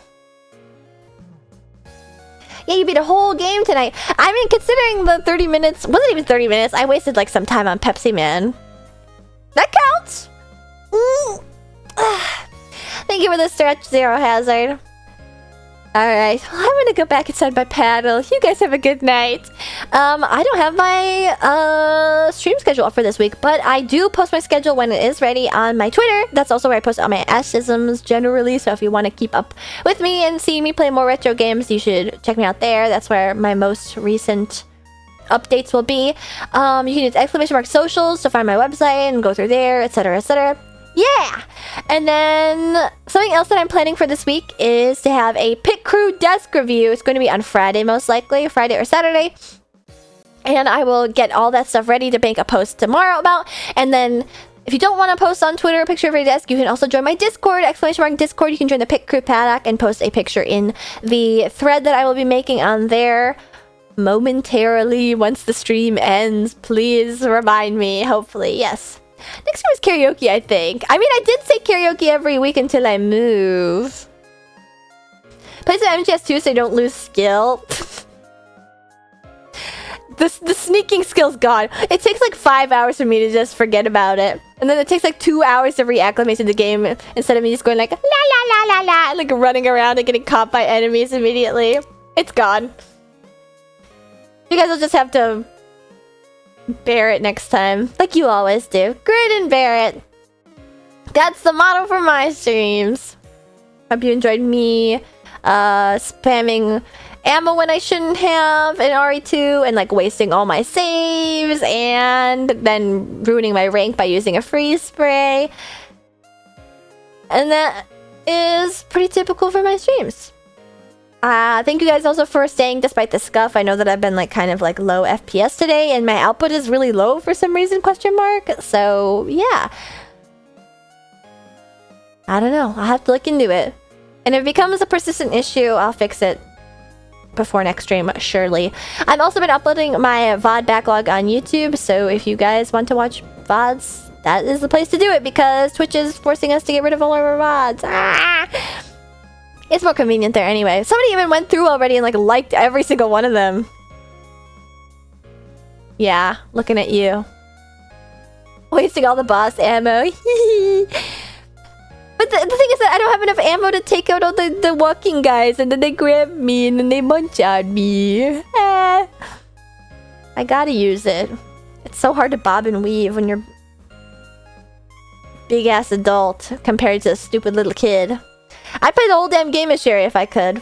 Speaker 1: Yeah, you beat a whole game tonight. I mean, considering the 30 minutes, wasn't even 30 minutes, I wasted like some time on Pepsi Man. That counts! Thank you for the stretch, Zero Hazard. Alright, well, I'm gonna go back inside my paddle. You guys have a good night. I don't have my stream schedule up for this week, but I do post my schedule when it is ready on my Twitter. That's also where I post all my Ashisms generally, so if you want to keep up with me and see me play more retro games, you should check me out there. That's where my most recent updates will be. You can use !socials to find my website and go through there, etc, etc. Yeah! And then something else that I'm planning for this week is to have a Pit Crew desk review. It's going to be on Friday, most likely. Friday or Saturday. And I will get all that stuff ready to make a post tomorrow about. And then if you don't want to post on Twitter a picture of your desk, you can also join my Discord, !Discord. You can join the Pit Crew Paddock and post a picture in the thread that I will be making on there momentarily once the stream ends. Please remind me, hopefully. Yes. Next time is karaoke, I think. I mean, I did say karaoke every week until I move. Play some MGS2 so I don't lose skill. The sneaking skill's gone. It takes like 5 hours for me to just forget about it. And then it takes like 2 hours to reacclimate to the game instead of me just going like la la la la la, like running around and getting caught by enemies immediately. It's gone. You guys will just have to bear it next time, like you always do. Grit and bear it. That's the motto for my streams. Hope you enjoyed me spamming ammo when I shouldn't have in RE2 and like wasting all my saves and then ruining my rank by using a freeze spray. And that is pretty typical for my streams. Thank you guys also for staying despite the scuff. I know that I've been like kind of like low FPS today and my output is really low for some reason, question mark. So yeah. I don't know. I'll have to look into it. And if it becomes a persistent issue, I'll fix it before next stream, surely. I've also been uploading my VOD backlog on YouTube, so if you guys want to watch VODs, that is the place to do it because Twitch is forcing us to get rid of all of our VODs. Ah! It's more convenient there anyway. Somebody even went through already and like liked every single one of them. Yeah, looking at you. Wasting all the boss ammo. But the thing is that I don't have enough ammo to take out all the walking guys, and then they grab me and then they munch on me. I gotta use it. It's so hard to bob and weave when you're big ass adult compared to a stupid little kid. I'd play the whole damn game as Sherry if I could.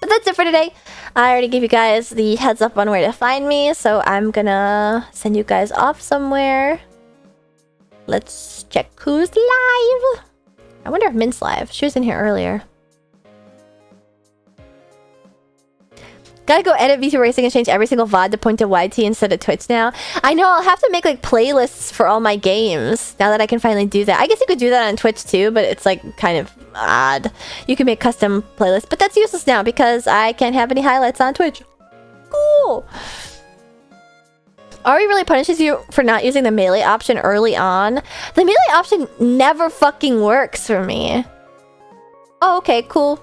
Speaker 1: But that's it for today. I already gave you guys the heads up on where to find me, so I'm gonna send you guys off somewhere. Let's check who's live. I wonder if Mint's live. She was in here earlier. Gotta go edit VTuber Racing and change every single VOD to point to YT instead of Twitch now. I know, I'll have to make like playlists for all my games now that I can finally do that. I guess you could do that on Twitch too, but it's like kind of odd. You can make custom playlists, but that's useless now because I can't have any highlights on Twitch. Cool. Ari really punishes you for not using the melee option early on. The melee option never fucking works for me. Oh, okay, cool.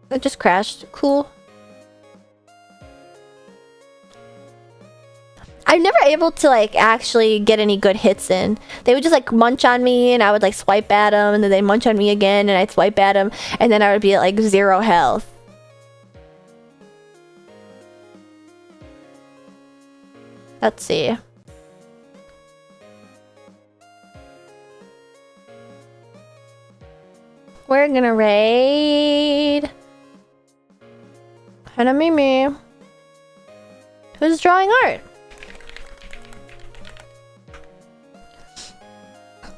Speaker 1: It just crashed. Cool. I'm never able to like actually get any good hits in. They would just like munch on me and I would like swipe at them, and then they'd munch on me again and I'd swipe at them, and then I would be at like 0 health. Let's see. We're gonna raid Hana Mimi, who's drawing art.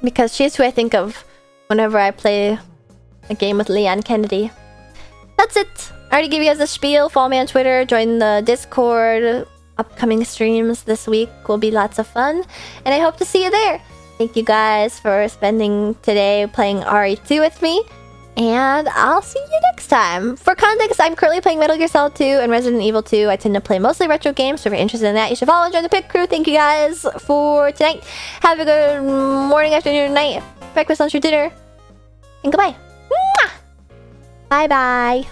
Speaker 1: Because she's who I think of whenever I play a game with Leon Kennedy. That's it. I already gave you guys a spiel. Follow me on Twitter. Join the Discord. Upcoming streams this week will be lots of fun. And I hope to see you there. Thank you guys for spending today playing RE2 with me. And I'll see you next time. For context, I'm currently playing Metal Gear Solid 2 and Resident Evil 2. I tend to play mostly retro games, so if you're interested in that, you should follow and join the Pit Crew. Thank you guys for tonight. Have a good morning, afternoon, night, breakfast, lunch, or dinner. And goodbye. Mwah! Bye-bye.